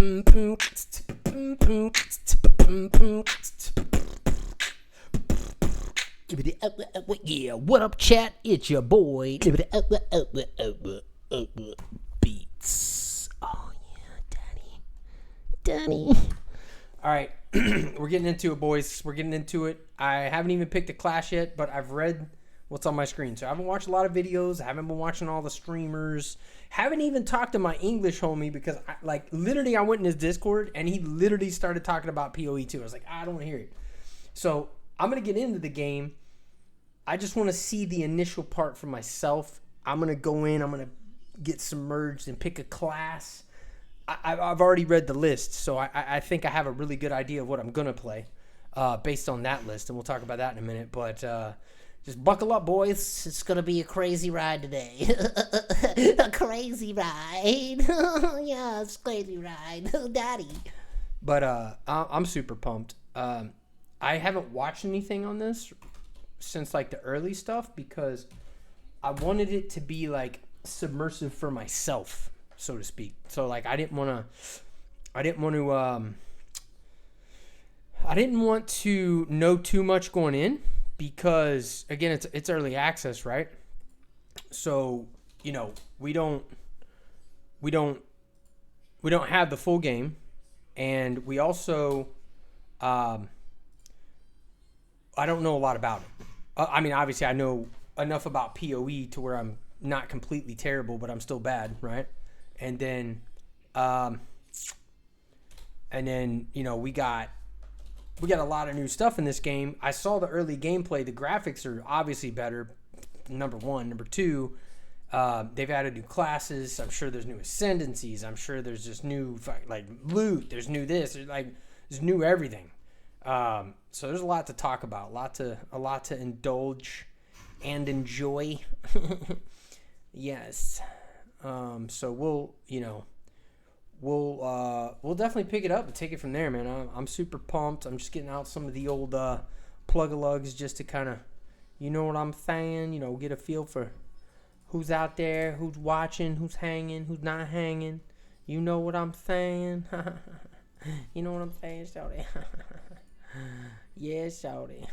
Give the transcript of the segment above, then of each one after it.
Yeah, what up, chat? It's your boy Beats. Oh yeah, Danny. All right, we're getting into it, boys. We're getting into it. I haven't even picked a class yet, but I've read what's on my screen. So I haven't watched a lot of videos. I haven't been watching all the streamers. Haven't even talked to my English homie because, literally, I went in his Discord and he literally started talking about PoE too. I was like, I don't want to hear it. So I'm gonna get into the game. I just want to see the initial part for myself. I'm gonna go in. I'm gonna get submerged and pick a class. I've already read the list, so I think I have a really good idea of what I'm gonna play based on that list, and we'll talk about that in a minute. But just buckle up, boys. It's gonna be a crazy ride today. A crazy ride. Yeah, it's a crazy ride, Daddy. But I'm super pumped. I haven't watched anything on this since like the early stuff because I wanted it to be like submersive for myself, so to speak. So like I didn't want to know too much going in because again it's early access, right? So, you know, we don't have the full game, and we also I don't know a lot about it. I mean, obviously I know enough about PoE to where I'm not completely terrible, but I'm still bad, right? And then you know, we got a lot of new stuff in this game. I saw the early gameplay. The graphics are obviously better, number one. Number two, they've added new classes. I'm sure there's new ascendancies. I'm sure there's just new like loot. There's new this. There's new everything. So there's a lot to talk about, a lot to indulge and enjoy. Yes. So we'll definitely pick it up and take it from there, man. I'm super pumped. I'm just getting out some of the old plug-a-lugs just to kind of, you know what I'm saying, you know, get a feel for who's out there, who's watching, who's hanging, who's not hanging. You know what I'm saying? You know what I'm saying, shawty? Yeah, shawty.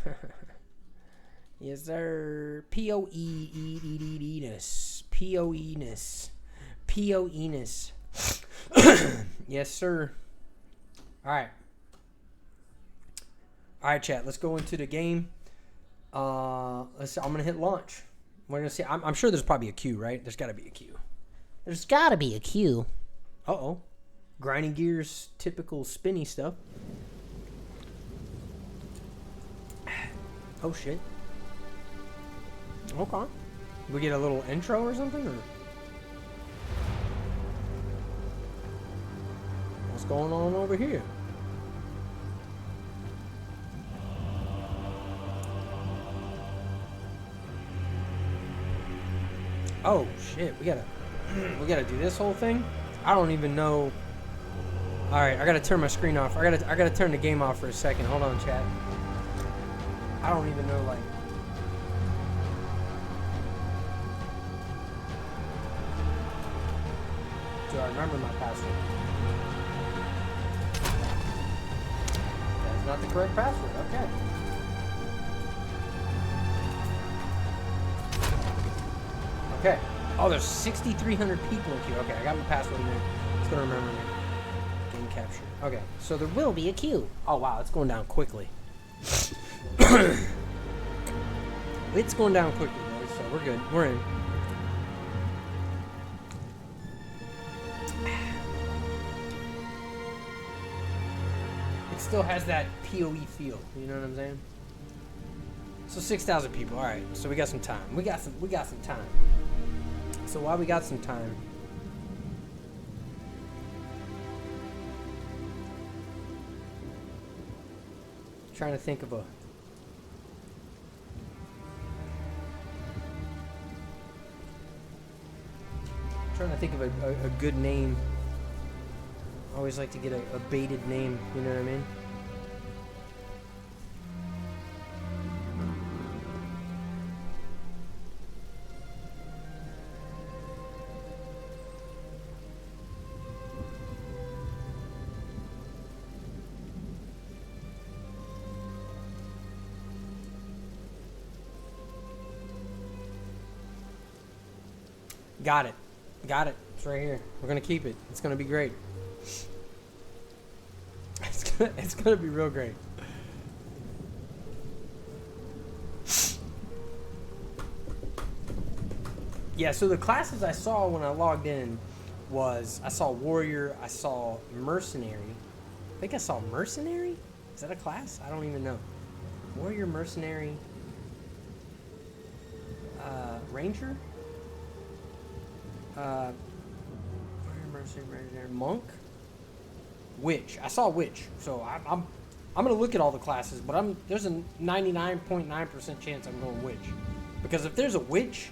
Yes, sir. P-O-E-E-E-E-ness. P-O-E-ness. P-O-E-ness. Yes, sir. All right, chat. Let's go into the game. I'm gonna hit launch. We're gonna see. I'm sure there's probably a queue, right? There's got to be a queue. There's got to be a queue. Uh-oh. Grinding gears, typical spinny stuff. Oh shit. Okay. We get a little intro or something, or what's going on over here? Oh shit, we gotta do this whole thing? I don't even know. Alright, I gotta turn my screen off. I gotta turn the game off for a second. Hold on, chat. I don't even know, like, do I remember my password? That's not the correct password. Okay. Okay. Oh, there's 6,300 people in queue. Okay, I got my password in there. It's gonna remember me. Game capture. Okay, so there will be a queue. Oh wow, it's going down quickly. It's going down quickly, guys, so we're good. We're in. It still has that PoE feel. You know what I'm saying? So 6,000 people. All right. So we got some time. We got some time. So while we got some time, trying to think of a good name. I always like to get a baited name, you know what I mean? Got it. Got it. It's right here. We're gonna keep it. It's gonna be great. It's gonna be real great. Yeah, so the classes I saw when I logged in was I saw warrior, I saw mercenary. I think I saw mercenary? Is that a class? I don't even know. Warrior, mercenary, ranger? Warrior, mercenary, monk? Witch. I saw witch. So I'm gonna look at all the classes, but there's a 99.9% chance I'm going witch. Because if there's a witch,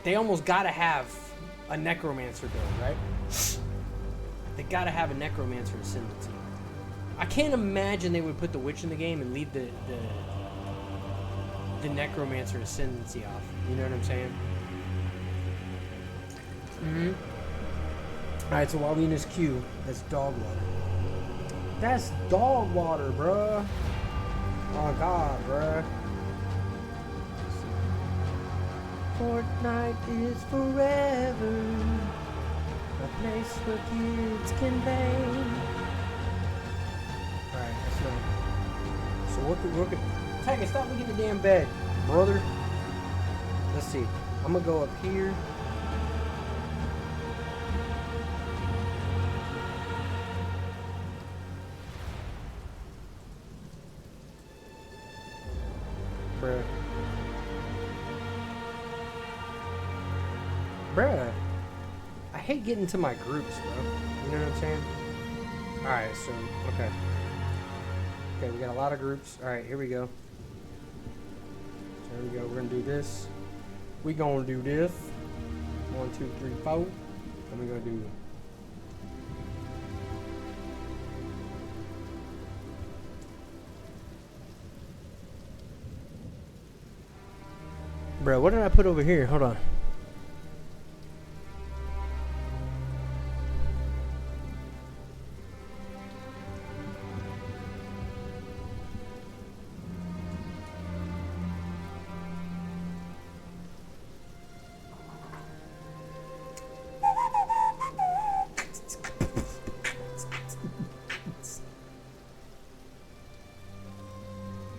they almost gotta have a necromancer build, right? They gotta have a necromancer ascendancy. I can't imagine they would put the witch in the game and leave the necromancer ascendancy off. You know what I'm saying? Mm-hmm. Alright, so Walina's Q. That's dog water. That's dog water, bruh. Oh god, bruh. Fortnite is forever. A place where kids can bang. Alright, that's not. So look at. Tag, stop looking at the damn bed, brother. Let's see. I'm gonna go up here. Bruh, I hate getting to my groups, bro. You know what I'm saying? Alright, so, okay. Okay, we got a lot of groups. Alright, here we go. So here we go. We're gonna do this. We gonna do this. 1, 2, 3, 4. And we're gonna do. Bro, what did I put over here? Hold on.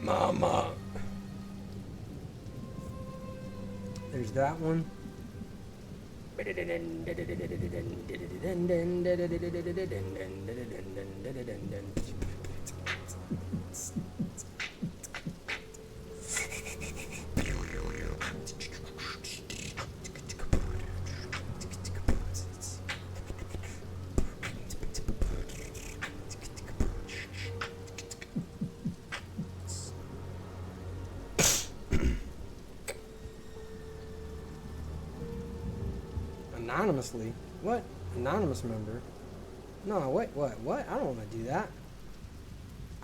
Mama. There's that one. Anonymously? What? Anonymous member? No, wait, what? I don't want to do that.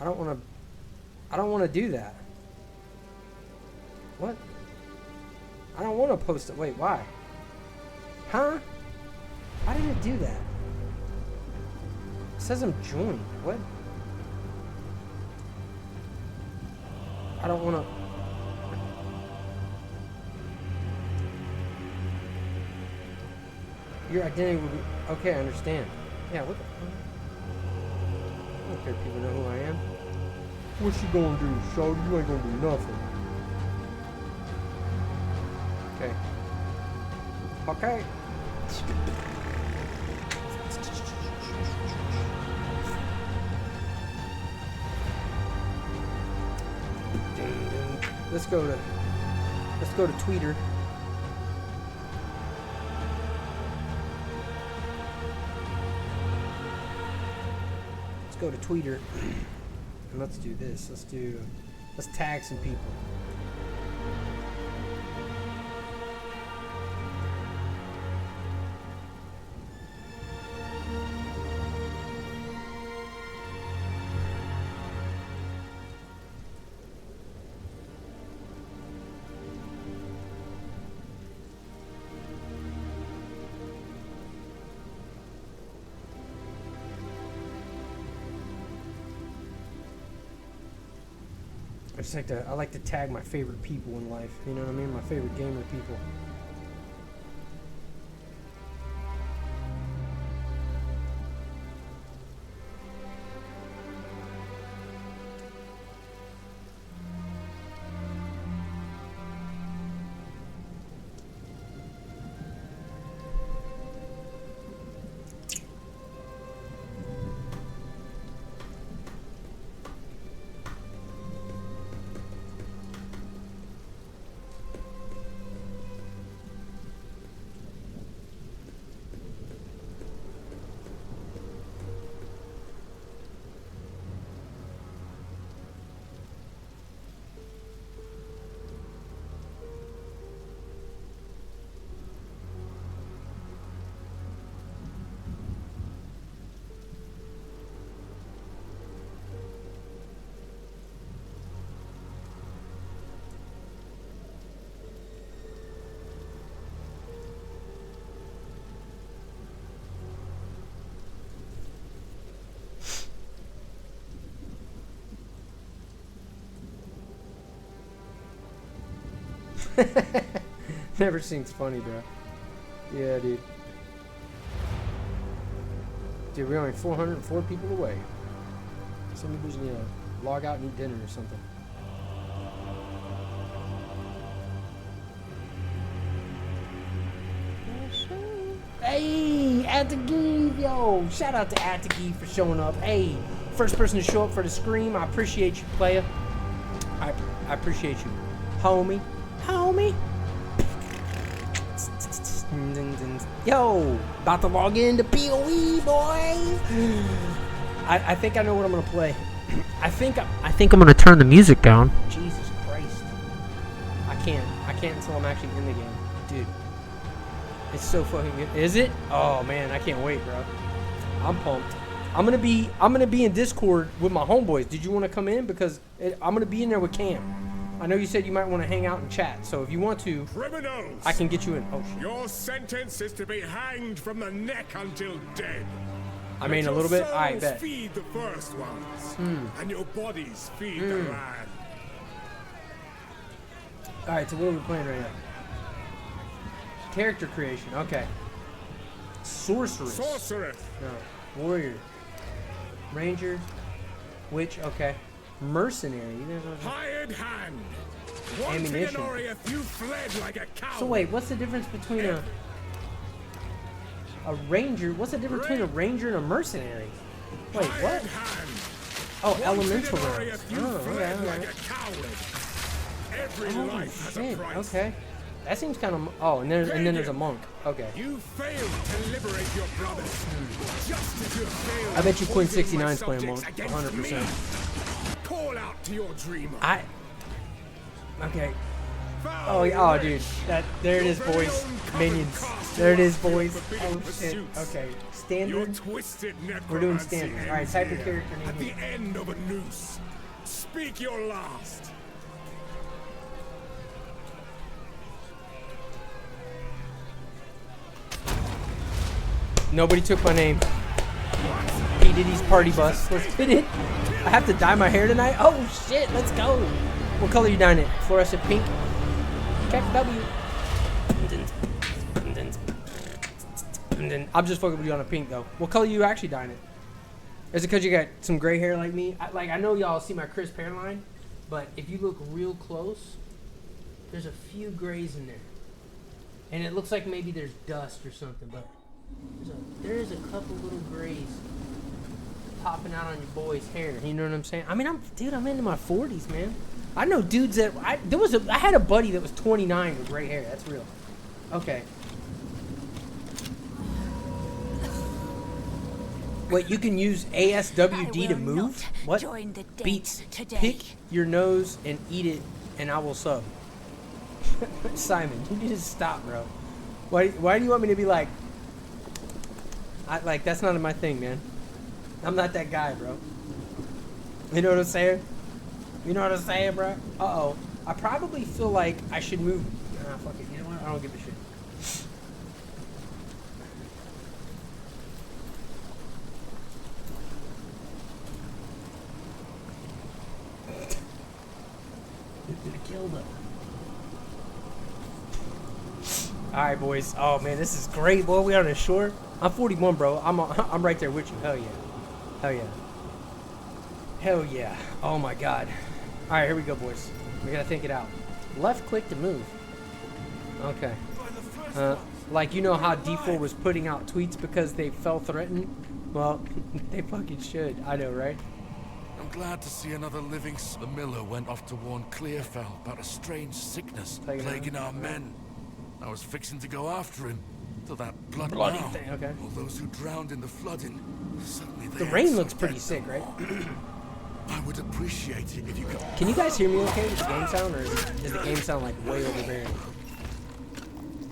I don't want to do that. What? I don't want to post it. Wait, why? Huh? Why did it do that? It says I'm joined. What? I don't want to. Your identity will be... Okay, I understand. Yeah, what the fuck? I don't care if people know who I am. What you gonna do, shorty? You ain't gonna do nothing. Okay. Okay. Let's go to Tweeter. Go to Tweeter and let's do this. Let's tag some people. I like to tag my favorite people in life. You know what I mean? My favorite gamer people. Never seems funny, bro. Yeah, dude. Dude, we're only 404 people away. Somebody just need to log out and eat dinner or something. Hey, Atagi, yo! Shout out to Atagi for showing up. Hey, first person to show up for the scream. I appreciate you, player. I appreciate you, homie. Yo, about to log into PoE, boys. I think I know what I'm gonna play. I think I'm gonna turn the music down. Jesus Christ! I can't until I'm actually in the game, dude. It's so fucking good. Is it? Oh man, I can't wait, bro. I'm pumped. I'm gonna be in Discord with my homeboys. Did you want to come in? Because I'm gonna be in there with Cam. I know you said you might want to hang out and chat. So if you want to, criminals, I can get you in. Oh shit. Your sentence is to be hanged from the neck until dead. I mean, a little bit. I bet. Feed the first ones, and your bodies feed the land. All right. So what are we playing right now? Character creation. Okay. Sorceress. No. Warrior. Ranger. Witch. Okay. Mercenary. Hired hand. Ammunition. You fled like a coward. So wait, what's the difference between a ranger? What's the difference between a ranger and a mercenary? Wait, what? Oh, elemental rounds. Oh, okay. Oh shit. Okay. That seems kind of. Oh, and then there's a monk. Okay. You failed to liberate your brothers. Just as you failed. I bet you Queen 69's playing monk. 100%. Call out to your dreamer. Okay. Oh, dude. There it is, boys. Minions. There it is, boys. Oh shit. Okay. Standard. We're doing standard. All right. Type your character name. At the end of a noose. Speak your last. Nobody took my name. P. Diddy's party bus. Let's get it. I have to dye my hair tonight. Oh shit, let's go. What color you dyeing it? Fluorescent pink? KW. I'm just fucking with you on a pink though. What color you actually dyeing it? Is it because you got some gray hair like me? I know y'all see my crisp hairline, but if you look real close, there's a few grays in there. And it looks like maybe there's dust or something, but there is a couple little grays popping out on your boy's hair. You know what I'm saying? I mean, I'm into my 40s, man. I know dudes that I had a buddy that was 29 with gray hair. That's real. Okay. Wait, you can use ASWD to move? What? Beats. Pick your nose and eat it, and I will sub. Simon, you need to stop, bro. Why do you want me to be like? That's not my thing, man. I'm not that guy, bro. You know what I'm saying? You know what I'm saying, bro? Uh-oh. I probably feel like I should move. Nah, fuck it. You know what? I don't give a shit. Killed him. Alright, boys. Oh, man, this is great, boy. We on the shore. I'm 41, bro. I'm right there with you. Hell yeah. Hell yeah. Hell yeah. Oh my god. Alright, here we go, boys. We gotta think it out. Left click to move. Okay. Like, you know how D4 was putting out tweets because they felt threatened? Well, they fucking should. I know, right? I'm glad to see another living. The miller went off to warn Clearfell about a strange sickness plaguing our men. I was fixing to go after him. To that bloody thing, okay. All those who drowned in the flooding, suddenly the rain looks pretty sick, right? I would appreciate it if you could. Can you guys hear me okay with the game sound, or does the game sound like way overbearing?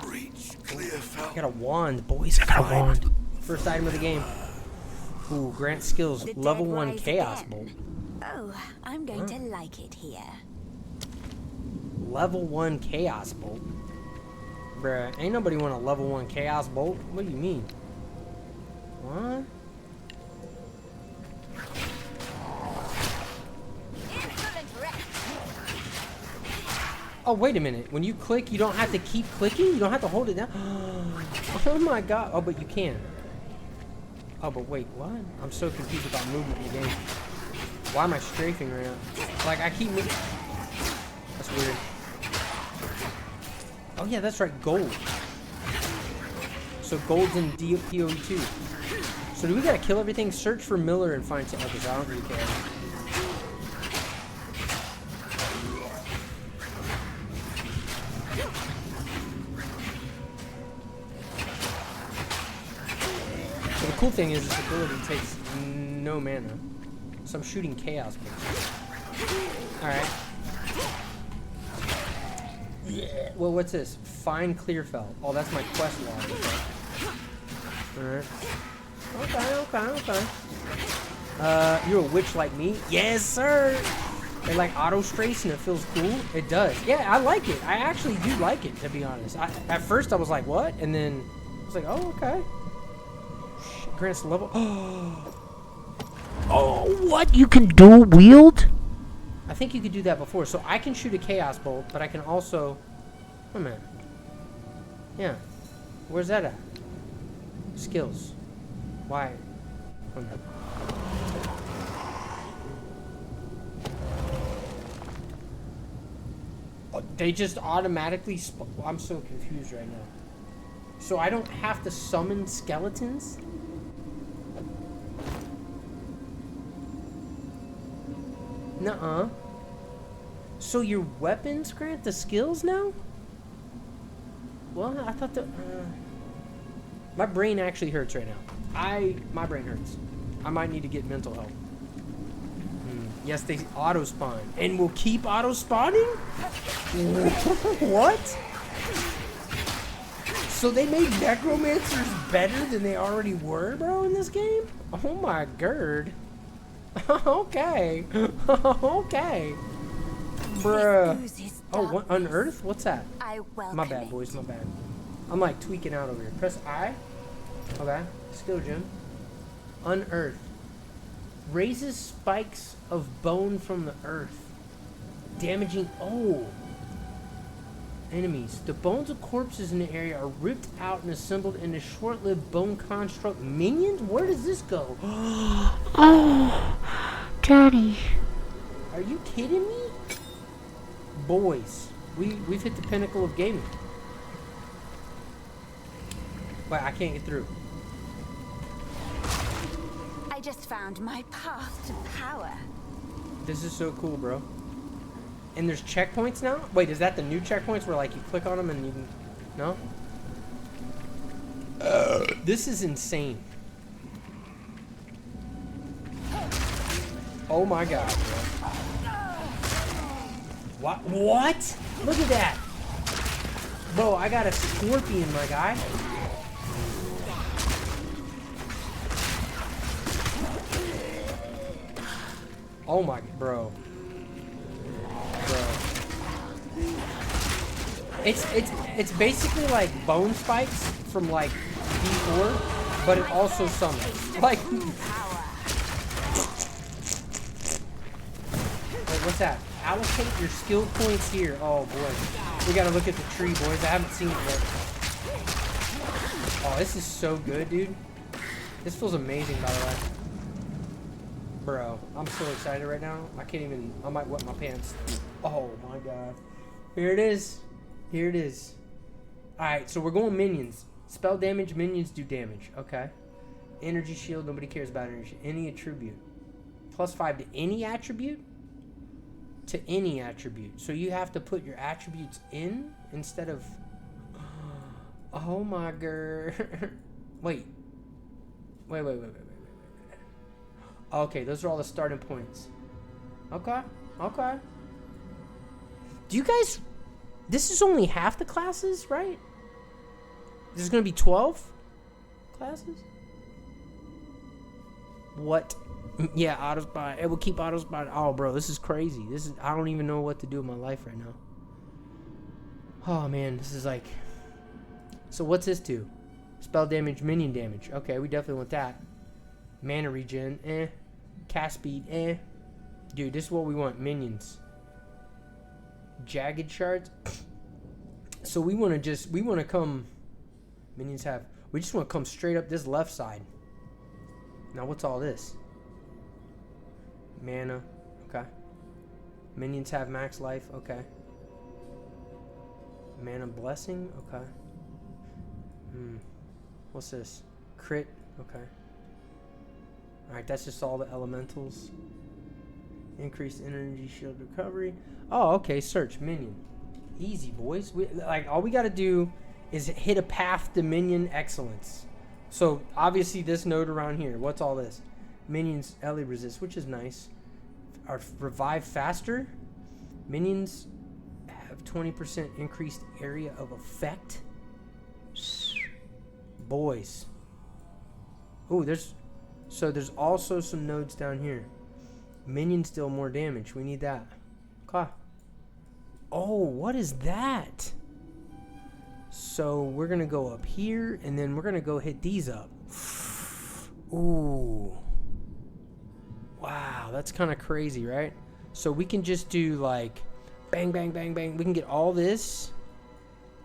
Reach Clearfell. I got a wand, boys. I got a wand. First item of the game. Ooh, grant skills. Level 1 Chaos Bolt. Oh, I'm going to like it here. Level 1 Chaos Bolt? Bruh, ain't nobody want a level 1 Chaos Bolt. What do you mean? What? Oh, wait a minute. When you click, you don't have to keep clicking? You don't have to hold it down? Oh my god. Oh, but you can. Oh, but wait, what? I'm so confused about movement in the game. Why am I strafing right now? Like, I keep moving. That's weird. Oh, yeah, that's right. Gold. So gold's in PoE 2. So do we gotta kill everything? Search for Miller and find some others. I don't really care. So the cool thing is this ability takes no mana. So I'm shooting chaos basically. Alright. Yeah. Well, what's this? Find Clearfell. Oh, that's my quest log. Alright. Okay. You're a witch like me? Yes, sir! It like auto strays and it feels cool. It does. Yeah, I like it. I actually do like it, to be honest. At first I was like, what? And then I was like, oh, okay. Grants level. Oh, what? You can dual wield? I think you could do that before. So I can shoot a chaos bolt, but I can also. Wait a minute. Yeah. Where's that at? Skills. Why? Wait a minute. Oh, they just automatically. I'm so confused right now. So I don't have to summon skeletons? Nuh-uh. So your weapons grant the skills now? Well, I thought that... my brain actually hurts right now. My brain hurts. I might need to get mental help. Yes, they auto-spawn. And will keep auto-spawning? What? So they made necromancers better than they already were, bro, in this game? Oh my god. Okay. Okay. Bruh. Oh, what? Unearth? What's that? My bad, boys. My bad. I'm like tweaking out over here. Press I. Okay. Skill gem. Unearth. Raises spikes of bone from the earth. Damaging. Oh. Enemies. The bones of corpses in the area are ripped out and assembled into short-lived bone construct minions? Where does this go? Oh, Daddy. Are you kidding me? Boys, we've hit the pinnacle of gaming. Wait, I can't get through. I just found my path to power. This is so cool, bro. And there's checkpoints now? Wait, is that the new checkpoints where like you click on them and you can... No? This is insane. Oh my god, bro. What? Look at that. Bro, I got a scorpion, my guy. Oh my, bro. It's basically like bone spikes from like D4, but it also summons. Like, wait, what's that? Allocate your skill points here. Oh boy, we gotta look at the tree, boys. I haven't seen it yet. Oh, this is so good, dude. This feels amazing, by the way. Bro, I'm so excited right now. I can't even. I might wet my pants. Oh my god. Here it is. Here it is. Alright, so we're going minions. Spell damage, minions do damage. Okay. Energy shield, nobody cares about energy. Any attribute. +5 to any attribute? To any attribute. So you have to put your attributes in instead of... Oh my god. Wait. Wait. Okay, those are all the starting points. Okay. Do you guys... This is only half the classes, right? There's gonna be 12 classes? What? Yeah, auto-spot. It will keep auto-spot. Oh, bro, this is crazy. I don't even know what to do in my life right now. Oh, man, this is like... So what's this do? Spell damage, minion damage. Okay, we definitely want that. Mana regen, Cast speed, Dude, this is what we want. Minions. jagged shards. So we want to come. Minions have. We just want to come straight up this left side. Now what's all this? Mana. Okay. Minions have max life. Okay. Mana blessing. Okay. What's this? Crit. Okay. Alright, that's just all the elementals. Increased energy shield recovery. Oh, okay. Search minion. Easy, boys. All we gotta do is hit a path to minion excellence. So obviously this node around here. What's all this? Minions Ellie resist, which is nice. Are revive faster. Minions have 20% increased area of effect. Boys. Ooh, there's also some nodes down here. Minions deal more damage. We need that. Okay. Oh, what is that? So we're gonna go up here, and then we're gonna go hit these up. Ooh. Wow, that's kind of crazy, right? So we can just do like bang, bang, bang, bang. We can get all this,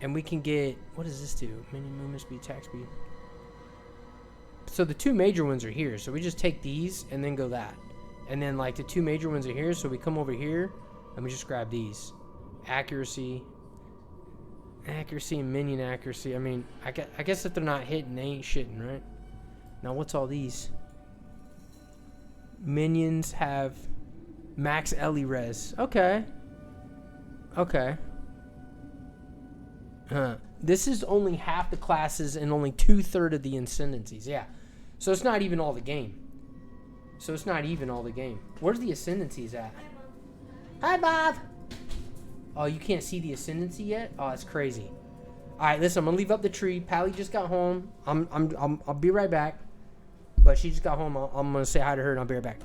and we can get, what does this do? Minion movement speed, attack speed. So the two major ones are here. So we just take these and then go that. And then like the two major ones are here. So we come over here and we just grab these. Accuracy and minion accuracy. I mean, I guess if they're not hitting, they ain't shitting, right? Now what's all these? Minions have max Ellie res. Okay. Okay. This is only half the classes and only 2/3 of the ascendancies. Yeah. So it's not even all the game. Where's the ascendancies at? Hi, Bob. Oh, you can't see the ascendancy yet? Oh, that's crazy. All right, listen. I'm gonna leave up the tree. Pally just got home. I'll be right back. But she just got home. I'm gonna say hi to her and I'll be right back.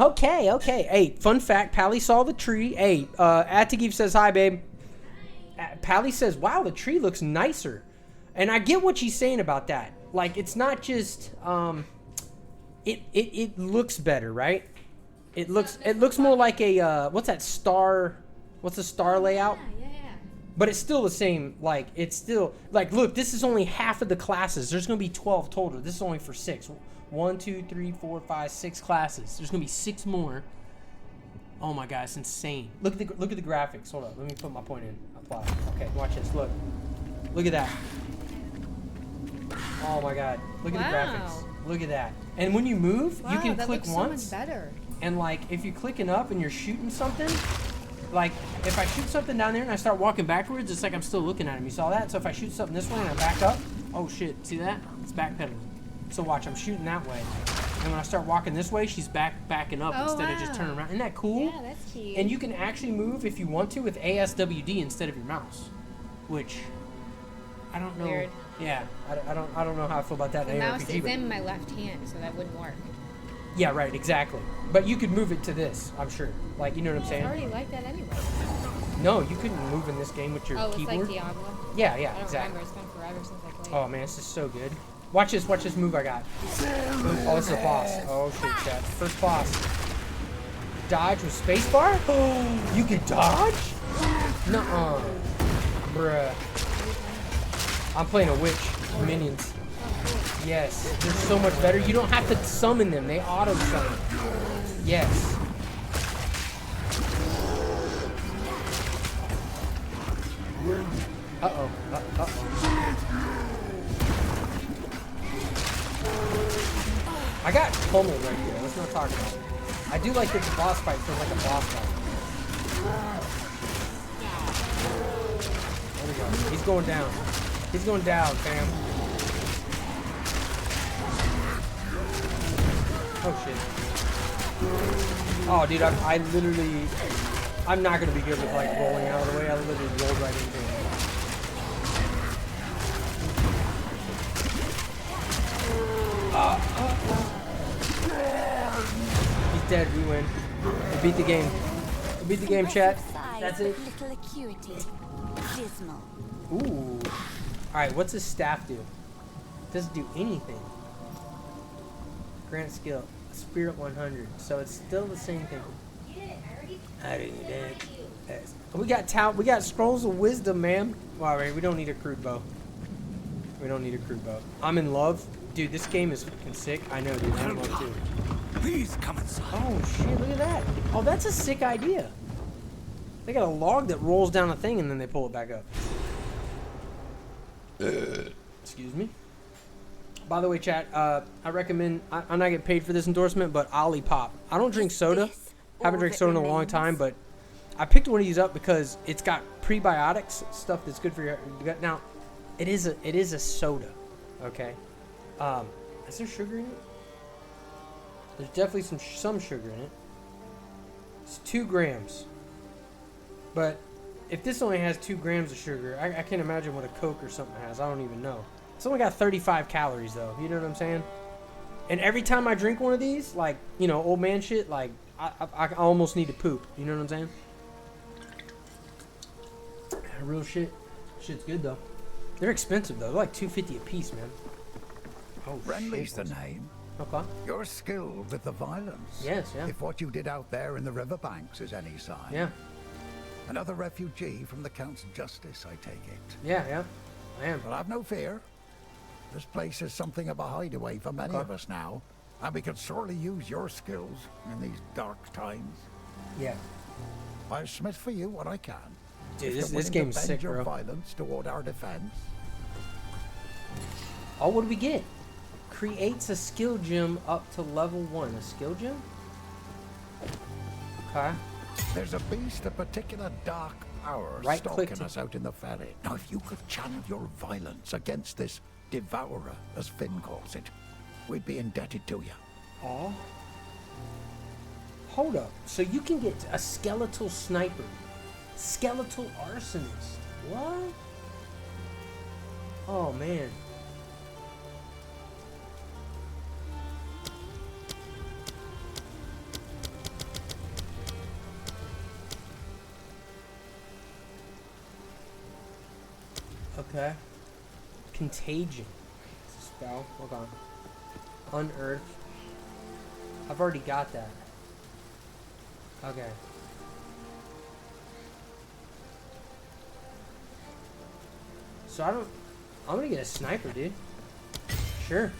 Okay. Hey, fun fact, Pally saw the tree. Hey, Atagiv says hi, babe. Pally says, wow, the tree looks nicer. And I get what she's saying about that. Like, it's not just, it looks better, right? It looks more like a, what's a star layout? Yeah. But it's still the same, like, it's still, like, look, this is only half of the classes. There's going to be 12 total. This is only for 6. 1, 2, 3, 4, 5, 6 classes. There's gonna be 6 more. Oh my god, it's insane. Look at the graphics. Hold up, let me put my point in. Apply. Okay, watch this. Look at that. Oh my god, look at the graphics. Look at that. And when you move, you can click once. So much better. And like, if you're clicking up and you're shooting something, like if I shoot something down there and I start walking backwards, it's like I'm still looking at him. You saw that? So if I shoot something this way and I back up, oh shit, see that? It's backpedaling. So watch, I'm shooting that way. And when I start walking this way, she's backing up instead of just turning around. Isn't that cool? Yeah, that's cute. And you can actually move if you want to with ASWD instead of your mouse. Which, I don't know. Weird. Yeah, I don't know how I feel about that. The mouse is in my left hand, so that wouldn't work. Yeah, right, exactly. But you could move it to this, I'm sure. Like, you know what I'm saying? It's already like that anyway. No, you couldn't move in this game with your Oh, it's keyboard. like Diablo. Yeah, yeah, I don't exactly. remember. It's been forever since I played. Oh man, this is so good. Watch this move I got. Oh, this is a boss. Oh shit, chat. First boss. Dodge with spacebar? Oh, you can dodge? Nuh-uh. Bruh. I'm playing a Witch Minions. Yes, they're so much better. You don't have to summon them. They auto-summon. Yes. Uh-oh. Uh-oh. I got pummeled right here. Let's not talk about it. I do like that the boss fight feels like a boss fight. There we go. He's going down. He's going down, fam. Oh, shit. Oh, dude, I literally... I'm not going to be good with, like, rolling out of the way. I literally rolled right into him. He's dead. We win. We beat the game. We beat the game, chat. That's it. Little acuity. Dismal. Ooh. Alright, what's his staff do? Doesn't do anything. Grant skill. Spirit 100. So it's still the same thing. I didn't get it. Yes. We got scrolls of wisdom, man. Well, right, we don't need a crude bow. We don't need a crude bow. I'm in love. Dude, this game is fucking sick. I know, dude. I'm in love too. Please come inside. Oh shit, look at that. Oh, that's a sick idea. They got a log that rolls down a thing and then they pull it back up. Excuse me. By the way, chat, I recommend, I'm not getting paid for this endorsement, but Olipop. I don't drink soda. Haven't drank soda in a long time, but I picked one of these up because it's got prebiotics, stuff that's good for your gut. Now, it is a soda, okay? Is there sugar in it? There's definitely some sugar in it. It's 2 grams. But if this only has 2 grams of sugar, I can't imagine what a Coke or something has. I don't even know. It's only got 35 calories though. You know what I'm saying? And every time I drink one of these, like, you know, old man shit, like, I almost need to poop. You know what I'm saying? Real shit. Shit's good though. They're expensive though. They're like $2.50 a piece, man. Oh, Friendly's shit. the name. Okay. You're skilled with the violence. Yes, yeah. If what you did out there in the riverbanks is any sign. Yeah. Another refugee from the Count's justice, I take it. Yeah, yeah. I am. But have no fear. This place is something of a hideaway for many of us now, and we could sorely use your skills in these dark times. Yeah. I'll smith for you what I can. Dude, If this you're game's willing to bend sick, your bro. violence toward our defense. Oh, what do we get? Creates a skill gem up to level 1. A skill gem? Okay. There's a beast of particular dark power Right-click stalking to- us out in the valley. Now, if you could channel your violence against this devourer, as Finn calls it, we'd be indebted to you. Oh. Hold up. So you can get a skeletal sniper. Skeletal arsonist. What? Oh, man. Okay. Contagion. Spell. Hold on. Unearth. I've already got that. Okay. So I'm gonna get a sniper, dude. Sure.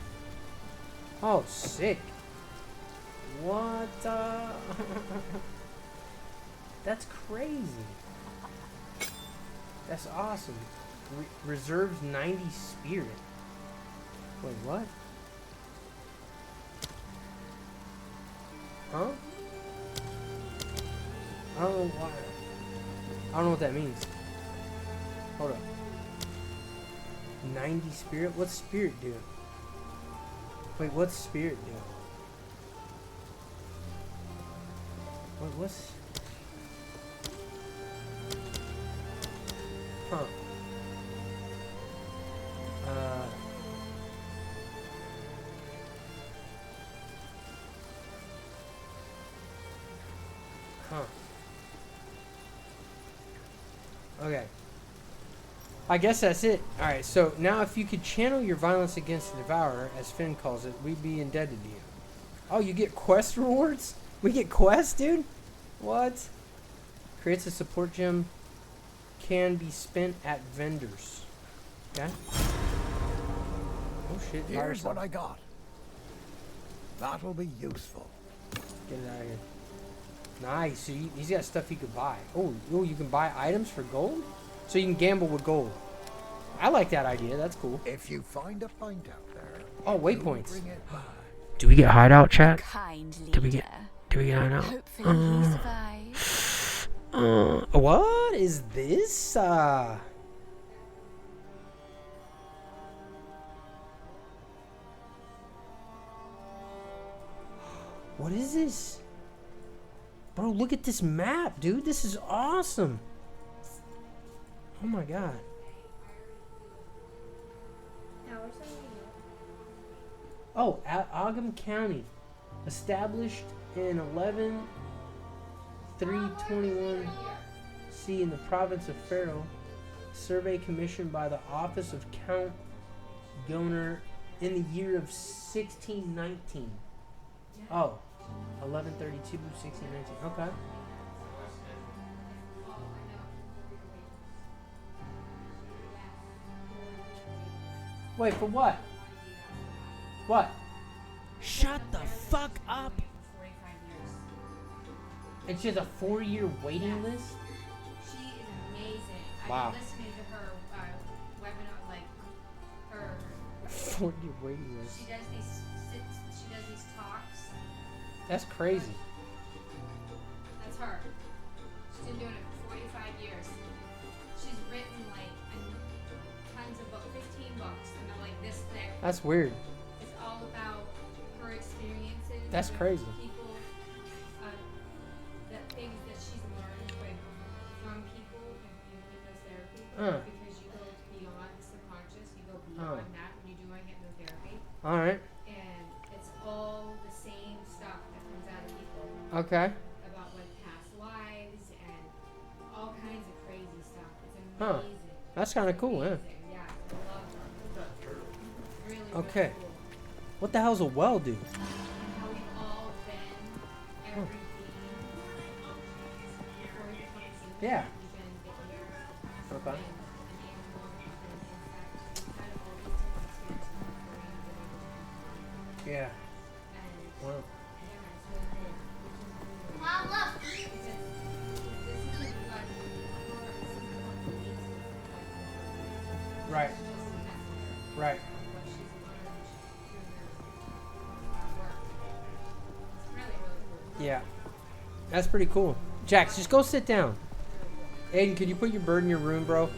Oh, sick. What the? That's crazy. That's awesome. Reserves 90 spirit. Wait, what? Huh? I don't know why. I don't know what that means. Hold up. 90 spirit? What's spirit do? Wait, what's spirit do? Wait, what's... Huh. Huh. Okay. I guess that's it. Alright, so now if you could channel your violence against the Devourer, as Finn calls it, we'd be indebted to you. Oh, you get quest rewards? We get quests, dude? What? Creates a support gem. Can be spent at vendors. Okay. Oh shit. Here's what I got. That'll be useful. Get it out of here. Nice. So he's got stuff you could buy. Oh, you can buy items for gold? So you can gamble with gold. I like that idea. That's cool. If you find a pint out there, oh, waypoints. bring it back. Do we get hideout, chat? Kind leader. Do we get hideout? Hopefully he survives. What is this? What is this? Bro, look at this map, dude. This is awesome. Oh my god. Oh, Ogum County. Established in 11/3/21 C in the province of Pharaoh. Survey commissioned by the office of Count Goner in the year of 1619. Oh, 1132, 1619. Okay. Wait, for what? What? Shut the fuck up! And she has a 4-year waiting list? She is amazing. Wow. I've been listening to her webinar, like her. 4-year waiting list. She does these talks. That's crazy. That's her. She's been doing it for 45 years. She's written like tons of books, 15 books, and they're like this thick. That's weird. It's all about her experiences. That's with crazy. People, that things that she's learned from people in hypnotherapy. Because you go beyond the subconscious, you go beyond that when you're doing hypnotherapy. All right. And it's all the same stuff that comes out of people. Okay. About like past lives and all kinds of crazy stuff. It's amazing. That's kind of cool, yeah. Yeah, I love her. Really, Okay. really cool. What the hell's a well do? And how we've all been everything before we become human. Yeah. We've been victims. Okay. An animal, an insect, kind of all these different spirits of our brain that Yeah. and Wow. yeah, it's really cool. Mom, look! This is what Right. Right. what she's learned through her work. It's really, really cool. Yeah. That's pretty cool. Jax, just go sit down. Aiden, could you put your bird in your room, bro?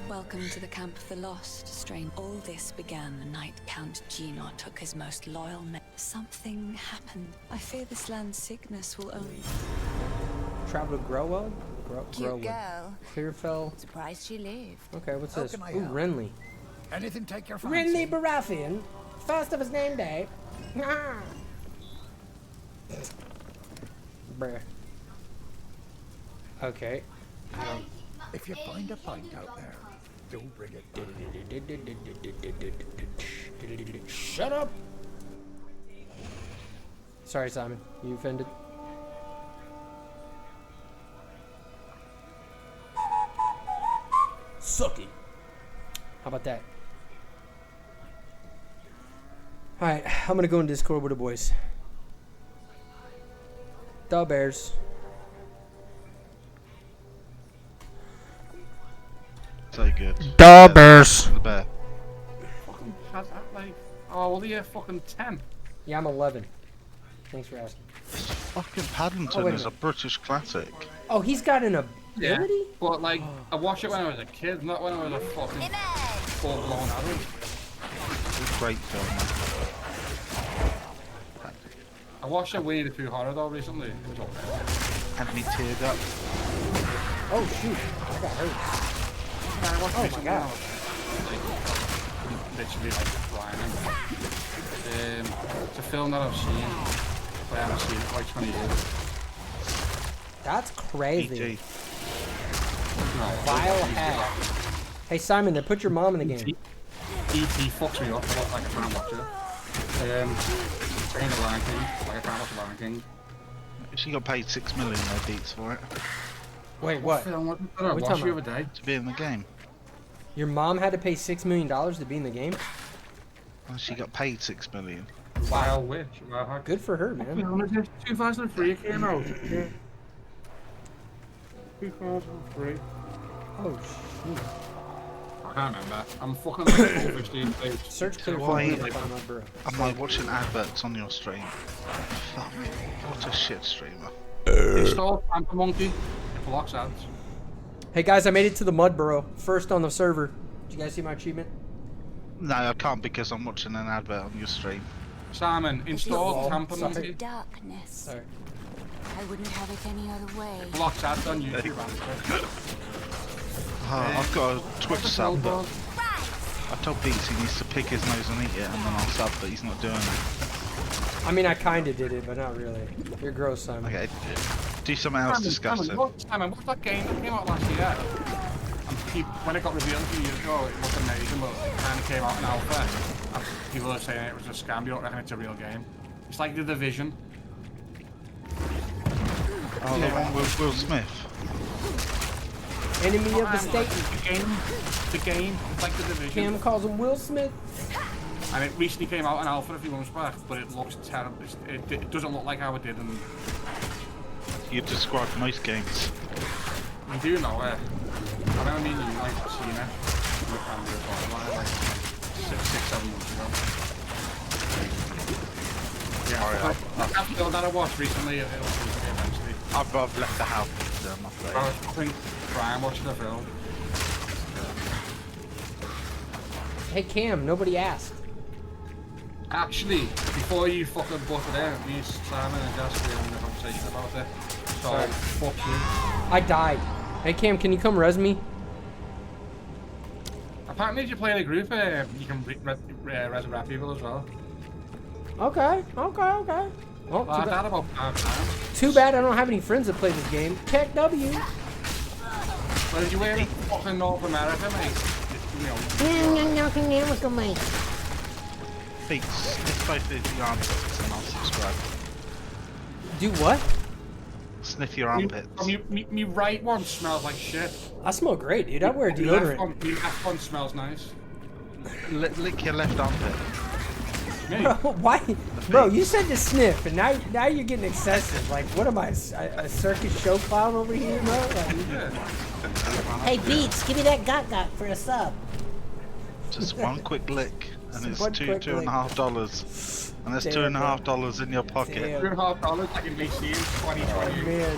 Welcome to the Camp of the Lost, strange. All this began the night Count Gino took his most loyal men. Something happened. I fear this land's sickness will only... Travel to Growell? Cute Growwood. girl. Clearfell. Surprised she lived. Okay, what's How this? can I Ooh, help? Renly. Anything take your fancy? Renly Baratheon. First of his name day. Bruh. Okay. If you find a pint out there, do bring it back. Shut up! Sorry, Simon. You offended? Suck it. How about that? Alright, I'm gonna go in Discord with the boys. The Bears. So good. The Bears. The bear. Fucking has that like, oh, well, yeah, fucking 10. Yeah, I'm 11. Thanks for asking. Fucking Paddington Oh, wait a is a minute. British classic. Oh, he's got an Yeah, ability? but like, I watched it when I was a kid, not when I was a fucking full-blown adult. It's a great film. I watched a Winnie the Pooh horror though recently. It was alright. And me teared up. Oh, shoot. I got hurt. I watched Oh my recently God. and I was literally like crying. It's a film that I've seen, but I haven't seen it for like 20 years. That's crazy. E.T. No. Vile hat. Hey Simon, then put your mom in the game. E.T. fucks me up. I look like I can't watch it. Saying the Lion King. Like I can't watch the Lion King. She got paid 6 million though, Beats, for it. Wait, what? Film, what did I What are you watch talking the about? other day? To be in the game. Your mom had to pay $6 million to be in the game? Well, she got paid 6 million. Wild Witch. Wild Hack. Good for her, man. 2003 it came out. 2003. Oh, shoot. I can't remember. I'm fucking like 15 days. Search clear So for why- me if I'm not bro. I'm like watching adverts on your stream. Fuck. What a shit streamer. Install Panther Monkey. Blocks ads. Hey guys, I made it to the Mud Burrow. First on the server. Did you guys see my achievement? No, I can't because I'm watching an advert on your stream. Simon, install Oh, Tampa sorry. Monkey. Darkness. Sorry. I wouldn't have it any other way. Blocks ads on YouTube. I've got a Twitch sub, but Right. I told Beats he needs to pick his nose and eat it, and then I'll sub, but he's not doing it. I mean, I kinda did it, but not really. You're gross, Simon. Okay, do something else disgusting. Simon, what's that game that came out last year? When it got revealed a few years ago, it looked amazing, but it kind of came out in alpha. And people are saying it was a scam. You don't reckon it's a real game? It's like The Division. Oh, the one with Will Smith. Enemy of the state. The game, it's like The Division. Cam calls him Will Smith. And it recently came out in alpha a few months back, but it looks terrible. It doesn't look like how it did. And You describe most games. you do know it. I remember me and you like seen it. In the camera like 6-7 months ago. Yeah, that film that I watched recently, it was eventually. I've left the house. I'm I afraid. was fucking crying watching the film. Hey Cam, nobody asked. Actually, before you fucking butted in, me, Simon and Jess were having a conversation about it. So, fuck you. I died. Hey Cam, can you come res me? Apparently, if you play in a group, you can resurrect people as well. Okay. Well, Well, I've had about 5 times. too bad I don't have any friends that play this game. Tech W. But if you were in fucking North America, mate, you know. Beats, sniff both of your armpits and I'll subscribe. Do what? Sniff your armpits. Me right one smells like shit. I smell great, dude. I wear Me left deodorant. left one smells nice. Lick your left armpit. Me. Bro, why? Bro, you said to sniff, and now you're getting excessive. Like, what am I, a circus show clown over here, bro? Like, Hey Beats, give me that got for a sub. Just one quick lick, and it's One quick $2.50. And there's Damn, $2.50 in your pocket. Damn. $2.50 I can be seeing 2020. man.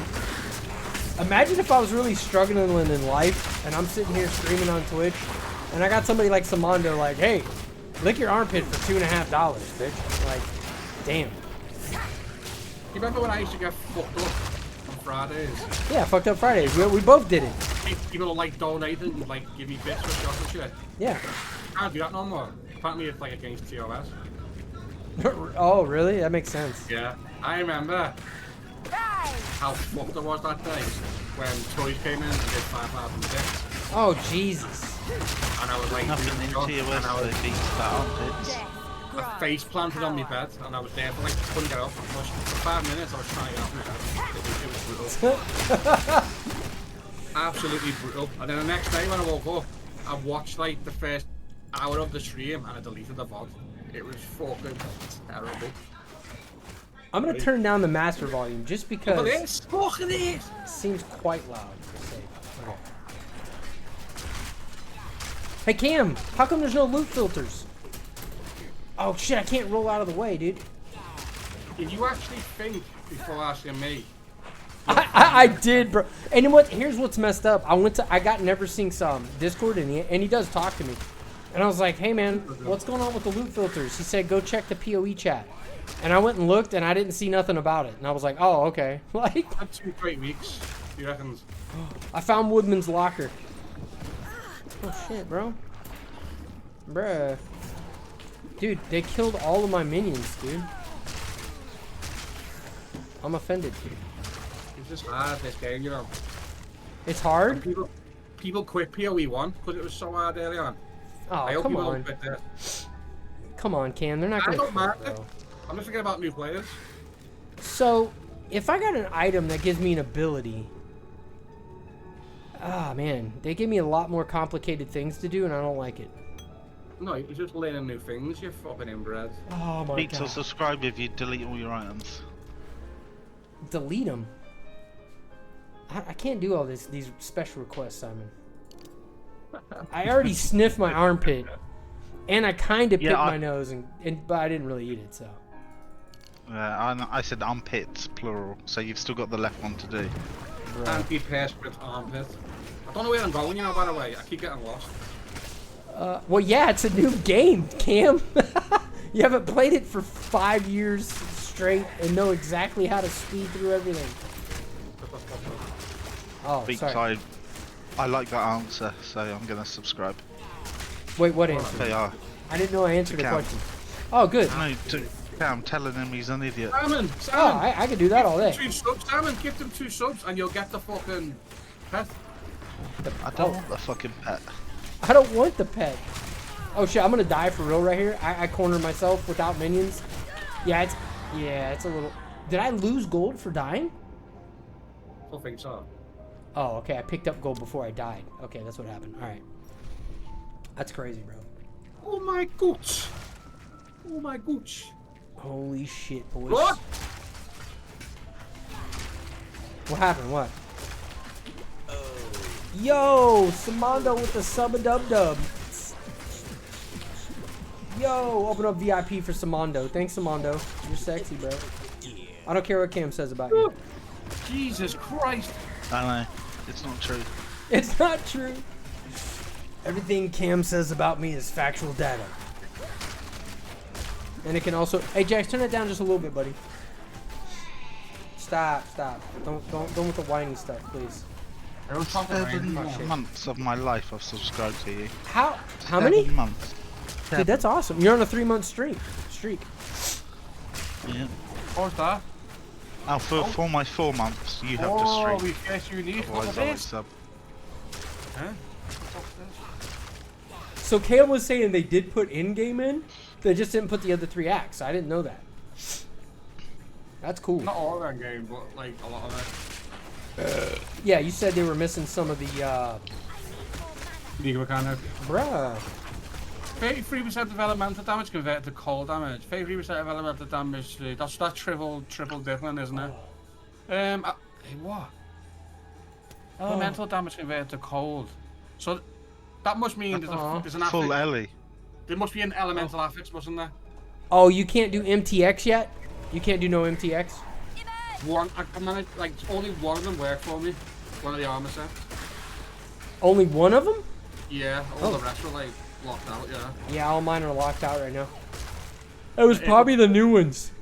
Imagine if I was really struggling in life, and I'm sitting here streaming on Twitch, and I got somebody like Simondo like, hey, lick your armpit for $2.50, bitch. Like, damn. You remember when I used to get fucked up on Fridays? Yeah, fucked up Fridays. We both did it. People like donate and like give me bits for shots and shit. Yeah. Can't do that no more. Apparently it's like against TOS. Oh, really? That makes sense. Yeah. I remember how fucked I was that day when toys came in and did 5,000 bits. Oh, Jesus. And I was like, Nothing in TOS and I was that beats that armpits. a face planted on my bed and I was there for like, couldn't get up. For 5 minutes I was trying to get off my bed. It was brutal. Absolutely brutal. And then the next day when I woke up, I watched like the first hour of the stream and I deleted the VOD. It was fucking terrible. I'm gonna turn down the master volume just because Look at this! Look at this! it seems quite loud. to say. Okay. Hey Cam, how come there's no loot filters? Oh shit, I can't roll out of the way, dude. Did you actually think before asking me? I did, bro. And here's what's messed up. I got Neversink's Discord and he does talk to me. And I was like, hey man, what's going on with the loot filters? He said, go check the PoE chat. And I went and looked and I didn't see nothing about it. And I was like, oh, okay. Like, I had 2 great weeks. You reckon? I found Woodman's locker. Oh shit, bro. Bruh. Dude, they killed all of my minions, dude. I'm offended, dude. It's just hard this game, you know. It's hard? people quit PoE 1 because it was so hard early on. Oh, I hope come people on. don't quit there. Come on, Cam. They're not I going don't mind to it. I'm just thinking about new players. So, if I got an item that gives me an ability... Ah, man. They give me a lot more complicated things to do, and I don't like it. No, you're just learning new things. You're fucking inbred. Oh, my Beats God. will subscribe if you delete all your items. Delete them. I can't do all these special requests, Simon. I already sniffed my armpit, and I kind of picked my nose, but I didn't really eat it, so. I said armpits, plural, so you've still got the left one to do. Anti-perspirant armpit. I don't know where I'm going, you know, by the way. I keep getting lost. Well, yeah, it's a new game, Cam. You haven't played it for 5 years straight and know exactly how to speed through everything. Oh, Beats, sorry. I like that answer, so I'm gonna subscribe. Wait, what answer? They are. I didn't know I answered the question. Oh, good. No, I'm telling him he's an idiot. Salmon! Oh, I can do that all day. 2 subs, Salmon, give them 2 subs and you'll get the fucking pet. I don't want the fucking pet. I don't want the pet. Oh shit, I'm gonna die for real right here. I cornered myself without minions. Yeah, it's a little... Did I lose gold for dying? I don't think so. Oh, okay, I picked up gold before I died. Okay, that's what happened. Alright. That's crazy, bro. Oh my gooch. Oh my gooch. Holy shit, boys. What? What happened? What? Yo, Simondo with the sub-a-dub-dub. Yo, open up VIP for Simondo. Thanks, Simondo. You're sexy, bro. I don't care what Cam says about you. Jesus Christ. I know. It's not true. It's not true. Everything Cam says about me is factual data. And it can also... Hey, Jax, turn it down just a little bit, buddy. Stop. Don't with the whiny stuff, please. 7 months of my life I've subscribed to you. How many? 7 months. Dude, that's awesome. You're on a 3-month streak. Yeah. What's that? Oh, for my 4 months, you have to streak. Oh, we guess you need Otherwise, I would sub. Huh? So Caleb was saying they did put in-game in? They just didn't put the other 3 acts. I didn't know that. That's cool. Not all of that game, but like a lot of it. Yeah, you said they were missing some of the, League of Mechanic. Bruh. 33% of elemental damage converted to cold damage. 33% of elemental damage. That's that triple dipping, isn't it? Hey, what? Elemental damage converted to cold. So that must mean there's an affix. Full Ellie. There must be an elemental affix, mustn't there? Oh, you can't do MTX yet? You can't do no MTX? One, like only one of them worked for me. One of the armor sets. Only one of them? Yeah, all the rest were like locked out. Yeah. Yeah, all mine are locked out right now. It was probably the new ones.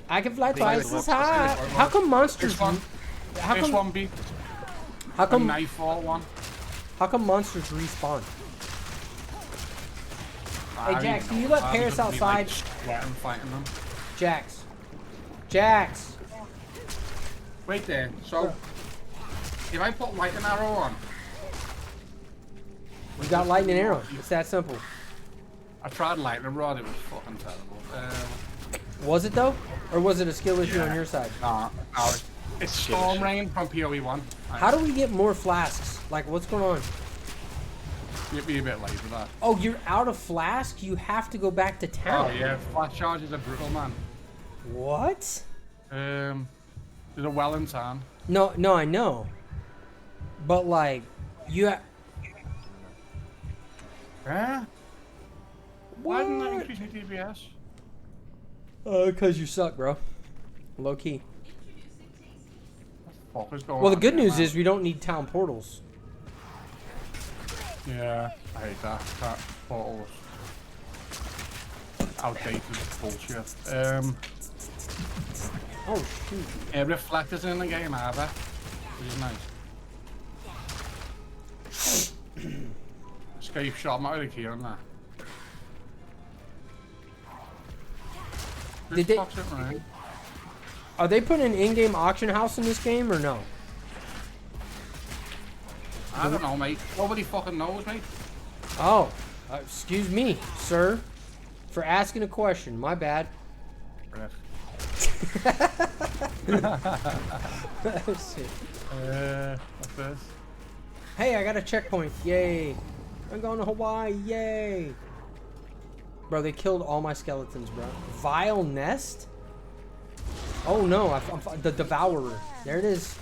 I can fly twice as high. How come monsters? How come Nightfall one. How come monsters respawn? Hey Jax, can you let Paris outside? Like, fighting them. Jax. Wait there. So, if I put lightning arrow on, You got lightning arrow. It's that simple. I tried lightning rod. It was fucking terrible. Was it though, or was it a skill issue on your side? Nah, it's Storm Rain from PoE 1. How do we get more flasks? Like, what's going on? You'd be a bit late for that. Oh, you're out of flask? You have to go back to town. Oh yeah, flash charges are brutal, man. What? There's a well in town. No, I know. But like, you Huh? Why didn't that increase my DPS? Cause you suck, bro. Low key. What the fuck is going Well, the on good here, news man? is we don't need town portals. Yeah, I hate that. That portals. Outdated bullshit. Oh shoot. Yeah, reflectors in the game either, which is nice. Escape shot, I'm not really keen on that. Did they? Are they putting an in-game auction house in this game or no? I don't know, mate. Nobody fucking knows, mate. Oh, excuse me, sir, for asking a question. My bad. Right. What's this? Hey, I got a checkpoint. Yay. I'm going to Hawaii. Yay. Bro, they killed all my skeletons, bro. Vile nest? Oh, no. The Devourer. There it is.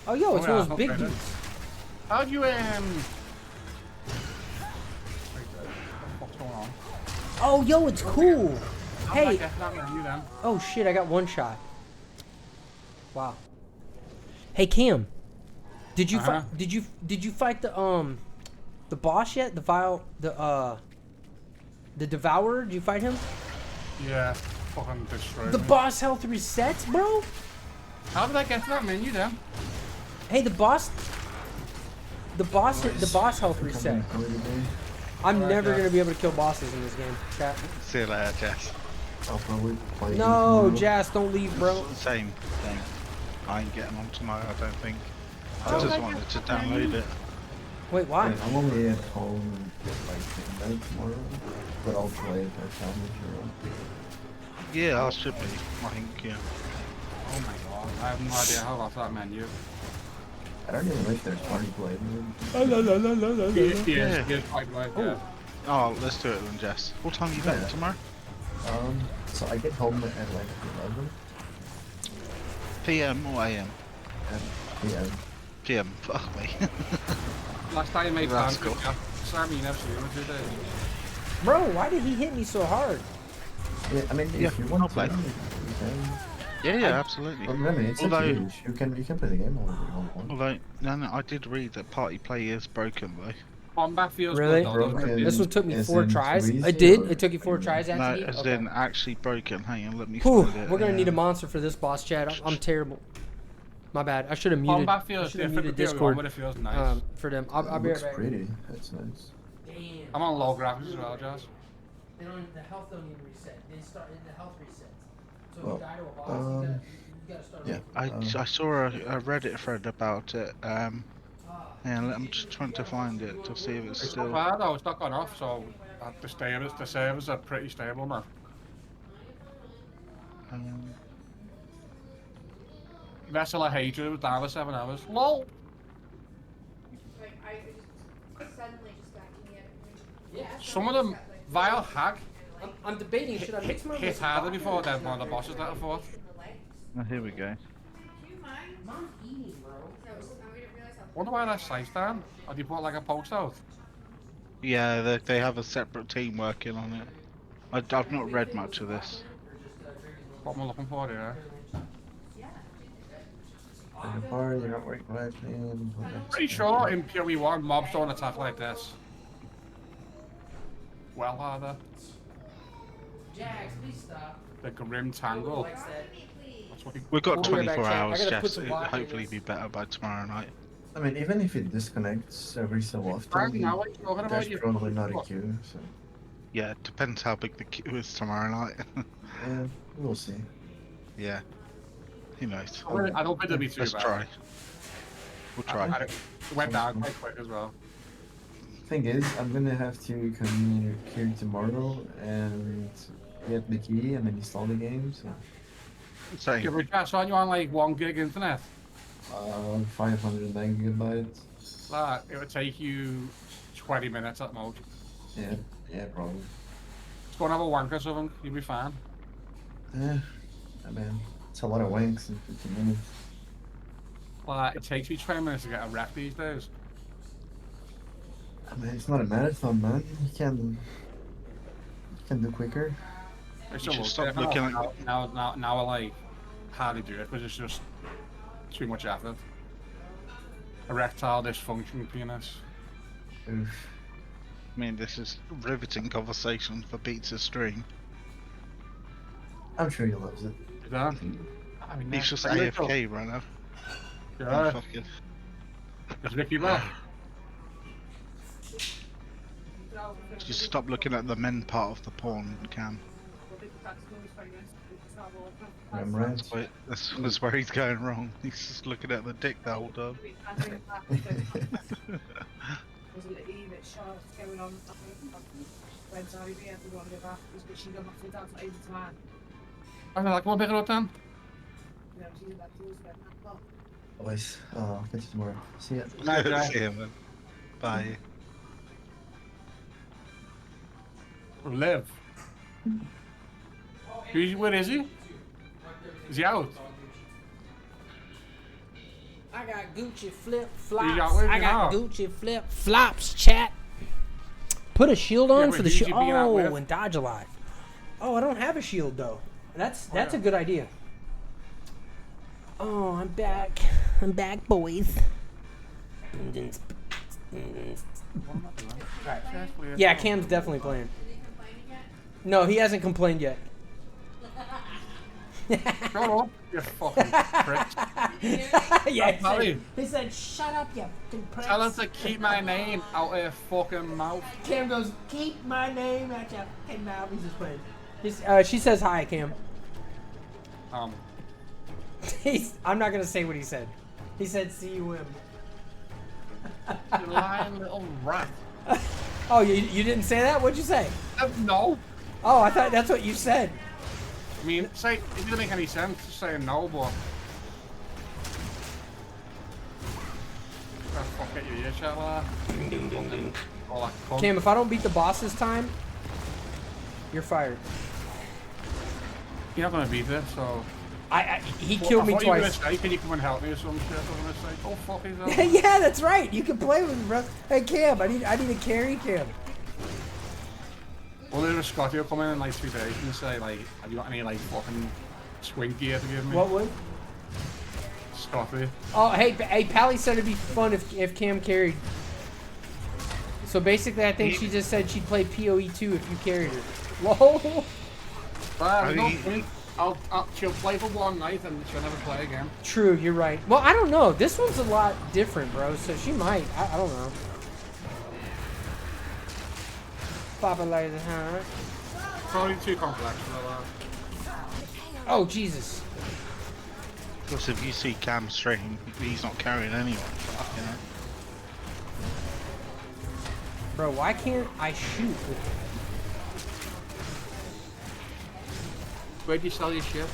Oh, yo, it's one of those big dudes. How'd you, what's going on? Oh, yo, it's cool. Hey. Then. Oh, shit, I got one shot. Wow. Hey, Cam. Did you did you fight the boss yet? The Devourer? Did you fight him? Yeah, fucking destroyed The me. boss health resets, bro? How did I get to that menu then? Hey, the boss health reset. I'm never gonna be able to kill bosses in this game, chat. See you later, Jess. I'll probably play No, Jazz, don't leave, bro. Same thing. I ain't getting on tomorrow, I don't think. I just wanted to download it. Wait, why? I'm only at home like midnight tomorrow, but I'll play it by time if you're on. Yeah, I should be. I think, yeah. Oh my god, I have no idea how that's that menu. I don't even know if there's party play. Yeah, quite right, yeah. Oh, let's do it then, Jess. What time are you back tomorrow? So I get home at like 11 PM or AM? PM. PM, fuck me. Last time I made plans Rascal. with Sammy, you never seen him in 2 days. Bro, why did he hit me so hard? Yeah, I mean, Yeah, if you want I'll to play. you can. Yeah, absolutely. Well, I mean, it's up to Although, you. You can play the game all you want. no, I did read that party play is broken though. Combat feels Really? good, though, doesn't it? This one took me As 4 in tries. too easy, It did? or- It took you 4 tries, No, actually? as Okay. in actually broken. Hang on, let me Whew, find it. we're gonna need a monster for this boss, Chad. I'm terrible. My bad. I should have muted. Combat feels different muted with Discord but it feels nice. for them. I'll It be right looks back. pretty. That's nice. Damn. I'm on low graphics as well, Josh. The health don't even reset. The health resets. So Well, if you die to a boss, you gotta start yeah. over. I saw a Reddit thread about it. And I'm just trying to find it to see if it's It's still. not bad though, it's not gone off, so the servers are pretty stable now. Vessel of Hatred was down for 7 hours. LOL! Like, I just suddenly just got to me. Yeah. Some of them, Vile Hag, I'm debating, should I mix my hit harder before than one of the bosses that I fought. Oh, here we go. Mom's eating, bro. Wonder why that site's down? Or do you put like a post out? Yeah, they have a separate team working on it. I've not read much of this. What am I looking for here? In the bar, you're not working right, man. Pretty sure in PoE1 mobs don't attack like this. Well harder. Jax, please stop. The Grim Tangle. Likes that. That's what he... We've got We'll be right 24 back, chat. I hours, gotta put Jess. some It'll block in hopefully this. be better by tomorrow night. I mean, even if it disconnects every so often, Now what you're talking about, there's you... probably not a queue, so Yeah, it depends how big the queue is tomorrow night. yeah, we'll see. Yeah. Who knows? I don't think it'll be too Let's bad. try. We'll try. It went down quite quick as well. Thing is, I'm gonna have to come here tomorrow and get the key and then install the game, so Same. Give it a chance on you on like 1 gig internet. 500 megabytes. Like, it would take you 20 minutes at most. Yeah, probably. Just go and have a wank or something, you'll be fine. I mean, it's a lot of wanks in 15 minutes. Like, it takes me 20 minutes to get a wreck these days. I mean, it's not a marathon, man. You can do quicker. It's You should just stop looking at... now I like how to do it, because it's just too much effort. Erectile dysfunction penis. Oof. I mean, this is riveting conversation for Pizza Stream. I'm sure he loves it. Is that? I mean, He's just I think AFK right now. Yeah. Fucking... Is Ricky back? Just stop looking at the men part of the porn, Cam. I'm right. Wait, that's where he's going wrong. He's just looking at the dick the whole time. I'm like, what bigger then? Boys, I'll catch you tomorrow. See ya. See him, man. Bye. Live. Where is he? Is he out? I got Gucci flip You got flops. where I you got now? Gucci flip flops, chat. Put a shield on but for the who's shield. you being out Oh, with? and dodge a lot. Oh, I don't have a shield though. That's a good idea. Oh, I'm back. I'm back, boys. Alright. Yeah, Cam's definitely playing. No, he hasn't complained yet. Shut up, you fucking pricks. Yeah, he said, shut up, you fucking pricks. Tell him to keep my name out of your fucking mouth. Cam goes, keep my name out your fucking mouth. He's just playing. She says hi, Cam. I'm not gonna say what he said. He said, see you him. You lying little rat. Oh, you didn't say that? What'd you say? No. Oh, I thought that's what you said. I mean, say, it didn't make any sense saying no, but... Fuck it, you ear shut all that cunt. Cam, if I don't beat the boss this time, you're fired. You're not gonna beat it, so... He killed me I thought you were twice. gonna say, can you come and help me or some shit? I was gonna say, oh fuck his own. Yeah, that's right. You can play with me, bro. Hey, Cam, I need a carry, Cam. Well, there's a Scotty will come in like 2 days and say, like, have you got any, like, fucking swing gear to give me? What would? Scotty. Oh, hey, Pally said it'd be fun if Cam carried. So basically, I think she just said she'd play PoE 2 if you carried her. Whoa. She'll play for one night and she'll never play again. True, you're right. Well, I don't know. This one's a lot different, bro. So she might. I don't know. Papa laser, huh? Probably too complex for that. Oh, Jesus. Plus, if you see Cam stream, he's not carrying anyone. You know? Bro, why can't I shoot? Where'd you sell your shit?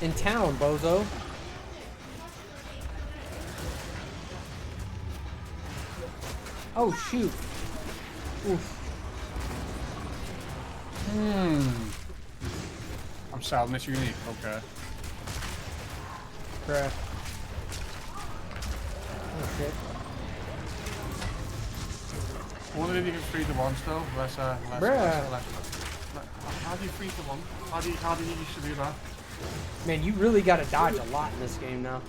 In town, bozo. Oh, shoot. Oof. I'm selling this unique, okay. Bruh. Oh, shit. I wonder if you can 3-to-1 still. Bruh. How do you 3-to-1? How do you used to do that? Man, you really gotta dodge a lot in this game now.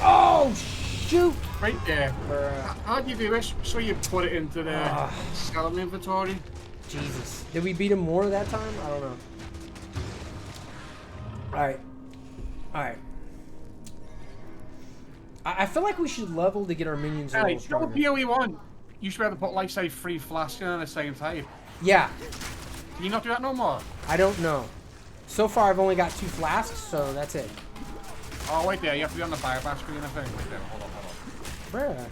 Oh, shoot! Right there. Bruh. How do you do this? So you put it into the selling inventory? Jesus. Did we beat him more that time? I don't know. Alright. Alright. I feel like we should level to get our minions a little Hey, go stronger. PoE 1. You should be able to put, like, say, 3 flasks in the same type. Yeah. Can you not do that no more? I don't know. So far, I've only got 2 flasks, so that's it. Oh, wait there. You have to be on the biomass screen, I think. Wait there. Hold on. Bruh.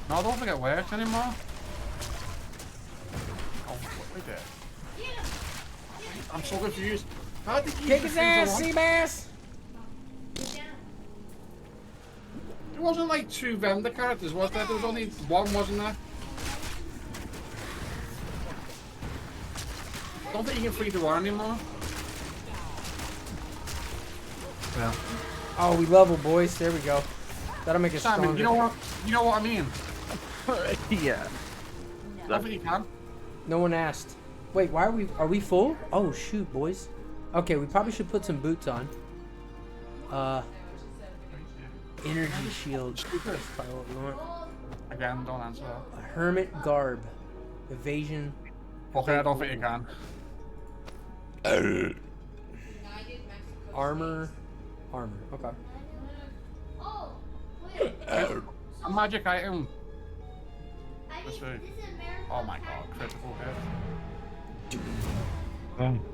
No, I don't think it works anymore. Oh, wait there. I'm so confused. How did you Kick his ass, Seabass! There wasn't like 2 vendor characters, was there? There was only 1, wasn't there? I don't think you can 3-to-1 anymore. Yeah. Oh, we level, boys. There we go. That'll make us Simon, stronger. you know what I mean? Yeah. I don't think you can. No one asked. Wait, why are we full? Oh, shoot, boys. Okay, we probably should put some boots on. Energy shield. That's probably what we want. Again, don't answer that. A hermit garb. Evasion. Okay, I don't think you can. Armor. Okay. A magic item. Let's see. Oh my god, critical hit.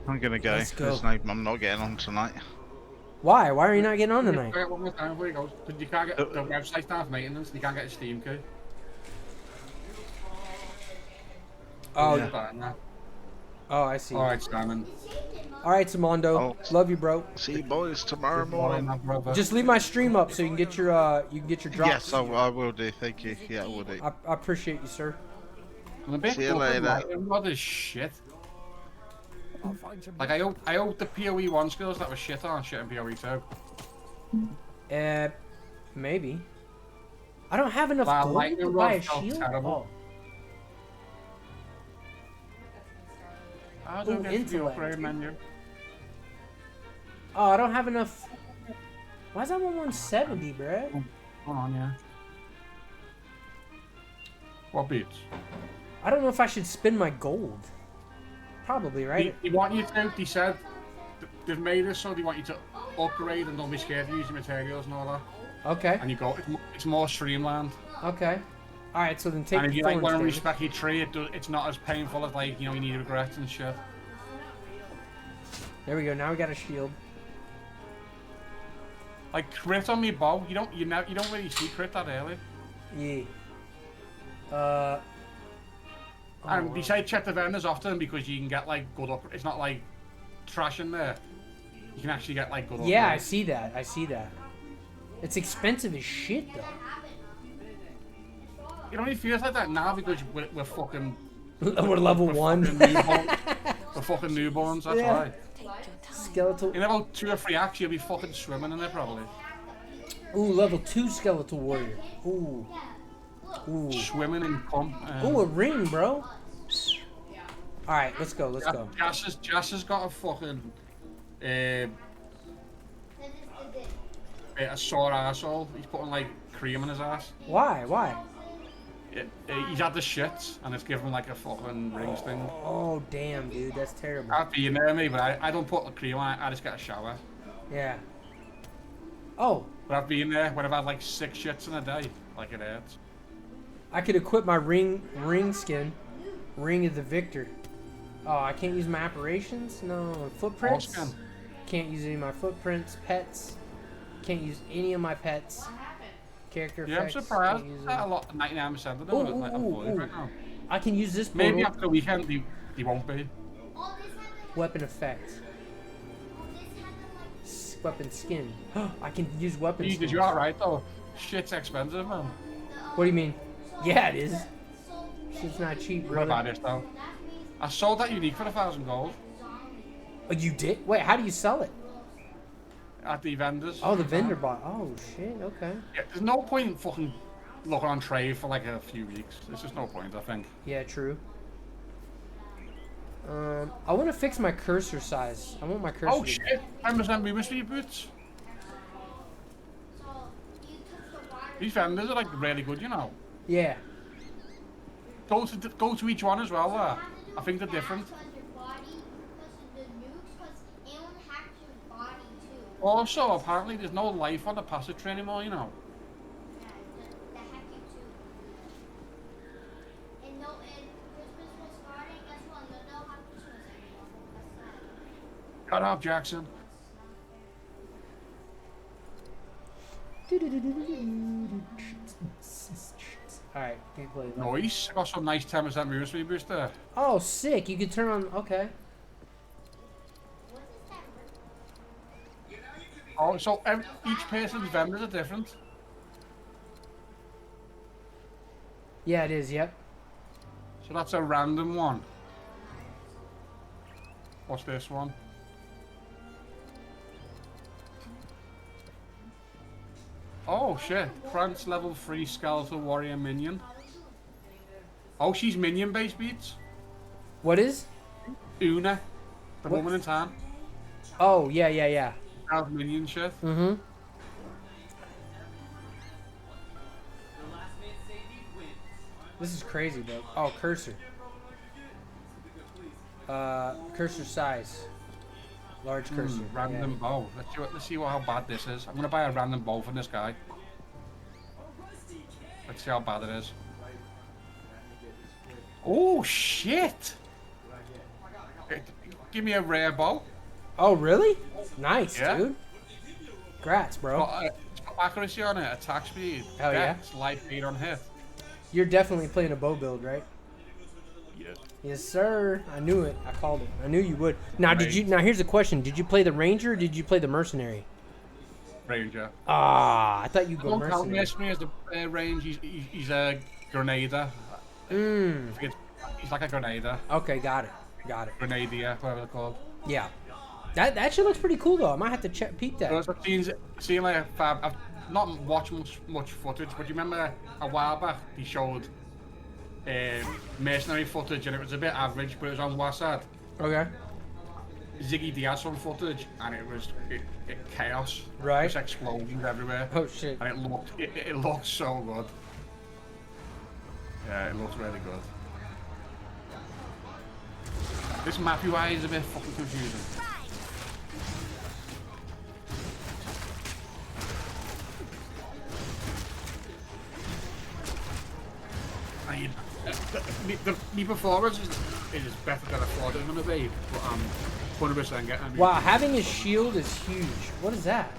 I'm gonna go. Let's go. There's no, I'm not getting on tonight. Why? Why are you not getting on tonight? Try it one more time before he goes. Because you can't get the website's down for maintenance. You can't get a Steam key. Oh, Yeah. Oh, I see. Alright, Simon. Alright, Simondo. Oh. Love you, bro. See you boys tomorrow morning. Just leave my stream up so you can get your drops. Yes, I will do. Thank you. Yeah, I will do. I appreciate you, sir. I'm a bit See you later. What is shit? I'll find some. Like, I hope the PoE 1 skills that was shit on shit in PoE 2. Maybe. I don't have enough Wow, gold lightning to buy a rod felt shield. terrible. I don't get to the intellect. upgrade menu. Oh, I don't have enough. Why is that 170, bruh? Hold on, yeah. What beats? I don't know if I should spend my gold. Probably, right? They want you to, they said, they've made it so they want you to upgrade and don't be scared to use your materials and all that. Okay. And you go, it's more streamlined. Okay. Alright, so then take And if the you like thorns want to damage. respect your tree, it's not as painful as like, you know, you need regrets and shit. There we go, now we got a shield. Like crit on me bow, you don't really see crit that early. Yeah. And they say check the vendors often because you can get like good up. It's not like trash in there. You can actually get like good. Yeah, I upgrades. see that. I see that. It's expensive as shit, though. It only feels like that now because we're fucking. We're level 1. Fucking newborns. We're fucking newborns. That's Yeah. why. Skeletal. In about 2 or 3 acts, you'll be fucking swimming in there probably. Ooh, level 2 skeletal warrior. Ooh. Ooh. Swimming in cum. Ooh, a ring, bro. Alright, let's go, let's go. Jas has got a fucking a sore arsehole. He's putting like cream in his ass. Why? Why? He's had the shits and it's given him like a fucking ring sting. Oh, damn, dude, that's terrible. I've been there, me, but I don't put the cream on. I just get a shower. Yeah. Oh. But I've been there when I've had like 6 shits in a day. Like it hurts. I could equip my ring skin. Ring of the Victor. Oh, I can't use my apparitions? No. Footprints? Skin. Can't use any of my footprints. Pets. Can't use any of my pets. Character Yeah, I'm effects. surprised Can't use that a them. lot, 99% of them Ooh, are like ooh, avoided ooh. right now. I can use this Maybe portal. after the weekend they won't be. Weapon effect. Weapon skin. I can use weapon You skins. did you alright though? Shit's expensive, man. What do you mean? Yeah, it is. Shit's not cheap, What brother. about this though? I sold that unique for 1,000 gold Oh, you did? Wait, how do you sell it? at the vendors. Oh, the vendor bought. Oh, shit. Okay. Yeah, there's no point in fucking looking on trade for like a few weeks. There's just no point, I think. Yeah, true. I want to fix my cursor size. I want my cursor. Oh shit! I must be boots. These vendors are like really good, you know. Yeah. Go to each one as well. I think they're different. Also, apparently, there's no life on the passage tree anymore, you know. Shut up, Jackson. Alright, gameplay. Nice. I got some nice 10% movement speed boost there. Oh, sick. You can turn on. Okay. Oh, so each person's vendors are different. Yeah, it is. Yep. So that's a random one. What's this one? Oh shit, France level 3 skeletal warrior minion. Oh, she's minion based beats. What is? Una, the What? woman in town. Oh, yeah, yeah, yeah. Has minion shit. Mm-hmm. This is crazy, bro. Oh, cursor. Cursor size. Large cursor. Random bow. Let's see how bad this is. I'm gonna buy a random bow from this guy. Let's see how bad it is. Oh shit! Give me a rare bow. Oh really? Nice, Yeah. dude. Congrats, bro. Got accuracy on it, attack speed. Hell yeah. Dex, light speed on hit. You're definitely playing a bow build, right? Yes. Yes, sir. I knew it. I called it. I knew you would. Now, Right. did you? Now, here's the question: did you play the ranger or did you play the mercenary? Ranger. Ah, I thought you go Don't count mercenary. Mercenary as a range. He's a grenader. He's like a grenader. Okay, got it. Got it. Grenadier, whatever they're called. Yeah. That shit looks pretty cool though. I might have to peep that. I've seen like I've not watched much footage, but you remember a while back he showed mercenary footage and it was a bit average, but it was on WhatsApp. Okay. Ziggy Diaz on footage and it was chaos. Right. Just explosions everywhere. Oh shit. And it looked so good. Yeah, it looks really good. This map UI is a bit fucking confusing. My performance is better than I thought it was going to be, but I'm 100% getting it. Wow, having a shield is huge. What is that?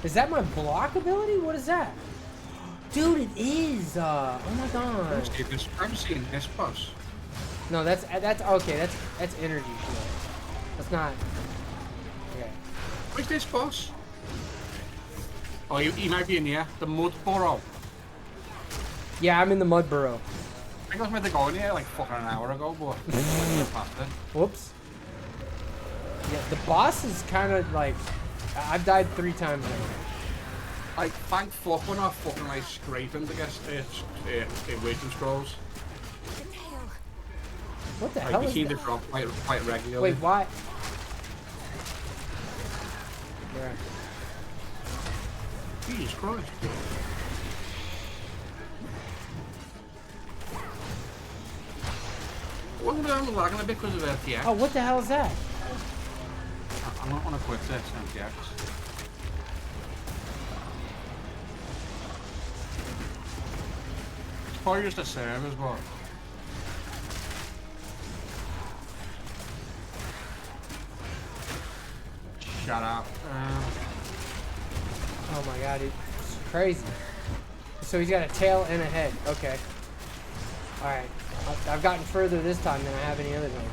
Is that my block ability? What is that? Dude, it is. Oh my god. I'm seeing this boss. No, that's okay. That's energy shield. That's not. Okay. Where's this boss? Oh, he might be in here. The mud burrow. Yeah, I'm in the mud burrow. I think I was meant to go in here like fucking an hour ago, but past it. Whoops. Yeah, the boss is kind of like. I've died 3 times now. Like, thank fuck we're not fucking like scraping to get waiting scrolls. What the Like, hell you is see that? the drop quite regularly. Wait, why? Yeah. Jesus Christ. I wonder I'm lagging a bit because of FTX. Oh, what the hell is that? I don't want to quit this FTX. It's probably just a serve as well. Shut up. Oh my god, it's crazy. So he's got a tail and a head. Okay. Alright. I've gotten further this time than I have any other time.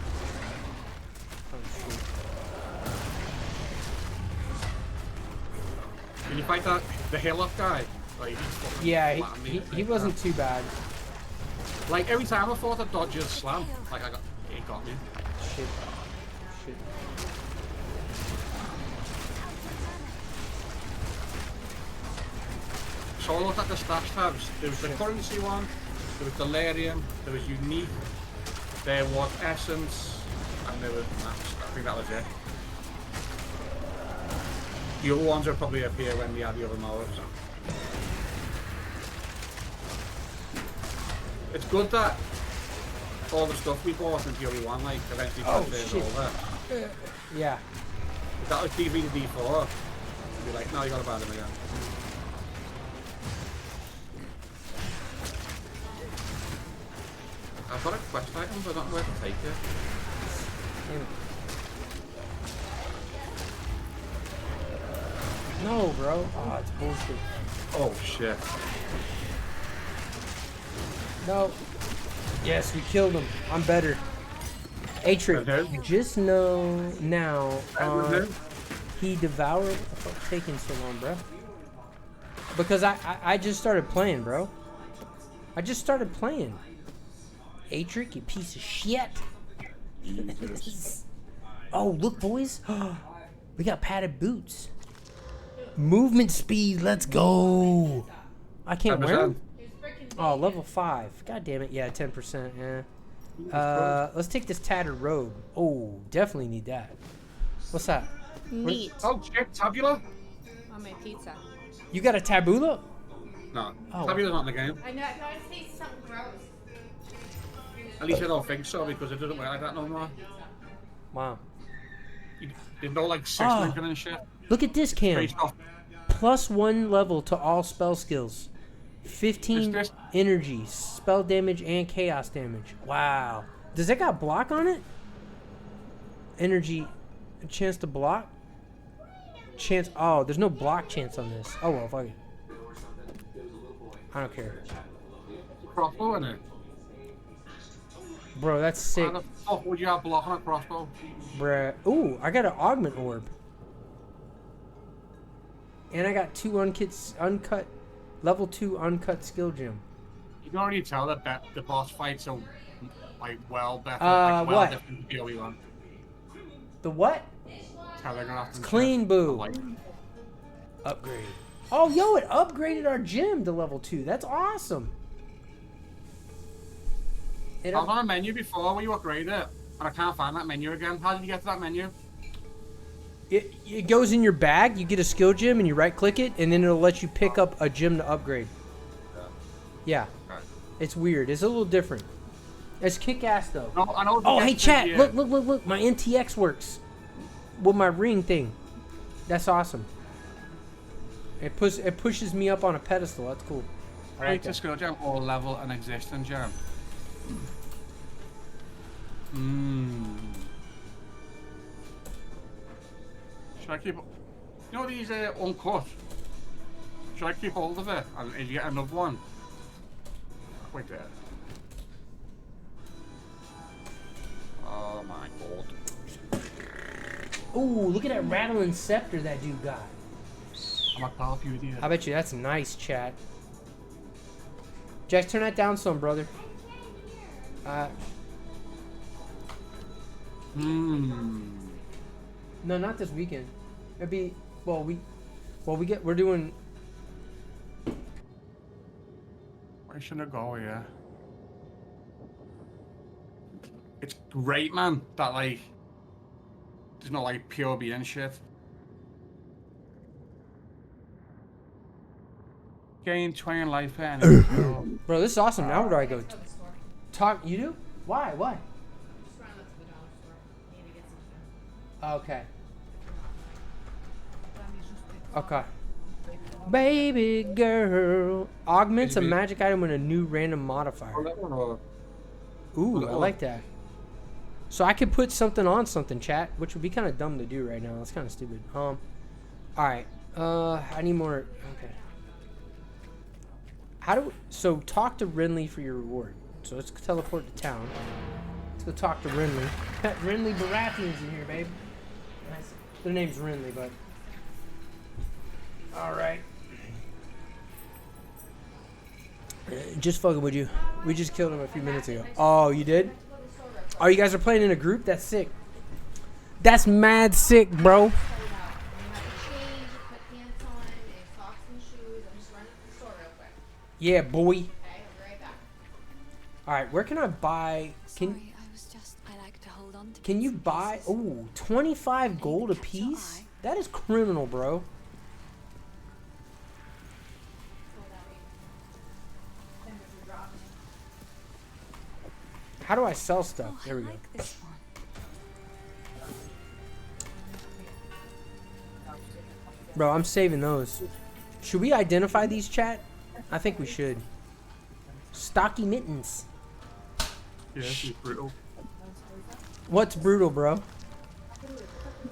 Oh shoot. Can you fight the hill up guy? Like, he's fucking Yeah, flattened me. he wasn't too bad. Like every time I thought I'd dodge a slam, like it got me. Shit. Shit. So I looked at the stats tabs. There was the currency one, there was delirium, there was unique, there was essence, and there was maps. I think that was it. The other ones will probably appear when we have the other modes. It's good that all the stuff we bought in Fury 1 like eventually transfers over. Yeah. If that was D3 to D4, you'd be like, no, you gotta buy them again. I've got a quest item, but I don't know where to take it. No, bro. Oh, it's bullshit. Oh shit. No. Yes, we killed him. I'm better. Atric, just know now. He devoured. What the fuck's taking so long, bro? Because I just started playing, bro. I just started playing. Atric, you piece of shit. Oh, look, boys. We got padded boots. Movement speed, let's go. I can't wear them. Oh, level 5. God damn it. Yeah, 10%. Yeah. Let's take this tattered robe. Oh, definitely need that. What's that? Neat. Oh shit, tabula? On my pizza. You got a tabula? No, Oh. tabula's not in the game. I know. I just taste something gross. At least I don't think so because it doesn't work like that no more. Wow. There's no like 6 Oh. linking and shit. Look at this, Cam. Based off. +1 level to all spell skills. 15 This- energy, spell damage, and chaos damage. Wow. Does that got block on it? Energy, a chance to block? Chance. Oh, there's no block chance on this. Oh, well, fuck it. I don't care. Crossbow in it. Bro, that's sick. How the fuck would you have block on a crossbow? Bruh. Ooh, I got an augment orb. And I got 2 uncut, level 2 uncut skill gem. You can already tell that the boss fights are like well better. What? Different to PoE one. The what? How they're gonna have to Clean boo. like, Upgrade. Oh, yo, it upgraded our gym to level 2. That's awesome. I was on a menu before where you upgrade it, and I can't find that menu again. How did you get to that menu? It goes in your bag. You get a skill gem, and you right-click it, and then it'll let you pick up a gem to upgrade. Yeah. Right. It's weird. It's a little different. It's kick-ass, though. No, I know Oh, hey, chat. Look. My NTX works with my ring thing. That's awesome. It pushes me up on a pedestal. That's cool. I like Create a that. skill gem or level an existing gem. Should I keep... You know these uncut? Should I keep hold of it and you get another one? Wait there. Oh my god. Ooh, look at that rattling scepter that dude got. I'm a Call of Duty. I bet you that's nice, chat. Jax, turn that down some, brother. No, not this weekend. It'd be we're doing. Where should I go here? It's great, man. That like, there's no like POB and shit. Gain 20 life and Bro, this is awesome. Now where do I go? Talk. You do? Why? Why? Just run up to the dollar store. Maybe get some food. Okay. Okay. Baby girl. Augments a magic item with a new random modifier. Ooh, I like that. So I could put something on something, chat, which would be kind of dumb to do right now. That's kind of stupid. Alright. I need more. Okay. So talk to Renly for your reward. So let's teleport to town. Let's go talk to Renly. Renly Baratheon's in here, babe. Nice. Their name's Renly, but... Alright. Just fucking with you. We just killed him a few minutes ago. Oh, you did? Oh, you guys are playing in a group? That's sick. That's mad sick, bro. Yeah, boy. Okay, I'll be right back. Alright, where can I buy... I like to hold on to Can you buy... Ooh, 25 gold a piece? That is criminal, bro. How do I sell stuff? There we go. Bro, I'm saving those. Should we identify these, chat? I think we should. Stocky mittens. Yeah, she's brutal. What's brutal, bro?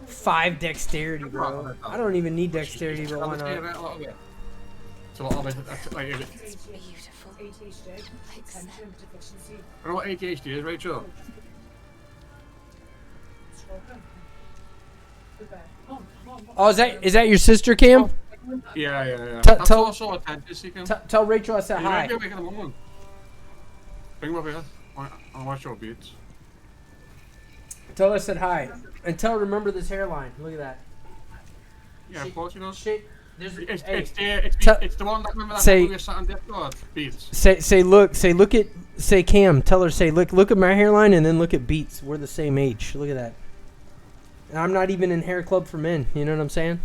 5 dexterity, bro. I don't even need dexterity, but why not? It's a lot of it. Like, It's beautiful. I know what ADHD is, Rachel? Oh, is that your sister, Cam? Yeah. That's Tell- also attention seeking. Tell Rachel I said You hi. might be making a moment. Bring him up here. I watch your beats. Tell her I said hi. And tell her to remember this hairline. Look at that. Yeah, of course he does. Shit. It's the one that remember that Say- movie we sat on Discord? Beats. Say Cam, tell her, say look at my hairline and then look at Beats. We're the same age. Look at that. And I'm not even in hair club for men. You know what I'm saying?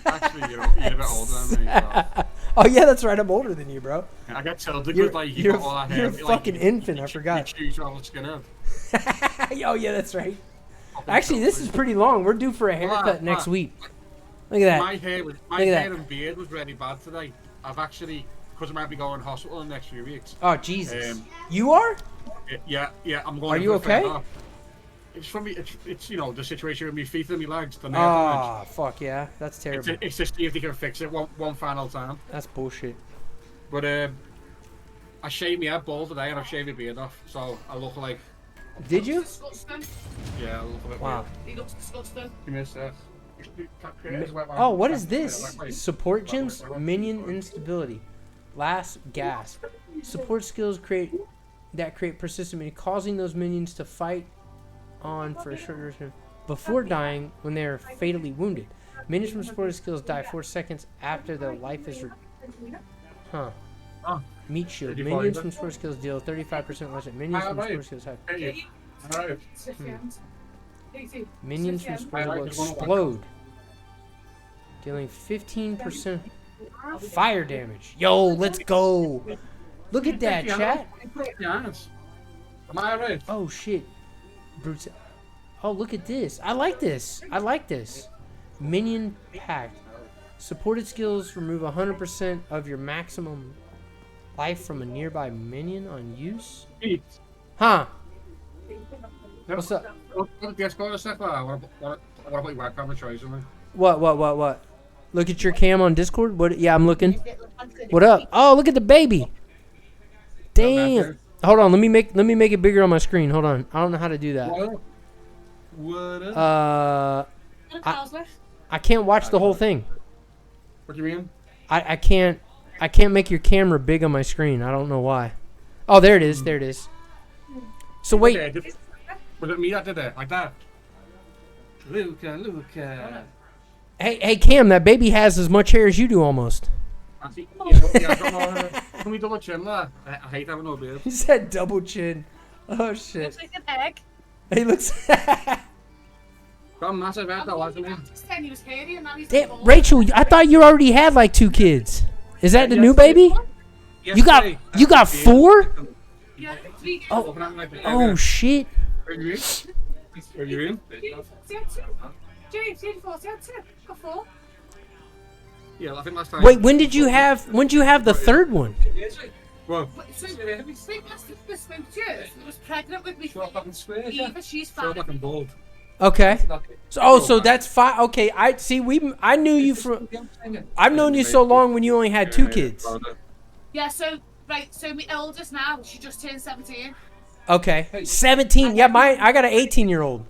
Actually, you're a bit older than me. So. Oh yeah, that's right. I'm older than you, bro. I got tilted You're- with like you're- got all that hair. you're a fucking infant, I forgot. You choose to have a skin out. Oh yeah, that's right. Actually, this is pretty long. We're due for a haircut next week. Look at that. My hair Look at that. and beard was really bad today. I've actually because I might be going to hospital in the next few weeks. Oh Jesus! You are? Yeah, I'm going. Are in you for a okay? fair. It's from me. It's you know the situation with my feet and my legs. The nerve Ah, damage. fuck yeah, that's terrible. It's just see if they can fix it one final time. That's bullshit. But I shaved my head bald today and I've shaved my beard off, so I look like. Did you? Disgusting. Yeah, I look a bit Wow. weird. He looks disgusting. Give me a sec. Oh, what is this? Support gems, minion instability, last gasp. Support skills create persistent minions, causing those minions to fight on for a short duration before dying when they are fatally wounded. Minions from supported skills die 4 seconds after their life is. Meat shield. Minions from supported skills deal 35% less. Minions from supported skills have. Minions from supported will explode, dealing 15% fire damage. Yo, let's go. Look at that, chat. Am I right? Oh shit. Brutal. Oh, look at this. I like this. I like this. Minion pact. Supported skills remove 100% of your maximum life from a nearby minion on use. Huh? What's up? What? Look at your cam on Discord. What? Yeah, I'm looking. What up? Oh, look at the baby. Damn. Hold on. Let me make it bigger on my screen. Hold on. I don't know how to do that. I can't watch the whole thing. What do you mean? I can't make your camera big on my screen. I don't know why. Oh, there it is. There it is. So wait. Was it me that did it? Like that? Luca. Hey, Cam, that baby has as much hair as you do almost. Can we double chin that? I hate having no beard. He said double chin. Oh shit. Looks like an egg. He looks. Got a massive head though, hasn't he? He was hairy and now he's Damn, Rachel, I thought you already had like 2 kids. Is that the new baby? You got 4? Yeah, 3 Oh shit. Are you in? James, 4, 4. Yeah, I think last time. Wait, when did you have the 3rd one? Well, So, it was pregnant with me. Eva, she's fine. fucking bald. Okay. So that's 5. Okay, I knew you from. I've known you so long when you only had 2 kids. Yeah, so my eldest now, she just turned 17. Okay. 17. Yeah, I got an 18-year-old.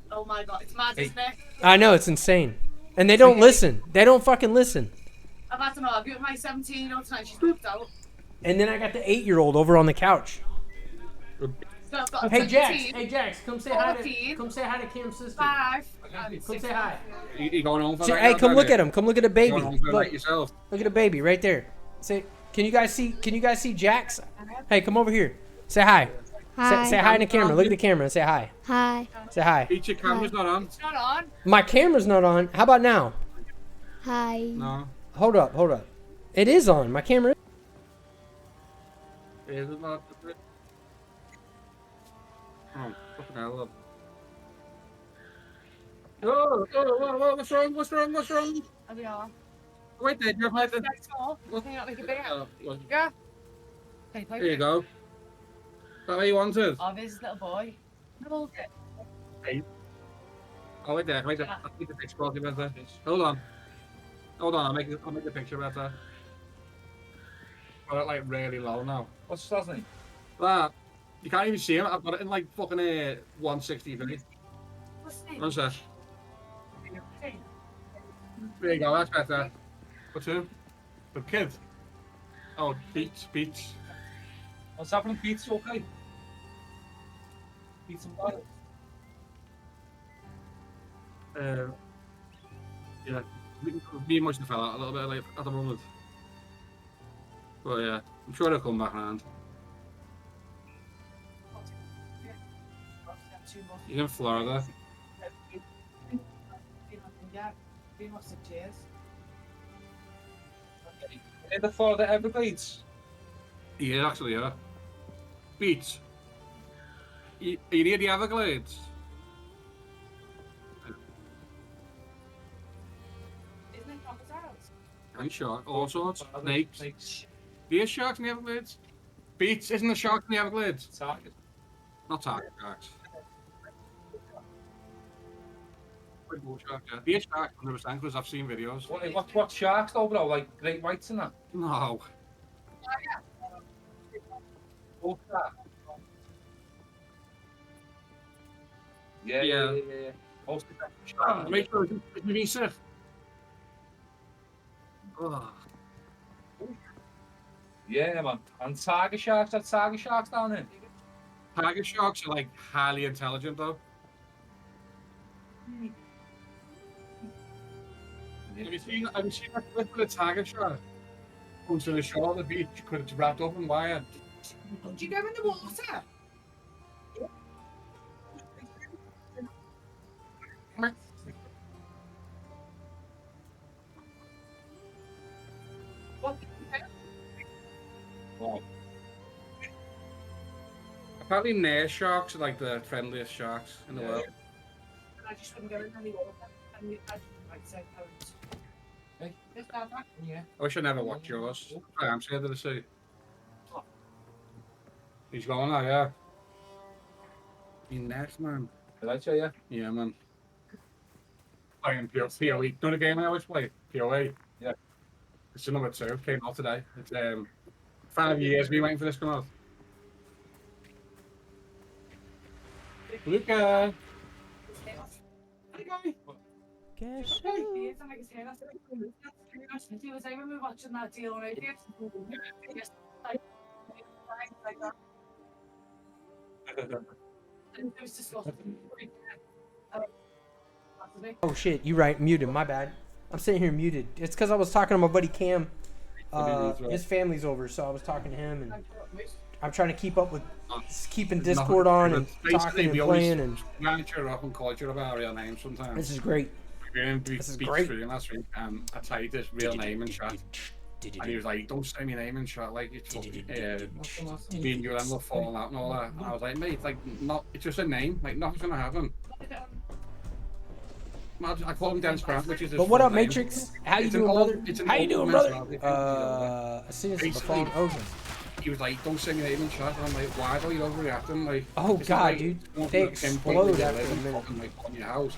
Oh my god, it's mad, isn't it? I know, it's insane. And they don't listen. They don't fucking listen. I've had an argument with my 17-year-old tonight, she's knocked out. And then I got the 8-year-old over on the couch. So I've got Hey 17, Jax, come say 14, hi to Cam's sister. 5, Come say hi. You going home for that? Hey, come look at him. Come look at the baby. Going home for Look, yourself. look at the baby right there. Say, can you guys see Jax? Hey, come over here. Say hi. Hi. Say hi in the camera. Look at the camera and say hi. Hi. Say hi. Each your camera's not on. It's not on. My camera's not on. How about now? Hi. No. Hold up. It is on. My camera. Is it not? Oh, fucking hell, look. Oh, what's wrong? There we are. Wait there, you're playing. That's small. Can you not make it bigger? There Yeah. Okay, play you go. Is that what you wanted? Oh, this is little boy. Hey. Oh, wait there. Wait there. I'll make the picture quality better. Hold on. I'll make the picture better. Got it like really low now. What's that name? That. You can't even see him. I've got it in like fucking 160 video. What's the name? One sec. There you go, that's better. What's who? The kid. Oh, Beats. What's happening, Pete's okay? Pete's and Barrett. Yeah, me and Mush fell out a little bit like, at the moment. But yeah, I'm sure they'll come back around. He's in Florida. Yeah, we must have cheers. In the Florida Everglades. Yeah, actually, yeah. Beats. Are you near the Everglades? Isn't it crocodiles? I'm sure. All sorts. Snakes. These sharks in the Everglades? Beats, isn't the shark in the Everglades? Target. Not target sharks. Bull shark, yeah. These sharks, 100%, because I've seen videos. What sharks though, bro? Like great whites and that? No. Bull shark. Yeah. Mostly sharks. Make sure it's me sick. Yeah, man. And tiger sharks, that's tiger sharks down there. Tiger sharks are like highly intelligent though. Have you seen that clip of the tiger shark? Comes to the shore of the beach because it's wrapped up in wire. Do you go in the water? Wow. Apparently, nair sharks are like the friendliest sharks in the world. I just wouldn't go in any water. I'd say parents. Hey, yeah. I wish I never watched yours. I'm scared of the sea. He's going now, yeah. He's next, man. Did I tell you? Yeah, man. Playing PoE. You know the game I always play? PoE. Yeah. It's the number 2. Came out today. It's 5 years been waiting for this to come out. Luca! Guess when we were watching that deal on radio, Oh shit, you right, muted, my bad. I'm sitting here muted. It's because I was talking to my buddy Cam. His family's over, so I was talking to him, and I'm trying to keep up with keeping Discord on and talking and playing. And manager up and culture about real names sometimes. This is great. This is great. Last week, I typed his real name in chat, and he was like, "Don't say my name in chat, like it's me and you and we'll fall out and all that." And I was like, "Mate, like, not, it's just a name, like nothing's gonna happen." I call him Dennis Grant, which is his But what up, name. Matrix? How you doing, brother? How you doing, brother? As soon as the phone opens. He was like, "Don't say my name in chat," and I'm like, "Why are you overreacting?" Like, oh god, like, dude, they explode after a minute. Like, on your house.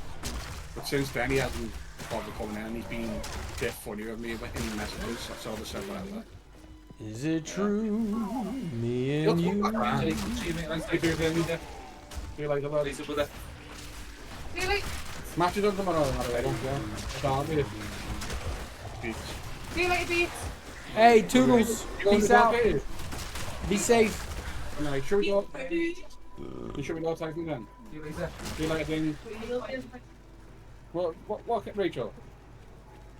But since then, he hasn't bothered coming in, and he's been a bit funny with me in messages. So I just said whatever. Is it true? Me and you. See you later, buddy. See you later. Matches on tomorrow, I don't care. Derby. Beach. See you later, Beats. Hey, Toodles. Peace out. Be safe. Alright, should we go? Should we go take them then? See you later, Ding. What, Rachel?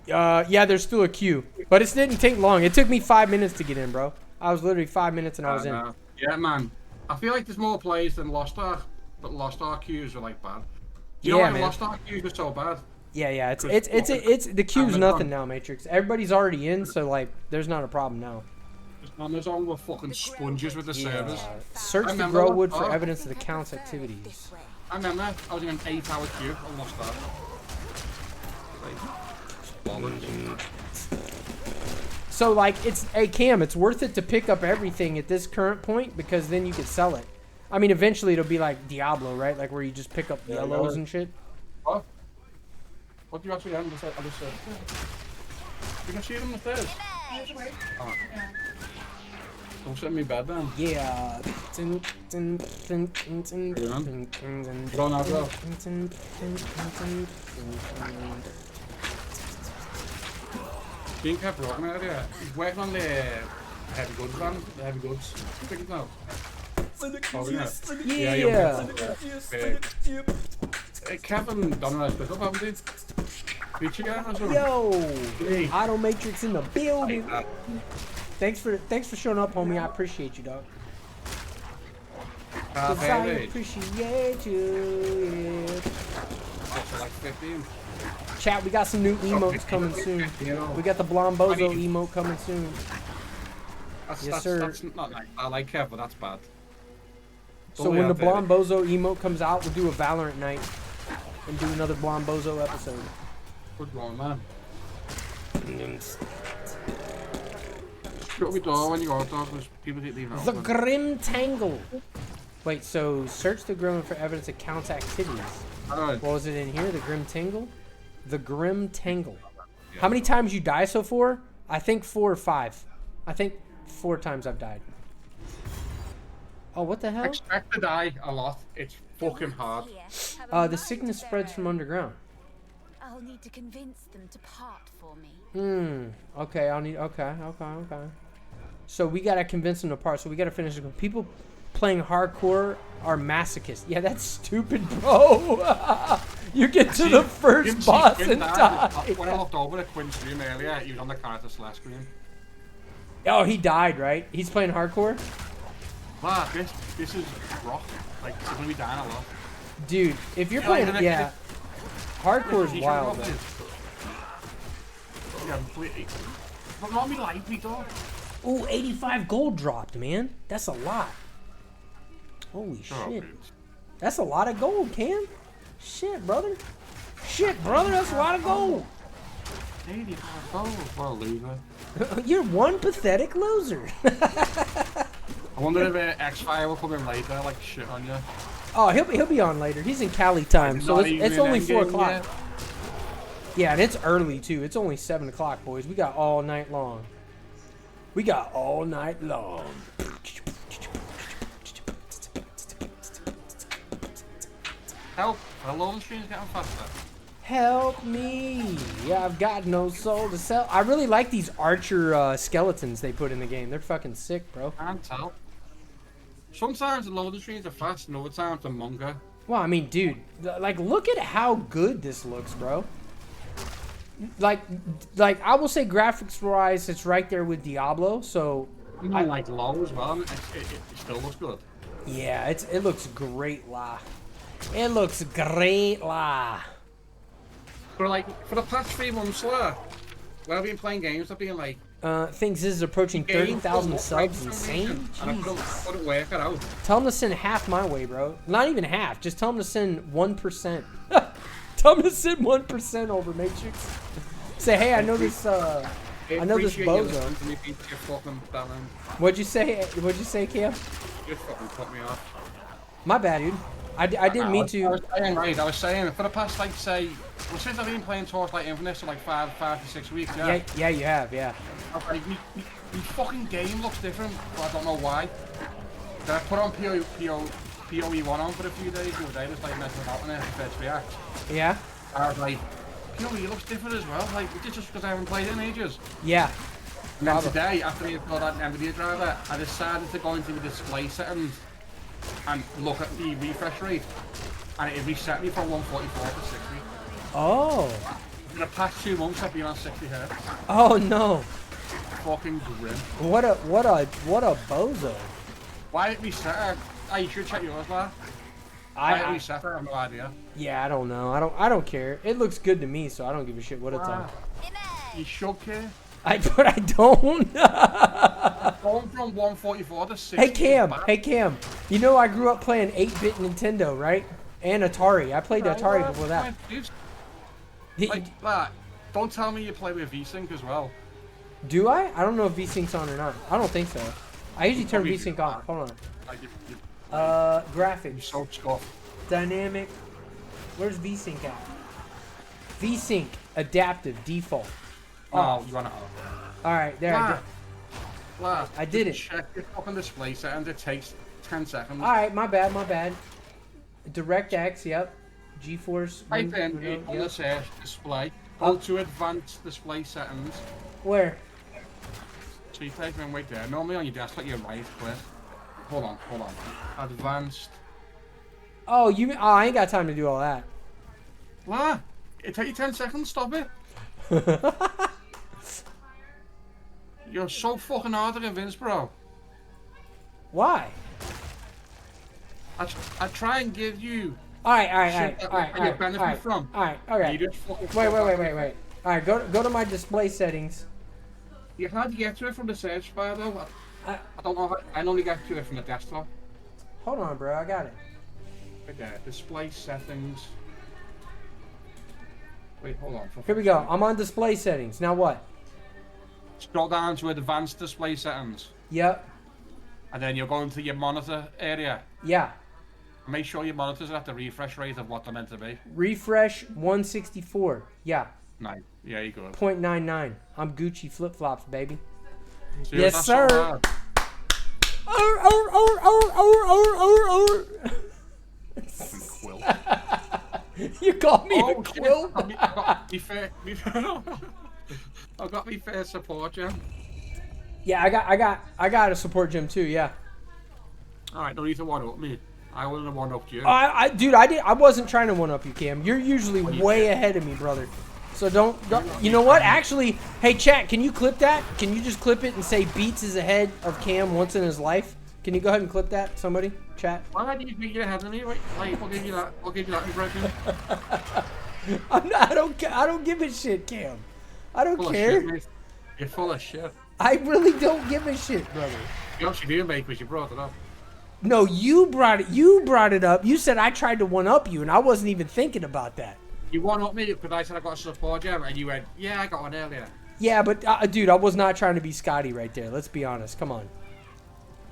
Yeah, there's still a queue, but it didn't take long. It took me 5 minutes to get in, bro. I was literally 5 minutes and I was in. Yeah, man. I feel like there's more plays than Lost Ark, but Lost Ark queues are like bad. You know why Lost Ark queues are so bad? Yeah. It's the queue's nothing now, Matrix. Everybody's already in, so like, there's not a problem now. Amazon were fucking sponges with the servers. Search the Growwood for evidence of the count's activities. I remember I was in an 8-hour queue on Lost Ark. So like, hey Cam, it's worth it to pick up everything at this current point because then you could sell it. I mean, eventually it'll be like Diablo, right? Like where you just pick up yellows and shit. What? What do you actually have? I just you can see them on the stairs. Oh. Don't send me bad then. Yeah. Go now, bro. Being kept rocking out here. He's working on the heavy goods van, the heavy goods things now. Yeah. Kevin done a split up, haven't he? Beach again or something? Yo, hey. Auto Matrix in the building. Thanks for showing up, homie. I appreciate you, dog. I appreciate you. That's like 15. Chat, we got some new emotes coming soon. We got the Blombozo emote coming soon. Yes, sir. That's not nice. I like Kev, but that's bad. So when the Blombozo emote comes out, we'll do a Valorant night and do another Blombozo episode. Good one, man. shut my door when you go out, dog, because people keep leaving it The open. Grim Tangle. Wait, so search the Grim for evidence of counts activities. What was it in here? The Grim Tangle? The Grim Tangle. How many times you die so far? I think 4 or 5. I think 4 times I've died. Oh, what the hell? Expect to die a lot. It's fucking hard. The sickness spreads from underground. I'll need to convince them to part for me. Okay, okay. So we gotta convince them to part. So we gotta finish it. People playing hardcore are masochists. Yeah, that's stupid, bro. You get to the first boss and die. When I looked over at Quinn's stream earlier, he was on the character slash screen. Oh, he died, right? He's playing hardcore? Wow, this is rock. Like, he's gonna be dying a lot. Dude, if you're playing, yeah. Hardcore is wild, though. Yeah, completely. But not me lightly, though. Ooh, 85 gold dropped, man. That's a lot. Holy shit. That's a lot of gold, Cam. Shit, brother. Shit, brother, that's a lot of gold. 85 gold. What a loser. You're one pathetic loser. I wonder if X-Fire will come in later, like shit on you. Oh, he'll be on later. He's in Cali time, so it's only 4 o'clock. Yeah, and it's early too. It's only 7 o'clock, boys. We got all night long. We got all night long. Help! The loading screen's getting faster. Help me! Yeah, I've got no soul to sell. I really like these archer skeletons they put in the game. They're fucking sick, bro. Can't tell. Sometimes the loading screens are fast, and other times they're longer. Well, I mean, dude, like, look at how good this looks, bro. Like I will say, graphics-wise, it's right there with Diablo. So I like low as well. It still looks good. Yeah, it looks great, la. It looks great, la. For the past 3 months, when I've been playing games, I've been like, thinks this is approaching 30,000 subs. Insane. And I couldn't work it out. Tell him to send half my way, bro. Not even half. Just tell him to send 1%. Tell him to send 1% over Matrix. Say, hey, I know this. I know this bozo. What'd you say? What'd you say, Cam? You fucking cut me off. My bad, dude. I didn't mean to. I was saying for the past, like, say, well, since I've been playing Torchlight Infinite for like 5 to 6 weeks. Yeah, you have, yeah. Okay, me fucking game looks different, but I don't know why. Then I put on PoE 1 on for a few days the other day, just like messing about in it, first react. Yeah. I was like, PoE looks different as well. Like, it's just because I haven't played it in ages. Yeah. And then today, after I installed that NVIDIA driver, I decided to go into the display settings and look at the refresh rate, and it reset me from 144 to 60. Oh. In the past 2 months, I've been on 60 Hz. Oh no. Fucking grim. What a bozo. Why did it reset? You should check yours, lad. Why did it reset? I have no idea. Yeah, I don't know. I don't care. It looks good to me, so I don't give a shit what it's on. You should care. But I don't. Going from 144 to 60. Hey Cam. You know I grew up playing 8-bit Nintendo, right? And Atari. I played Atari before that. Like that. Don't tell me you play with VSync as well. Do I? I don't know if VSync's on or not. I don't think so. I usually turn VSync off. Hold on. Graphics. So scuffed. Dynamic. Where's VSync at? VSync adaptive default. Oh, you want to? All right, there. I did it. Check your fucking display settings. It takes 10 seconds. All right, my bad. DirectX, yep. GeForce. Type in on the search display. Go to advanced display settings. Where? So you type in right there. Normally on your desktop, you right click. Hold on. Advanced. Oh, I ain't got time to do all that. What? It take you 10 seconds. Stop it. You're so fucking hard to convince, bro. Why? I try and give you. All right. Benefit from. All right. Wait. All right, go to my display settings. You can't get to it from the search bar though. I don't know. I only get to it from the desktop. Hold on, bro. I got it. Right there. Display settings. Wait, hold on. Here we go. I'm on display settings. Now what? scroll down to advanced display settings. Yep. And then you're going to your monitor area. Yeah. Make sure your monitors are at the refresh rate of what they're meant to be. Refresh 164. Yeah. Nice. Yeah, you go. 0.99. I'm Gucci flip flops, baby. See, Yes, sir. Quill. You called me a quill? I got me fair support, Jim. Yeah, I got a support gym too. Yeah. All right, don't need to one up me. I wouldn't have one upped you. Dude, I wasn't trying to one up you, Cam. You're usually way ahead of me, brother. So don't. You know what? Actually, hey, chat. Can you clip that? Can you just clip it and say Beats is ahead of Cam once in his life? Can you go ahead and clip that? Somebody, chat. Why do you think you're ahead of me? Wait, I'll give you that. I'll give you that impression. I don't give a shit, Cam. I don't care. Shit, you're full of shit. I really don't give a shit, brother. You actually do, mate, because you brought it up. No, you brought it up. You said I tried to one up you, and I wasn't even thinking about that. You one up me because I said I got a support gem, and you went, "Yeah, I got one earlier." Yeah, but dude, I was not trying to be Scotty right there. Let's be honest. Come on.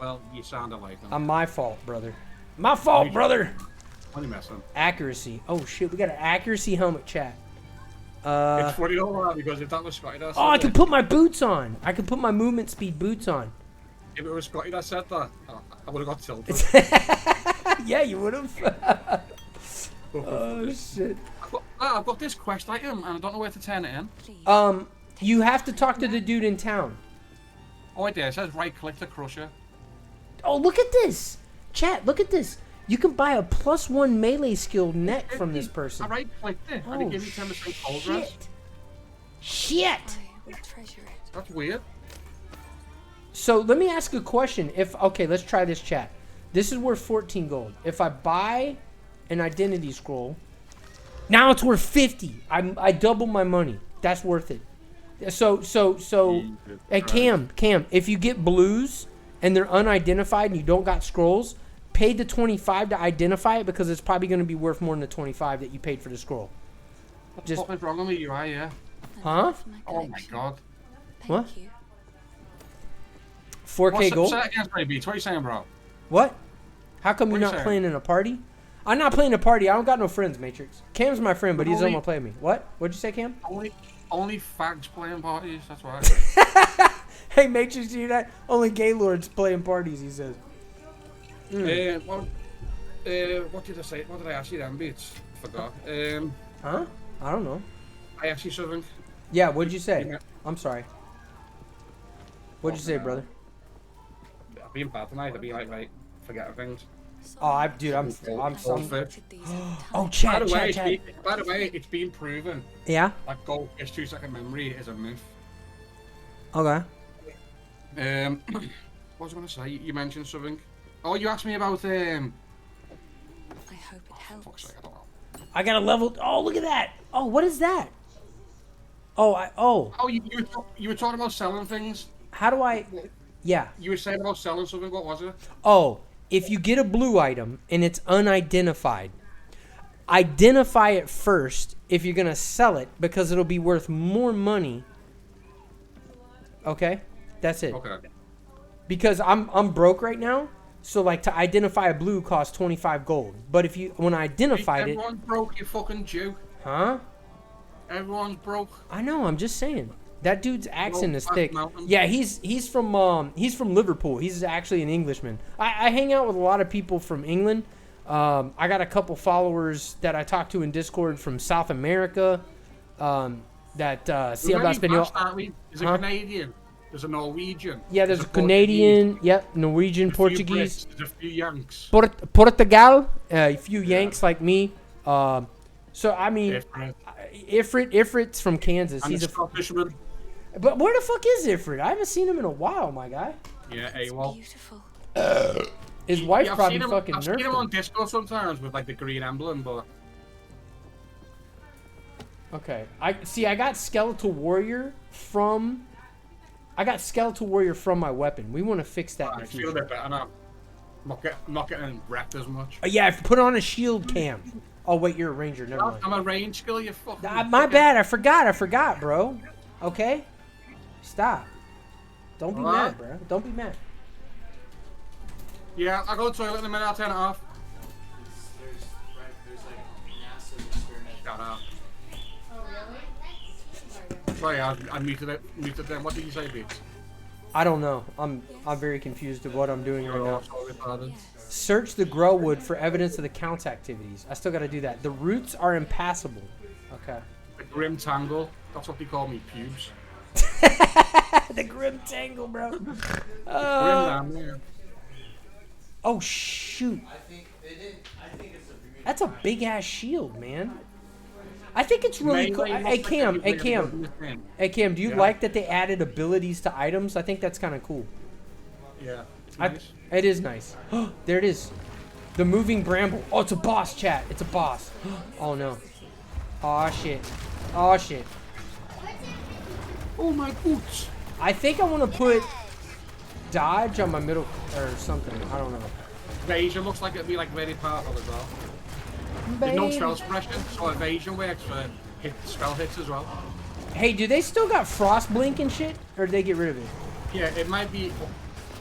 Well, you sounded like him. My fault, brother. My fault, brother. Only messing. Accuracy. Oh shit, we got an accuracy helmet, chat. It's funny though, because if that was Scotty that said I can put my boots on. I can put my movement speed boots on. If it was Scotty that said that, I would have got tilted. Yeah, you would have. Oh shit. I've got this quest item, and I don't know where to turn it in. You have to talk to the dude in town. Oh, right there. It says right-click to crusher. Oh, look at this. Chat, look at this. You can buy a +1 melee skill neck from this person. I right-clicked it, and it gave me 10% cold rest. Shit. That's weird. So let me ask a question. Okay, let's try this, chat. This is worth 14 gold. If I buy an identity scroll, now it's worth 50. I double my money. That's worth it. So hey, Cam, if you get blues and they're unidentified and you don't got scrolls, pay the 25 to identify it, because it's probably going to be worth more than the 25 that you paid for the scroll. Just what's wrong with me, UI, yeah? Huh? Oh my god. What? 4K gold? Say that against my beats. What are you saying, bro? What? How come you're not playing in a party? I'm not playing a party. I don't got no friends, Matrix. Cam's my friend, but he doesn't want to play with me. What? What'd you say, Cam? Only fags playing parties. That's why. Hey, Matrix, you hear that? Only gaylords playing parties, he says. What did I say? What did I ask you then, Beats? Forgot. Huh? I don't know. I asked you something. Yeah, what'd you say? I'm sorry. What'd you say, brother? I've been bad tonight. I've been like forgetting things. Oh, dude, I'm some. Oh, chat. By the way, it's been proven. Yeah. Like goldfish 2-second memory is a myth. Okay. What was I gonna say? You mentioned something. Oh, you asked me about I hope it helps. Fuck's sake, I don't know. I got a level. Oh, look at that. Oh, what is that? Oh, Oh, you were talking about selling things. How do I? Yeah. You were saying about selling something. What was it? Oh, if you get a blue item and it's unidentified, identify it first if you're gonna sell it, because it'll be worth more money. Okay, that's it. Okay. Because I'm broke right now, so like to identify a blue costs 25 gold. But when I identified everyone's broke, you fucking Jew. Huh? Everyone's broke. I know. I'm just saying. That dude's accent is thick. Mountain. Yeah, he's from Liverpool. He's actually an Englishman. I hang out with a lot of people from England. I got a couple followers that I talk to in Discord from South America. There's a Canadian. There's a Norwegian. Yeah, there's a Canadian. Yep, Norwegian, Portuguese. Brits, there's a few Yanks. Portugal. A few Yanks like me. So I mean, Ifrit's from Kansas. And he's a Scottishman. But where the fuck is Ifrit? I haven't seen him in a while, my guy. Yeah, AWOL. Beautiful. His wife's probably fucking nerfed him. I've seen him on Discord sometimes with like the green emblem, but. Okay, I got Skeletal Warrior from. My weapon. We want to fix that in the future. I feel a bit better now. Not getting wrecked as much. Yeah, put on a shield cam. Oh wait, you're a ranger. Never mind. I'm a range skill. You fucking. My bad. I forgot, bro. Okay, stop. Don't be Alright. mad, bro. Don't be mad. Yeah, I'll go to the toilet in a minute. I'll turn it off. There's like massive experiment. Shut up. Oh, really? Sorry, I muted them. What did you say, Beats? I don't know. I'm very confused of what I'm doing right now. Sorry, pardon. Search the grow wood for evidence of the Count's activities. I still got to do that. The roots are impassable. Okay. The Grim Tangle. That's what they call me, pubes. The Grim Tangle, bro. Grim down there. Oh shoot. That's a big ass shield, man. I think it's really cool. Hey Cam, hey Cam, do you like that they added abilities to items? I think that's kind of cool. Yeah. It is nice. There it is. The moving bramble. Oh, it's a boss, chat. It's a boss. Oh no. Oh shit. Oh shit. Oh my boots. I think I want to put dodge on my middle or something. I don't know. Evasion looks like it'd be like very powerful as well. There's no spell suppression, so evasion works for spell hits as well. Hey, do they still got frost blink and shit, or did they get rid of it? Yeah, it might be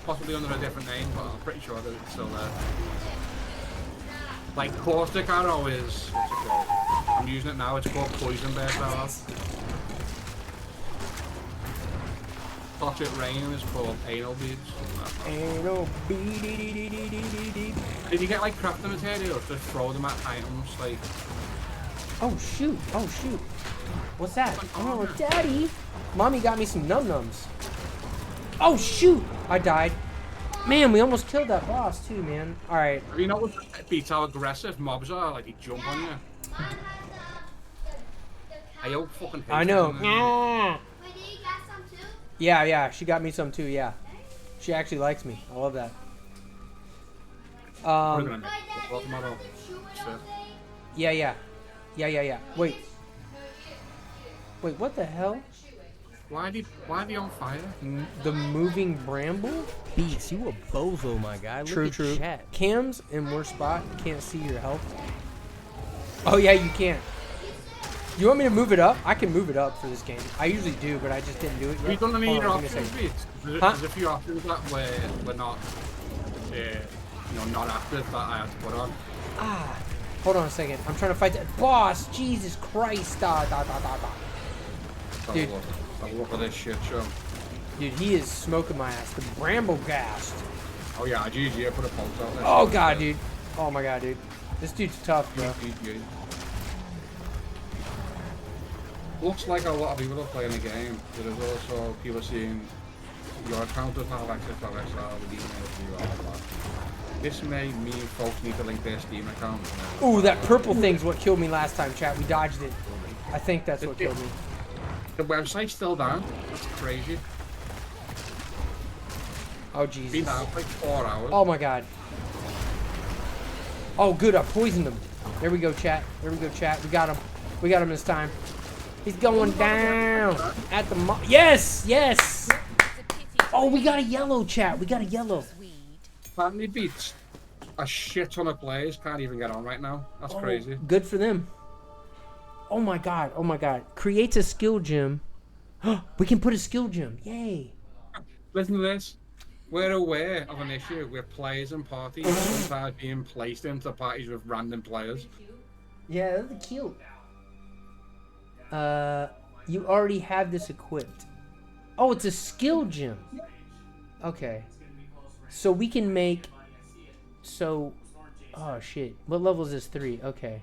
possibly under a different name, but I'm pretty sure that it's still there. Like caustic arrow is what's it called? I'm using it now. It's called poison bear arrow. Toxic rain is called anal beads. Anal bead. If you get like crafting materials, just throw them at items like. Oh shoot! Oh shoot! What's that? Oh, daddy! Mommy got me some num nums. Oh shoot! I died. Man, we almost killed that boss too, man. All right. You know what beats how aggressive mobs are? Like they jump on you. I hope fucking. I know. Yeah, she got me some too, yeah. She actually likes me. I love that. Yeah. Wait, what the hell? Why are they on fire? The moving bramble? Beats, you a bozo, my guy. Look True. at chat. Cam's in worse spot. You can't see your health. Oh yeah, you can't. You want me to move it up? I can move it up for this game. I usually do, but I just didn't do it yet. We don't need Hold on, your give me a options, second. Beats. There's a few options that we're not, not active that I have to put on. Hold on a second. I'm trying to fight that boss. Jesus Christ. Dude. Have a look at this shit show. Dude, he is smoking my ass. The bramble ghast. Oh yeah, GG, I put a pulse out there. Oh god, dude. Oh my god, dude. This dude's tough, bro. GG. Looks like a lot of people are playing the game. There is also people seeing your account does not have access to Exile with emails you all that. This may mean folks need to link their Steam account. Ooh, that purple thing's what killed me last time, chat. We dodged it. I think that's what killed me. The website's still down. That's crazy. Oh Jesus. Been down for like 4 hours. Oh my god. Oh good, I poisoned him. There we go, chat. There we go, chat. We got him. We got him this time. He's going down at the yes. Oh, we got a yellow, chat. We got a yellow. Family Beats. A shit ton of players can't even get on right now. That's crazy. Good for them. Oh my god. Oh my god. Creates a skill gem. We can put a skill gem. Yay. Listen to this. We're aware of an issue with players and parties sometimes being placed into parties with random players. Yeah, that's cute. You already have this equipped. Oh, it's a skill gem. Okay. So we can make... So... Oh, shit. What level is this? 3. Okay.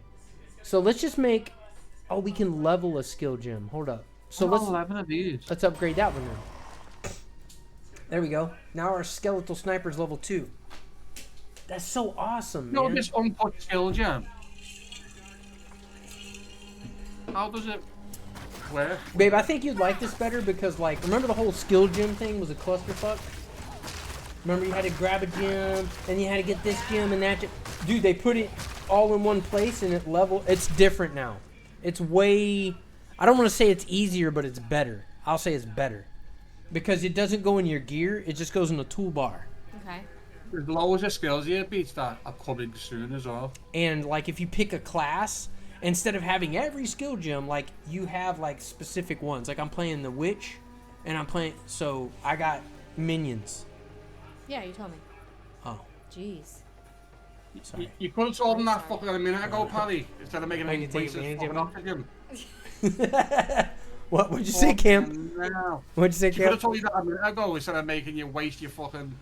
So let's just make... Oh, we can level a skill gem. Hold up. So let's upgrade that one then. There we go. Now our skeletal sniper's level 2. That's so awesome, man. No, this unput skill gem. How does it work? Babe, I think you'd like this better because, like, remember the whole skill gem thing was a clusterfuck? Remember you had to grab a gem, and you had to get this gem and that gem. Dude, they put it all in one place and it's different now. It's way, I don't want to say it's easier, but it's better. I'll say it's better. Because it doesn't go in your gear, it just goes in the toolbar. Okay. There's loads of skills here, Beats, that are coming soon as well. And, like, if you pick a class, instead of having every skill gem, like, you have, like, specific ones. Like, I'm playing the Witch, and I'm playing, so I got minions. Yeah, you told me. Oh. Jeez. Sorry. You could have told him that fucking a minute ago, Paddy, instead of making I him need to waste take his advantage fucking of oxygen. What'd you say, Cam? No. What'd you say, She Cam? could have told you that a minute ago instead of making you waste your fucking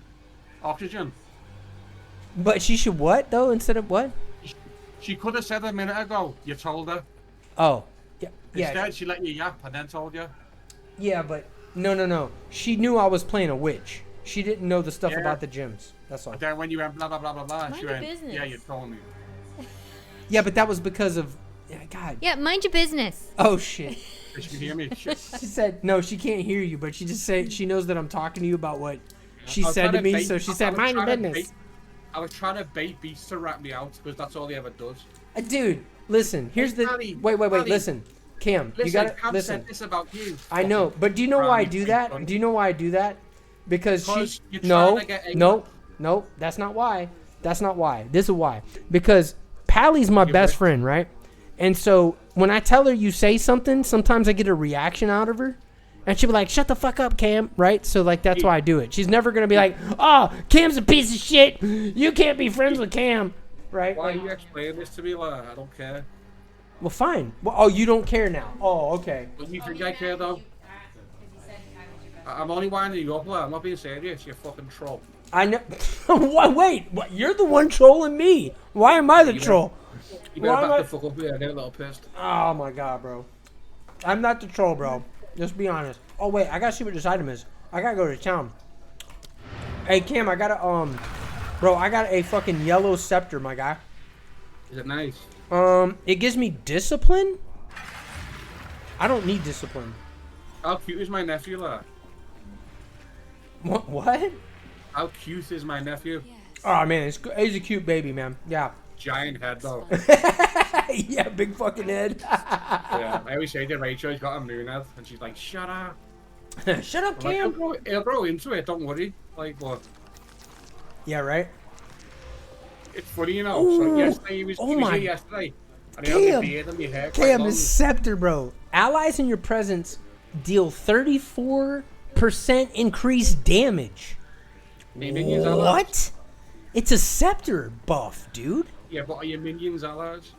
oxygen. But she should what though instead of what? She could have said a minute ago. You told her. Oh. Yeah. Yeah. Instead, she let you yap and then told you. Yeah, but no. She knew I was playing a witch. She didn't know the stuff Yeah. about the gyms. That's all. And then when you went blah blah blah blah blah, Mind she your went, business. yeah, you told me. Yeah, but that was because of. Yeah, God. Yeah, mind your business. Oh shit. She can hear me. She said no. She can't hear you, but she just said she knows that I'm talking to you about what she I was said trying to to me. bait- So she I said, was "Mind your trying to business." I was trying to bait Beats to rat me out because that's all he ever does. Dude, listen. Here's the. Paddy, Wait. Paddy. Listen, Cam. Listen, You gotta Cam listen. said this about you. I know, but do you know why I do that? Brownie Do you know why I do that? Because Because she. you're No, trying to get angry. no. That's not why. That's not why. This is why. Because Pally's my best friend, right? And so when I tell her you say something, sometimes I get a reaction out of her. And she'll be like, shut the fuck up, Cam, right? So, like, that's why I do it. She's never going to be like, oh, Cam's a piece of shit. You can't be friends with Cam, right? Why are you explaining this to me? Like, I don't care. Well, fine. Well, oh, you don't care now. Oh, okay. But you think I care, though? I'm only winding you up, lad. I'm not being serious. You're a fucking troll. I know. Wait, what? You're the one trolling me. Why am I the troll? You Why better am back I- the fuck up here. I get a little pissed. Oh, my God, bro. I'm not the troll, bro. Just be honest. Oh, wait. I got to see what this item is. I got to go to town. Hey, Cam, I got to, bro, I got a fucking yellow scepter, my guy. Is it nice? It gives me discipline? I don't need discipline. How cute is my nephew, lad? What? How cute is my nephew? Oh, man, he's a cute baby, man. Yeah. Giant head, though. Yeah, big fucking head. Yeah, I always say to Rachel, he's got a moon head, and she's like, shut up. Shut up, I'm like, Cam. he'll grow into it, don't worry. Like, what? Yeah, right? It's funny, you know. Ooh. So yesterday, he was my- here yesterday. And he had Cam. my beard and my hair quite Cam, long. this scepter, bro. Allies in your presence deal 34% increased damage. My minions allies. What? It's a scepter buff, dude. Yeah, but are your minions allies?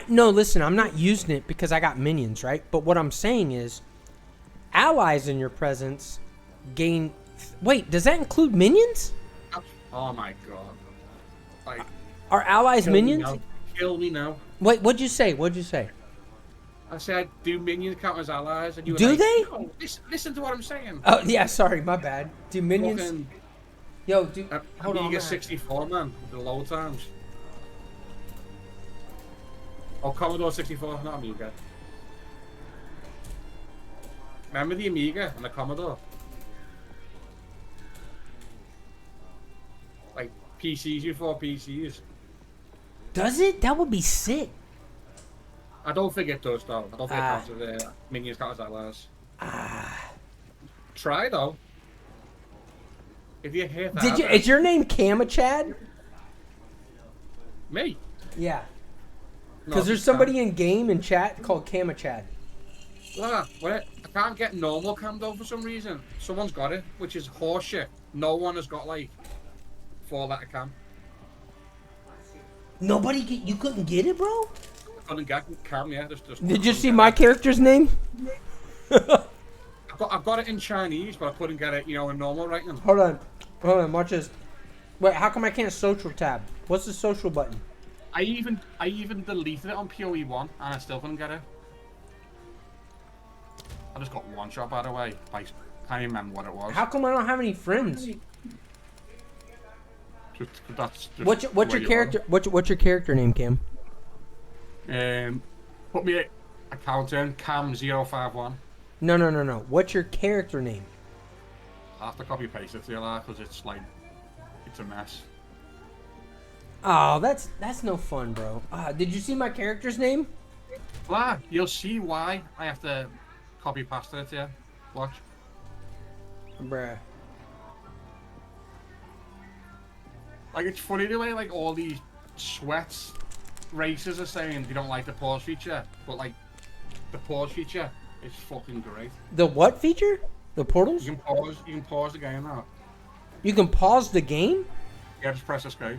No, listen, I'm not using it because I got minions, right? But what I'm saying is, allies in your presence gain. Wait, does that include minions? Oh my god. Like, Are allies kill minions? Me now. Kill me now. Wait, what'd you say? What'd you say? I said, do minions count as allies? And you were Do like, they? No, listen to what I'm saying. Oh yeah, sorry, my bad. Do minions? Fucking, Yo, dude, hold on. Amiga 64, man. The low times. Oh, Commodore 64, not Amiga. Remember the Amiga and the Commodore? Like, PCs before PCs. Does it? That would be sick. I don't think it does, though. I don't think it counts as minions count as allies. Try, though. If you hit that. Is your name Kamachad? Me? Yeah. No, Because there's it's somebody in game and chat called Kamachad. Ah, well, I can't get normal cam though for some reason. Someone's got it, which is horseshit. No one has got like 4-letter cam. You couldn't get it, bro? I couldn't get cam, yeah. Just Did you see my character's name? I've got it in Chinese, but I couldn't get it, in normal writing. Hold on, watch this. Wait, how come I can't social tab? What's the social button? I even deleted it on PoE1 and I still couldn't get it. I just got one shot, by the way. I can't even remember what it was. How come I don't have any friends? That's just What's your character? What's your character name, Cam? Put me account in Cam051. No. What's your character name? I have to copy paste it to you, because it's like it's a mess. Oh, that's no fun, bro. Did you see my character's name? Blah, you'll see why I have to copy past it to you. Watch. Bruh. Like, it's funny the way, like, all these sweats races are saying they don't like the pause feature, but, like, the pause feature is fucking great. The what feature? The portals? You can pause the game now. You can pause the game? Yeah, just press escape.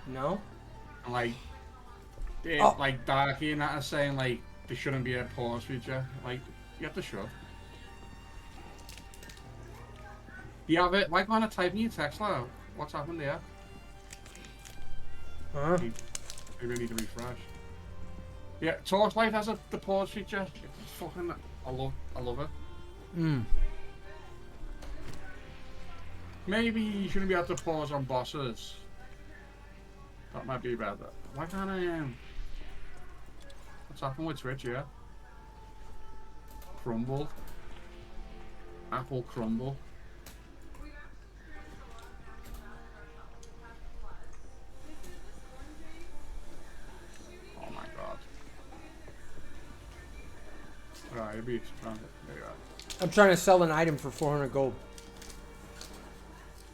No. And like, like Darky and that are saying like there shouldn't be a pause feature. Like, you have to show. You have it. Why can't I type in your text now? What's happened there? Huh? Maybe I need to refresh. Yeah, Torchlight has the pause feature. It's fucking. I love it. Hmm. Maybe you shouldn't be able to pause on bosses. That might be better. Why can't I What's happened with Twitch, yeah? Crumbled. Apple crumble. Oh my god. Right, it'll be there you go. I'm trying to sell an item for 400 gold.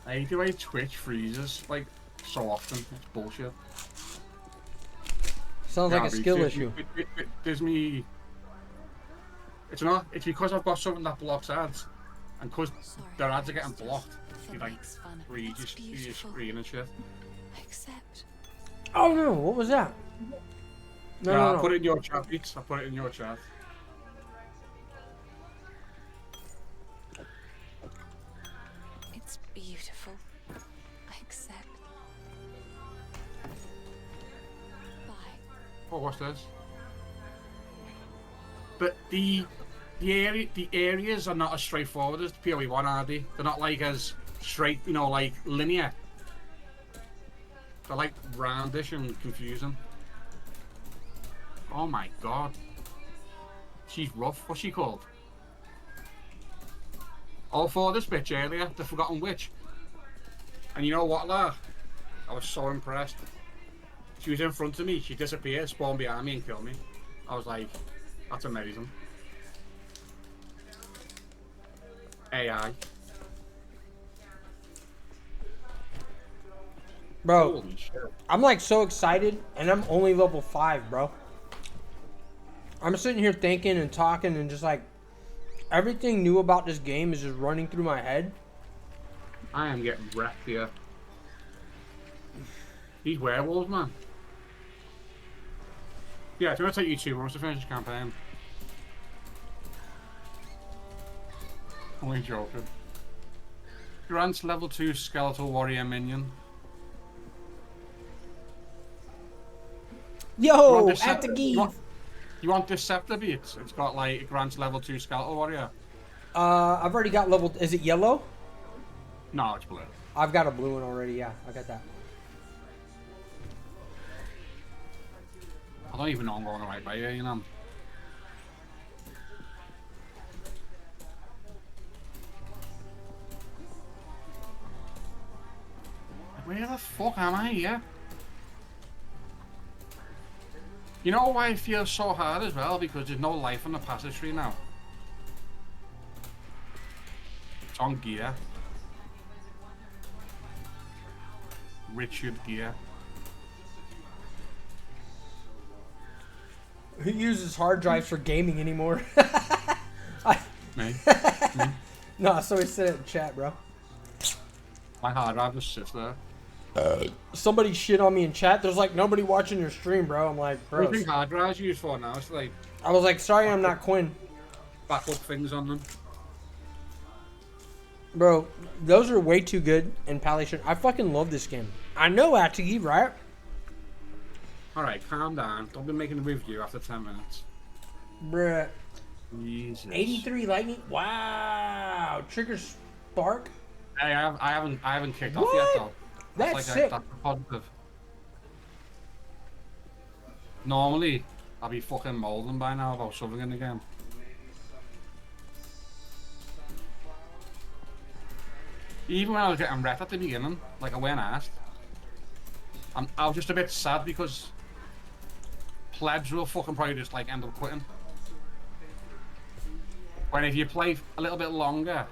I hate the way Twitch freezes, like, so often. It's bullshit. Sounds like a skill issue. It gives me... It's not. It's because I've got something that blocks ads. And because their ads are getting blocked, you like freeze your screen and shit. Accept. Oh no, what was that? No, I put it in your chat, Beats. I put it in your chat. It's beautiful. I accept. Bye. Oh, what's this? But the areas are not as straightforward as the PoE1, are they? They're not like as straight, you know, like linear. They're like roundish and confusing. Oh my god. She's rough. What's she called? I fought this bitch earlier, the Forgotten Witch. And you know what, lad? I was so impressed. She was in front of me, she disappeared, spawned behind me and killed me. I was like, that's amazing. AI. Bro, holy shit. I'm like so excited and I'm only level 5, bro. I'm sitting here thinking and talking and just like everything new about this game is just running through my head. I am getting wrecked here. These werewolves, man. Yeah, it's gonna take you 2 months to finish this campaign. Only joking. Grants level 2 skeletal warrior minion. Yo, at the give. You want this scepter beats? It's got like, it grants level 2 skeletal warrior. I've already got level, is it yellow? No, it's blue. I've got a blue one already, yeah, I got that. I don't even know I'm going the right way here, you know. Where the fuck am I here? You know why it feels so hard as well? Because there's no life on the passage tree now. It's on gear. Richard gear. Who uses hard drives for gaming anymore? Me? No, somebody said it in chat, bro. My hard drive just sits there. Somebody shit on me in chat. There's like nobody watching your stream, bro. I'm like, bro. What do you think hard drives are used for now? It's like... I was like, sorry I'm not Quinn. Backup things on them. Bro, those are way too good and Pally should. I fucking love this game. I know, actually, right? Alright, calm down. Don't be making a review after 10 minutes. Bruh. Jesus. 83 lightning. Wow. Trigger spark. Hey, I haven't kicked off yet though. That's like sick. That's positive. Normally, I'll be fucking molding by now about something in the game. Even when I was getting wrecked at the beginning, like I went asked, I was just a bit sad because plebs will fucking probably just like end up quitting. When if you play a little bit longer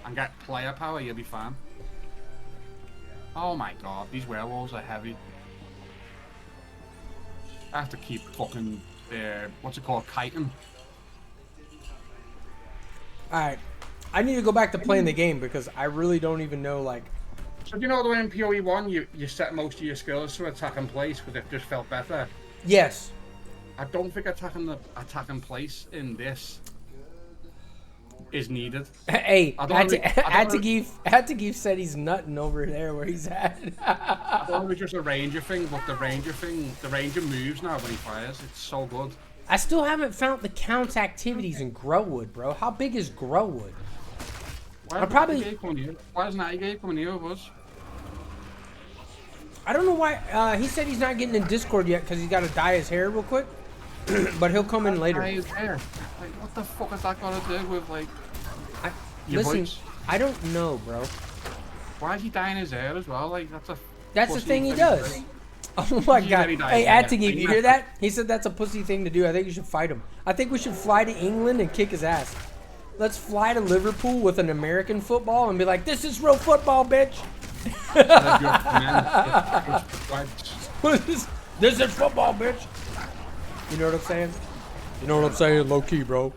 and get player power, you'll be fine. Oh my god, these werewolves are heavy. I have to keep fucking, what's it called, kiting. Alright. I need to go back to playing the game because I really don't even know, like... So do you know the way in PoE 1 you set most of your skills to attack in place because it just felt better? Yes. I don't think attack in place in this is needed. Hey, Atagif said he's nutting over there where he's at. I thought it was just a ranger thing, but the ranger moves now when he fires. It's so good. I still haven't found the count activities in Growwood, bro. How big is Growwood? Why isn't Natty coming here with us? I don't know why. He said he's not getting in Discord yet because he's got to dye his hair real quick. But he'll come in later. Dye his hair? Like, what the fuck is that got to do with, like, your listen, voice? I don't know, bro. Why is he dyeing his hair as well? Like, that's the thing he does. Oh my god. Hey, Atagif, you hear that? He said that's a pussy thing to do. I think you should fight him. I think we should fly to England and kick his ass. Let's fly to Liverpool with an American football and be like, this is real football, bitch. This is football, bitch. You know what I'm saying? You know what I'm saying? Low key, bro.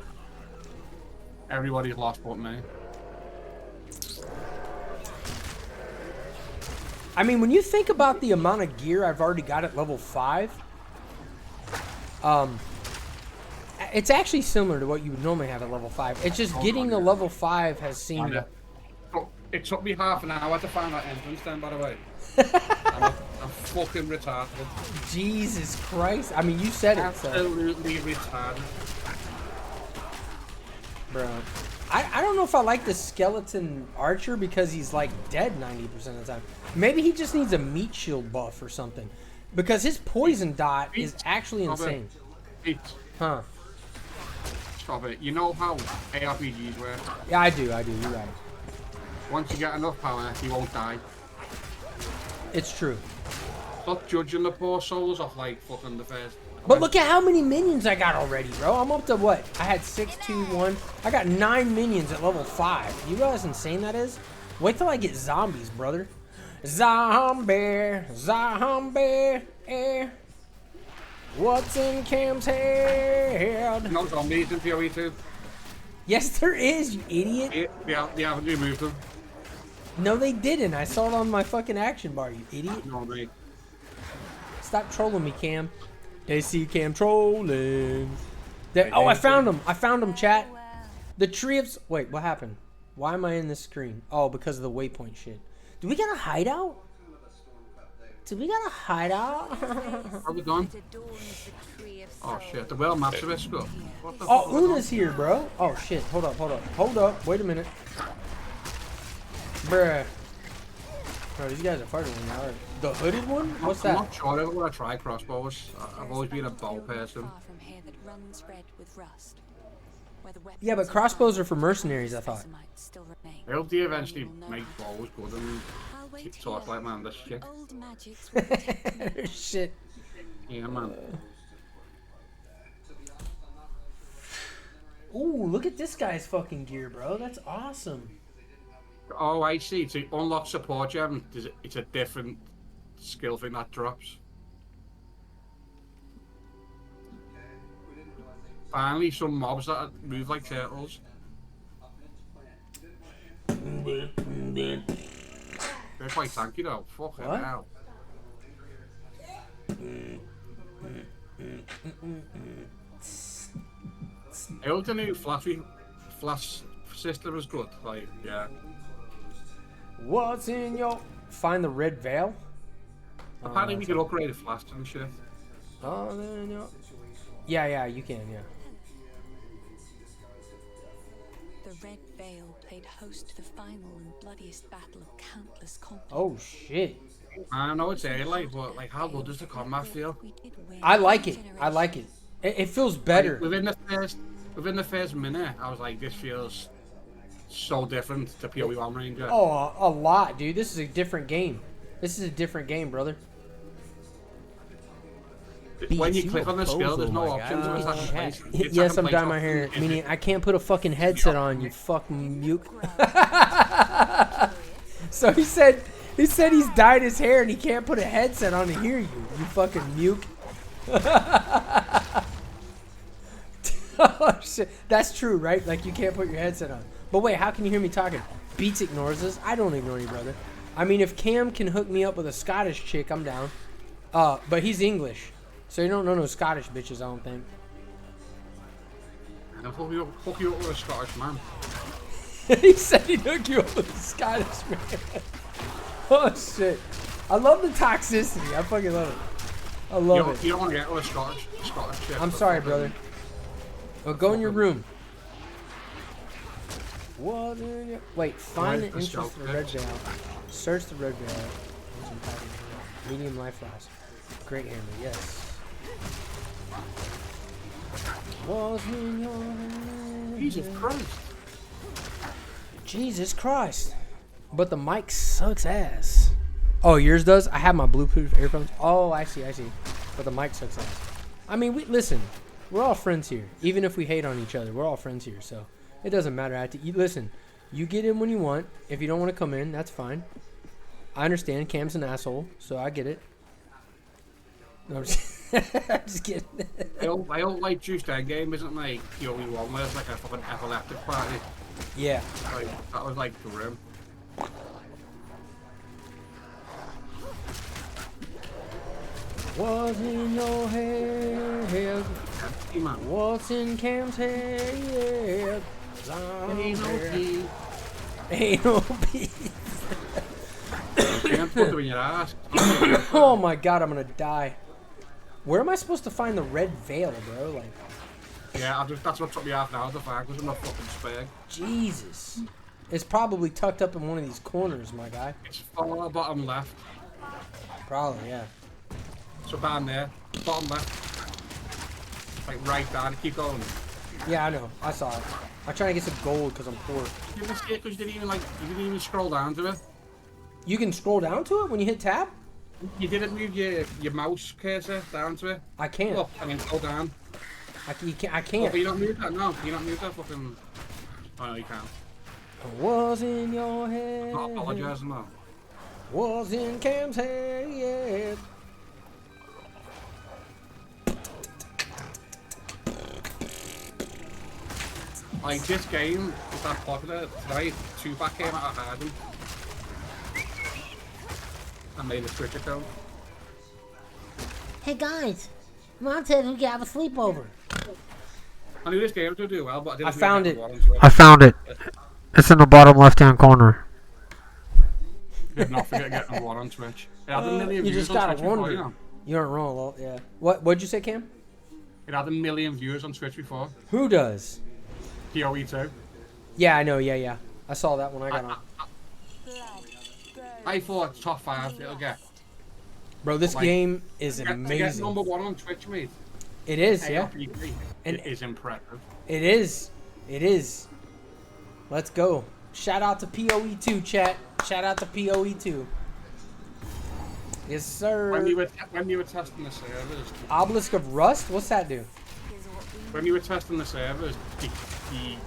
Everybody's lost but me. I mean, when you think about the amount of gear I've already got at level 5, it's actually similar to what you would normally have at level 5. It's just getting to level 5 has seemed... It took me half an hour to find that entrance then, by the way. I'm fucking retarded. Jesus Christ. I mean, you said it. Absolutely retarded. Bro. I don't know if I like the skeleton archer because he's like dead 90% of the time. Maybe he just needs a meat shield buff or something. Because his poison dot is actually insane. Huh. Stop it. You know how ARPGs work? Yeah, I do. You're right. Once you get enough power, you won't die. It's true. Stop judging the poor souls off like fucking the first. But look at how many minions I got already, bro. I'm up to what? I had 6, 2, 1. I got 9 minions at level 5. You realize how insane that is? Wait till I get zombies, brother. Zombie. What's in Cam's head? No zombies in PoE 2. Yes, there is, you idiot. They haven't removed them. No, they didn't. I saw it on my fucking action bar, you idiot. No, mate. Stop trolling me, Cam. They see Cam trolling. Oh, I found him. I found him, chat. The tree of... Wait, what happened? Why am I in this screen? Oh, because of the waypoint shit. Do we got a hideout? Are we done? Oh shit, the well maps of it school. Oh, Una's here, bro. Oh shit, hold up. Wait a minute. Bruh. Bro, these guys are fighting one now. The hooded one? What's that? I'm not sure I want to try crossbows. I've always been a bow person. Yeah, but crossbows are for mercenaries, I thought. I hope they eventually make bows good and talk like man, this shit. Shit. Yeah, man. Ooh, look at this guy's fucking gear, bro. That's awesome. Oh, I see. To unlock support gem, it's a different skill thing that drops. Finally, some mobs that move like turtles. They're quite tanky though. Fucking hell. I hope the new flash system is good. Like, yeah. What's in your... Find the red veil? Apparently we can upgrade the flash and shit. Oh, no. Yeah, you can, yeah. The Red Veil played host to the final and bloodiest battle of countless continents. Oh, shit. I know it's early, but like, how good does the combat feel? I like it. It feels better. Like, within the first minute, I was like, this feels so different to PoE 1 Ranger. Oh, a lot, dude. This is a different game. Brother. When you click on the skill, there's no option to attack in place. Yes, I'm dyeing my hair. Meaning, I can't put a fucking headset on, you fucking muke. So he said he's dyed his hair and he can't put a headset on to hear you, you fucking muke. Oh, shit. That's true, right? Like, you can't put your headset on. But wait, how can you hear me talking? Beats ignores us. I don't ignore you, brother. I mean, if Cam can hook me up with a Scottish chick, I'm down. But he's English. So you don't know no Scottish bitches, I don't think. And I'll hook you up with a Scottish man. He said he'd hook you up with a Scottish man. Oh, shit. I love the toxicity. I fucking love it. I love it. You don't want to get with a Scottish chick. I'm sorry, brother. Well, go in your room. Wait, find the entrance to the Red Veil. Search the Red Veil. Medium life loss. Great hammer, yes. Was in your hand. Jesus Christ. Jesus Christ. But the mic sucks ass. Oh, yours does? I have my Bluetooth earphones. Oh, I see. But the mic sucks ass. I mean, listen. We're all friends here. Even if we hate on each other, we're all friends here. So it doesn't matter. Listen, you get in when you want. If you don't want to come in, that's fine. I understand. Cam's an asshole, so I get it. No, I'm just kidding. I don't like Juice Dead game isn't like the only one where it's like a fucking epileptic party. Yeah. Like, that was like the room. What's in your head? What's in Cam's head? Ain't no peace. Ain't no peace. Can't put it in your ass. Oh my god, I'm gonna die. Where am I supposed to find the Red Veil, bro? Like. Yeah, that's what took me half an hour to find because I'm not fucking spag. Jesus. It's probably tucked up in one of these corners, my guy. It's far bottom left. Probably, yeah. So down there, bottom left. Like right down, keep going. Yeah, I know. I saw it. I'm trying to get some gold because I'm poor. You didn't see it because you didn't even scroll down to it. You can scroll down to it when you hit tab? You didn't move your mouse cursor down to it. I can't. Look, and then go down. I can't. Oh, but you don't move that, no. You don't move that fucking... Oh, no, you can't. Was in your head. I'm not apologising, though. Was in Cam's head, yeah. Like, this game is that popular. Today, Tupac came out of hiding. I made a Twitch account. Hey guys, Mom said we could have a sleepover. I knew this game would do well, but I didn't. I found it. I found it. It's in the bottom left-hand corner. Did not forget getting one on Twitch. It had a million You views just on gotta Twitch before, wonder. you know. You aren't wrong, well, yeah. What'd you say, Cam? It had 1 million views on Twitch before. Who does? PoE2. Yeah, I know. Yeah. I saw that when I got on. I thought top 5 it'll get. Bro, this game is amazing. To get number 1 on Twitch, mate. It is, yeah. And it is impressive. It is. It is. Let's go. Shout out to PoE2, chat. Shout out to PoE2. Yes, sir. When you were testing the servers. Obelisk of Rust? What's that do? When you were testing the servers, he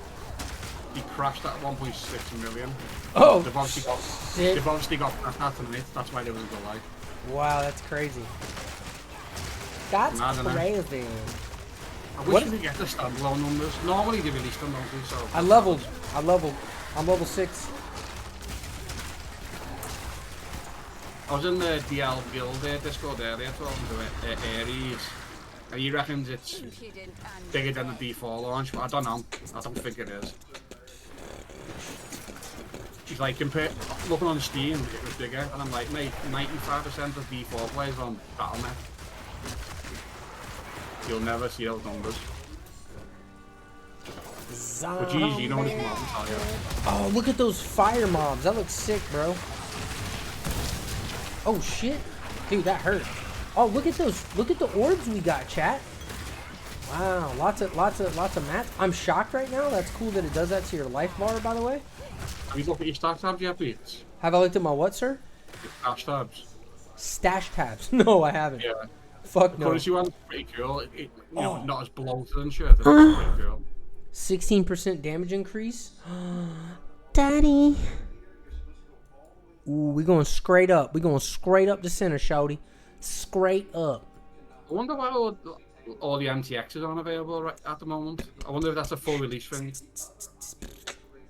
crashed at 1.6 million. Oh, they've obviously got that tonight. That's why there was a delay. Wow, that's crazy. That's crazy. I wish we could get the standalone numbers. Normally they release them, don't they? So I'm level 6. I was in the DL Guild Discord earlier talking to Aries, and he reckons it's bigger than the D4 launch, but I don't know. I don't think it is. He's like, looking on Steam, it was bigger, and I'm like, mate, 95% of D4 players on Battle.net. You'll never see those numbers. But geez, you know what it's mobs, I'll tell you. Oh, look at those fire mobs. That looks sick, bro. Oh shit, dude, that hurt. Oh, look at those. Look at the orbs we got, chat. Wow, lots of mats. I'm shocked right now. That's cool that it does that to your life bar, by the way. Have you looked at your stash tabs yet, Pete? Have I looked at my what, sir? Your stash tabs. Stash tabs? No, I haven't. Yeah. Fuck no. Because you want pretty cool. You know, not as bloated and shit. It's pretty cool. 16% damage increase. Daddy. Ooh, we going straight up. We going straight up the center, shouty. Straight up. I wonder why all the MTXs aren't available right at the moment. I wonder if that's a full release thing.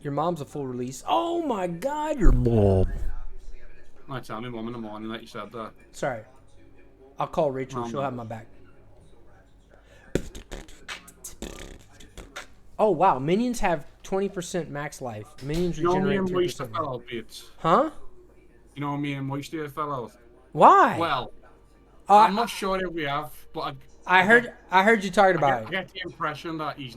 Your mom's a full release. Oh my God, your mom. I tell me mum in the morning that you said that. Sorry. I'll call Rachel. She'll have my back. Oh wow, minions have 20% max life. Minions regenerate 3%. Huh? You know me and Moisty fell out. Why? Well, I'm not sure if we have, but I heard you talking about it. I get the impression that he's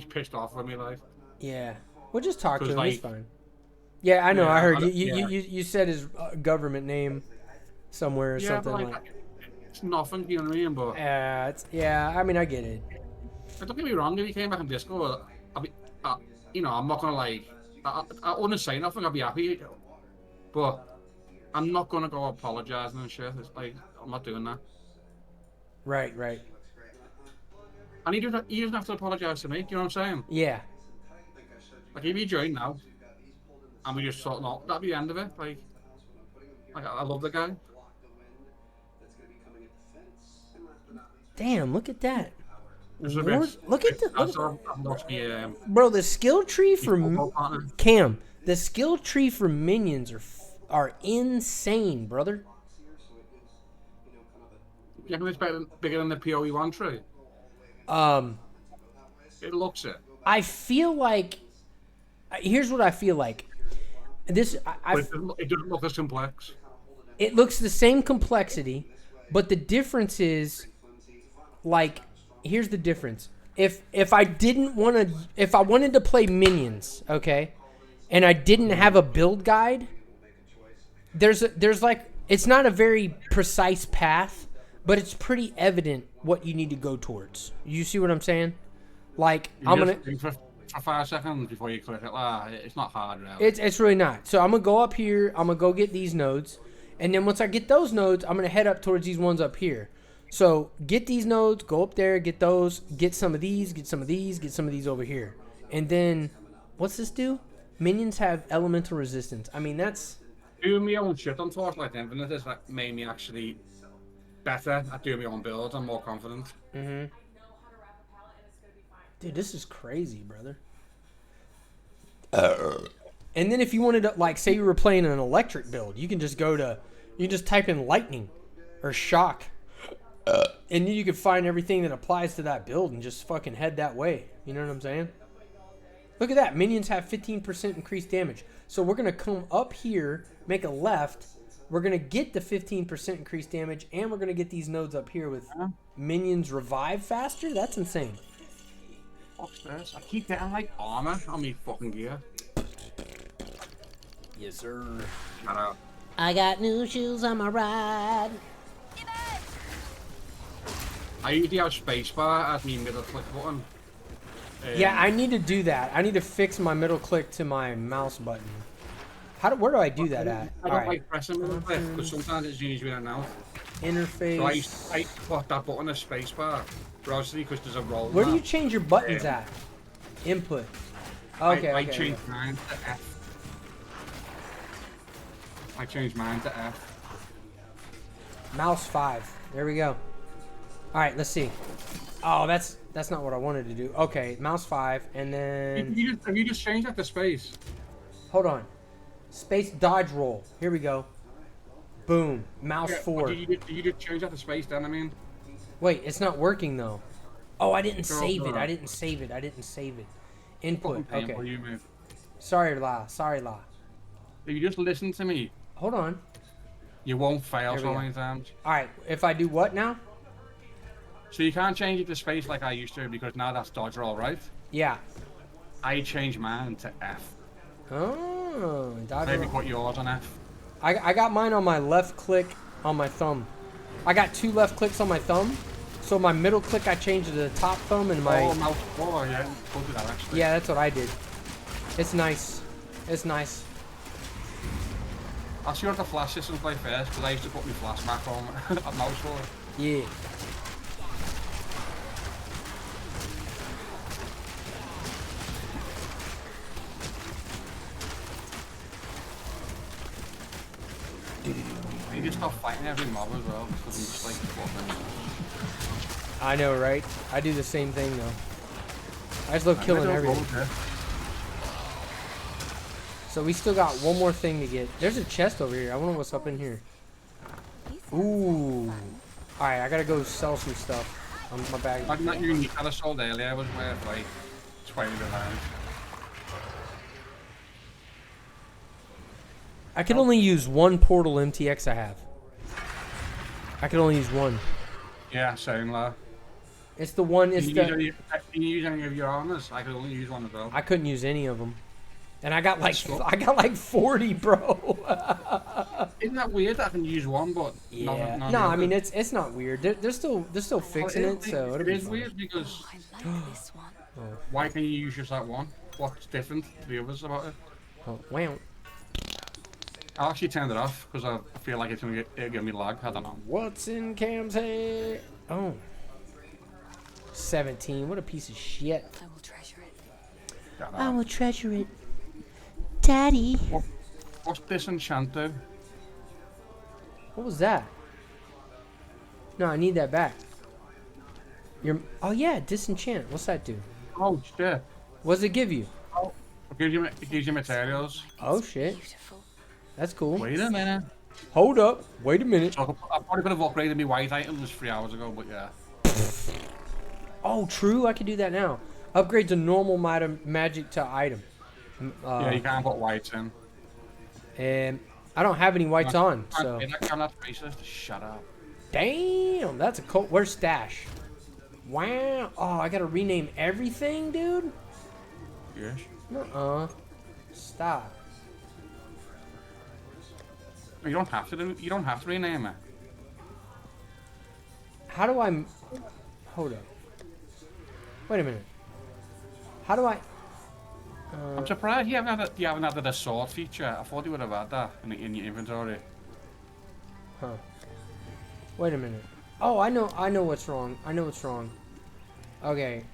pissed off with me, like. Yeah, we'll just talk to him. Like, he's fine. Yeah, I know. Yeah, I heard you said his government name somewhere or something like. It's nothing, you know what I mean? But I mean, I get it. Don't get me wrong. If he came back in Discord, I'm not gonna like. I wouldn't say nothing. I'd be happy, but I'm not gonna go apologizing and shit. It's like I'm not doing that. Right. And he doesn't have to apologize to me. Do you know what I'm saying? Yeah. Like if he joined now, and we just sort of that'd be the end of it. Like I love the guy. Damn! Look at that. Look at the. Bro, the skill tree for Cam. The skill tree for minions are insane, brother. You reckon it's bigger than the PoE1 tree? It looks it. I feel like. Here's what I feel like. It doesn't look as complex. It looks the same complexity, but the difference is, like, here's the difference. If I wanted to play minions, okay, and I didn't have a build guide, there's like, it's not a very precise path, but it's pretty evident what you need to go towards. You see what I'm saying? Like, I'm gonna for 5 seconds before you click it. It's not hard, really. It's really not. So I'm gonna go up here. I'm gonna go get these nodes, and then once I get those nodes, I'm gonna head up towards these ones up here. So get these nodes, go up there, get those, get some of these, get some of these, get some of these over here, and then what's this do? Minions have elemental resistance. I mean, that's doing my own shit on Torchlight Infinite is like made me actually better at doing my own builds. I'm more confident. Mm-hmm. Dude, this is crazy, brother. And then if you wanted to, like, say you were playing an electric build, you can just type in lightning or shock. And then you can find everything that applies to that build and just fucking head that way. You know what I'm saying? Look at that. Minions have 15% increased damage. So we're going to come up here, make a left. We're going to get the 15% increased damage, and we're going to get these nodes up here with minions revive faster. That's insane. Upstairs. I keep getting like armor on me fucking gear. Yes, sir. Shut up. I got new shoes on my ride. I usually have spacebar as my middle click button. Yeah, I need to do that. I need to fix my middle click to my mouse button. Where do I do that at? I don't like pressing middle click because sometimes it's easier than now. Interface. So I put that button as spacebar. Obviously, because there's a roll. Where do you change your buttons at? Input. Okay, I changed mine to F. I changed mine to F. Mouse 5. There we go. All right, let's see. Oh, that's not what I wanted to do. Okay, mouse 5, and then. Have you just changed that to space? Hold on. Space dodge roll. Here we go. Boom. Mouse 4. Did you just change that to space then? I mean. Wait, it's not working though. Oh, I didn't save it. I didn't save it. Input. Okay. Sorry, La. If you just listen to me. Hold on. You won't fail so many times. All right. If I do what now? So you can't change it to space like I used to because now that's dodge roll, right? Yeah. I changed mine to F. Oh, dodge Maybe roll. put yours on F. I got mine on my left click on my thumb. I got 2 left clicks on my thumb. So my middle click I changed to the top thumb and my... Oh, mouse 4, yeah. We'll do that actually. Yeah, that's what I did. It's nice. It's nice. I'll see what the flash system play first because I used to put my flash back on at mouse 4. Yeah. You just stop fighting every mob as well, because I'm just like, fucking. I know, right? I do the same thing though. I just love killing everything. So we still got one more thing to get. There's a chest over here. I wonder what's up in here. Ooh. Alright, I gotta go sell some stuff. On my bag. Like that unique that I sold earlier was worth like 20 pounds. I can only use one portal MTX I have. I can only use one. Yeah, same lah. It's the one. It's Can you use any of your armors? I could only use one as well. I couldn't use any of them, and I got like 40, bro. Isn't that weird? That I can use one, but yeah. none No, of I mean them? it's not weird. They're still fixing it, so it'll it be is fine. weird because this one. why can't you use just that one? What's different to the others about it? Oh, wow. I actually turned it off because I feel like it'll give me lag. I don't know. What's in Cam's head? Oh. 17. What a piece of shit. I will treasure it. I will treasure it. Daddy. What's disenchant do? What was that? No, I need that back. Oh yeah, disenchant. What's that do? Oh shit. What does it give you? Oh, it gives you materials. Oh shit. That's cool. Wait a minute. Hold up. Wait a minute. So I probably could have upgraded my white items 3 hours ago, but yeah. Oh, true. I can do that now. Upgrade to normal magic to item. Yeah, you can't put whites in. And I don't have any whites on, so. I'm not racist. Shut up. Damn, that's a cool. Where's Stash? Wow. Oh, I gotta rename everything, dude. Yes. Stop. You don't have to. You don't have to rename it. How do I? Hold up. Wait a minute. How do I? I'm surprised you haven't added a sword feature. I thought you would have had that in your inventory. Huh. Wait a minute. Oh, I know what's wrong. I know what's wrong. Okay.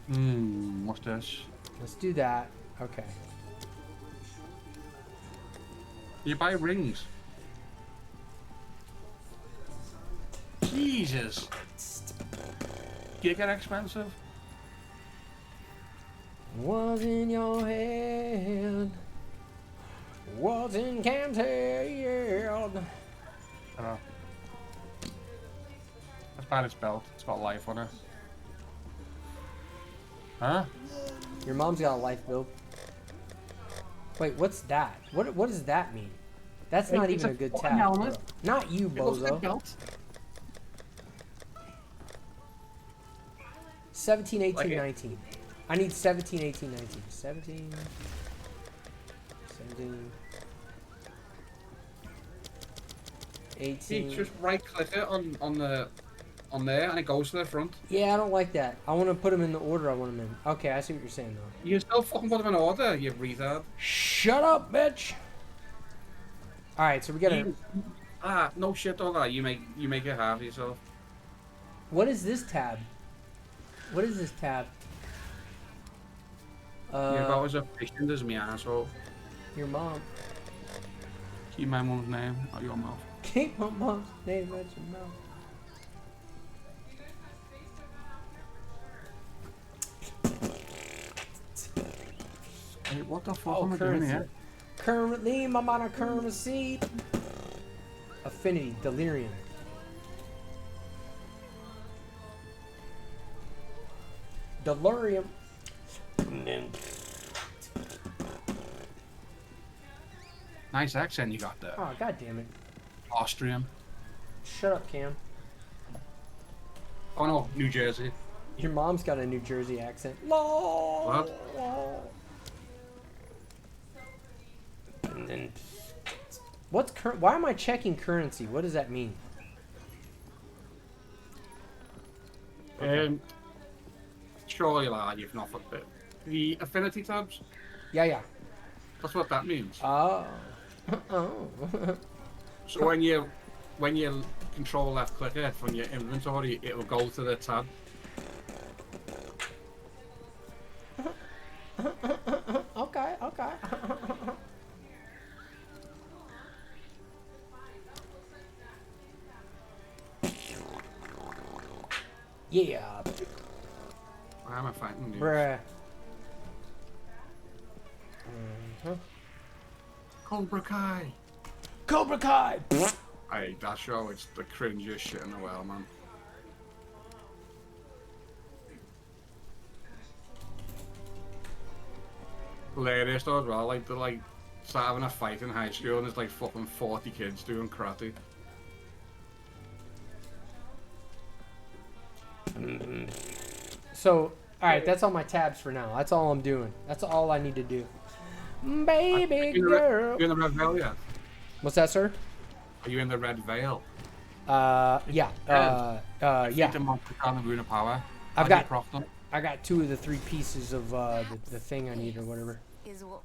What's this? Let's do that. Okay. You buy rings. Jesus. Get expensive. What's in your head? What's in Cam's head? That's bad as belt. It's got life on it. Huh? Your mom's got a life build. Wait, what's that? What does that mean? That's not even a good tap. Bro. Not you, bozo. 17, 18, 19. I need 17, 18, 19. 17. 18. You just right click it on there and it goes to the front. Yeah, I don't like that. I want to put them in the order I want them in. Okay, I see what you're saying though. You still fucking put them in order, you retard. Shut up, bitch. All right, so we gotta. No shit on that. You make it half yourself. What is this tab? What is this tab? You're about as efficient as me, asshole. Your mom. Keep my mom's name out your mouth. Keep my mom's name out your mouth. Hey, what the fuck am I doing here? Currently, I'm on a currency. Affinity, delirium. Delirium. Nice accent you got there. Oh, god damn it. Austrian. Shut up, Cam. Oh no, New Jersey. Your mom's got a New Jersey accent. LOL. What? And then, what's why am I checking currency? What does that mean? Surely, lad, you've not looked at the affinity tabs. Yeah. That's what that means. Oh. Oh. So when you control left click it from your inventory, it will go to the tab. Okay. Yeah. Why am I fighting you? Bruh. Cobra Kai. Cobra Kai! I hate that show. It's the cringiest shit in the world, man. Hilarious though as well. Like, they're like start having a fight in high school and there's like fucking 40 kids doing karate. So, alright, that's all my tabs for now. That's all I'm doing. That's all I need to do. Baby girl. Are you in the Red Veil yet? What's that, sir? Are you in the Red Veil? Yeah. Yeah. The monster on the Rune of Power. I got 2 of the 3 pieces of the thing I need or whatever.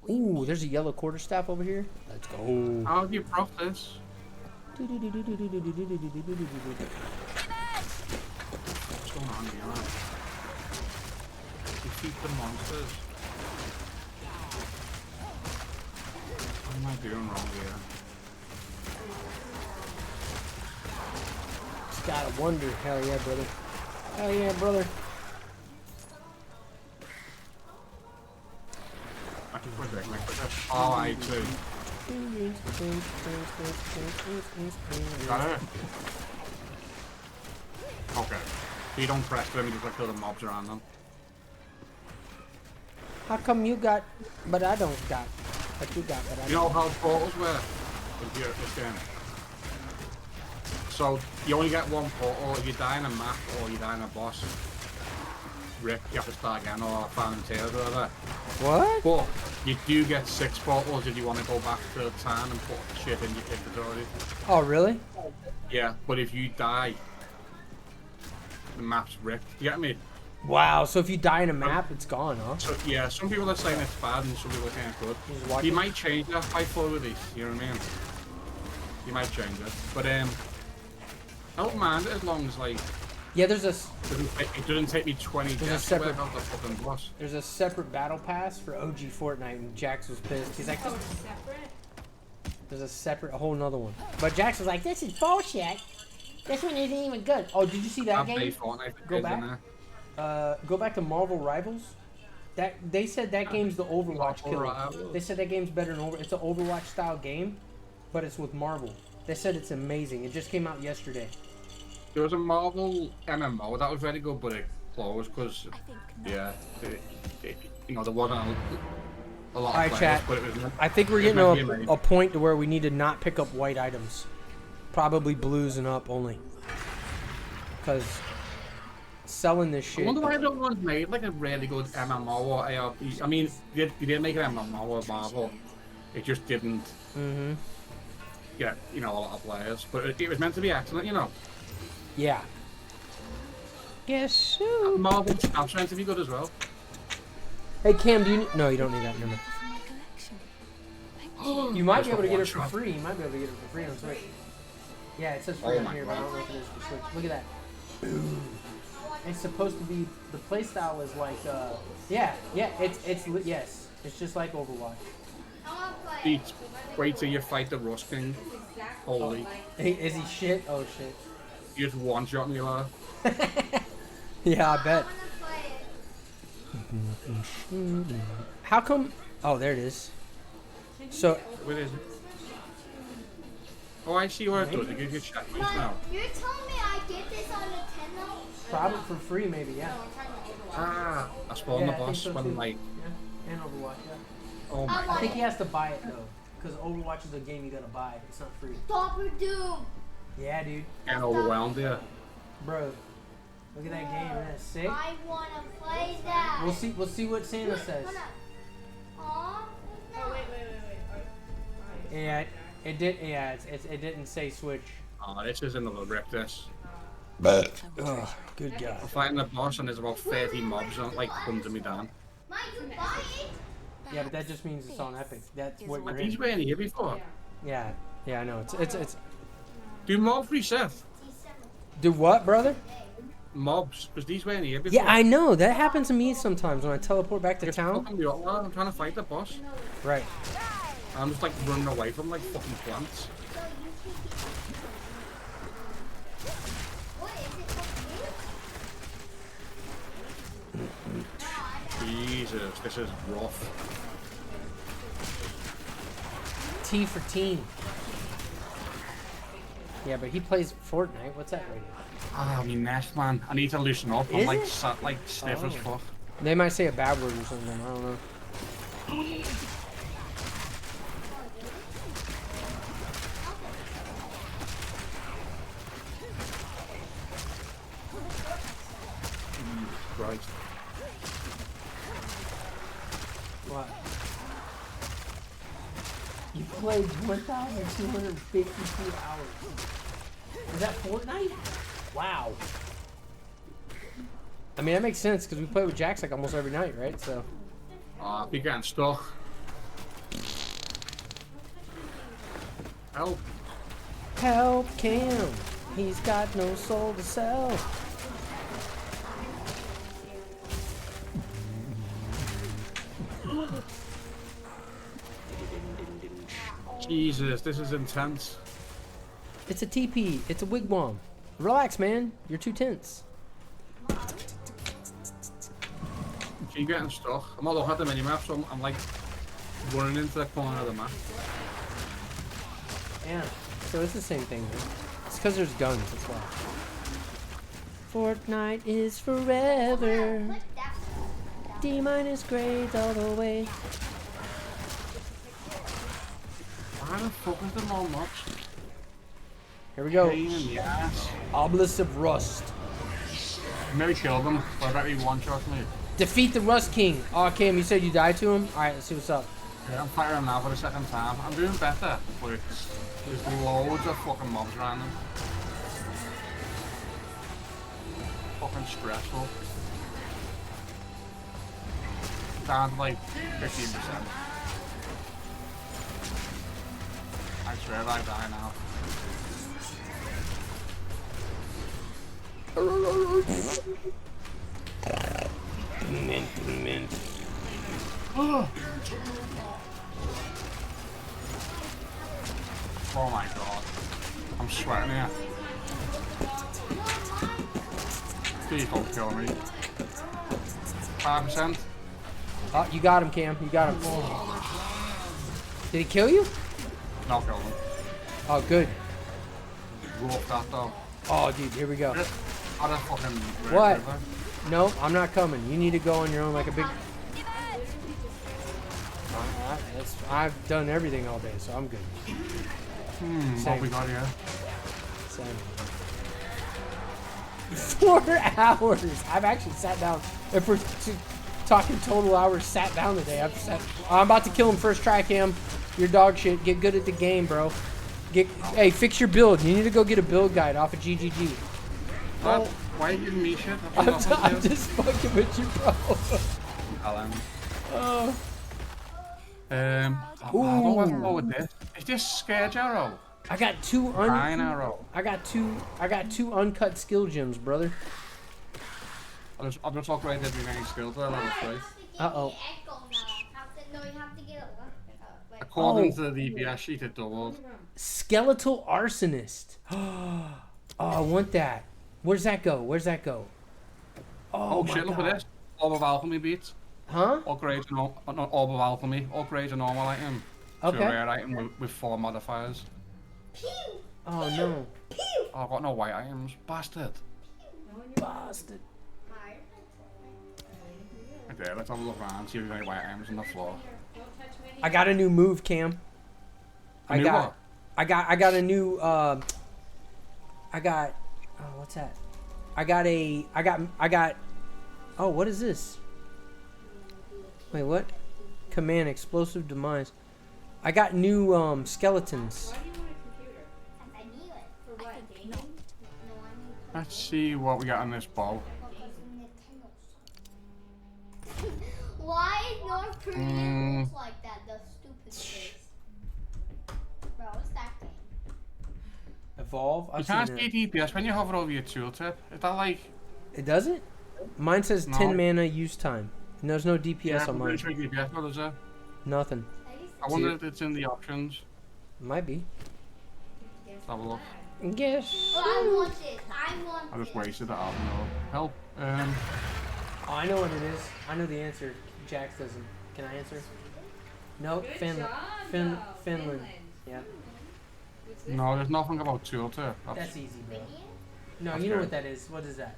Ooh, there's a yellow quarterstaff over here. Let's go. How do you proc this? What's going on here? Defeat the monsters. What am I doing wrong here? Just gotta wonder. Hell yeah, brother. Hell yeah, brother. Oh, I too. Got it? Okay. So you don't press them, you just like kill the mobs around them. How come you got, but I don't got? But you got, but I don't. You know how portals work in this game? So you only get one portal if you die in a map or you die in a boss. Rip, you have to start again or Found Tails or whatever. What? But you do get 6 portals if you want to go back to town and put shit in your inventory. Oh, really? Yeah, but if you die, the map's ripped. You get me? Wow, so if you die in a map, it's gone, huh? So yeah, some people are saying it's bad and some people are saying it's good. You might change that by full release, you know what I mean? You might change it. But I don't mind it as long as like yeah, there's a. It doesn't take me 20 deaths to work out the fucking boss. There's a separate battle pass for OG Fortnite, and Jax was pissed. He's like, separate? There's a whole nother one. But Jax was like, this is bullshit. This one isn't even good. Oh, did you see that game? Go back. Go back to Marvel Rivals. They said that game's the Overwatch killer. They said that game's better than It's an Overwatch style game, but it's with Marvel. They said it's amazing. It just came out yesterday. There was a Marvel MMO that was very good, but it closed because, yeah, you know, there wasn't a lot of players. Chat. But it was, I think we're getting a point to where we need to not pick up white items. Probably blues and up only. Because selling this shit. I wonder why no one's made like a really good MMO or ARP. I mean, you did make an MMO or Marvel. It just didn't get, you know, a lot of players. But it was meant to be excellent, you know. Yeah. Yes, so. Marvel's trying to be good as well. Hey Cam, do you need... No, you don't need that. Never mind. You might be able to get it for free. You might be able to get it for free on Switch. Yeah, it says free on here, but I don't know if it is for Switch. Look at that. It's supposed to be... The playstyle is like, yeah, yes. It's just like Overwatch. Wait till you fight the Rust King. Holy. Is he shit? Oh, shit. You just one-shot me, lad. Yeah, I bet. How come... Oh, there it is. So... Where is it? Oh, I see what it does. It gives you chat points now. You're telling me I get this on Nintendo? Probably for free, maybe, yeah. Ah, I spawned the boss so when, like... Yeah, and Overwatch, yeah. Oh my I think he has to buy it, though. Because Overwatch is a game you gotta buy. It's not free. Dopper Doom! Yeah, dude. And overwhelmed, yeah. Bro, look at that game. Isn't that sick? I wanna play that. We'll see what Santa says. Oh, wait. Yeah, it did. Yeah, it didn't say Switch. Oh, this is another rip. This. But good God. I'm fighting the boss and there's about 30 mobs on, like hunting me down. Yeah, but that just means it's on Epic. That's what you're These in. were in here before. Yeah, I know. It's. Do mobs reset? Do what, brother? Mobs, because these were in here before. Yeah, I know. That happens to me sometimes when I teleport back to town. I'm trying to fight the boss. Right. I'm just like running away from like fucking plants. Jesus, this is rough. T for teen. Yeah, but he plays Fortnite. What's that rated? Ah, me nest, man. I need to loosen up. I'm Is like, it? stiff as fuck. They might say a bad word or something. I don't know. Christ. What? You played 1,252 hours. Is that Fortnite? Wow. I mean, that makes sense because we play with Jax like almost every night, right? So. Ah, be getting stuck. Help. Help Cam. He's got no soul to sell. Jesus, this is intense. It's a teepee. It's a wigwam. Relax, man. You're too tense. Keep getting stuck. I'm not looking at the minimap, so I'm like running into the corner of the map. Yeah. So it's the same thing. Man. It's because there's guns. That's why. Fortnite is forever. D- grades all the way. Why the fuck is there more mobs? Here we go. Pain in the ass. Obelisk of Rust. Maybe kill them, but I bet he one-shot me. Defeat the Rust King. Oh, Cam, you said you died to him? Alright, let's see what's up. Yeah, I'm firing now for the second time. I'm doing better, but there's loads of fucking mobs around them. Fucking stressful. Down to like 15%. I swear I die now. Mint. Oh my god. I'm sweating here. Please don't kill me. 5%. Oh, you got him, Cam. You got him. Did he kill you? No, kill him. Oh, good. Rope that though. Oh, dude, here we go. I don't fucking... What? No, I'm not coming. You need to go on your own like a big... I've done everything all day, so I'm good. What we got here? Same. 4 hours! I've actually sat down. If we're talking total hours sat down today, I'm about to kill him first try, Cam. You're dog shit. Get good at the game, bro. Hey, fix your build. You need to go get a build guide off of GGG. Oh, why are you giving me shit? I'm just fucking with you, bro. Alan. Oh. I don't know what to go with this. Is this Scourge Arrow? I got two Arrow. I got two uncut skill gems, brother. I'll just upgraded my main skill to level 3. Uh-oh. According to the DPS sheet, it doubled. Skeletal Arsonist. Oh, I want that. Where's that go? Where's that go? Oh shit, look at this. Orb of Alchemy beats. Huh? Upgrade to Orb of Alchemy. Upgrade a normal item. Okay. To a rare item with 4 modifiers. Oh no. Oh, I've got no white items. Bastard. Bastard. Okay, let's have a look around, see if there's any white items on the floor. I got a new move, Cam. I got a new what's that? I got oh, what is this? Wait, what? Command explosive demise. I got new skeletons. Let's see what we got on this bow. Why is North Korea looks like that? The stupid face. Bro, what's that game? Evolve? You can't see DPS when you hover over your tooltip. Is that like... It doesn't? Mine says 10 mana use time. And there's no DPS on mine. DPS, what is it? Nothing. I wonder if it's in the options. Might be. Let's have a look. Yes. Oh, I want it. I want I just wasted it. I don't know. Help. Oh, I know what it is. I know the answer. Jax doesn't. Can I answer? No, Good Finland. job, Finland. Yeah. No, there's nothing about Choutout. That's easy, bro. No, you know what that is. What is that?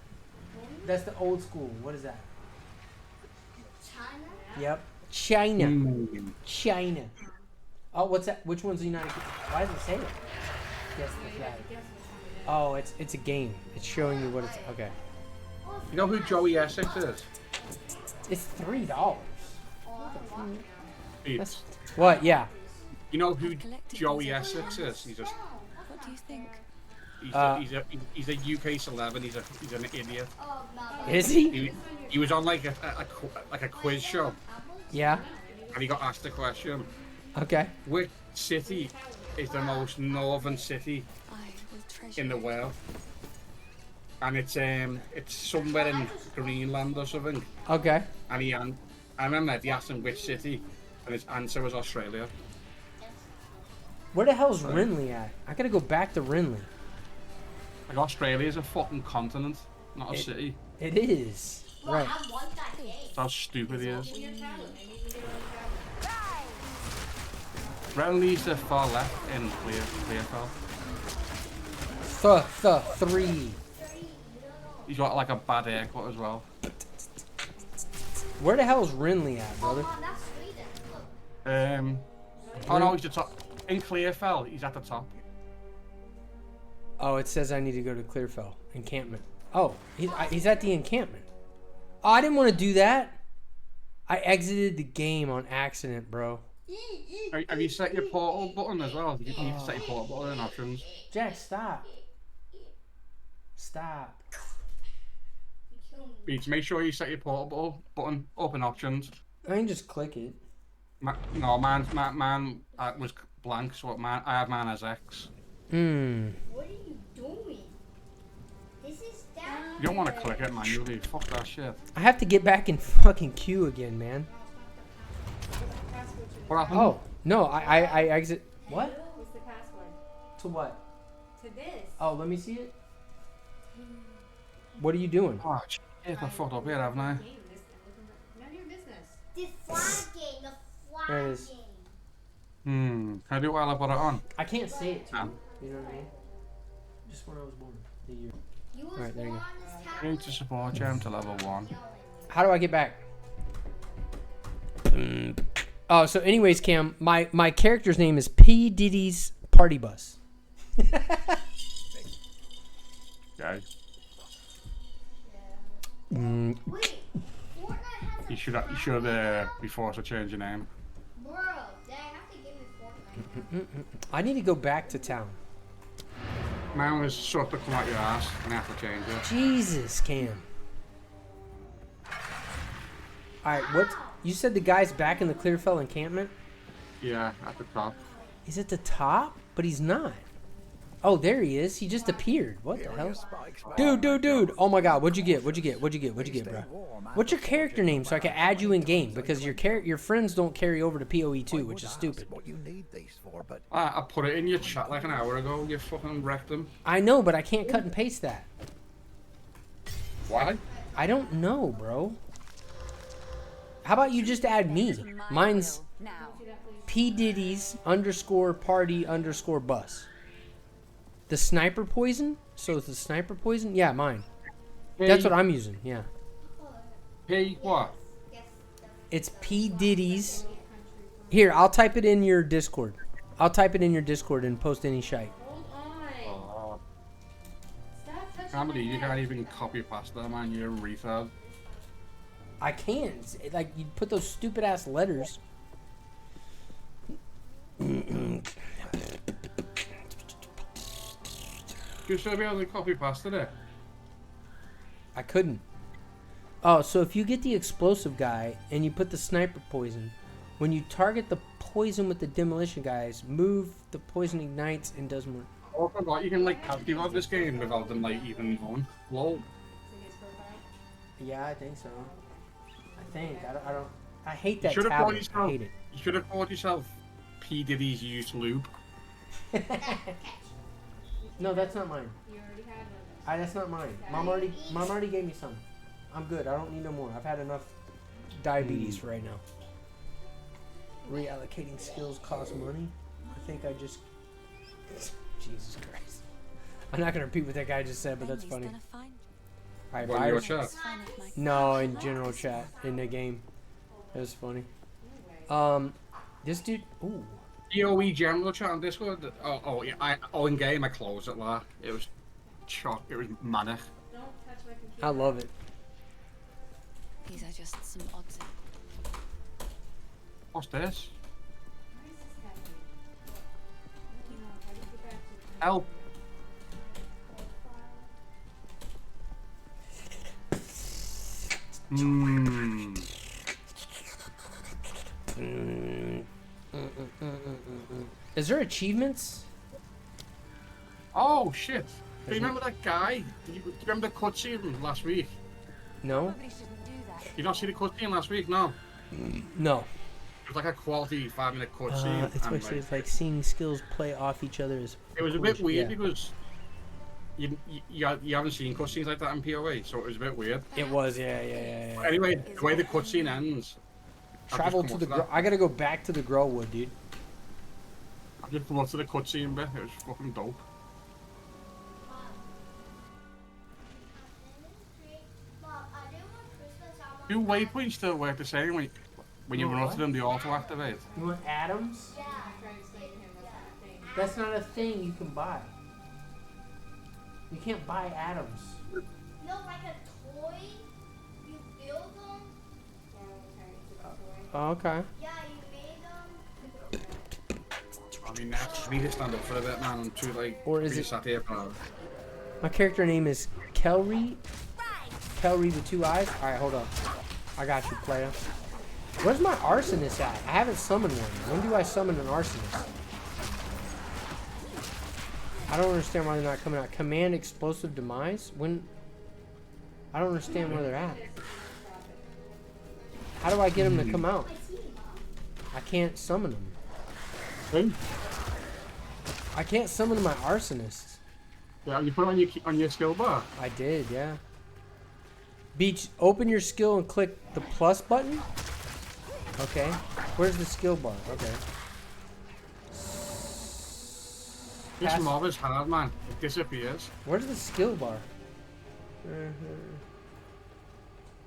That's the old school. What is that? China? Yep. China. China. Oh, what's that? Which one's the United Kingdom? Why does it say it? Guess the flag. Oh, it's a game. It's showing you what it's. Okay. You know who Joey Essex is? It's $3. It's, What? Yeah. you know who Joey Essex is? He's just. What do you think? He's a UK celeb and he's an idiot. Is he? He was on like a quiz show. Yeah. And he got asked a question. Okay. Which city is the most northern city in the world? And it's somewhere in Greenland or something. Okay. And I remember they asked him which city, and his answer was Australia. Where the hell's Rinley at? I gotta go back to Rinley. Like Australia is a fucking continent, not a city. It is. Right. That's how stupid he is. Renly's the far left in Clearfell. 3. He's got like a bad haircut as well. Where the hell's Rinley at, brother? Oh no, he's the top. In Clearfell, he's at the top. Oh, it says I need to go to Clearfell encampment. Oh, he's at the encampment. Oh, I didn't want to do that. I exited the game on accident, bro. Have you set your portal button as well? You need to set your portal button in options. Jack, stop. Stop. You need to make sure you set your portal button up in options. I can just click it. No, mine was blank, so I have mine as X. What are you doing? This is down. You don't want to click it manually. Fuck that shit. I have to get back in fucking queue again, man. What happened? Oh, no, I exit. What? What's the password? To what? To this. Oh, let me see it. What are you doing? Oh, shit, I fucked up here, haven't I? None of your business. The flagging, the There it is. flagging. Can I do it while I put it on? I can't say it. No. You know what I mean? Just when I was born. The year. You was Alright, there you born go. on this I tablet? need to support Cham to level 1. How do I get back? Oh, so anyways, Cam, my character's name is P. Diddy's Party Bus. Okay. Wait, Fortnite has a You should be forced to change your name. Bro, they have to give me Fortnite. I need to go back to town. Mine was sort of come out your ass and I have to change it. Jesus, Cam. Alright, what? You said the guy's back in the Clearfell encampment? Yeah, at the top. He's at the top? But he's not. Oh, there he is. He just appeared. What the hell? Dude. Oh my god, what'd you get? What'd you get, bro? What's your character name so I can add you in game? Because your friends don't carry over to PoE2, which is stupid. I put it in your chat like an hour ago. You fucking wrecked them. I know, but I can't cut and paste that. Why? I don't know, bro. How about you just add me? Mine's P. Diddy's _party_bus. The sniper poison? So it's the sniper poison? Yeah, mine. That's what I'm using, yeah. Hey, what? It's P. Diddy's. Here, I'll type it in your Discord. I'll type it in your Discord and post any shite. Hold on. Stop touching Can't believe my you head. can't even copy pasta, man. You're a retard. I can't. Like, you put those stupid ass letters. You should be able to copy pasta there. I couldn't. Oh, so if you get the explosive guy and you put the sniper poison, when you target the poison with the demolition guys, move, the poison ignites and does more. Oh, I forgot you can like activate this game without them like even going. Lol. Yeah, I think so. I don't. I hate that You should have called tablet. I yourself. hate it. You should have called yourself P Diddy's used lube. No, that's not mine. You already had one. That's not mine. Mom already gave me some. I'm good. I don't need no more. I've had enough diabetes for right now. Reallocating skills costs money. I think I just... Jesus Christ. I'm not going to repeat what that guy just said, but that's funny. Alright, What, in your chat? No, in general chat. In the game. That was funny. This dude... Ooh. PoE general chat on Discord? Oh yeah, in game I closed it like. It was shock. It was manic. I love it. These are just some odds. What's this? Help. Is there achievements? Oh shit! Do you remember that guy? Do you remember the cutscene last week? No. You not see the cutscene last week? No. No. It was like a quality 5-minute cutscene. It's basically like seeing skills play off each other. It was a bit weird because you haven't seen cutscenes like that in PoE, so it was a bit weird. It was, yeah. Anyway, the way the cutscene ends. Travel to the. I gotta go back to the Growwood, dude. I just come up to the cutscene bit. It was fucking dope. Do waypoints still work the same when you run up to them? They auto activate. You want atoms? Yeah. That's not a thing you can buy. You can't buy atoms. No, like a toy. You build them. Oh, okay. Yeah, you made them. I mean, we need to stand up for a bit, man. I'm too like. Or is it? Sat here for hours. My character name is Kelry. Kelry with 2 eyes. All right, hold up. I got you, player. Where's my arsonist at? I haven't summoned one. When do I summon an arsonist? I don't understand why they're not coming out. Command explosive demise? When? I don't understand where they're at. How do I get them to come out? I can't summon them. I can't summon my arsonist. Yeah, you put it on your skill bar. I did, yeah. Beach, open your skill and click the plus button. Okay. Where's the skill bar? Okay. This mob is hard, man. It disappears. Where's the skill bar?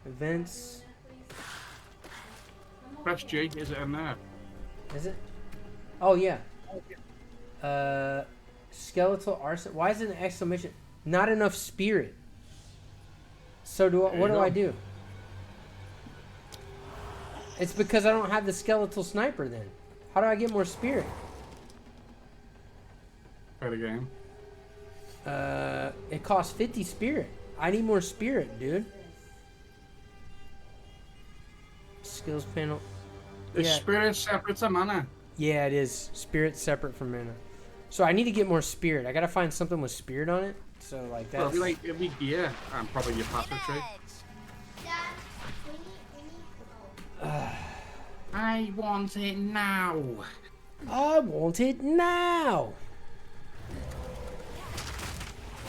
Events. Press G. Is it in there? Is it? Oh yeah. Skeletal arson. Why is it an exclamation? Not enough spirit. So what do I do? It's because I don't have the skeletal sniper then. How do I get more spirit? Play the game. It costs 50 spirit. I need more spirit, dude. Skills panel. Is spirit separate to mana? Yeah, it is. Spirit separate from mana. So I need to get more spirit. I gotta find something with spirit on it. So like that. It'll be gear and probably your passive trait. I want it now. I want it now.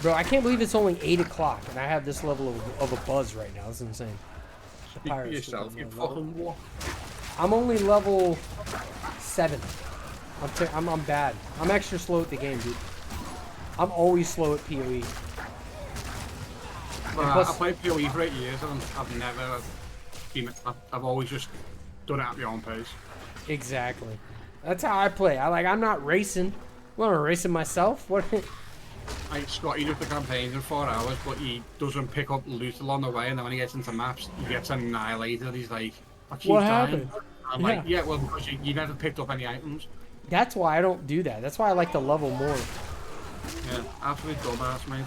Bro, I can't believe it's only 8 o'clock and I have this level of a buzz right now. That's insane. Speak for yourself, you fucking what? I'm only level 7. I'm bad. I'm extra slow at the game, dude. I'm always slow at PoE. Well, plus, I played PoE for 8 years and I've never been. I've always just done it at my own pace. Exactly. That's how I play. I'm not racing. I'm not racing myself. What? Like Scott, he does the campaigns in 4 hours, but he doesn't pick up loot along the way, and then when he gets into maps, he gets annihilated. He's like, I keep what dying. happened? I'm like, yeah, well, because you never picked up any items. That's why I don't do that. That's why I like to level more. Yeah, absolute dumbass, mate.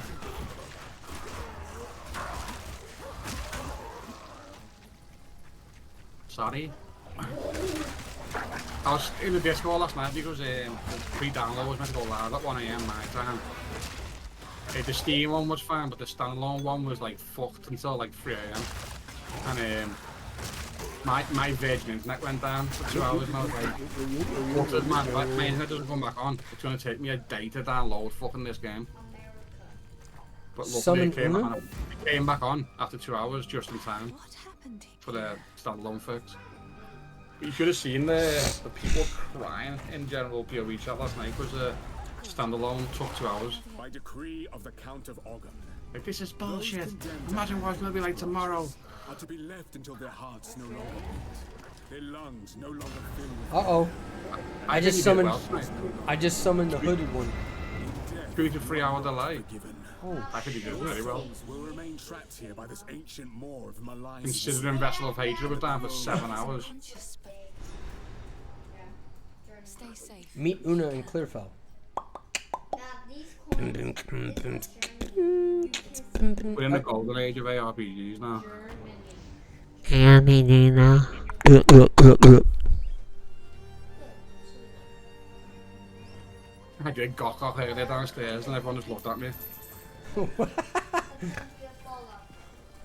Sorry. I was in the Discord last night because the pre-download was meant to go live at 1 AM my time. The Steam one was fine, but the standalone one was like fucked until like 3 AM. And my Virgin internet went down for 2 hours and I was like, what, man, my internet doesn't come back on. It's gonna take me a day to download fucking this game. But luckily it came on. came back on after 2 hours just in time What happened here? for the standalone fix. You should have seen the people crying in general PoE chat last night because the standalone took 2 hours. By decree of the Count of Ogden, Like, this is bullshit. Imagine what it's going to be like tomorrow. are to be left until their hearts no longer beat, their lungs no longer fill with Uh-oh. I just think you did summoned. well tonight. I just summoned the hooded one. 2 to 3 hour delay. given. Oh, I think you did really well. Will remain trapped here by this ancient maw of malign. Considering Vessel of Hatred was down for 7 hours. Conscious, but stay safe. Meet Una in Clearfell. We're in the golden age of ARPGs now. I did got earlier downstairs and everyone just looked at me.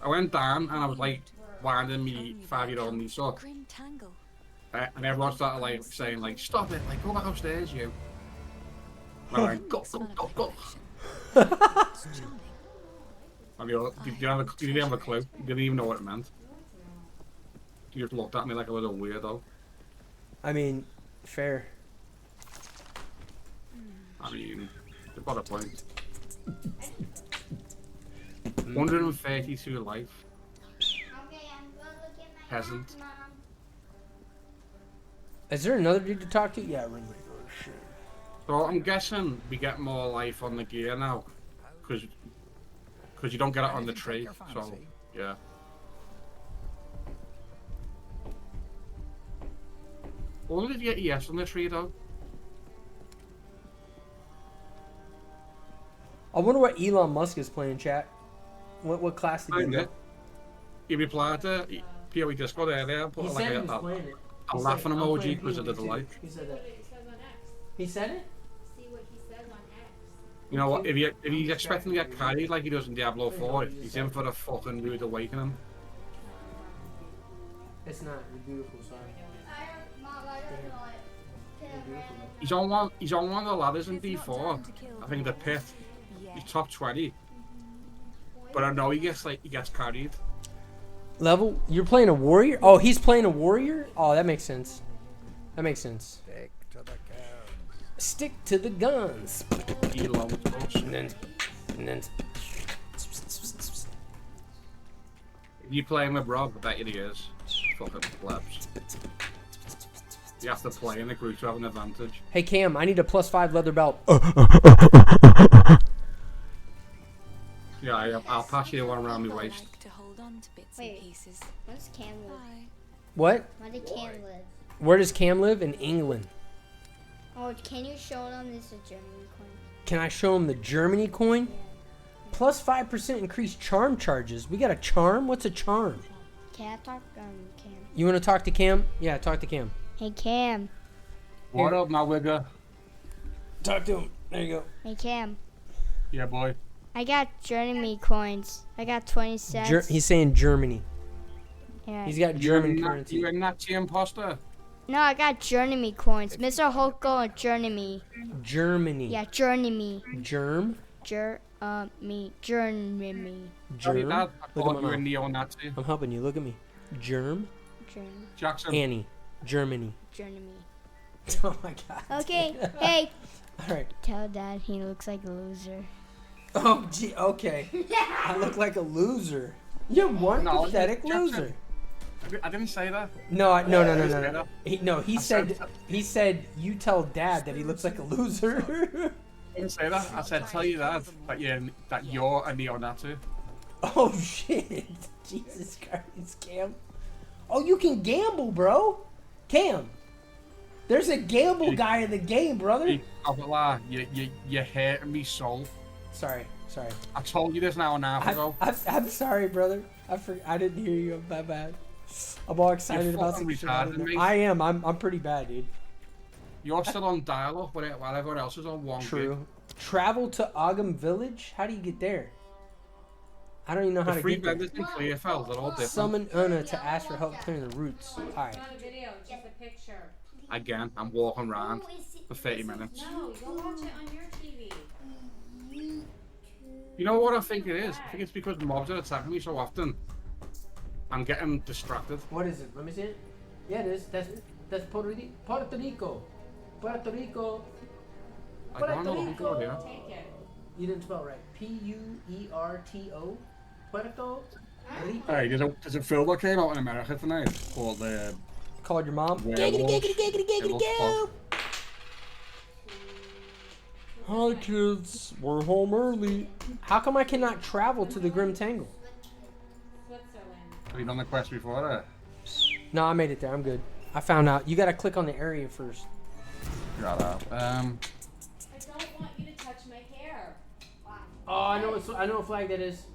I went down and I was like winding me 5-year-old niece up. Grim tangle. And everyone started like saying like, stop it, like go back upstairs you. And I went, go. And you didn't have a clue. You didn't even know what it meant. You just looked at me like I was a weirdo. I mean, fair. I mean, they've got a point. 132 life. Peasant. Is there another dude to talk to? Yeah, Ring. So I'm guessing we get more life on the gear now, because you don't get it on the tree. So yeah. Only did you get ES on the tree though? I wonder what Elon Musk is playing, chat. What class did he get? He replied to PoE Discord earlier and put like a laughing emoji because of the delight. He said that. He said it? See what he says on X. You know what? If he's expecting to get carried like he does in Diablo 4, he's in for a fucking rude awakening. It's not. You're beautiful, sorry. He's on one of the ladders in D4. I think the pit. He's top 20. But I know he gets carried. Level? You're playing a warrior? Oh, he's playing a warrior? Oh, that makes sense. That makes sense. Stick to the guns. He loves those. And then. If you playing with Rob, I bet you he is. Fucking plebs. You have to play in the group to have an advantage. Hey Cam, I need a +5 leather belt. Yeah, I'll pass you the one around my waist. To hold on to bits Wait, and pieces. where's Cam live? What? Where did Cam live? Where does Cam live? In England. Oh, can you show them this is a German coin? Can I show him the Germany coin? +5% increased charm charges. We got a charm? What's a charm? Can I talk Cam? You want to talk to Cam? Yeah, talk to Cam. Hey Cam. What up, my wigger? Talk to him. There you go. Hey Cam. Yeah, boy. I got Germany coins. I got 20 cents. He's saying Germany. Yeah. He's got German currency. You a Nazi imposter? No, I got Germany coins. Mr. Hulk go Germany. Germany. Yeah, Germany. Germ? Germany. Germ? Sorry, Dad. I Look at thought my you were a mouth. neo-Nazi. I'm helping you. Look at me. Germ? Jackson. Annie. Germany. Germany. Oh my god. Okay, hey. Alright. Tell Dad he looks like a loser. Oh, gee, okay. I look like a loser. You're one pathetic loser. I didn't say that. No. He said you tell Dad that he looks like a loser. I didn't say that. I said tell you that you're a neo-Nazi. Oh shit! Jesus Christ, Cam. Oh, you can gamble, bro. Cam. There's a gamble guy in the game, brother. You're hurting me so. Sorry. I told you this an hour and a half ago. I'm sorry, brother. I didn't hear you. I'm that bad. I'm all excited about some shit. I am. I'm pretty bad, dude. You're still on dial-up while everyone else is on 1 True. gig. Travel to Ogham Village? How do you get there? I don't even know how to free get there. vendors in Clearfell, they're all different. Summon Una to ask for help clearing the roots. Alright. Not a video, just a picture. Again, I'm walking around for 30 minutes. No, go watch it on your TV. You know what I think it is? I think it's because mobs are attacking me so often. I'm getting distracted. What is it? Let me see it. Yeah, it is. That's Puerto Rico. Puerto Rico. Puerto Rico. I don't know what people do. You didn't spell it right. Puerto. Puerto Rico. Hey, there's a film that came out in America tonight called Called your mom. Werewolves. Giggity. Hi kids, we're home early. How come I cannot travel to the Grim Tangle? Have you done the quest before that? No, I made it there. I'm good. I found out. You gotta click on the area first. Got out. I don't want you to touch my hair. Oh, I know what flag that is.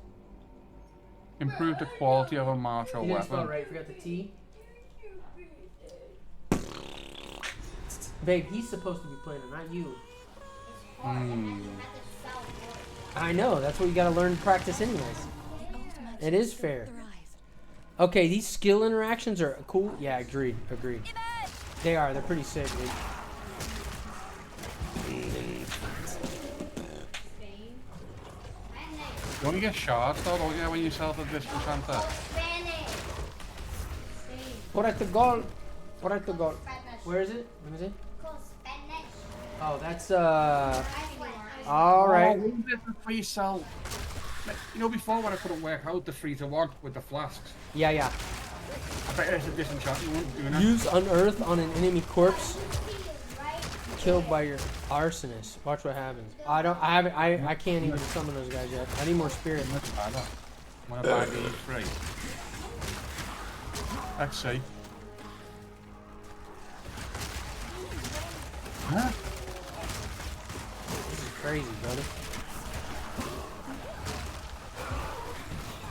Improve the quality of a martial You didn't spell it weapon. right. Forgot the T. Babe, he's supposed to be playing it, not you. I know. That's what you gotta learn to practice anyways. It is fair. Okay, these skill interactions are cool. Yeah, agreed. They are. They're pretty sick, dude. You only get shards though, don't you, when you sell the disenchanter? Portugal. Where is it? Let me see. Oh, that's all right. Oh, the free sell. You know, before when I couldn't work out the 3-to-1 with the flasks. Yeah. I bet there's a disenchanting one doing that. Use unearth on an enemy corpse killed by your arsonist. Watch what happens. I can't even summon those guys yet. I need more spirit. I'm gonna buy these free. Let's see. Huh? This is crazy, brother.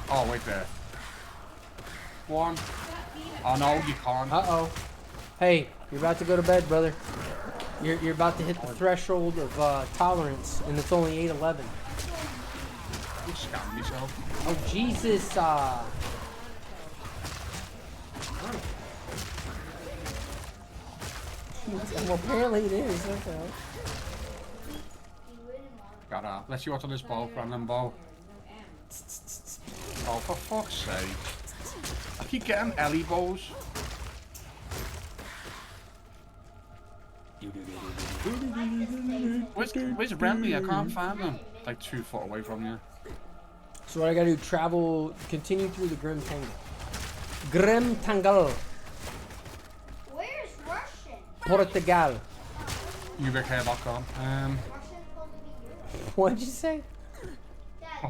Oh, wait there. One. Oh no, you can't. Uh-oh. Hey, you're about to go to bed, brother. You're about to hit the threshold of tolerance, and it's only 8:11. You scammed yourself. Oh, Jesus. Well, apparently it is. Okay. Got up. Let's see what's on this bow, random bow. Oh, for fuck's sake. I keep getting Ellie bows. Where's Remy? I can't find them. Like 2 foot away from you. So what I gotta do, continue through the Grim Tangle. Grim Tangle. Where's Russian? Portugal. UBighair.com. What'd you say? Dad, do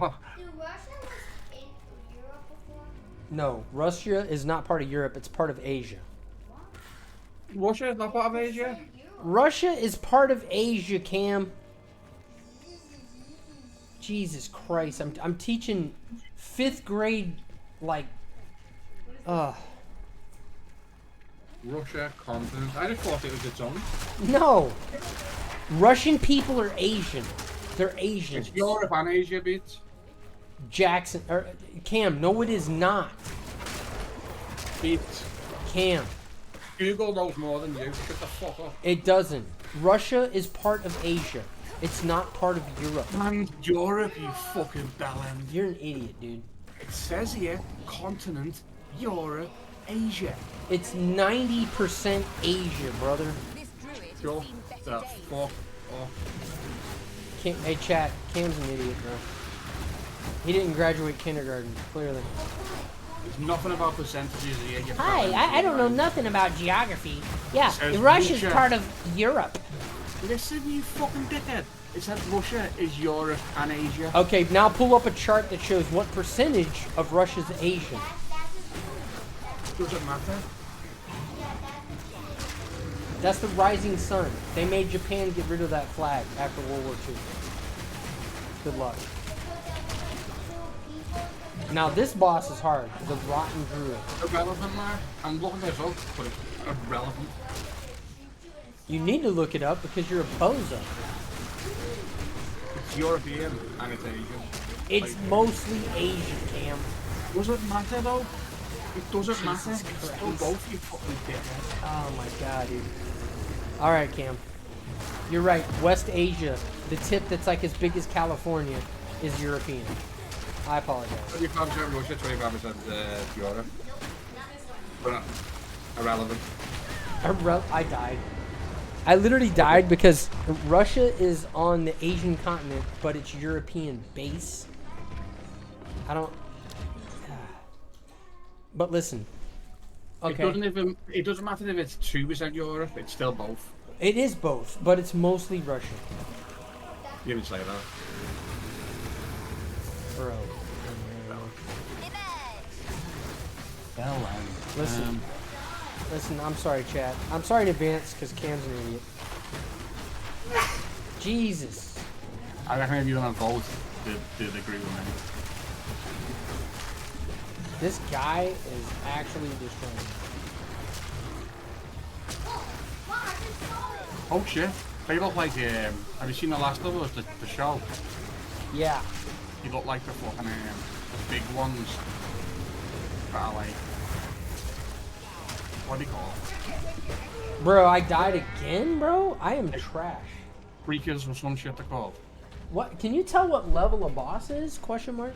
Russia was in Europe before? No, Russia is not part of Europe, it's part of Asia. Russia is not part of Asia? Russia is part of Asia, Cam. Jesus Christ, I'm teaching 5th grade, like, Russia, continent. I just thought it was its own. No! Russian people are Asian. They're Asians. It's Europe and Asia, beats. Jackson, or Cam, no it is not. Beats. Cam. Google knows more than you. Shut the fuck up. It doesn't. Russia is part of Asia. It's not part of Europe. And Europe, you fucking bellend. You're an idiot, dude. It says here, continent, Europe, Asia. It's 90% Asia, brother. Sure. The fuck up. Hey, chat. Cam's an idiot, bro. He didn't graduate kindergarten, clearly. There's nothing about percentages here. You Hi, I don't know nothing about geography. Yeah, Says Russia's Russia. part of Europe. Listen, you fucking dickhead. It says Russia is Europe and Asia. Okay, now pull up a chart that shows what percentage of Russia's Asian. Doesn't matter. That's the rising sun. They made Japan get rid of that flag after World War II. Good luck. Now this boss is hard. The Rotten Druid. Irrelevant, Mark. I'm looking this up, but it's irrelevant. You need to look it up because you're a bozo. It's European and it's Asian. It's mostly Asian, Cam. Does it matter though? It doesn't matter. Jesus It's still Christ. both you fucking dickhead. Oh my god, dude. Alright, Cam. You're right. West Asia. The tip that's like as big as California is European. I apologize. 25% Russia, 25% Europe. But irrelevant. I died. I literally died because Russia is on the Asian continent, but it's European base. I don't. But listen. Okay. It doesn't matter if it's 2% Europe. It's still both. It is both, but it's mostly Russian. You didn't say that. Bro. Listen. Listen, I'm sorry, chat. I'm sorry in advance because Cam's an idiot. Jesus. I reckon if you don't vote, they'd agree with me. This guy is actually destroying me. Oh shit. They look like, have you seen the last of us, the show? Yeah. They look like the fucking, the big ones. That are like, what do you call it? Bro, I died again, bro? I am trash. Freakers or some shit they're called. What? Can you tell what level a boss is? Question mark?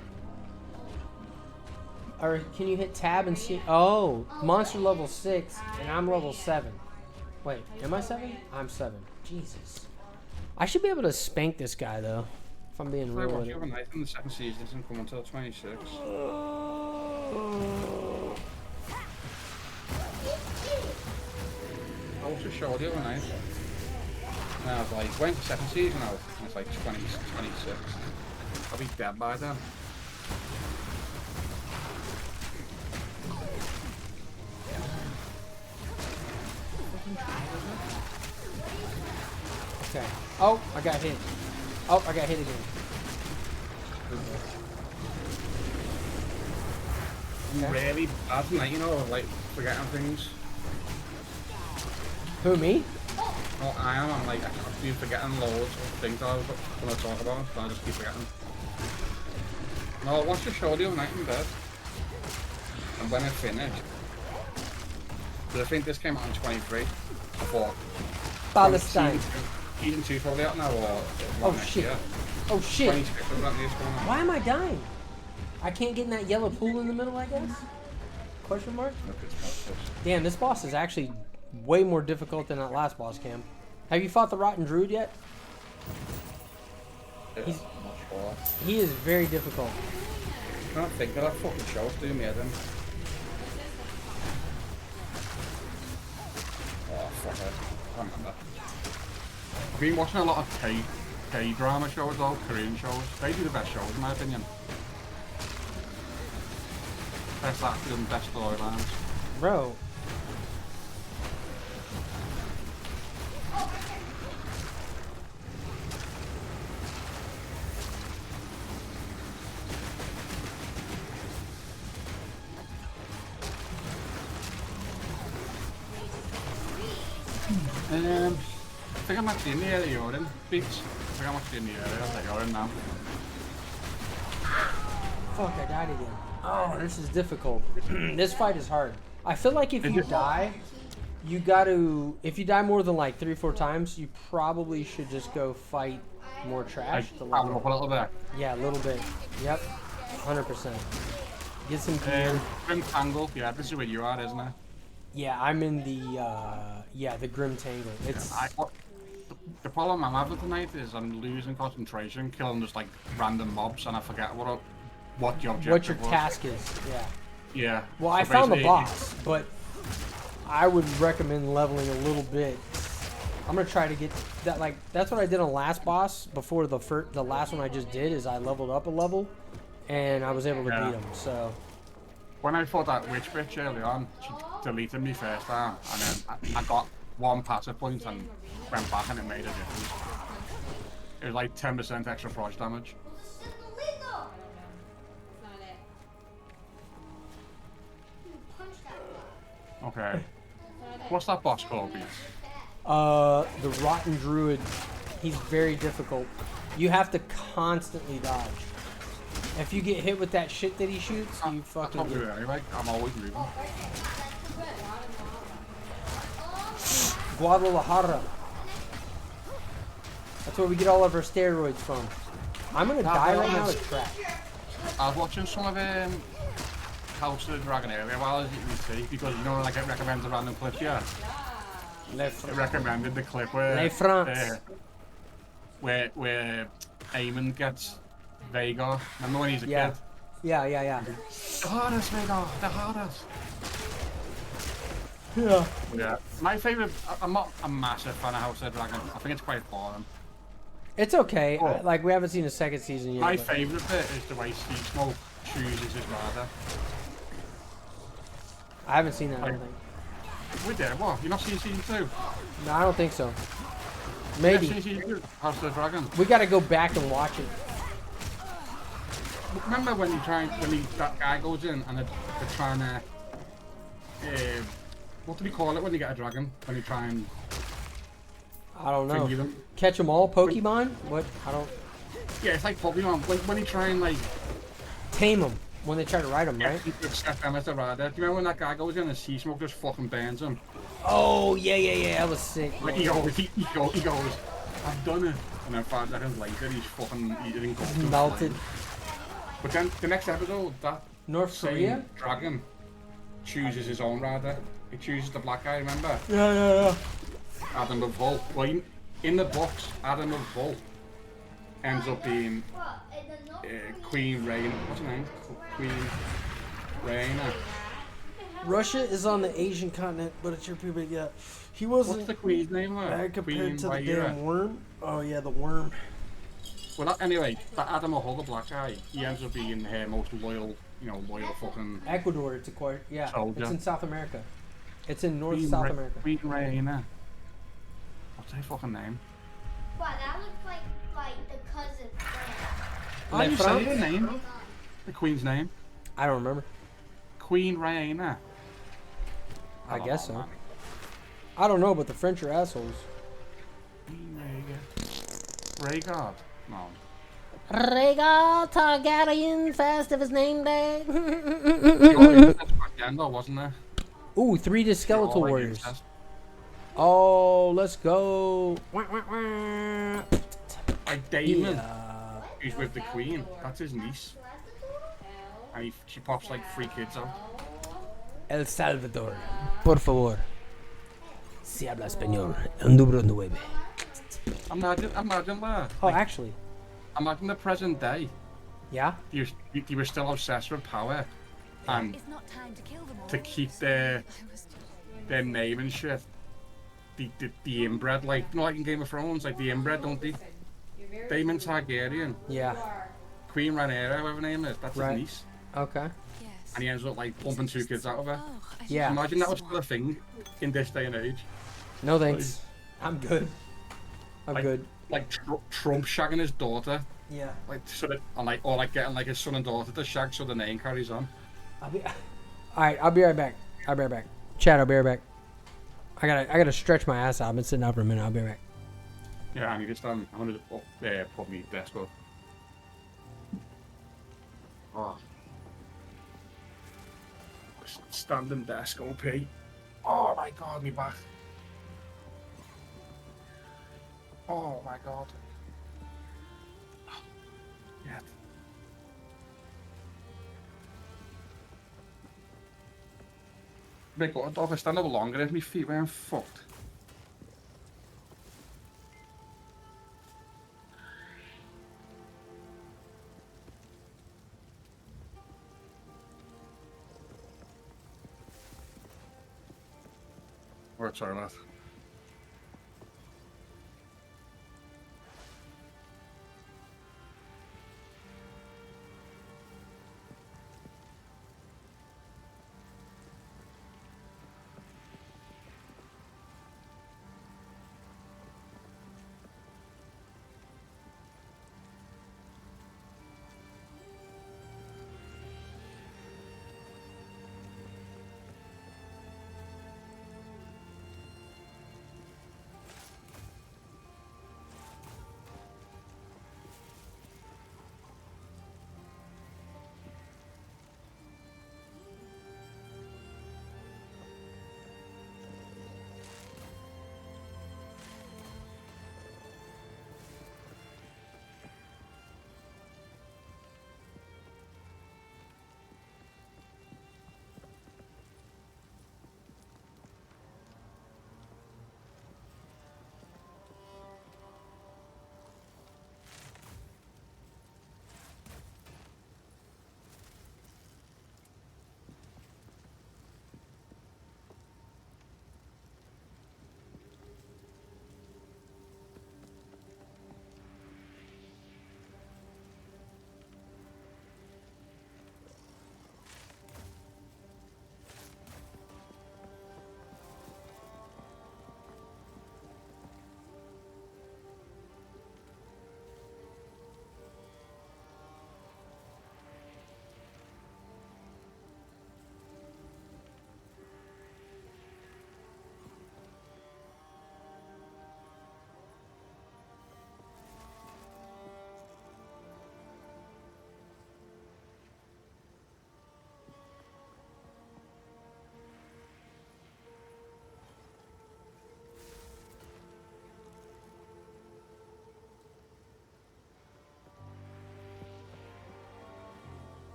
Or can you hit tab and see? Oh, monster level 6, and I'm level 7. Wait, am I 7? I'm 7. Jesus. I should be able to spank this guy, though. If I'm being real with it. You have a knife in the second season, doesn't come until 26. I was just showed the other night. And I was like, when's the second season out? And it's like 26. I'll be dead by then. Okay. Oh, I got hit. Oh, I got hit again. I'm really bad tonight, you know, like forgetting things. Who, me? Oh, I am. I'm like, I've been forgetting loads of things I was going to talk about, but I just keep forgetting. No, I watched the show the other night in bed. And when I finished, because I think this came out in 23, I thought, Palestine. Season 2 probably out now, or Oh shit. year. Oh shit. 26 was that news going on. Why am I dying? I can't get in that yellow pool in the middle, I guess? Question mark? Damn, this boss is actually way more difficult than that last boss, Cam. Have you fought the Rotten Druid yet? Yeah, He is very difficult. I can't think of that fucking show, it's doing me head in. Oh, fuck it. I can't remember. I've been watching a lot of K-drama shows though, Korean shows. They do the best shows in my opinion. Best actors and best storylines. Bro. I think I'm actually in the area you're in, Beats. I think I'm actually in the area that you're in now. Fuck, I died again. Oh, this is difficult. This fight is hard. I feel like if you die, you gotta... If you die more than like 3 or 4 times, you probably should just go fight more trash. Power up a little bit. Yeah, a little bit. Yep. 100%. Get some gear. Grim Tangle, yeah, this is where you are, isn't it? Yeah, I'm in the, the Grim Tangle. It's... The problem I'm having tonight is I'm losing concentration, killing just like random mobs, and I forget what the objective what your was. task is, yeah. Yeah. Well, so I found the basically, boss, but I would recommend leveling a little bit. I'm gonna try to get that. Like that's what I did on last boss before the last one I just did. Is I leveled up a level, and I was able to beat him. So when I fought that witch bitch early on, she deleted me first time, and then I got 1 passive point and went back, and it made a difference. It was like 10% extra frost damage. Okay. What's that boss called, Beats? the Rotten Druid, he's very difficult. You have to constantly dodge. If you get hit with that shit that he shoots, you fucking. I'll do it anyway. I'm always moving. Guadalajara. That's where we get all of our steroids from. I'm gonna die right now to trash. I was watching some of House of the Dragon area while I was eating tea because you know like it recommends a random clip, yeah. It recommended the clip where where Eamon gets Vhagar. Remember when he's a kid? Yeah. The hardest, Vhagar, the hardest. Yeah. My favourite. I'm not a massive fan of House of the Dragon. I think it's quite boring. It's okay. Like we haven't seen a second season yet. My favourite bit is the way Sea Smoke chooses his rider. I haven't seen that. I don't think. We did. What? You're not seeing season 2? No, I don't think so. Maybe. House of the Dragon. We gotta go back and watch it. Remember when that guy goes in and they're trying to what do we call it when you get a dragon? When you try and I don't know. them? Catch them all, Pokemon? What? I don't. Yeah, it's like Pokemon. When you try and like tame them when they try to ride them, right? You could set them as a rider. Do you remember when that guy goes in and Sea Smoke just fucking burns him? Oh yeah. That was sick. Like he goes, I've done it, and then 5 seconds later he's fucking eating gold. Melted. But then the next episode, that North Korea dragon chooses his own rider. He chooses the black guy. Remember? Yeah. Adam of Hull. Well, in the books, Adam of Hull ends up being Queen Rain. What's her name? Queen Raina. Russia is on the Asian continent, but it's European. Yeah, he wasn't. What's the queen's name? Compared Queen to the Rhaenyra. damn worm. Oh yeah, the worm. Well, anyway, that Adam of Hull, the black guy, he ends up being her most loyal, loyal fucking. Ecuador, it's acquired. Yeah, soldier. It's in South America. It's in South America. Queen Raina. What's her fucking name? Wow, that looks like the cousin. How do you say her name? The queen's name? I don't remember. Queen Raina. I guess so. I don't know, but the French are assholes. Rhaegar. No. Rhaegar Targaryen, first of his name day. Wasn't there? Ooh, 3 to skeletal warriors. Oh, let's go. Like Damon, who's with the queen. That's his niece. And she pops like 3 kids out. El Salvador. Por favor. Si habla español. El número 9. Imagine that. Oh, actually. Imagine the present day. Yeah? You were still obsessed with power. And to keep their name and shit. The inbred, like, like in Game of Thrones, like the inbred, don't they? Daemon Targaryen. Yeah. Queen Rhaenyra, whatever her name is, that's his niece. Okay. And he ends up like pumping 2 kids out of her. Yeah. Imagine that was still a thing in this day and age. No thanks. I'm good. I'm good. Like Trump shagging his daughter. Yeah. Like so that, or like getting like his son and daughter to shag so the name carries on. Alright, I'll be right back. Chad, I'll be right back. I gotta stretch my ass out. I've been sitting out for a minute. I'll be right back. Yeah, I need to stand. I'm gonna put me desk up. Oh. Standing desk OP. Oh my god, me back. Oh my god. Yeah. If I stand up longer, if my feet weren't fucked. Or sorry, lad.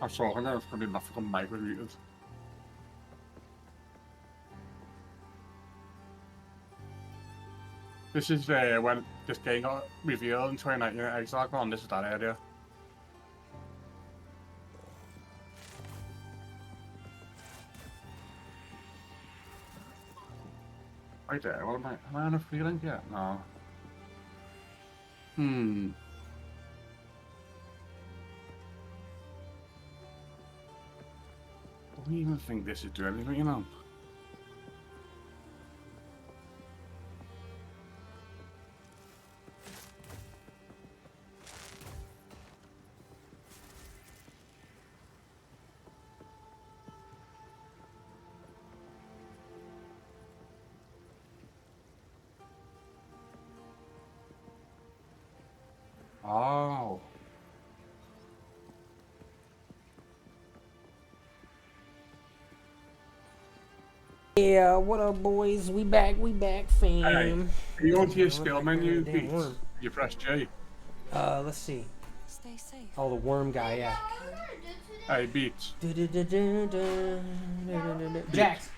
I was talking there, it's going to be enough for micro-muted. This is when this game got revealed in 2019 at Exile, and this is that area. Right there, what am I on a free link yet? No. I don't even think this is doing anything, you know. Oh. Yeah, what up, boys? We back, fam. Hey, you go to your skill menu, Pete. You press J. Let's see. Stay safe. Oh, the worm guy, yeah. Hey, Beats. Jax,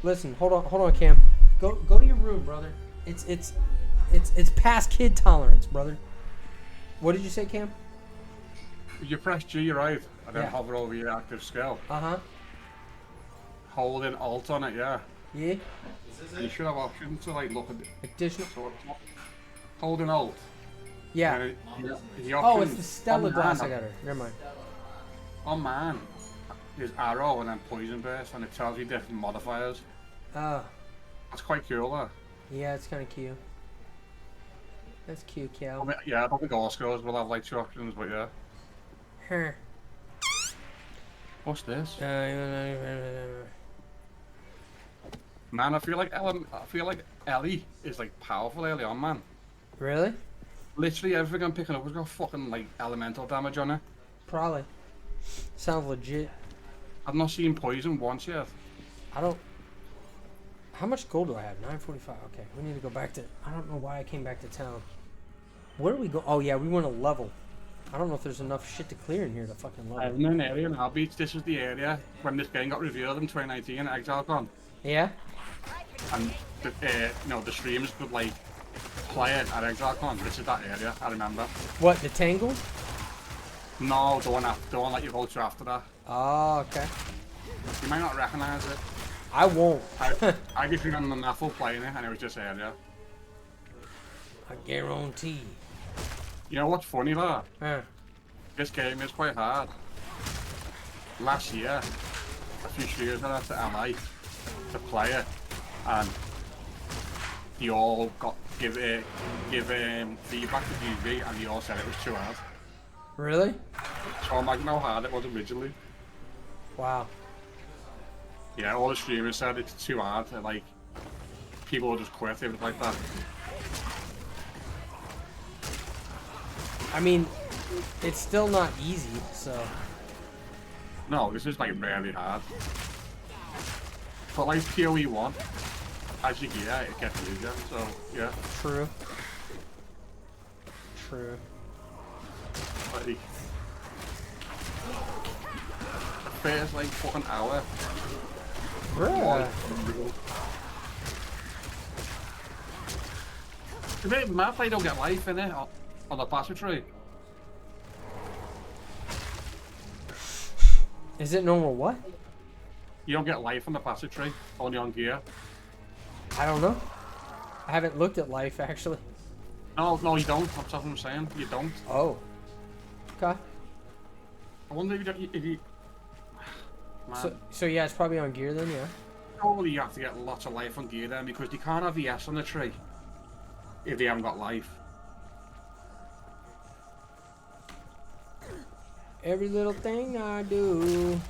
listen, hold on, Cam. Go to your room, brother. It's past kid tolerance, brother. What did you say, Cam? You press G, right, and then hover over your active skill. Holding Alt on it, yeah. Yeah. You should have options to like look at additional. So holding Alt. Yeah. Oh, it's the Stella glass. I got her. Never mind. On mine, there's arrow and then poison burst, and it tells you different modifiers. Oh. That's quite cool, though. Yeah, it's kind of cute. That's cute, Cal. I mean, yeah, I don't think all skills will have like 2 options, but yeah. Huh. What's this? Man, I feel like Ellie is like powerful early on, man. Really? Literally everything I'm picking up has got fucking like elemental damage on it. Probably. Sounds legit. I've not seen poison once yet. I don't. How much gold do I have? 945. Okay, we need to go back to. I don't know why I came back to town. Where do we go? Oh yeah, we want to level. I don't know if there's enough shit to clear in here to fucking level. I'm in an area now, Beach. This is the area when this game got revealed in 2019 at ExileCon. Yeah. And the streams could like play it at ExileCon. This is that area. I remember. What, the Tangled? No, the one that you go to after that. Oh, okay. You might not recognize it. I won't. I just remember Maffle playing it, and it was just area. I guarantee. You know what's funny though? Huh. This game is quite hard. Last year, a few streamers went out to LA to play it, and they all got give feedback to DV, and they all said it was too hard. Really? So imagine how hard it was originally. Wow. Yeah, all the streamers said it's too hard, and like people will just quit. It was like that. I mean, it's still not easy, so. No, this is like really hard. But like PoE 1, as you get it gets easier, so yeah. True. True. Like, the first like fucking hour. Bruh. It's a bit mad they don't get life in it on the passage tree. Is it normal what? You don't get life on the passage tree, only on gear. I don't know. I haven't looked at life actually. No, you don't. That's what I'm saying. You don't. Oh. Okay. I wonder if you So yeah, it's probably on gear then, yeah. Probably you have to get lots of life on gear then, because they can't have ES on the tree if they haven't got life. Every little thing I do.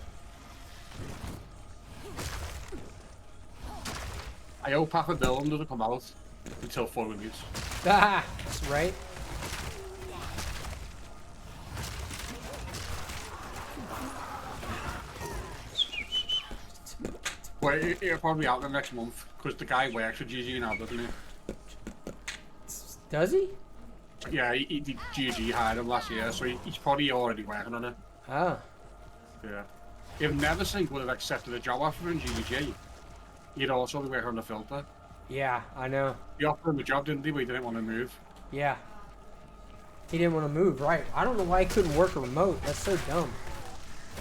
I hope Path of Exile doesn't come out until 4 release. Ah, right. Well, it'll probably be out the next month, because the guy works for GG now, doesn't he? Does he? Yeah, he GG hired him last year, so he's probably already working on it. Ah. Yeah. If Neversink would have accepted a job offer in GG, he'd also be working on the filter. Yeah, I know. He offered him a job, didn't he? But he didn't want to move. Yeah. He didn't want to move, right. I don't know why he couldn't work a remote. That's so dumb.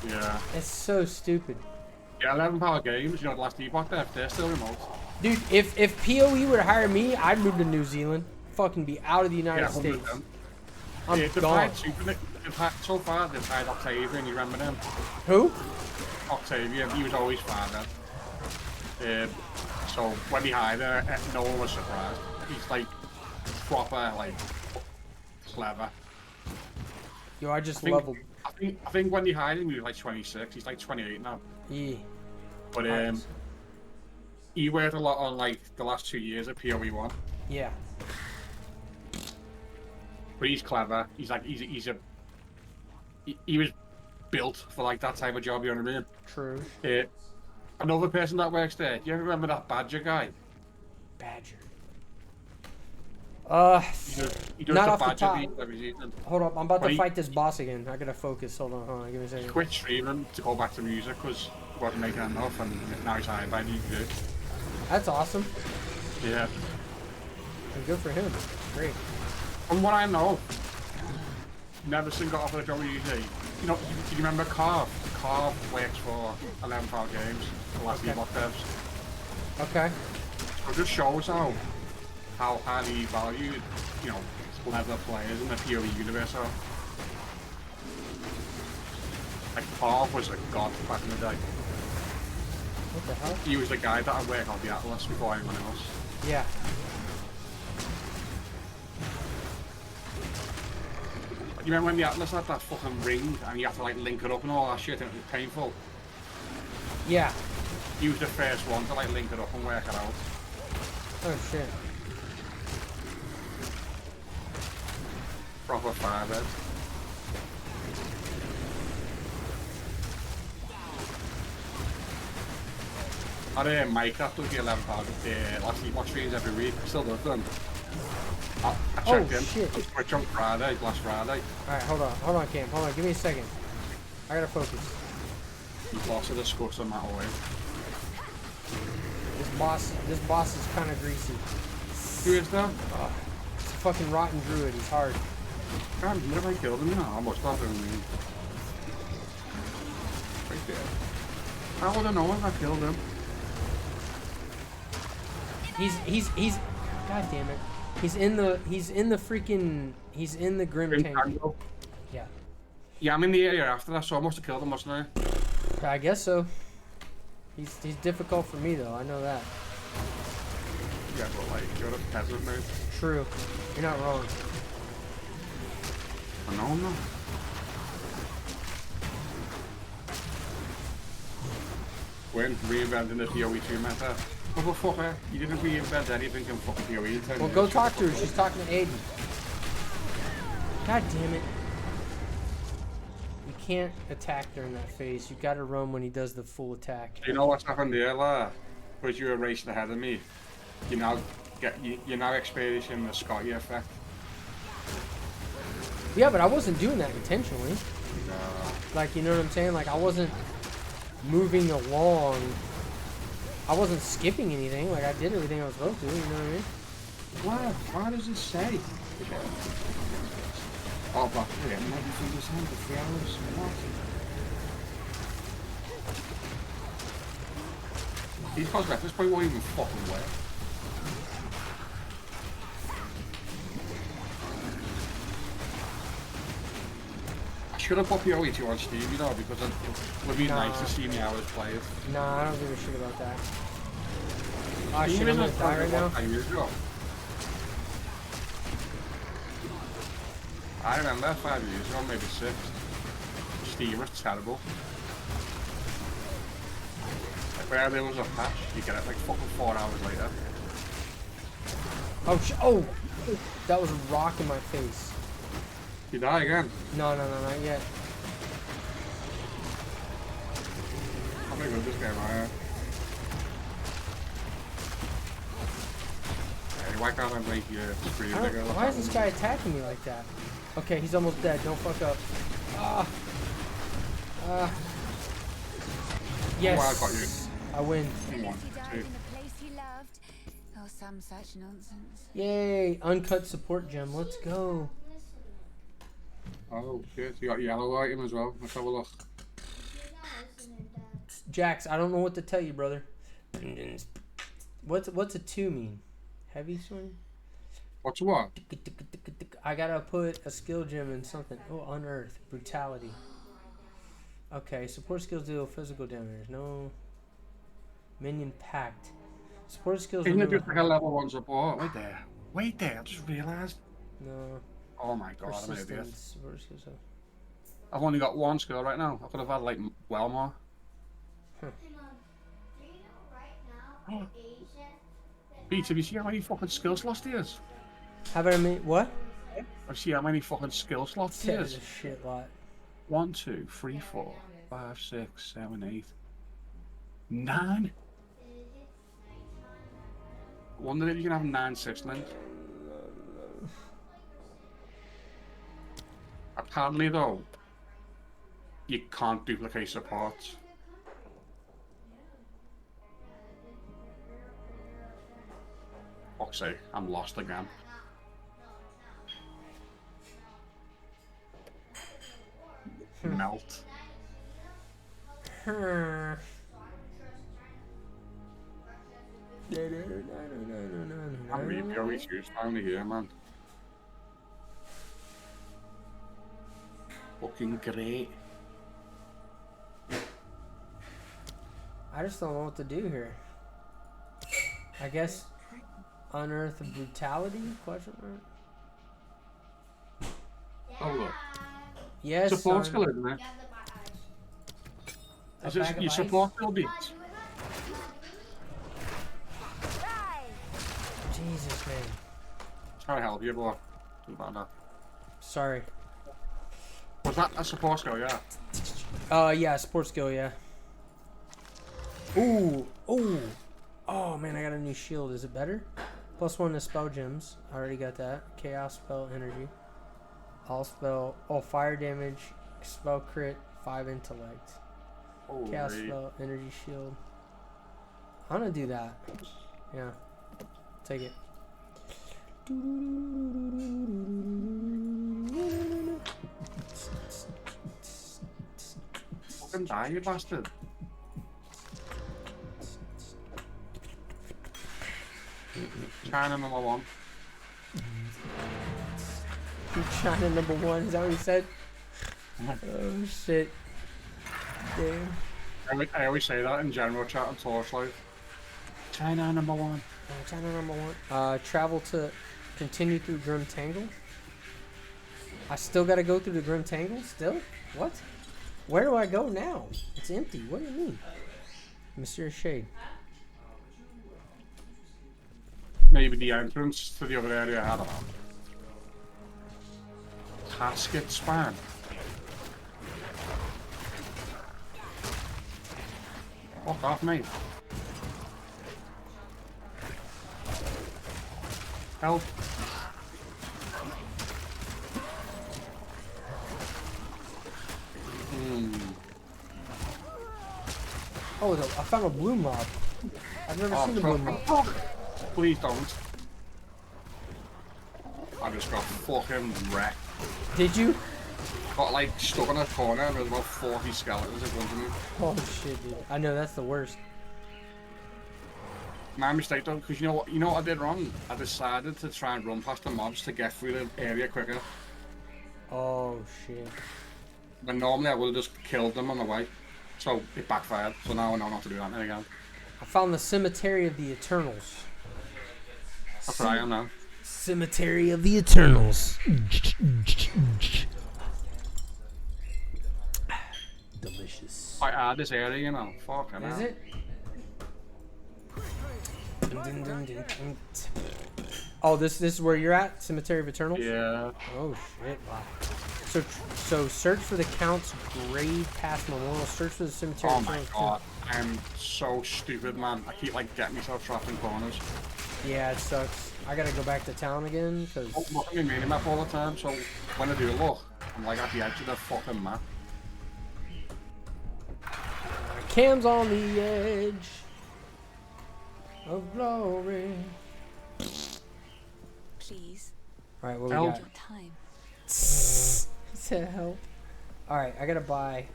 Yeah. It's so stupid. Yeah, 11-power games, you know, the last Epoch there, they're still remote. Dude, if PoE would hire me, I'd move to New Zealand. Fucking be out of the United States. I'm gone. So far, they've hired Octavian, you remember them? Who? Octavian, he was always fine then. So when he hired her, no one was surprised. He's like proper, like clever. Yo, I just leveled. I think when he hired him, he was like 26. He's like 28 now. Yeah. But he worked a lot on like the last 2 years of PoE1. Yeah. But he's clever. He's like he was built for like that type of job. You know what I mean? True. Another person that works there. Do you ever remember that Badger guy? Badger. He does not the off the Badger top. beat every season. Hold up, I'm about to fight this boss again. I gotta focus. Hold on, give me a second. He quit streaming to go back to music because he wasn't making enough, and now he's hired by GG. That's awesome. Yeah. And good for him. Great. From what I know, Neverson got offered a job with UG. You know, do you remember Carve? Carve works for 11-power games, the last Epoch devs. Okay. So it just shows how highly valued, you know, clever players in the PoE universe are. Like, Carve was a god back in the day. What the hell? He was the guy that I worked on the Atlas before anyone else. Yeah. You remember when the Atlas had that fucking ring and you had to like link it up and all that shit and it was painful? Yeah. He was the first one to like link it up and work it out. Oh shit. Proper firehead. I had Mike that does the 11-power last Epoch streams every week. Still does them. I checked in. Shit. Which on Friday, last Friday. Alright, hold on, Cam. Hold on, give me a second. I gotta focus. He's lost a discuss on that way. This boss is kind of greasy. Who is that? It's a fucking rotten druid. He's hard. God, what if I killed him? You know, I must have him. Right there. How would I know if I killed him? He's. God damn it. He's in the Grim Tangle. Yeah. Yeah, I'm in the area after that, so I must have killed him, mustn't I? I guess so. He's difficult for me though, I know that. Yeah, but like, you're a peasant, man. True. You're not wrong. I know I'm not. When reinventing the PoE2 meta. Motherfucker, you didn't reinvent anything in fucking PoE in 10 Well, years. go talk to her. She's talking to Aiden. God damn it. You can't attack during that phase. You gotta run when he does the full attack. You know what's happened there, lad? Because you were racing ahead of me. You're now experiencing the Scotty effect. Yeah, but I wasn't doing that intentionally. No. Like, you know what I'm saying? Like, I wasn't moving along. I wasn't skipping anything. Like, I did everything I was supposed to, you know what I mean? Why does it say? Oh, but yeah, maybe from this hand for 3 hours. What? These cosmetics at this point won't even fucking work. I should have put PoE2 on Steam, you know, because it would be nice to see me hours played. Nah, I don't give a shit about that. Oh shit, I'm gonna die right now. I remember 5 years ago, maybe 6. Steam was terrible. Like where there was a patch, you get it like fucking 4 hours later. Oh, that was a rock in my face. You die again? No, not yet. I'm gonna go this game, right? Hey, why can't I make your screen bigger? Why is this guy attacking me like that? Okay, he's almost dead. Don't fuck up. Yes. Well, I got you. I win. One, He died two. in the place he loved. Or some such nonsense. Yay! Uncut support gem. Let's go. Oh shit, you got yellow item as well. Let's have a look. Jax, I don't know what to tell you, brother. What's a 2 mean? Heavy swing? What's what? I gotta put a skill gem in something. Oh, unearth. Brutality. Okay, support skills deal physical damage. No. Minion pact. Support skills. Isn't it just like a level 1 support? Wait there. Wait there, I just realised. No. Oh my god, I'm an idiot. Persistence. Support skills. I've only got 1 skill right now. I could have had like well more. Pete, have you seen how many fucking skill slots there is? How about me? What? I see how many fucking skill slots there There's is. a shit lot. 1, 2, 3, 4, 5, 6, 7, 8, 9. Wonder if you can have 9 6-link. Apparently though, you can't duplicate supports. Fuck's sake, I'm lost again. Melt. I'm really confused finally here, man. Fucking great. I just don't know what to do here. I guess unearth brutality? Question mark. Oh look. Yes. Support son. skill, isn't it? Is this your support skill beats? Jesus, man. Trying to help you, boy. Too bad now. Sorry. Was that a support skill? Yeah. Yeah, support skill, yeah. Ooh, ooh. Oh man, I got a new shield. Is it better? +1 to spell gems. I already got that. Chaos spell energy. All spell. Oh, fire damage. Spell crit. 5 intellect. Holy. Chaos spell energy shield. I'm gonna do that. Yeah. Take it. Fucking die, you bastard. China number 1. China number 1, is that what he said? Oh shit. Damn. I always say that in general chat and Torchlight. China number 1. China number 1. Travel to continue through Grim Tangle. I still gotta go through the Grim Tangle? Still? What? Where do I go now? It's empty. What do you mean? Mysterious Shade. Maybe the entrance to the other area, I don't know. Casket span. Fuck off, mate. Help. Oh, I found a blue mob. I've never seen a blue mob. Please don't. I just got fucking wrecked. Did you? Got like stuck in a corner and there's about 40 skeletons in front of me. Oh shit, dude. I know, that's the worst. My mistake though, because you know what I did wrong? I decided to try and run past the mobs to get through the area quicker. Oh shit. When normally I would have just killed them on the way. So it backfired. So now I know not to do that again. I found the Cemetery of the Eternals. That's where I am now. Cemetery of the Eternals. Delicious. I add this area, you know. Fucking hell. Is it? Oh, this is where you're at? Cemetery of Eternals? Yeah. Oh shit, wow. So search for the Count's grave past memorial. Search for the Cemetery Oh of my Eternals. god. I'm so stupid, man. I keep like getting myself trapped in corners. Yeah, it sucks. I gotta go back to town again, because... Oh, look at me mini map all the time, so when I do look, I'm like at the edge of the fucking map. Cam's on the edge of glory. Please. All right, what we Help. got? Your time. He said help. All right, I gotta buy.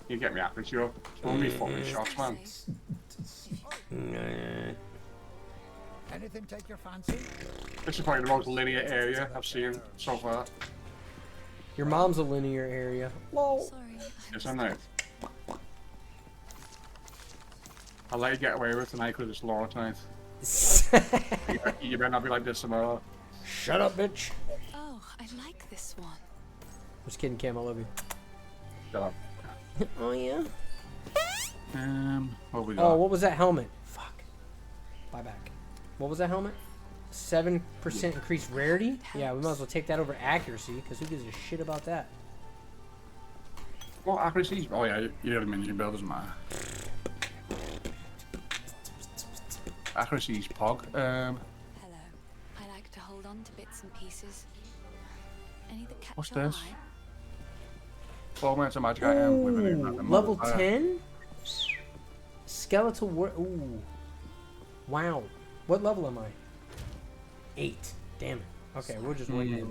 You get me accuracy up. So many fucking shots, man. Anything take your fancy? This is probably the most linear area I've seen so far. Your mom's a linear area. Lol. Sorry. Yes, I know. I'll let you get away with it tonight because it's law tonight. You better not be like this tomorrow. Shut up, bitch. Oh, I like this one. Just kidding, Cam. I love you. Shut up. Oh yeah. What we got? Oh, what was that helmet? Fuck. Buy back. What was that helmet? 7% increased rarity? Yeah, we might as well take that over accuracy, because who gives a shit about that? Well, accuracy? Oh yeah, you know the minion build doesn't matter. Accuracy's pog. Hello. I like to hold on to bits and pieces. Any that catch What's your this? eye? 4 minutes of magic item with an ignite. Level 10? Skeletal war. Ooh. Wow. What level am I? 8. Damn it. Okay, we'll just wait.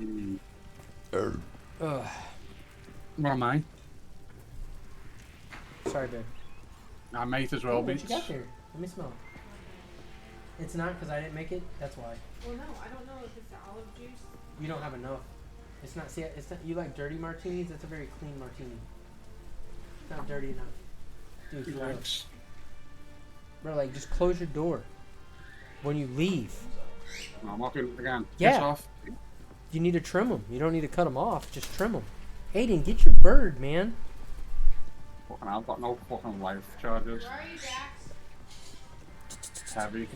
What am I? Sorry, babe. I'm 8 as well, What bitch. you got there? Let me smell. It's not because I didn't make it. That's why. Well, no, I don't know if it's the olive juice. You don't have enough. It's not. See, it's not. You like dirty martinis? That's a very clean martini. It's not dirty enough. Dude, for real. Bro, like just close your door when you leave. No, I'm not doing it again. Yeah. Piss off. You need to trim them. You don't need to cut them off. Just trim them. Hayden, get your bird, man. Fucking hell, I've got no fucking life charges. Where are you, Jax? Heavy.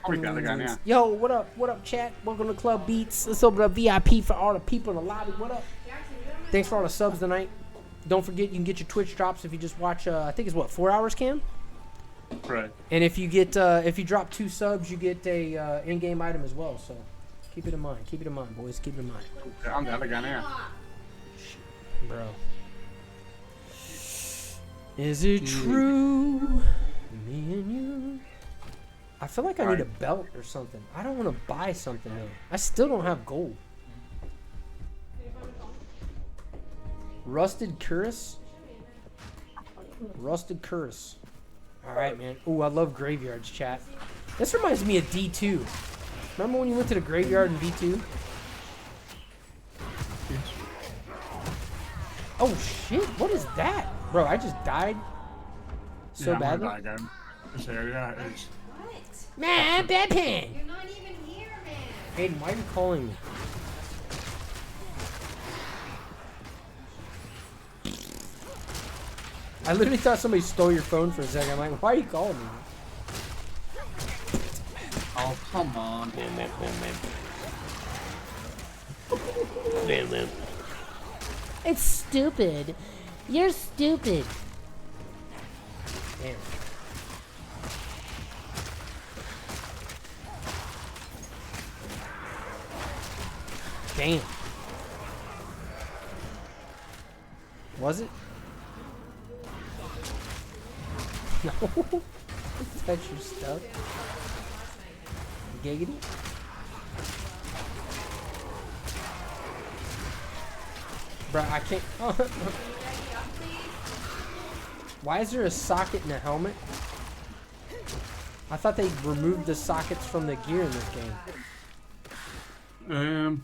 Probably dead again, yeah. Yo, what up? What up, chat? Welcome to Club Beats. Let's open up VIP for all the people in the lobby. What up? Thanks for all the subs tonight. Don't forget, you can get your Twitch drops if you just watch. I think it's what 4 hours, Cam. Right. And if you get, if you drop 2 subs, you get a in-game item as well. So keep it in mind. Keep it in mind, boys. Keep it in mind. I'm dead again, yeah. Bro. Is it true? Me and you. I feel like I need a belt or something. I don't want to buy something though. I still don't have gold. Rusted Cuirass? Rusted Cuirass. Alright, man. Ooh, I love graveyards, chat. This reminds me of D2. Remember when you went to the graveyard in D2? Oh shit, what is that? Bro, I just died so yeah, badly. I'm gonna die again. This area is... Man, Batman! You're not even here, man. Hayden, why are you calling me? I literally thought somebody stole your phone for a second. I'm like, why are you calling me? Oh, come on. It's stupid. You're stupid. Damn. Damn. Was it? No. Touch your stuff. Giggity. Bro, I can't. Why is there a socket in a helmet? I thought they removed the sockets from the gear in this game.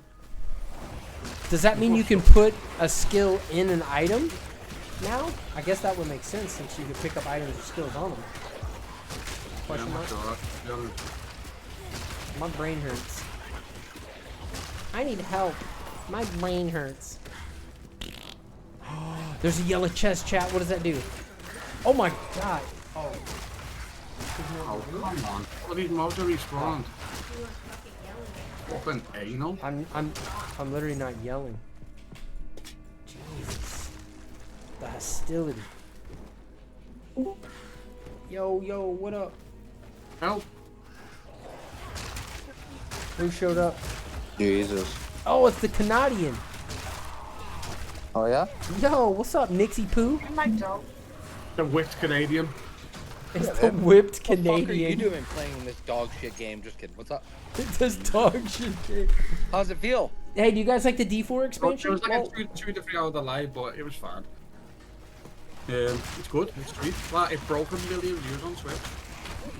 Does that mean you can put a skill in an item now? I guess that would make sense since you can pick up items with skills on them. Question mark? My brain hurts. I need help. My brain hurts. There's a yellow chest, chat. What does that do? Oh my god. Oh. Oh, come on. What these mobs are respawned? Fucking anal. I'm literally not yelling. Jesus. The hostility. Yo, what up? Help. Who showed up? Jesus. Oh, it's the Canadian. Oh yeah? Yo, what's up, Nixie Poo? The whipped Canadian. It's the whipped What the fuck are you Canadian. doing playing this dog shit game? Just kidding. What's up? This dog shit game. How's it feel? Hey, do you guys like the D4 It expansion? was like a 2 to 3 hour delay, but it was fine. It's good. It's sweet. Well, it broke 1 million views on Twitch.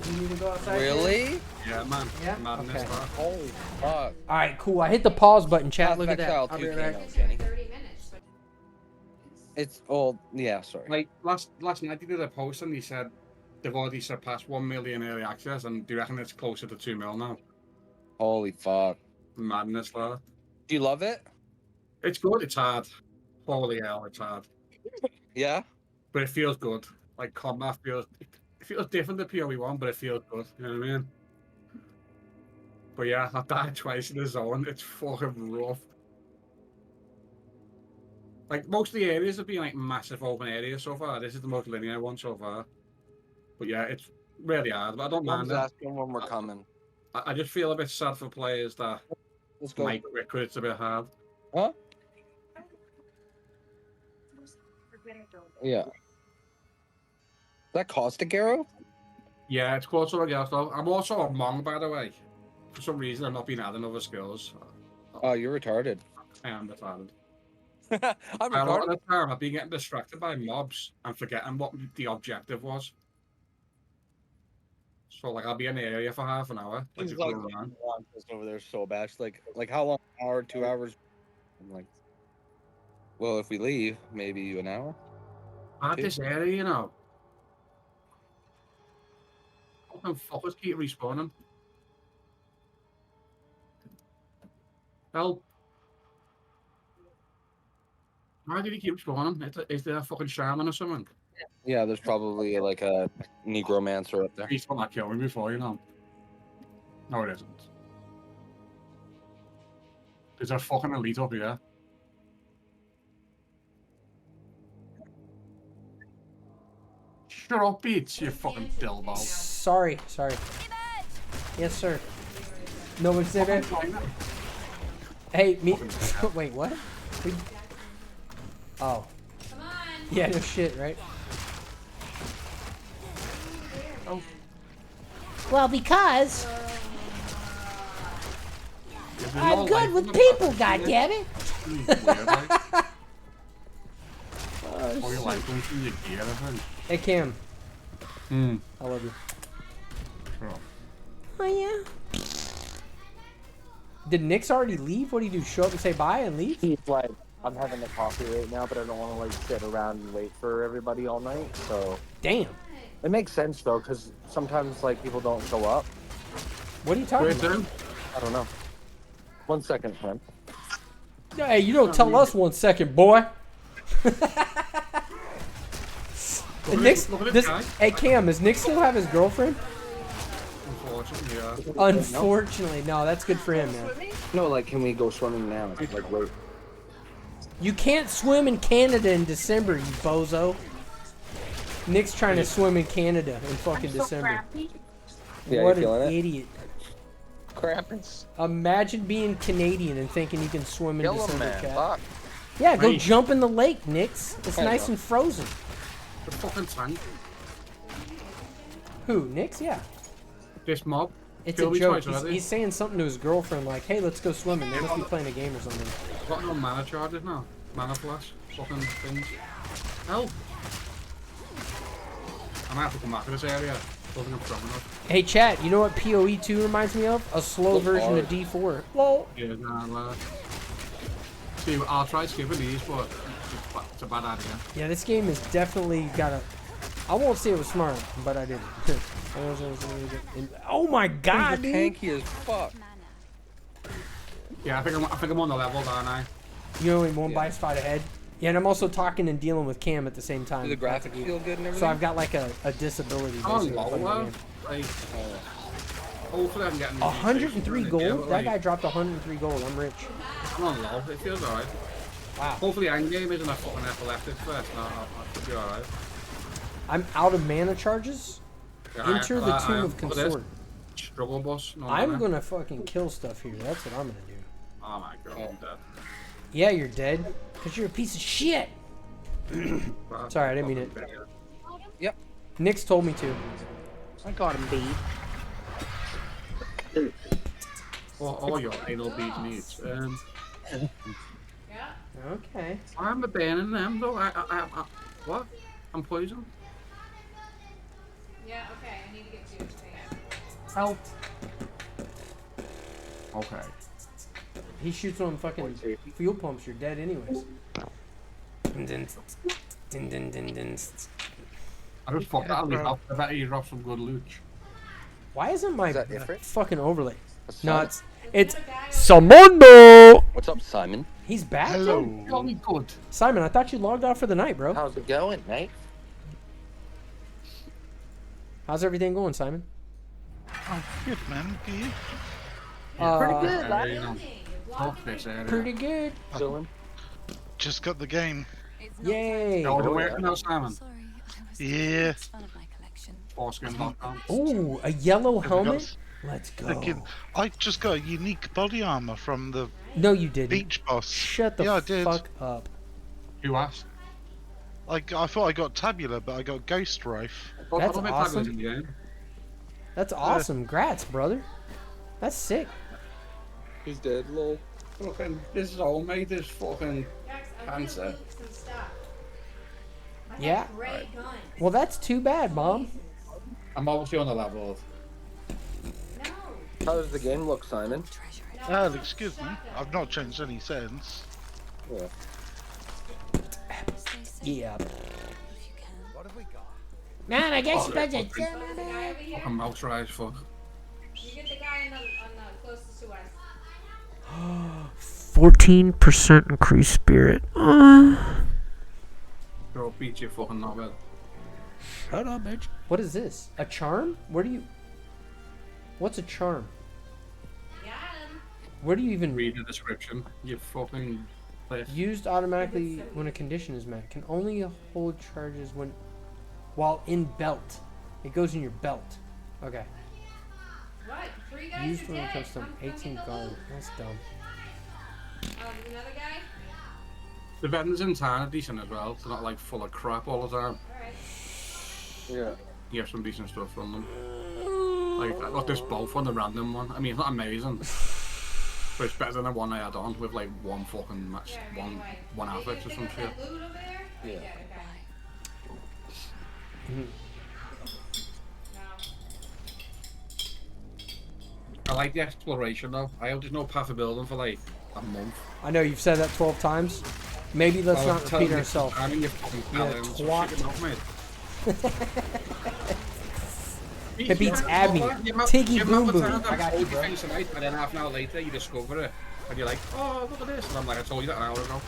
You need to go outside. Really? Yeah, man. Yeah? Madness, Okay. that. Holy fuck. Alright, cool. I hit the pause button, chat. Path Look of at that. Exile I'll 2 be right came back. out, Jenny. 30 minutes. But It's old. Yeah, sorry. Like last night he did a post and he said they've already surpassed 1 million early access and do you reckon it's closer to 2 mil now? Holy fuck. Madness, that. Do you love it? It's good. It's hard. Holy hell, it's hard. Yeah? But it feels good. Like combat feels. It feels different to PoE1, but it feels good. You know what I mean? But yeah, I died twice in the zone. It's fucking rough. Like most of the areas have been like massive open areas so far. This is the most linear one so far. But yeah, it's really hard. But I don't mind Mom's it. asking when we're coming. I just feel a bit sad for players that Let's go. might quit 'cause it's a bit hard. Huh? Yeah. That caustic arrow? Yeah, it's close to a girl though. I'm also a Hmong, by the way. For some reason, I've not been adding other skills. Oh, you're retarded. I am retarded. I'm A lot retarded. of the time, I've been getting distracted by mobs and forgetting what the objective was. So, like, I'll be in the area for half an hour. Like, She's just like, going around. over there so bad. She's like how long? An hour, 2 hours? I'm like, well, if we leave, maybe an hour. At this area, you know. Fucking fuckers keep respawning. Help. Why did he keep spawning? Is there a fucking shaman or something? Yeah, there's probably like a Negromancer up there. He's not killing me before, you know. No, it isn't. There's a fucking elite up here. Shut up, Beats, you fucking dildo. Sorry. Yes, sir. No one's there. Hey, me. Wait, what? Oh. come on. Yeah, no shit, right? Oh. Well, because I'm good with people, goddammit. Oh, you like going through your gear, I think. Hey, Cam. Hmm. I love you. Sure. Oh yeah. Did Nix already leave? What do you do? Show up and say bye and leave? He's like, I'm having a coffee right now, but I don't want to like sit around and wait for everybody all night. So damn. It makes sense though, because sometimes like people don't show up. What are you talking about? I don't know. 1 second, friend. Hey, you don't tell us 1 second, boy. And Nick's, hey Cam, does Nick still have his girlfriend? Unfortunately, yeah. Unfortunately, no. That's good for him, man. No, like, can we go swimming now? Like, wait. You can't swim in Canada in December, you bozo. Nick's trying to swim in Canada in fucking December. Yeah, What you an feeling it? idiot. Crappins. Imagine being Canadian and thinking you can swim in Kill 'em, December, man. cat. Fuck. Yeah, go Right. jump in the lake, Nix. It's I nice know. and frozen. The fucking tank. Who, Nix? Yeah. This mob. It's Killed a me joke. twice already. He's saying something to his girlfriend like, hey, let's go swimming. They must be playing a game or something. I've got no mana charges now. Mana flash. Fucking things. Help. I might have to come back to this area. Doesn't look strong enough. Hey, chat, you know what PoE 2 reminds me of? A slow version of D4. Lol. Yeah, nah. See, I'll try skipping these, but it's a bad idea. Yeah, this game has definitely got a... I won't say it was smart, but I did. Oh my god, You're dude. tanky as fuck. Yeah, I think I'm on the level, aren't I? You're only one bias fight ahead. Yeah, and I'm also talking and dealing with Cam at the same time. Do the graphics feel good and everything? So I've got like a disability. Oh, basically, playing the low, game. like, hopefully I can get 103 gold? Yeah, That guy dropped 103 gold. I'm rich. I'm on low. It feels alright. Wow. Hopefully endgame isn't a fucking epileptic first. No, I should be alright. I'm out of mana charges. Yeah, Enter the Tomb of Look at this. Consort. Struggle boss. No I'm mana. gonna fucking kill stuff here. That's what I'm gonna do. Oh my god, I'm dead. Yeah, you're dead. Cause you're a piece of shit. Sorry, I didn't mean it. Yep. Nick's told me to. I got him beat. All your anal bead needs. Okay. I'm a banning them though. I what? I'm poisoned. Yeah, okay, I need to get you. Help. Okay. He shoots on fucking fuel pumps. You're dead anyways. I just fucked that lead off. I bet he dropped some good loot. Why isn't my that Ifrit? fucking overlay? What's No, that? it's Simondo. What's up, Simon? He's back. Hello. Jolly good. Simon, I thought you logged off for the night, bro. How's it going, mate? How's everything going, Simon? Oh, good, man. Good. Pretty good, Pretty good. Chilling. Just got the game. Yay. Oh, where now, Simon? Yeah. Foreskin.com. Ooh, a yellow Have we got helmet. Let's go. I just got a unique body armor from the No, you didn't. beach boss. Shut the Yeah, I did. fuck up. Who asked? I thought I got Tabula, but I got Ghost Rife. That's awesome. That's awesome. Grats, brother. That's sick. He's dead, lol. Fucking, this is all mate. This fucking cancer. Yeah. Well, that's too bad, Mom. I'm obviously on the level. How does the game look, Simon? Ah, looks good, man. I've not changed any settings. Yeah. Yeah. What have we got? Man, I guess you better. Fucking mouse rise, fuck. You get the guy on the closest to us. 14% increased spirit. Bro, beat you fucking not well. Shut up, bitch. What is this? A charm? Where do you... What's a charm? Where do you even... Read the description. You fucking... place. Used automatically when a condition is met. Can only hold charges when... While in belt. It goes in your belt. Okay. What? 3 guys Used are when it dead. comes to Come 18 get the guard. loot. That's dumb. Another guy? The vendors in town are decent as well. They're not like full of crap all the time. Alright. Yeah. You have some decent stuff from them. Like, I got this both on the random one. I mean, it's not amazing. But it's better than the one I had on with like one fucking match, one outfit or some shit. Yeah. I like the exploration though. I hope there's no path of building for like a month. I know you've said that 12 times. Maybe let's I was not telling repeat you, ourselves. I mean, you fucking Yeah, paladins, so twat. shit enough, mate. It beats Abby. Tiggy Boom Boom. I got you, bro. Tonight, and then half an hour later you discover it. And you're like, oh, look at this. And I'm like, I told you that an hour ago.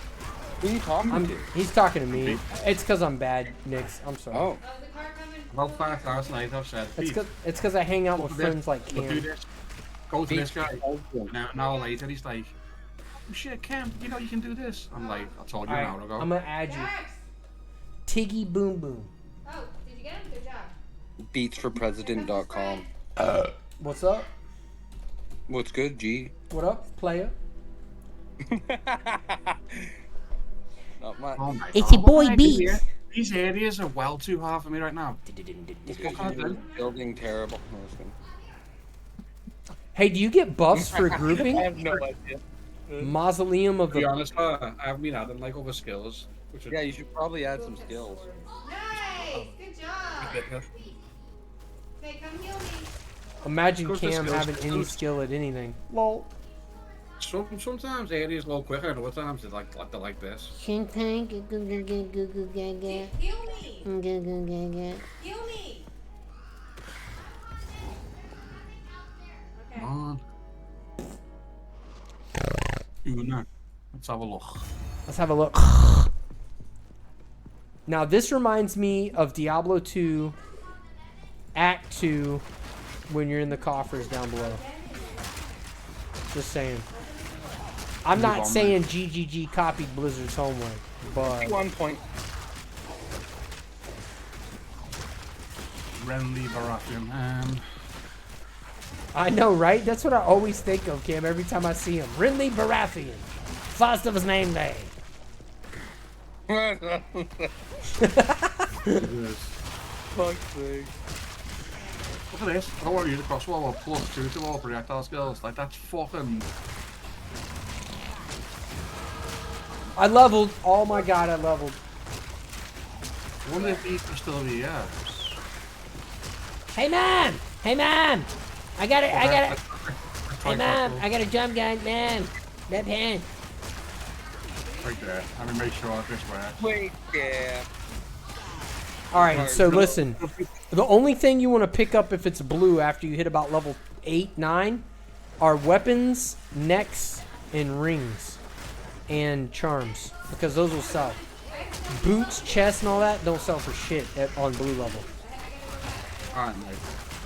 Who are you talking to? He's talking to me. It's because I'm bad, Nix. I'm sorry. Oh. About 5 last night I've said, It's Pete, because I hang out with look at friends like look, do Cam. this. Go to Pete. this guy. Now, an hour later he's like, oh, shit, Cam, you know you can do this. I'm like, I told you an hour ago. I'm gonna add you. Tiggy Boom Boom. Oh, did you get him? Good job. Beatsforpresident.com. What's up? What's good, G? What up, player? Not much. Oh my It's God. your boy What Beats. idea? These areas are well too hard for me right now. Because you're doing building terrible. No, it's good. Hey, do you get buffs for grouping? I have no idea. Mausoleum of To be the... honest, I haven't been adding like other skills. Which Yeah, you should probably add some skills. Nice! Good job! Okay, come heal me. Imagine Goes to Cam skills, having any skills. skill at anything. Lol. Sometimes areas low quicker, and other times they're like this. Shintank, Heal me! Heal me! Okay. Come on. Una. Let's have a look. Let's have a look. Now, this reminds me of Diablo 2 Act 2 when you're in the coffers down below. Just saying. I'm Move not on, saying GGG copied Blizzard's homework, but... 1 point. Renly Baratheon. I know, right? That's what I always think of, Cam, every time I see him. Ridley Baratheon. First of his name day. Fuck's sake. Look at this. I don't want to use a crossbow or +2 to all projectile skills. Like, that's fucking... I leveled. Oh my god, I leveled. I wonder if these are still here. Hey man! Hey man! I got it! Hey man! I got a jump gun, man! Left hand. Right there. Let me make sure this works. Wait, yeah. Alright, so listen. The only thing you want to pick up if it's blue after you hit about level 8, 9 are weapons, necks, and rings. And charms. Because those will sell. Boots, chests, and all that don't sell for shit on blue level. Alright, mate.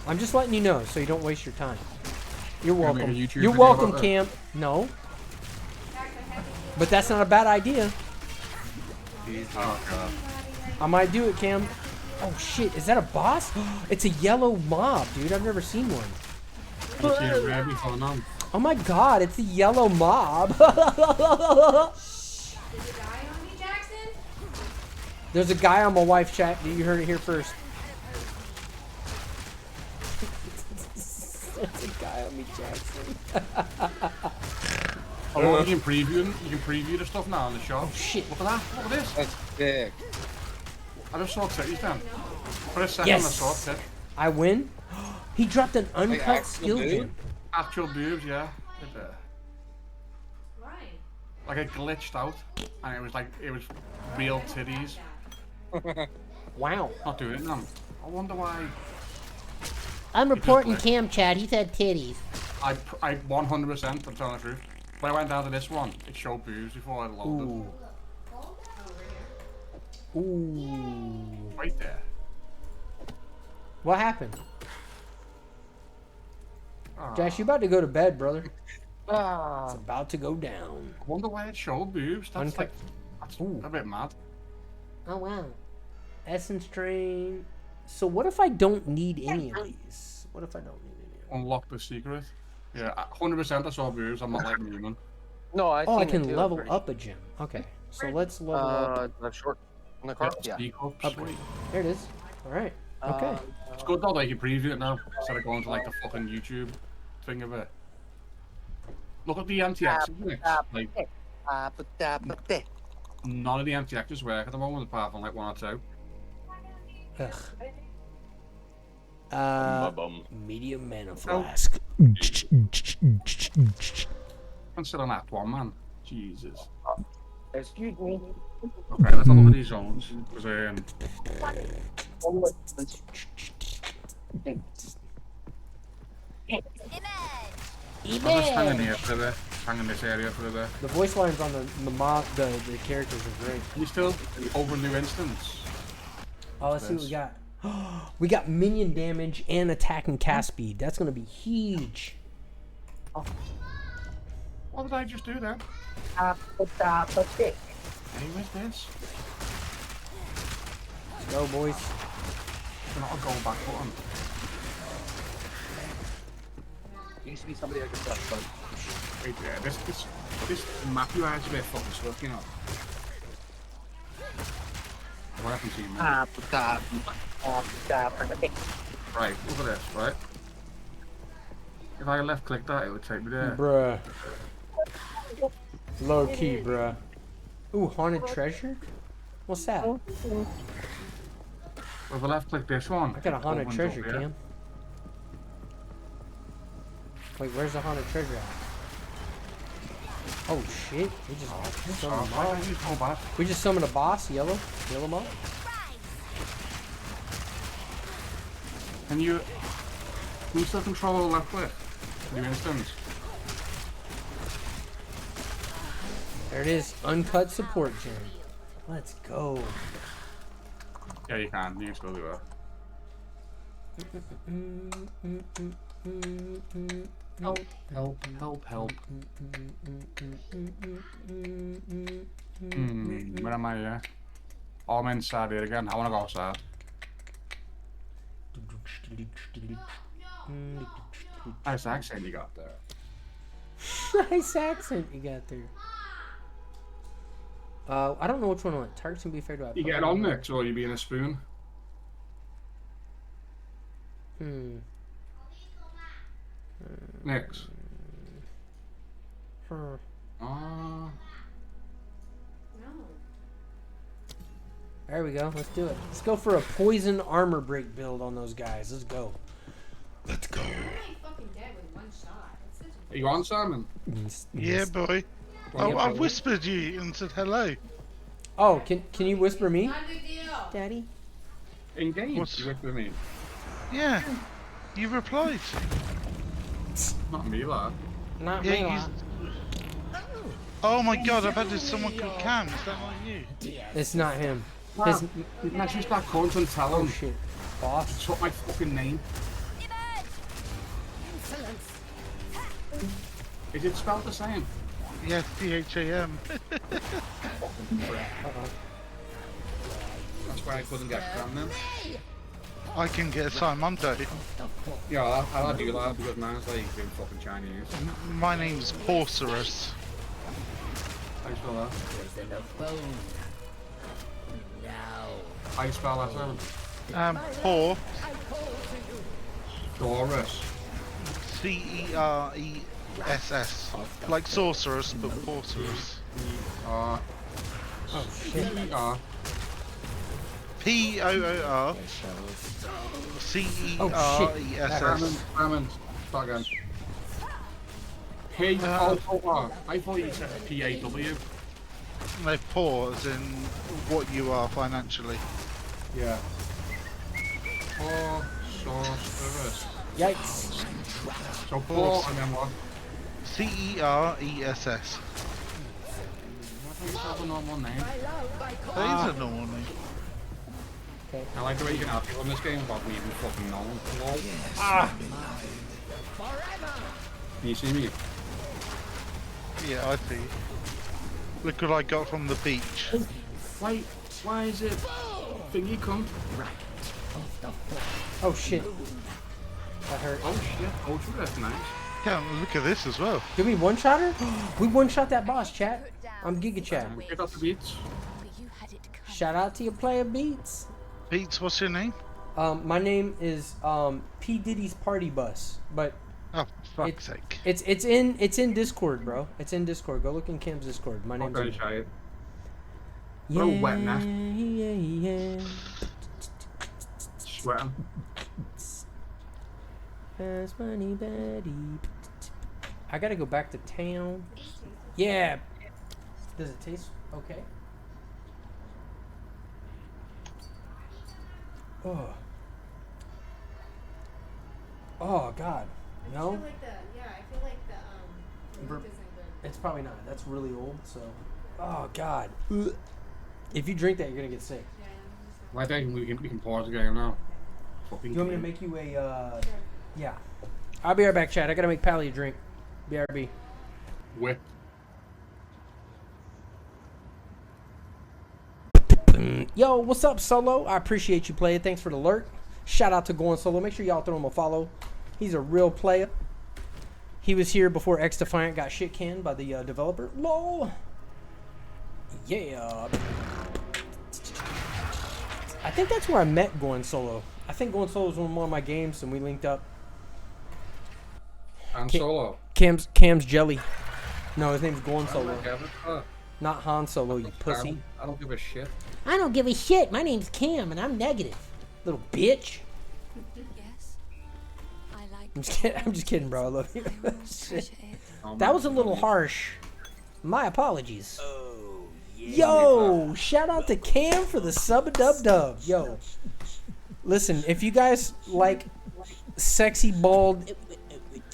I'm just letting you know so you don't waste your time. You're Can I make welcome. a YouTube You're video welcome, about that? Cam. No. But that's not a bad idea. Oh, God. I might do it, Cam. Oh shit, is that a boss? It's a yellow mob, dude. I've never seen one. I've seen it red before now. Oh my god, it's a yellow mob. There's a guy on my wife's chat. You heard it here first. There's a guy on me, Jackson. Oh, you can preview the stuff now in the shop. Oh shit. Look at that. Look at this. That's big. I just saw titties then. For a second Yes. I saw tit. I win. He dropped an uncut actual skill boob? gem. Actual boobs, yeah. Like it glitched out. And it was real titties. Wow. Not doing it now. I wonder why. I'm reporting Cam Chad. He said titties. I 100%, I'm telling the truth. When I went down to this one, it showed boobs before I loaded. Ooh. Ooh. Right there. What happened? Ah. Josh, you about to go to bed, brother. Ah. It's about to go down. I wonder why it showed boobs. That's Uncut. that's a bit mad. Oh wow. Essence train. So what if I don't need any of these? What if I don't need any of Unlock the secret. Yeah, 100% I saw boobs. I'm not like Newman. No, I. Oh, I seen it can too. level up a gem. Okay, so let's level up. The short on the car. Yeah. Upgrade. There it is. All right. Okay. It's good though that you can preview it now instead of going to like the fucking YouTube thing of it. Look at the MTX mix. Like none of the MTXs work at the moment apart from like 1 or 2. Ugh. Medium mana flask. I'm still on Act 1, man. Jesus. Excuse me. Okay, let's have a look at these zones. Because, I'll just hang in here for a bit. Hang in this area for a bit. The voice lines on the characters are great. You still over new instance? Oh, let's see what we got. We got minion damage and attack and cast speed. That's gonna be huge. Oh. What did I just do then? Hey, where's this? Let's go, boys. Not a go back button. Used to be somebody I could trust, but Wait, yeah, this map you has a bit fucking stuff, you know. What happened to you, man? Right, look at this, right? If I left click that, it would take me there. Bruh. Low key, bruh. Ooh, haunted treasure? What's that? If I left click this one, I got a haunted opens treasure, up here. Cam. Wait, where's the haunted treasure at? Oh shit, we just summoned a boss. We just summoned a boss, yellow mob. Can you still control left click? New instance. There it is, uncut support gem. Let's go. Yeah, you can. You can still do that. Help. Where am I here? Oh, I'm inside here again. I want to go outside. Nice accent you got there. Nice accent you got there. I don't know which one I want. Targets can be fair to I. You getting on next, or you being a spoon? Next. No. There we go. Let's do it. Let's go for a poison armor break build on those guys. Let's go. Let's go. You're only fucking dead with one shot. That's such a Are you on, Simon? Yeah, boy. Oh, I whispered you and said hello. Oh, can you whisper me? not a big deal. Daddy? Engage. What's- You with me? Yeah, you replied. Not me, lad. Not Yeah, me. you... lad. Oh my god, I bet there's someone called Cam. Is that not you? It's not him. His... Let's just that cunt and tell him. Oh shit. Boss. Took my fucking name. Is it spelled the same? Yeah, CHAM. That's why I couldn't get Cam then. I can get Simondo. Yeah, I'll do that because mine's like in fucking Chinese. My name's Porcerus. How you spell that? How you spell that, Simon? Por. Doris. CERESS. Like sorceress, but Porcerus. Oh shit. POOR. CERESS. Simon, start again. P-O-O-R. I thought you said P-A-W. No, poor as in what you are financially. Yeah. Poor sorceress. Yikes. So poor and then what? CERESS. What do you have a normal name? That is a normal name. Okay. I like the way you can have people in this game without me even fucking knowing. Can you see me? Yeah, I see. Look what I got from the beach. Wait, why is it thingy cunt? Oh shit. That hurt. Oh shit, ultra, that's nice. Yeah, look at this as well. Did we one-shot her? We one-shot that boss, chat. I'm Giga Chat. Get off the beats. Shout out to your player Beats. Beats, what's your name? My name is P Diddy's Party Bus, but oh fuck's sake! It's in Discord, bro. It's in Discord. Go look in Cam's Discord. My name's. Okay, try it. Yeah, What a wet nest. yeah. Sweating. Fast money, Betty. I gotta go back to town. Yeah. Does it taste okay? Oh. Oh God. No. I feel like the milk isn't good. It's probably not. That's really old. So. Oh God. If you drink that, you're gonna get sick. Well, I think we can pause the game now. Do you want me to make you a? Yeah. I'll be right back, Chad. I gotta make Pally a drink. BRB. Whip. Yo, what's up, Solo? I appreciate you playing. Thanks for the alert. Shout out to Going Solo. Make sure y'all throw him a follow. He's a real player. He was here before X Defiant got shit canned by the developer. LOL. Yeah. I think that's where I met Going Solo. I think Going Solo was one of my games, and we linked up. Han Solo. Cam's Jelly. No, his name's Going Solo. Oh, Not Han Solo, you pussy. I don't give a shit. I don't give a shit. My name's Cam, and I'm negative. Little bitch. Yes. I like I'm just kidding, bro. I love you. That was a little harsh. My apologies. Oh, Yo, shout out to Cam for the sub-a-dub-dub. Yo. Listen, if you guys like sexy, bald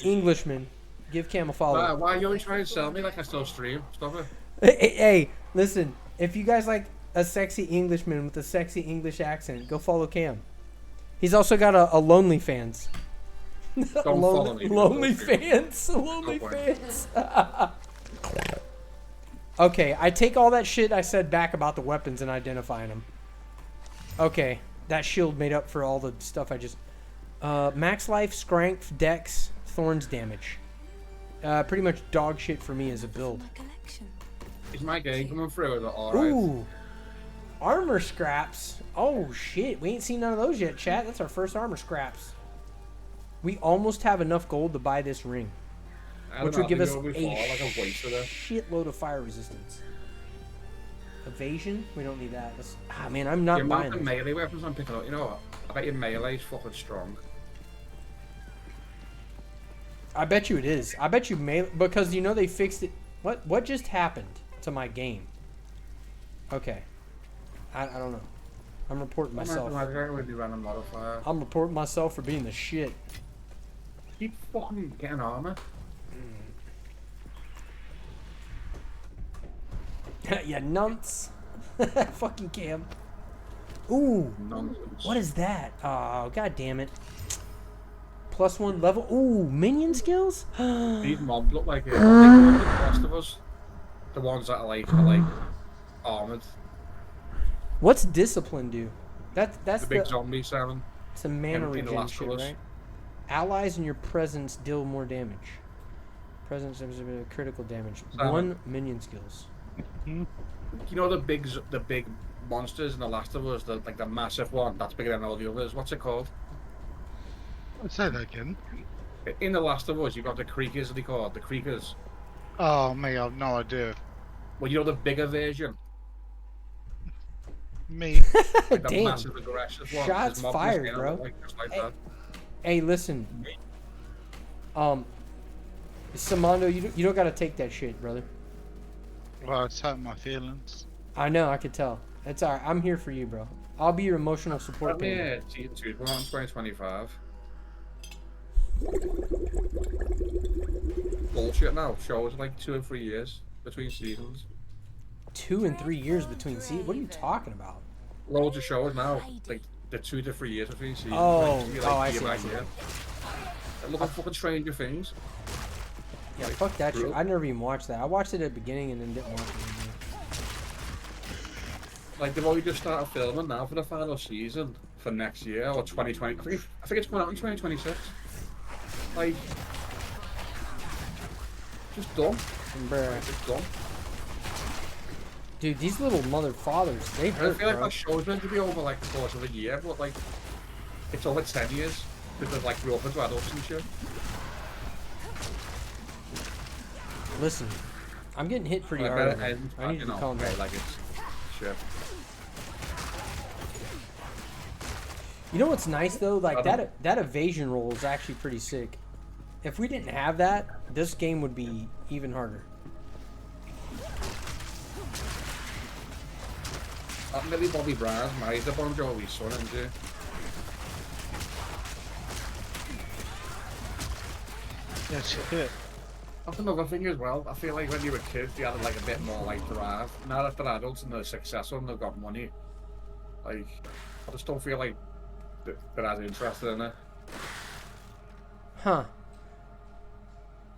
Englishmen, give Cam a follow. Why are you always trying to sell me like I still stream? Stop it. Hey, listen, if you guys like a sexy Englishman with a sexy English accent, go follow Cam. He's also got a Lonely Fans. Don't follow me. Lonely Fans. Lonely Fans. Okay, I take all that shit I said back about the weapons and identifying them. Okay, that shield made up for all the stuff I just... max life, strength, dex, thorns damage. Pretty much dog shit for me as a build. Is my game coming through? Is it alright? Ooh. Armor scraps. Oh, shit. We ain't seen none of those yet, chat. That's our first armor scraps. We almost have enough gold to buy this ring. Which would give us a shitload of fire resistance. Evasion? We don't need that. Man, I'm not buying the melee weapons I'm picking up. You know what? I bet your melee's fucking strong. I bet you it is. I bet you melee... Because, you know, they fixed it... What just happened to my game? Okay. I don't know. I'm reporting myself. I'm reporting myself for being the shit. Keep fucking getting armor. Yeah, nunts. Fucking Cam. Ooh. Nonsense. What is that? Oh, god damn it. +1 level. Ooh, minion skills? These mobs look like the rest of us. The ones that are like armored. What's discipline do? That's the big zombie 7. It's a mana regen shit, right? Allies in your presence deal more damage. Presence is critical damage. 1 minion skills. You know the big monsters in The Last of Us, like the massive one that's bigger than all the others. What's it called? Say that again. In The Last of Us, you got the creakers. They called the creakers. Oh me, I've no idea. Well, you know the bigger version. Me. Like the damn. massive aggressive one. Shots fired, bro. Hey, listen. Simondo, you don't gotta take that shit, brother. Well, it's hurting my feelings. I know, I could tell. It's alright. I'm here for you, bro. I'll be your emotional support. Yeah, Season 2 on 2025. Bullshit now. Shows like 2 or 3 years between seasons. 2 and 3 years between seasons? What are you talking about? Loads of shows now. Like the 2 to 3 years between seasons. Oh, I see. Look at fucking Stranger Things. Yeah, fuck that shit. I never even watched that. I watched it at the beginning and then didn't watch it anymore. Like they've already just started filming now for the final season for next year or 2020. I think it's coming out in 2026. Like, just dumb. Bruh. Just dumb. Dude, these little mother fathers, they hurt, I feel like bro. that show's meant to be over like the course of a year, but like it's over 10 years because like we're up into adults and shit. Listen, I'm getting hit pretty hard. I need to calm down. Like it's shit. You know what's nice though? Like that evasion roll is actually pretty sick. If we didn't have that, this game would be even harder. Millie Bobby Brown's married to Bon Jovi's son, isn't she? Yeah, she did. That's another thing as well. I feel like when you were kids, you had like a bit more like drive. Now that they're adults and they're successful and they've got money, like I just don't feel like they're as interested in it. Huh.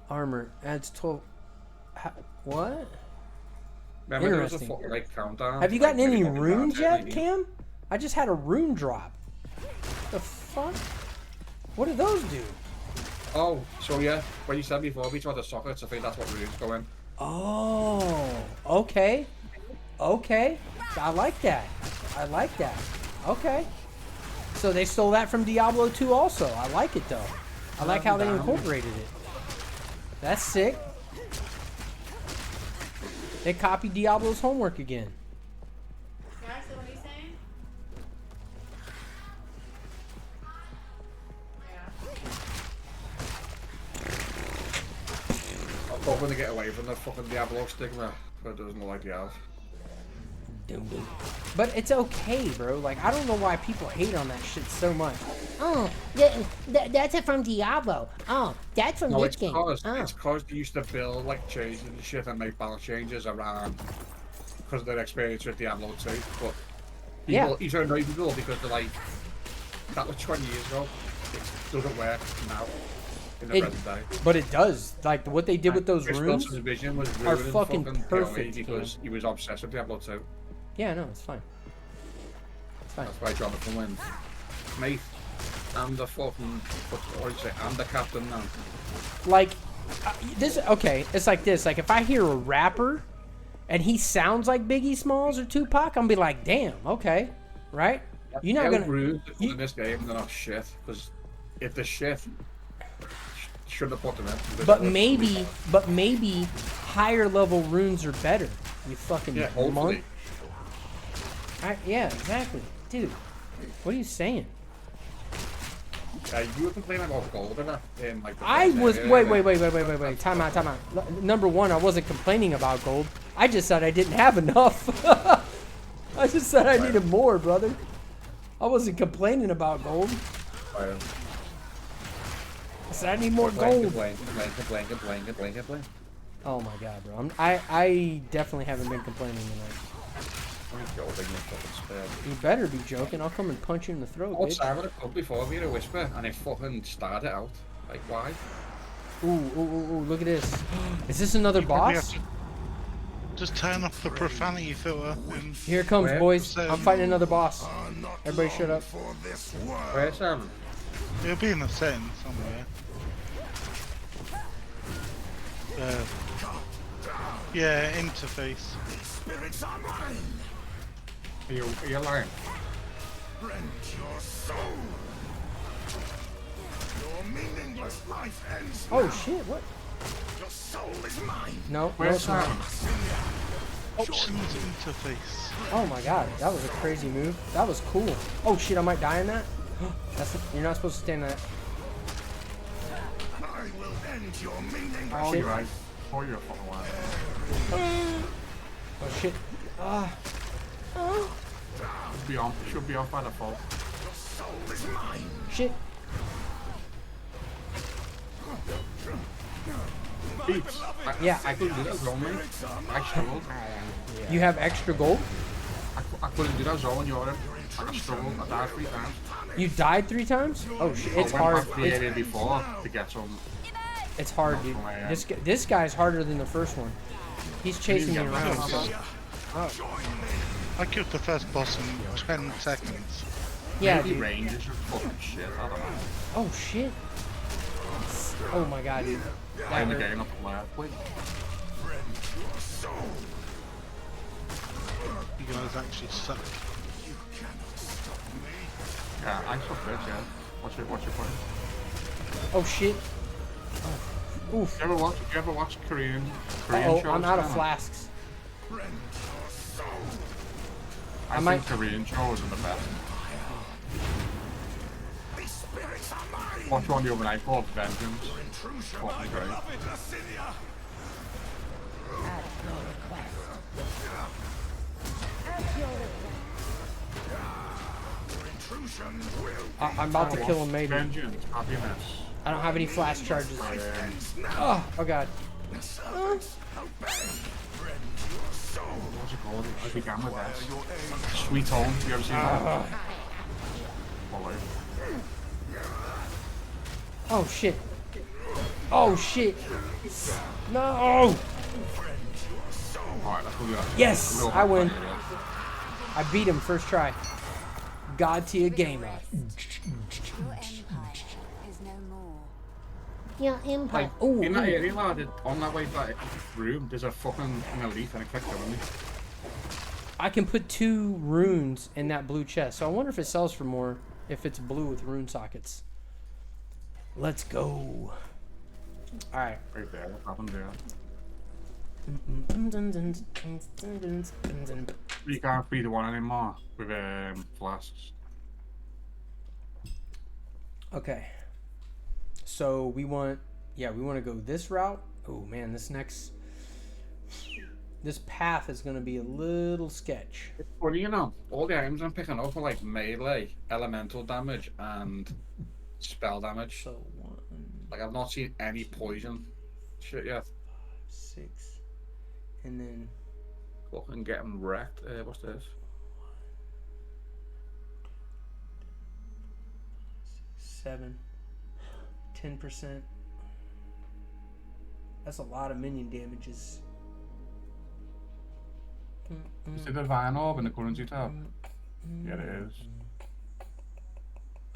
Armor adds 12. What? Remember there was a Interesting. like countdown. Have you gotten like, any Millie Bobby runes Brown's yet, Cam? I just had a rune drop. The fuck? What do those do? Oh, so yeah, when you said before we tried the sockets, I think that's what runes go in. Oh, okay. Okay. I like that. I like that. Okay. So they stole that from Diablo 2 also. I like it though. I like how they incorporated it. That's sick. They copied Diablo's homework again. Guys, so what are you saying? I'm hoping to get away from the fucking Diablo stigma, but it doesn't look like you have. But it's okay, bro. Like, I don't know why people hate on that shit so much. Oh, that's it from Diablo. Oh, that's from Witch game. It's cause they used to build like changes and shit and make balance changes around because of their experience with Diablo 2. But people, you don't know people because they're like, that was 20 years ago. It doesn't work now. In the present day. But it does. Like, what they did with those Chris runes Wilson's vision was are ruining fucking PoE perfect. because he was obsessed with Diablo 2. Yeah, no, it's fine. It's fine. That's why Jonathan wins. Mate, I'm the fucking, what do you say, I'm the captain now. Like, this, okay, it's like this. Like, if I hear a rapper and he sounds like Biggie Smalls or Tupac, I'm gonna be like, damn, okay, right? You're not gonna. Runes in this game, they're not shit. Because if they're shit, shouldn't have put them in. But maybe higher level runes are better. You fucking monk. Yeah, exactly, dude. What are you saying? You were complaining about gold in like. I was wait. Time out. Number one, I wasn't complaining about gold. I just said I didn't have enough. I just said I needed more, brother. I wasn't complaining about gold. I said I need more gold. Complain. Oh my god, bro. I definitely haven't been complaining tonight. You better be joking. I'll come and punch you in the throat, Oh, bitch. Simon a club before we had a whisper and it fucking started out. Like, why? Ooh, look at this. Is this another boss? Just turn off the profanity filter. Here it comes, boys. I'm fighting another boss. Everybody shut up. Where's Simon? It'll be in the settings somewhere. Yeah, interface. Spirits are mine. Are you lying? Rend your soul. Your meaningless life ends. Oh now. shit! What? Your soul is mine. No, Where's no, it's not. Options interface. Oh my god, that was a crazy move. That was cool. Oh shit, I might die in that. You're not supposed to stand that. I will end your meaningless Oh, you're right. Oh, you're a fucking liar. Oh shit. Should be off by default. Your soul is mine. Shit. Beats. I couldn't do that zone, man. I struggled. You have extra gold? I couldn't do that zone when you're in. I struggled. I died 3 times. You died 3 times? Oh shit, it's I hard. went back the area before to get some. It's hard, dude. This guy's harder than the first one. He's chasing me around. I killed the first boss in 10 seconds. Yeah, Maybe dude. range is just fucking shit. I don't know. Oh shit. Oh my god, dude. I am getting up the left. Wait. You guys actually suck. Yeah, I suck bitch, yeah. What's your point? Oh shit. Oh. Oof. You ever watch Korean Uh-oh, shows? I'm out of flasks. I think Korean shows are the best. Watch one the other night called Vengeance. Fucking great. I'm about to kill him, maybe. Vengeance, happiness. I don't have any flash charges. Oh god. What's it called? I began with that. Sweet Home. You ever seen that? Oh shit. Oh shit. No. Yes, I win. I beat him first try. God tier gamer. Your empire. Like, ooh, in that area, lad, on that way to that room, there's a fucking elite and a click on me. I can put 2 runes in that blue chest, so I wonder if it sells for more if it's blue with rune sockets. Let's go. Alright. Right there, what happened there? You can't feed the one anymore with flasks. Okay. So we want to go this route. Oh man, this path is gonna be a little sketch. Well, you know, all the items I'm picking up are like melee, elemental damage, and spell damage. So 1, like I've not seen any poison shit yet. 6, and then fucking getting wrecked. What's this? 7, 10%. That's a lot of minion damages. Is it the Divine Orb in the currency tab? Yeah, it is.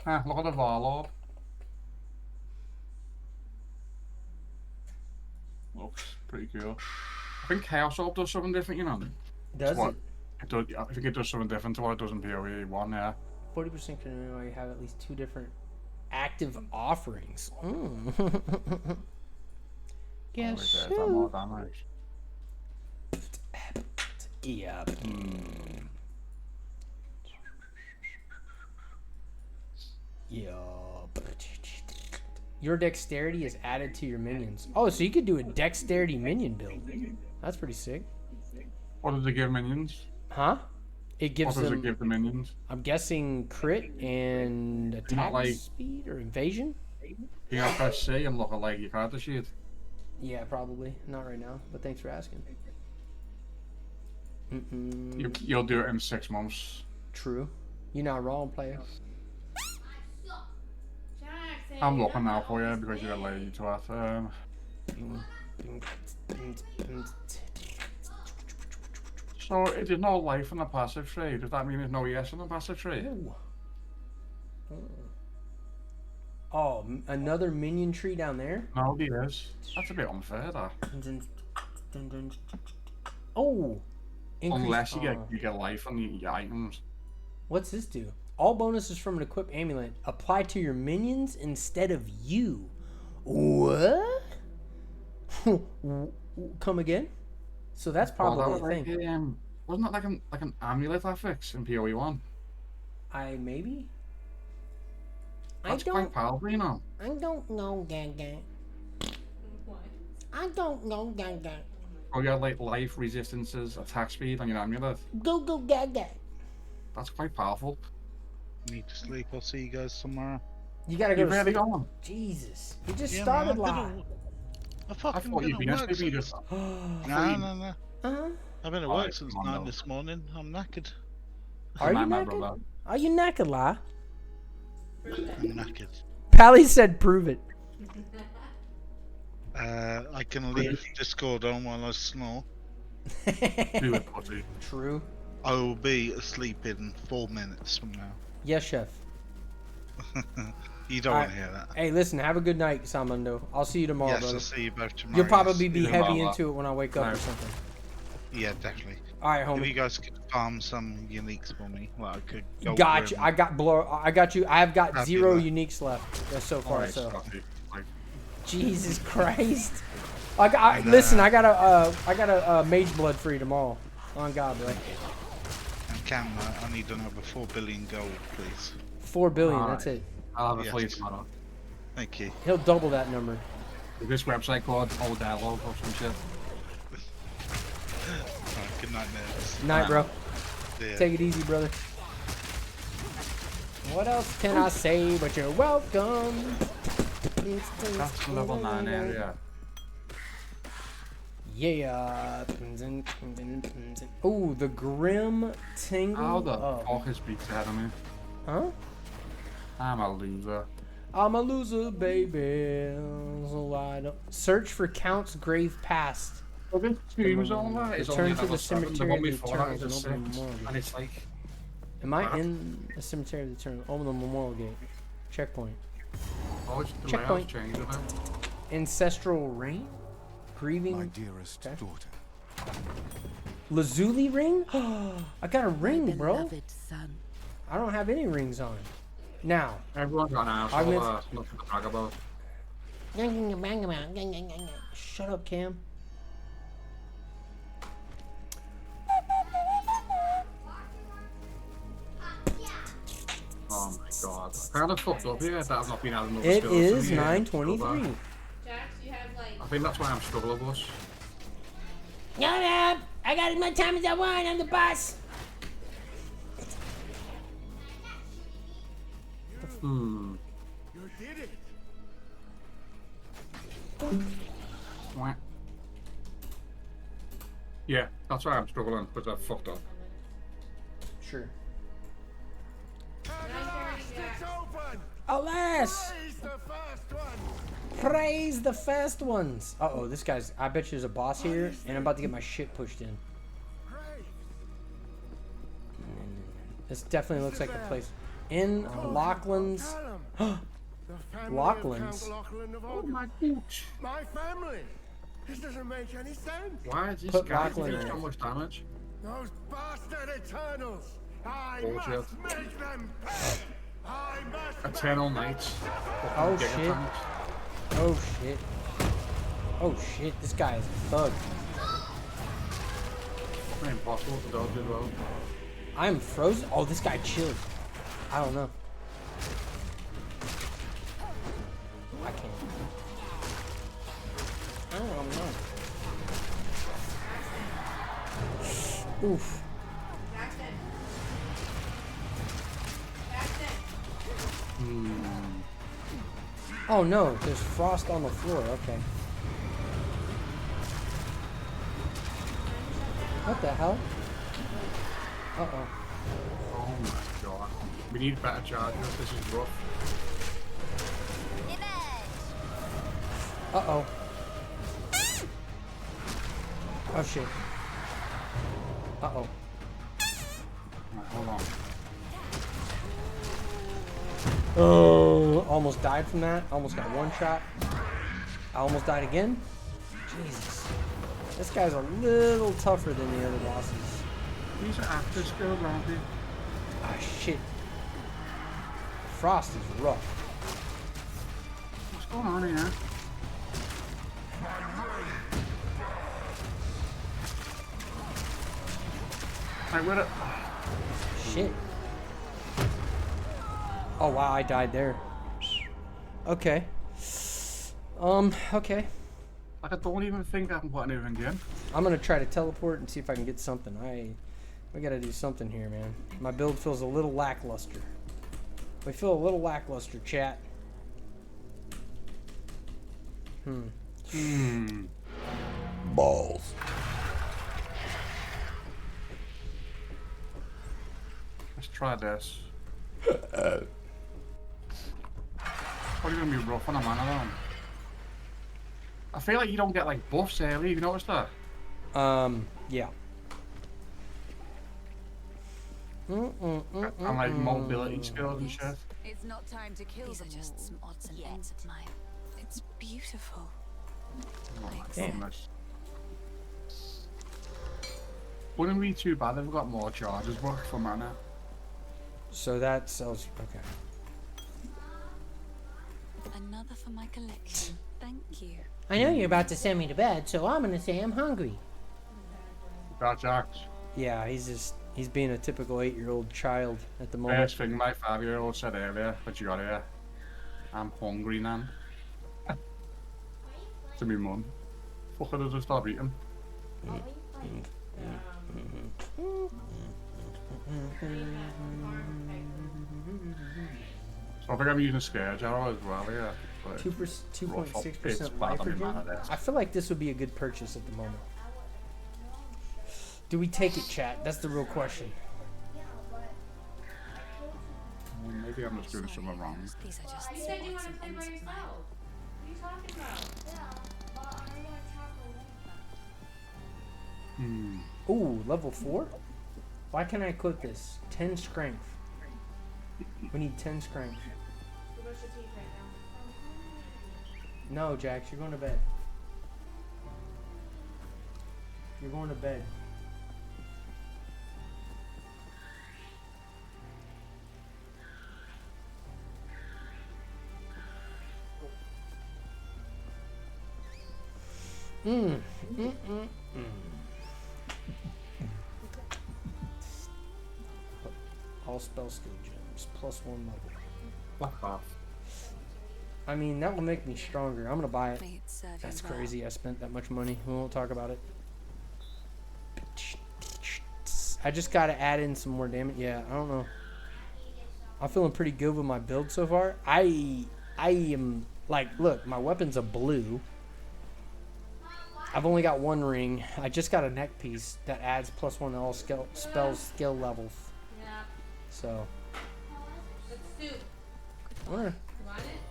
Ah, look at the Val Orb. Looks pretty cool. I think Chaos Orb does something different, you know. Does it? I think it does something different to what it does in PoE 1, yeah. 40% can you have at least 2 different active offerings. Guess That more who? damage. Yeah. Your dexterity is added to your minions. Oh, so you could do a dexterity minion build. That's pretty sick. What does it give minions? Huh? It gives What does them. it give the minions? I'm guessing crit and attack like- speed or evasion. You know, press C and look at like your character sheet. Yeah, probably not right now. But thanks for asking. You'll do it in 6 months. True. You're not wrong, player. I'm looking now for you because you're late to it. So there's no life in the passive tree. Does that mean there's no yes in the passive tree? Oh, another minion tree down there? No, there is. That's a bit unfair, that. Oh! Unless you get life on your items. What's this do? All bonuses from an equipped amulet apply to your minions instead of you. What? Come again? So that's probably a thing. Wasn't that like an amulet affix in PoE 1? Maybe? That's quite powerful, you know. I don't know, Gaga. I don't know, Gaga. Oh, you had like life, resistances, attack speed on your amulet. Go, Gaga. That's quite powerful. Need to sleep. I'll see you guys tomorrow. You gotta go You to really sleep. going? Jesus. You just Yeah, started man, live. I fucking thought you'd been be at nice work to be since... just- No. Uh-huh. I've been at Alright, work since come on, 9 though. this morning. I'm knackered. Are you My knackered? brother. Are you knackered, La? I'm knackered. Pally said prove it. I can leave Discord on while I snore. Do it, pussy. True. I will be asleep in 4 minutes from now. Yes, chef. You don't All want right. to hear that. Hey, listen, have a good night, Simondo. I'll see you tomorrow, Yes, brother. I'll see you both tomorrow. You'll probably yes. be Yeah, heavy well, into it when I wake up or nice. something. Yeah, definitely. All right, If homie. you guys could farm some uniques for me, well, I could go Got you. grim. I got you. I have got Happy 0 luck. uniques left. That's so far. Alright, So. Scotty. Like, Jesus Christ. Listen, I got a mage blood for you tomorrow. On God, bro. And Cam, I need another 4 billion gold, please. 4 billion. Alright. That's it. I'll have a Yes. fleet tomorrow. Thank you. He'll double that number. Is this website called Old Dialogue or some shit? Alright, good night, nerds. Night, bro. Yeah. Take it easy, brother. What else can I say but you're welcome? That's level 9 area. Yeah. Oh, the Grim Tingle. How the of- fuck is Beats ahead of me? Huh? I'm a loser. I'm a loser, baby. So I don't... Search for Count's grave past. Well, this Tombs on that is Return only to level the 7. The cemetery one of the before that Eternals is a and open the 6. memorial And gate. it's like... Am I in the cemetery of the Eternals? Open the memorial gate. Checkpoint. Oh, it's the Checkpoint. layout's changed, isn't it? Ancestral ring? Grieving. My dearest Okay. daughter. Lazuli ring? I got a ring, bro. Beloved son. I don't have any rings on. Now, Everyone's got an I'm asshole, gonna- nothing to brag about. shut up, Cam. Oh my god. I kind of fucked up here that I've not been adding other It skills to is the, 9:23. Jax, you have like. I think that's why I'm struggling with us. Shut up! I got as much time as I want. I'm the boss. Hmm. You did it. Wah. Yeah, that's why I'm struggling, because I've fucked up. Sure. It's open. Alas! Praise the first one. Praise the fast ones. Uh-oh, this guy's... I bet you there's a boss here, and I'm about to get my shit pushed in. This definitely looks like the place. In Lachlan's... The family Lachlan's? of Count Lachlan of Oh Ogden. my gooch. My family. This doesn't make any sense. Why is this Put guy Lachlan doing in so it. much damage? Those bastard Eternals. I Bullshit. must make them pay. I must. Eternal Knights. Oh Fucking shit. gigatanks. Oh shit. Oh shit, this guy is a thug. Fucking impossible to dodge as well. I'm frozen. Oh, this guy chilled. I don't know. I can't. I don't know. Oof. Oh no, there's frost on the floor. Okay. What the hell? Uh-oh. Oh my god. We need better chargers. This is rough. Uh-oh. Oh shit. Uh-oh. Right, hold on. Oh, almost died from that. Almost got one shot. I almost died again. Jesus. This guy's a little tougher than the other bosses. These are actors still around here. Ah, shit. Frost is rough. What's going on here? Right, where the... Shit. Oh wow, I died there. Okay. Okay. Like, I don't even think I can put anything in. I'm gonna try to teleport and see if I can get something. We gotta do something here, man. My build feels a little lackluster. We feel a little lackluster, chat. Balls. Let's try this. Probably gonna be rough on a mana though. I feel like you don't get like buffs early, have you noticed that? Yeah. And like mobility skills and shit. It's not time to kill. These are just some odds and ends of mine. It's beautiful. Oh my goodness. Wouldn't be too bad if we got more charges work for mana. So that sells. Okay. Another for my collection. Thank you. I know you're about to send me to bed, so I'm gonna say I'm hungry. That's Axe. Yeah, he's being a typical 8-year-old child at the moment. First thing my 5-year-old said earlier, but you got here. I'm hungry, man. To me mum. Fuck it, I'll just stop eating. So I think I'm using a Scourge arrow as well, yeah. 2.6% life regen. I feel like this would be a good purchase at the moment. Do we take it, chat? That's the real question. Maybe I'm just doing something wrong. These are just You said you want to play by yourself. What are you talking about? Ooh, level 4? Why can't I equip this? 10 strength. We need 10 strength. Go brush your teeth right No, Jax, you're going to bed. You're going to bed. All spell skill gems, +1 level. Fuck off. I mean, that will make me stronger. I'm gonna buy it. May it serve you That's well. crazy. I spent that much money. We won't talk about it. I just gotta add in some more damage. Yeah, I don't know. I'm feeling pretty good with my build so far. I am like, look, my weapon's a blue. I've only got 1 ring. I just got a neck piece that adds +1 to all spell skill levels. Yeah. So. Let's soup. Where? You want it?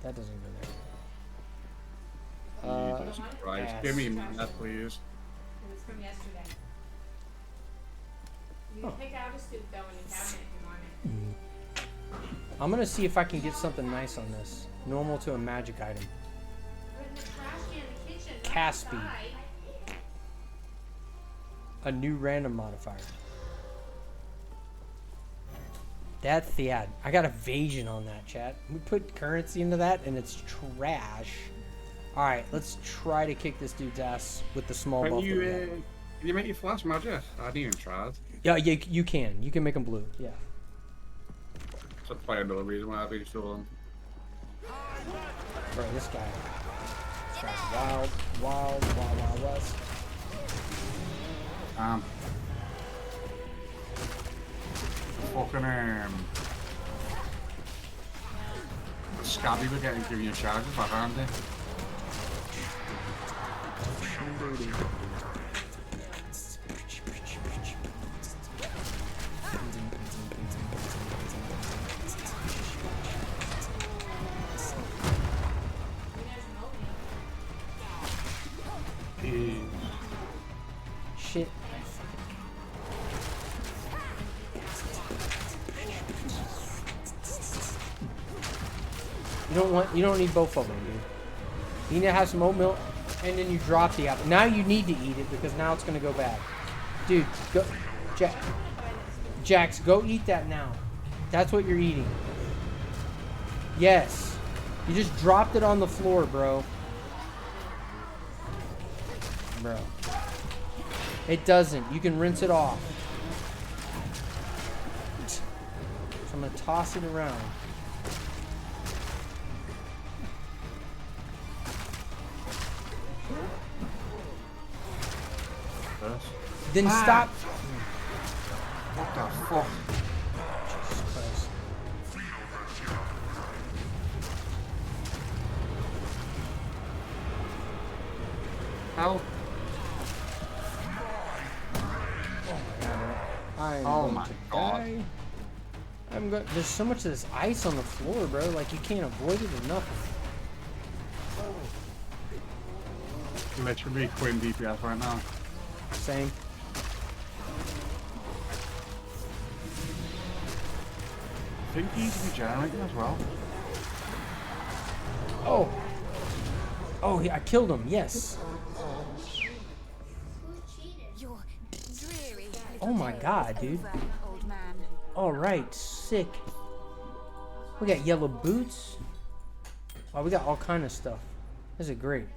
That doesn't go there. Jesus Christ. Give me that, please. It was from yesterday. You Oh. can pick out a soup though in the cabinet if you want it. I'm gonna see if I can get something nice on this. Normal to a magic item. Put it in the trash can in the kitchen. cast speed. A new random modifier. That's the ad. I got evasion on that, chat. We put currency into that and it's trash. Alright, let's try to kick this dude's ass with the small buff. Can you make your flash magic? I didn't even try it. Yeah, you can. You can make them blue. Yeah. That's probably another reason why I've been stolen. Bro, this guy's wild west. Fucking Scabby were giving you charges back, aren't they? Shit. You don't need both of them, dude. You need to have some oatmeal, and then you drop the apple. Now you need to eat it because now it's gonna go bad. Dude, go, Jax, go eat that now. That's what you're eating. Yes. You just dropped it on the floor, bro. Bro. It doesn't. You can rinse it off. So I'm gonna toss it around. Then stop. What the fuck? Jesus Christ. How? Oh my god. I'm going. There's so much of this ice on the floor, bro. Like you can't avoid it or nothing. Literally quitting DPS right now. Same. I think he's regenerating as well. Oh. Oh, I killed him. Yes. Oh my god, dude. All right, sick. We got yellow boots. Oh, we got all kind of stuff. This is great.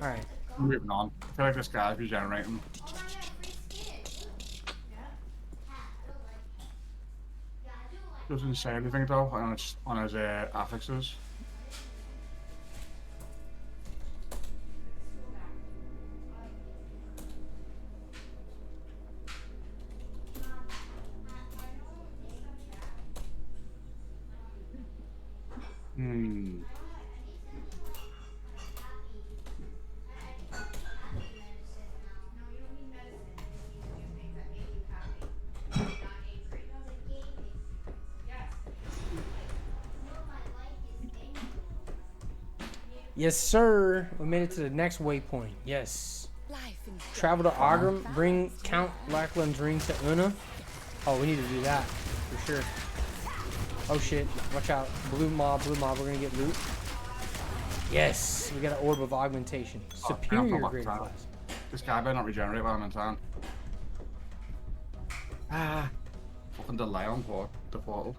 All right. Moving on. I feel like this guy's regenerating. Doesn't say anything though on his affixes. Yes, sir. We made it to the next waypoint. Yes. Travel to Agram. Bring Count Lackland's ring to Una. Oh, we need to do that for sure. Oh shit! Watch out! Blue mob, blue mob. We're gonna get loot. Yes, we got an orb of augmentation. Superior grade class. This guy better not regenerate while I'm in town. Ah, fucking delay on the portal.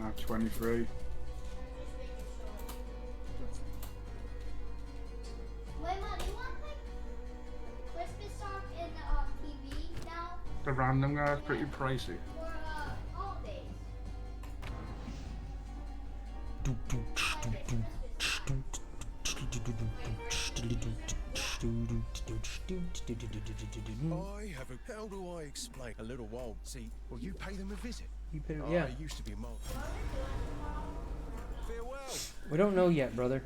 Ah, 23. The random guy is pretty pricey. How do I explain? A little while. See, well, you pay them a visit. You pay, yeah. I used to be mob. Farewell. We don't know yet, brother.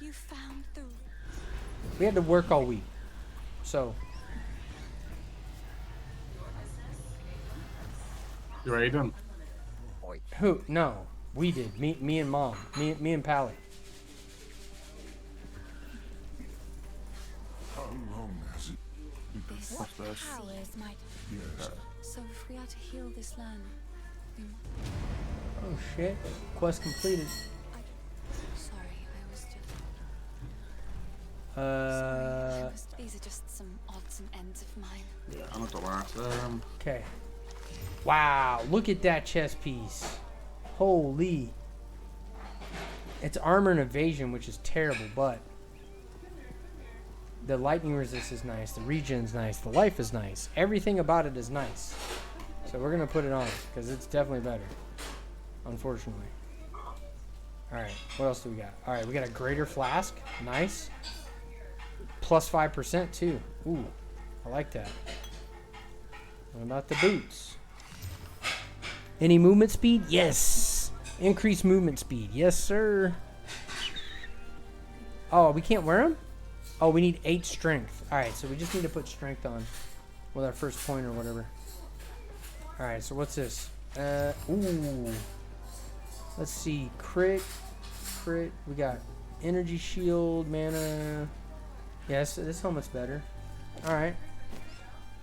You found the. We had to work all week, so. You ready done? Who? No, we did. Me and mom. Me and Pally. This What's this? powers might. So if we are to heal this land, we must. Oh shit. Quest completed. Sorry, I was just. Uh. These are just some odds and ends of mine. Yeah, I'm not the last. Okay. Wow, look at that chess piece. Holy. It's armor and evasion, which is terrible, but the lightning resist is nice, the regen's nice, the life is nice. Everything about it is nice. So we're going to put it on because it's definitely better, unfortunately. Alright, what else do we got? Alright, we got a greater flask. Nice. Plus 5% too. Ooh, I like that. What about the boots? Any movement speed? Yes. Increased movement speed. Yes, sir. Oh, we can't wear them? Oh, we need 8 strength. Alright, so we just need to put strength on with our first point or whatever. Alright, so what's this? Ooh. Let's see. Crit. We got energy shield, mana. Yes, this helmet's better. Alright.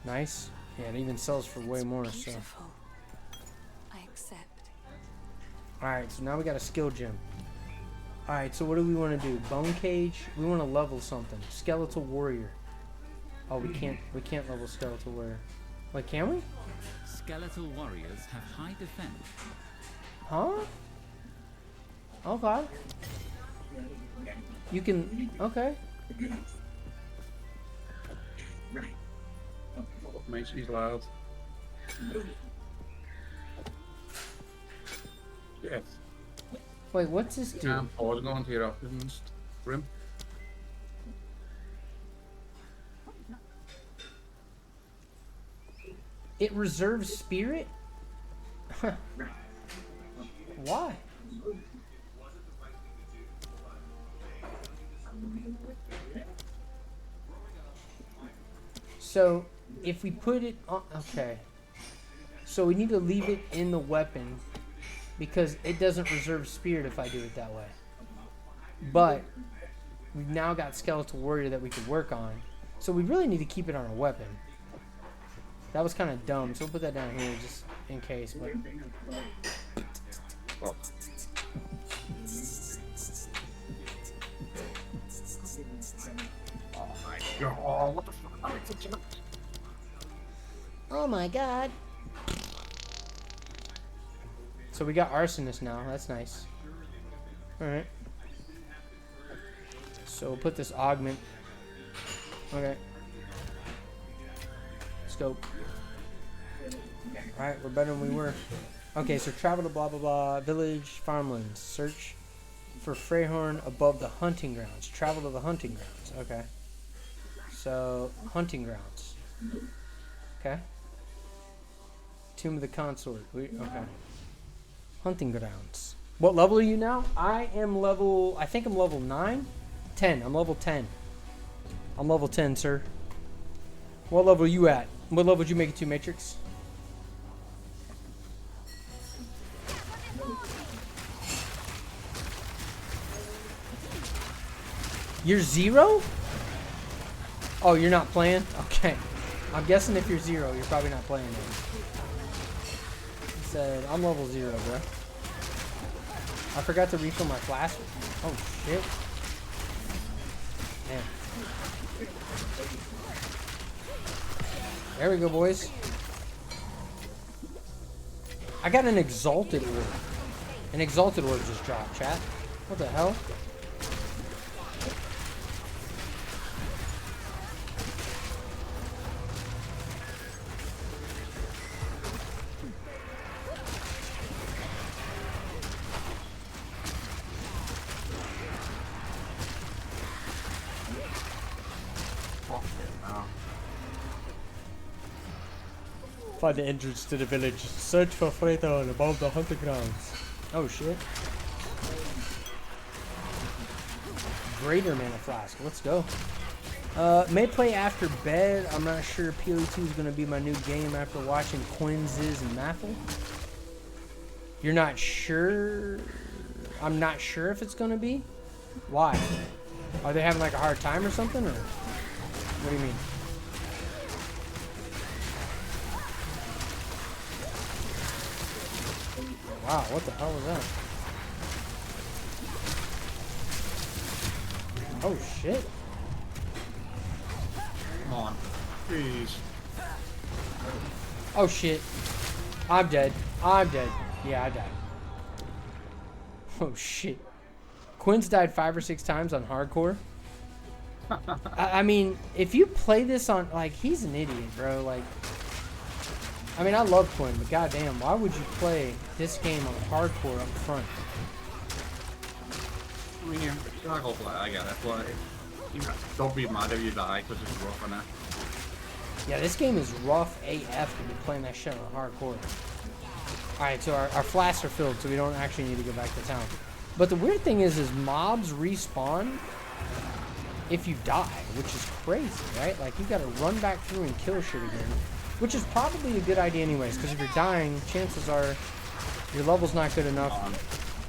Nice. Yeah, it even sells for way more, so. I accept. Alright, so now we got a skill gem. Alright, so what do we want to do? Bone cage? We want to level something. Skeletal warrior. Oh, we can't level skeletal warrior. Wait, can we? Skeletal warriors have high defense. Huh? Okay. You can, okay. Makes these loud. Yes. Wait, what's this do? I'm pausing on here after this room. It reserves spirit? Why? So, if we put it on... Okay. So we need to leave it in the weapon because it doesn't reserve spirit if I do it that way. But we've now got Skeletal Warrior that we could work on. So we really need to keep it on a weapon. That was kind of dumb, so we'll put that down here just in case. But oh. Oh my god, what the fuck? Oh my god. So we got Arsonist now, that's nice. Alright. So we'll put this augment. Okay. Scope. Alright, we're better than we were. Okay, so travel to blah blah blah, village, farmlands. Search for Freyhorn above the hunting grounds. Travel to the hunting grounds. Okay. So, hunting grounds. Okay. Tomb of the Consort. Okay. Hunting grounds. What level are you now? I think I'm level 9? 10. I'm level 10. I'm level 10, sir. What level are you at? What level did you make it to, Matrix? You're 0? Oh, you're not playing? Okay. I'm guessing if you're 0, you're probably not playing then. He said, I'm level 0, bro. I forgot to refill my flask. Oh, shit. Man. There we go, boys. I got an Exalted Orb. An Exalted Orb just dropped, chat. What the hell? Find the entrance to the village. Search for Freythorn above the hunting grounds. Oh shit. Greater mana flask. Let's go. May play after bed. I'm not sure PoE2 is going to be my new game after watching Quinziz and Mathel. You're not sure? I'm not sure if it's going to be. Why? Are they having like a hard time or something? Or what do you mean? Wow, what the hell was that? Oh shit. Come on. Please. Oh shit. I'm dead. I'm dead. Yeah, I died. Oh shit. Quinn's died 5 or 6 times on hardcore. I mean, if you play this on, like, he's an idiot, bro. Like, I mean, I love Quinn, but goddamn, why would you play this game on hardcore up front? I mean, you're not gonna play, I get it, but you know, don't be mad if you die because it's rough on it. Yeah, this game is rough AF to be playing that shit on hardcore. Alright, so our flasks are filled, so we don't actually need to go back to town. But the weird thing is mobs respawn if you die, which is crazy, right? Like, you gotta run back through and kill shit again. Which is probably a good idea anyways, because if you're dying, chances are your level's not good enough,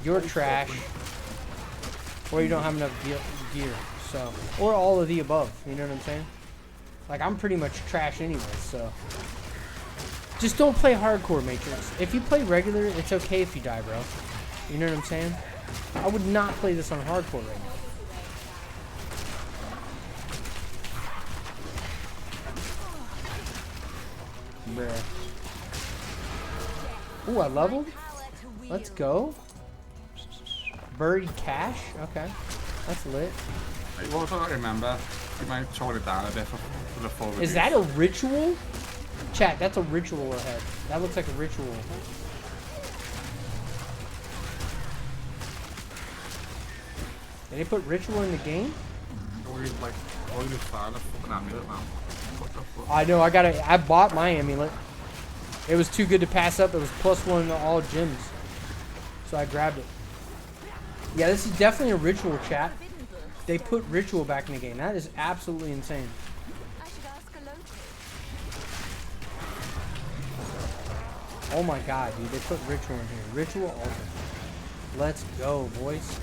you're trash, or you don't have enough gear, so. Or all of the above, you know what I'm saying? Like, I'm pretty much trash anyways, so. Just don't play hardcore, Matrix. If you play regular, it's okay if you die, bro. You know what I'm saying? I would not play this on hardcore right now. Bruh. Ooh, I leveled? Let's go. Buried cash? Okay. That's lit. You also gotta remember, you might tone it down a bit for the full review. Is that a ritual? Chat, that's a ritual ahead. That looks like a ritual. Did they put ritual in the game? I know, I bought my amulet. It was too good to pass up. It was +1 to all gyms. So I grabbed it. Yeah, this is definitely a ritual, chat. They put ritual back in the game. That is absolutely insane. Oh my god, dude, they put ritual in here. Ritual altar. Let's go, boys.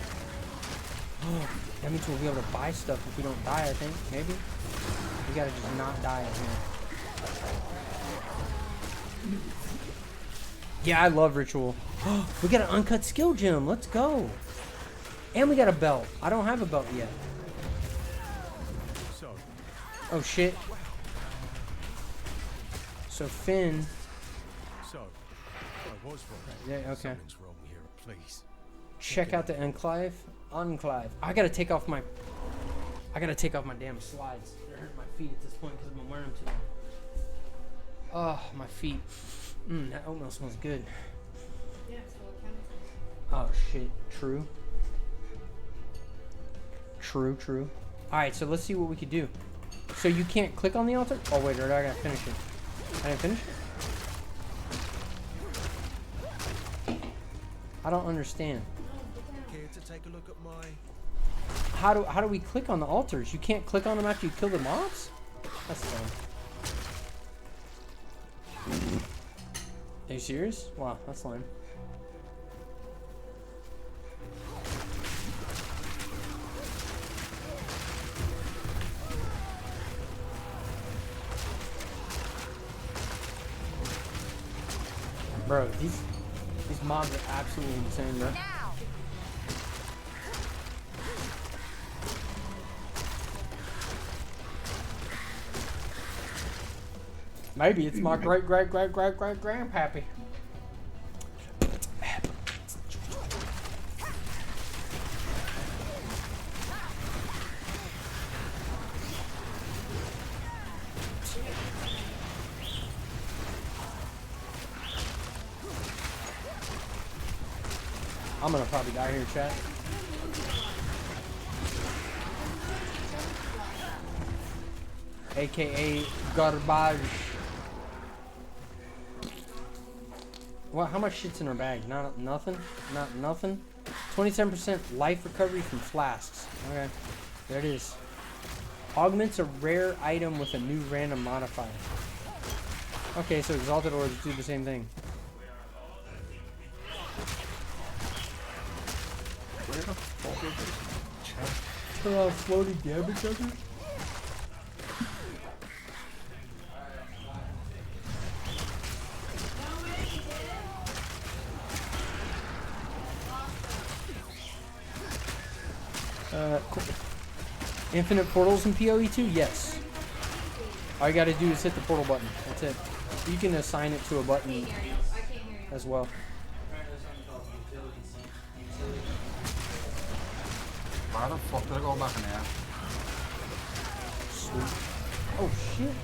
That means we'll be able to buy stuff if we don't die, I think. Maybe? We gotta just not die in here. Yeah, I love ritual. We got an uncut skill gem. Let's go. And we got a belt. I don't have a belt yet. Oh, shit. So, Finn... Yeah, okay. Check out the enclave. I gotta take off my damn slides. They're hurting my feet at this point because I've been wearing them too long. Oh, my feet. That oatmeal smells good. Oh shit. True. Alright, so let's see what we could do. So you can't click on the altar? Oh wait, I gotta finish it. I didn't finish it? I don't understand. Care to take a look at my... How do we click on the altars? You can't click on them after you kill the mobs? That's dumb. Are you serious? Wow, that's lame. Bro, these mobs are absolutely insane, bro. Maybe it's my great-great-great-great-great-grandpappy. I'm gonna probably die here, chat. AKA garbage. What? How much shit's in our bag? Not nothing. Not nothing. 27% life recovery from flasks. Okay, there it is. Augments a rare item with a new random modifier. Okay, so exalted orbs do the same thing. Where the fuck is this? Turn off floating damage under? Infinite portals in PoE 2? Yes. All you gotta do is hit the portal button. That's it. You can assign it to a button as well. Why the fuck did I go back in there? Sweet. Oh shit.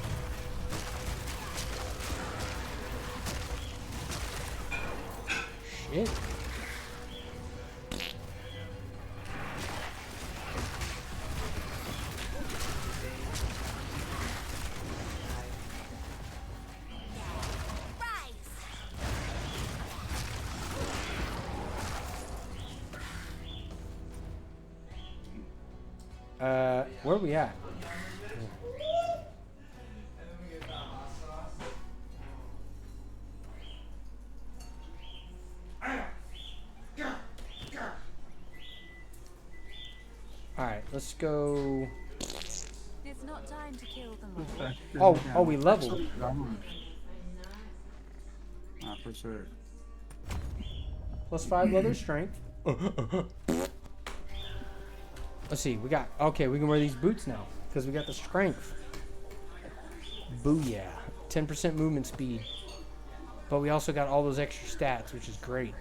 Shit. Where are we at? Alright, let's go. It's not time to kill them Oh, we leveled. +5 leather strength. Let's see, we can wear these boots now because we got the strength. Booyah. 10% movement speed. But we also got all those extra stats, which is great.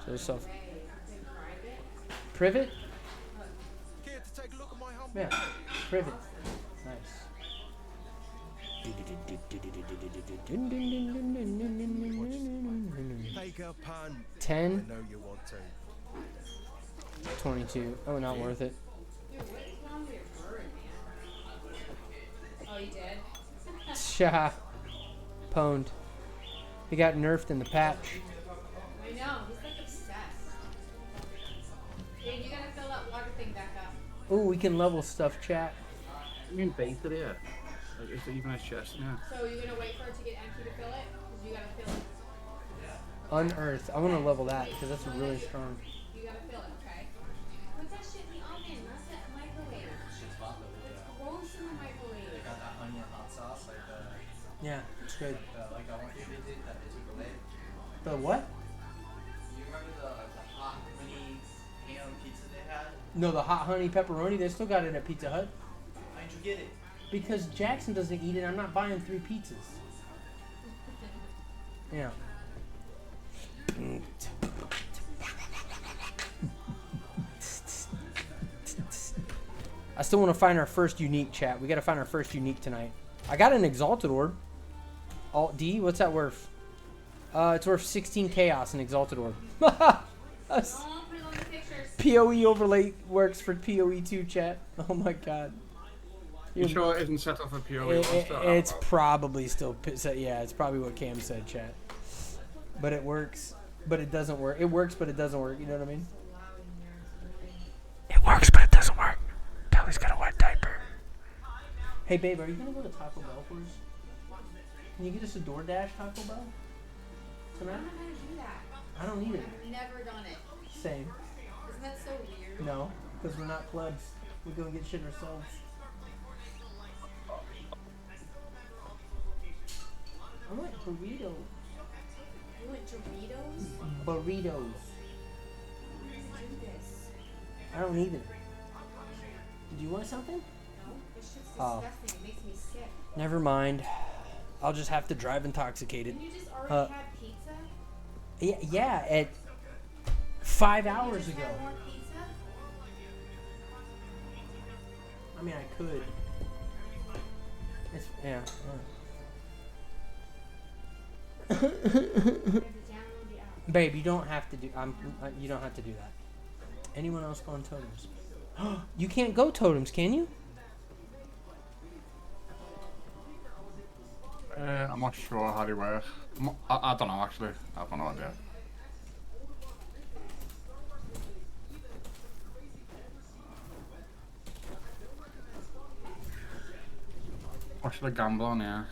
So this stuff. Privet? Yeah, privet. Nice. Take a punt. 10. I know you want to. 22. Oh, not worth it. Oh, you did? Sha. Pwned. He got nerfed in the patch. I know, he's like obsessed. Dude, you gotta fill that water thing back up. Ooh, we can level stuff, chat. You mean bait it here? Like, is it even a chest now? So you're gonna wait for it to get empty to fill it? Because you gotta fill it. Unearthed. I want to level that because that's really strong. You gotta fill it, okay? Put that shit in the oven, not that microwave. Shit's hot though. It's gross in the microwave. They got that onion hot sauce, like the. Yeah, it's good. Like that one they did that they took away. The what? You remember the hot mini ham pizza they had? No, the hot honey pepperoni. They still got it at Pizza Hut. Why'd you get it? Because Jackson doesn't eat it. I'm not buying 3 pizzas. Yeah. I still want to find our first unique, chat. We got to find our first unique tonight. I got an Exalted Orb. Alt D, what's that worth? It's worth 16 chaos in Exalted Orb. PoE overlay works for PoE 2, chat. Oh my god. You sure it isn't set up for PoE? It's probably still set. Yeah, it's probably what Cam said, chat. But it works, but it doesn't work. It works, but it doesn't work. You know what I mean? It works, but it doesn't work. Kelly's got a wet diaper. Hey, babe, are you gonna go to Taco Bell for us? Can you get us a DoorDash Taco Bell tonight? I don't know how to do that. I don't either. I've never done it. Same. Isn't that so weird? No, because we're not plebs. We go get shit ourselves. I want burritos. You want Doritos? Burritos. Do this. I don't either. Did you want something? No, this shit's Oh. disgusting. It makes me sick. Never mind. I'll just have to drive intoxicated. Didn't you just already had pizza? Yeah, at 5 hours ago. Have more pizza? I mean, I could. It's, yeah. Babe, you don't have to do. You don't have to do that. Anyone else going totems? You can't go totems, can you? I'm not sure how they work. I don't know actually. I have no idea. What should I gamble on here?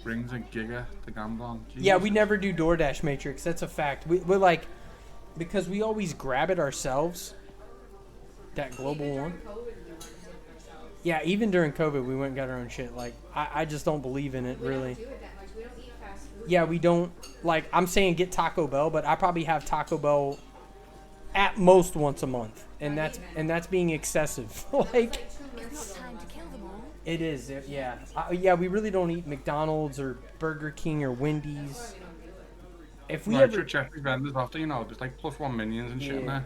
Brings a giga to gamble on. Jesus. Yeah, we never do DoorDash Matrix. That's a fact. We're like, because we always grab it ourselves. That global one. Yeah, even during COVID, we went and got our own shit. Like, I just don't believe in it, really. We don't do it that much. We don't eat fast food. yeah, we don't, like, I'm saying get Taco Bell, but I probably have Taco Bell at most once a month, and that's being excessive. Like, It's not time to kill them all. it is, yeah. Yeah, we really don't eat McDonald's or Burger King or Wendy's. If we ever Jeffrey vendors after, you know, there's like +1 minions and shit in there.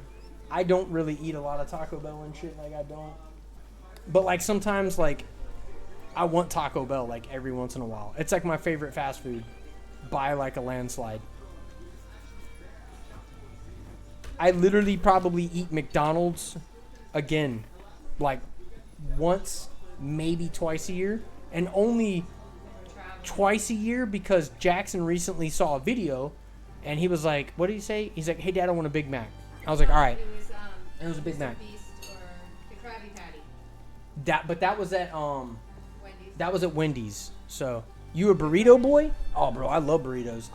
I don't really eat a lot of Taco Bell and shit, like I don't. But like sometimes like I want Taco Bell like every once in a while. It's like my favorite fast food by like a landslide. I literally probably eat McDonald's again like once, maybe twice a year, and only twice a year because Jackson recently saw a video and he was like, what did he say? He's like, hey Dad, I want a Big Mac. I was like, all right. It was a Big Mac. The Krabby Patty. That was at Wendy's. So you a burrito boy? Oh, bro, I love burritos.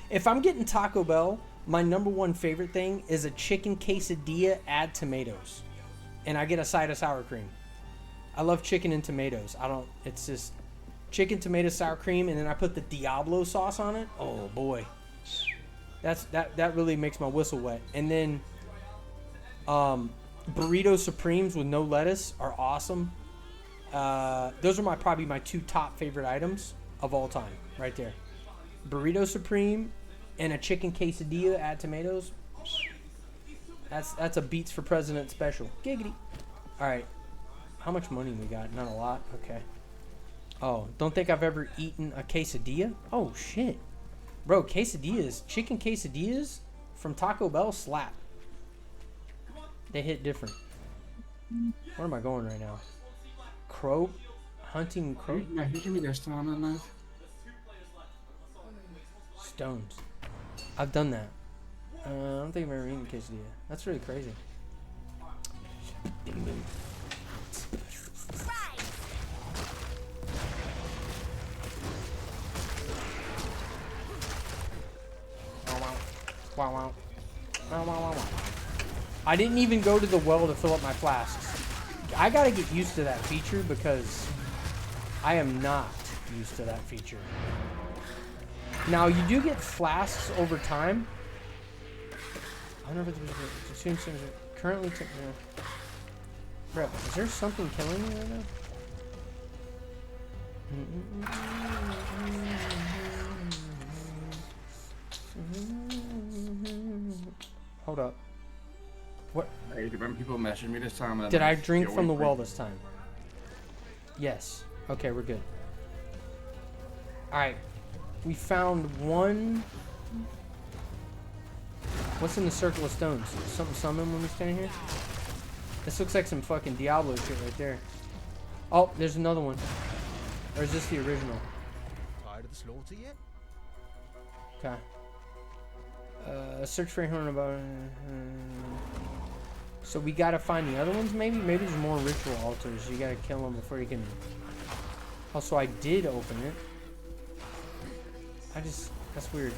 If I'm getting Taco Bell, my #1 favorite thing is a chicken quesadilla, add tomatoes, and I get a side of sour cream. I love chicken and tomatoes. It's just chicken, tomato, sour cream, and then I put the Diablo sauce on it. Oh boy, that really makes my whistle wet. And then burrito supremes with no lettuce are awesome. Those are probably my 2 top favorite items of all time, right there. Burrito supreme and a chicken quesadilla, add tomatoes. That's a Beats for President special. Giggity. All right, how much money we got? Not a lot. Okay. Oh, don't think I've ever eaten a quesadilla. Oh shit, bro, chicken quesadillas from Taco Bell slap. They hit different. Where am I going right now? Hunting crow? Yeah, you give me this time and that. Stones. I've done that. I don't think I've ever eaten quesadilla. That's really crazy. Wow. I didn't even go to the well to fill up my flasks. I gotta get used to that feature because I am not used to that feature. Now, you do get flasks over time. I don't know if it's currently. Bro, is there something killing me right now? Hold up. What? Hey, when people message me this time. Did I drink from the well this time? Yes. Okay, we're good. Alright. We found one. What's in the circle of stones? Something summon when we stand here? This looks like some fucking Diablo shit right there. Oh, there's another one. Or is this the original? Tired of the slaughter yet? Okay. Search for a horn about. So we gotta find the other ones, maybe? Maybe there's more ritual altars. You gotta kill them before you can. Also, I did open it. That's weird.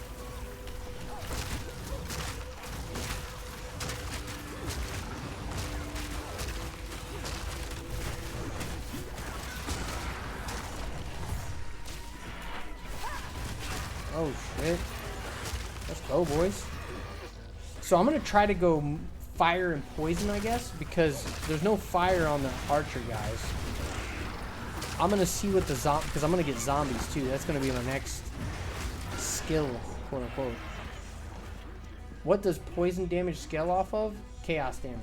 Oh shit. Let's go, boys. So I'm gonna try to go fire and poison, I guess, because there's no fire on the archer guys. I'm gonna see what the because I'm gonna get zombies too. That's gonna be my next skill, quote unquote. What does poison damage scale off of? Chaos damage.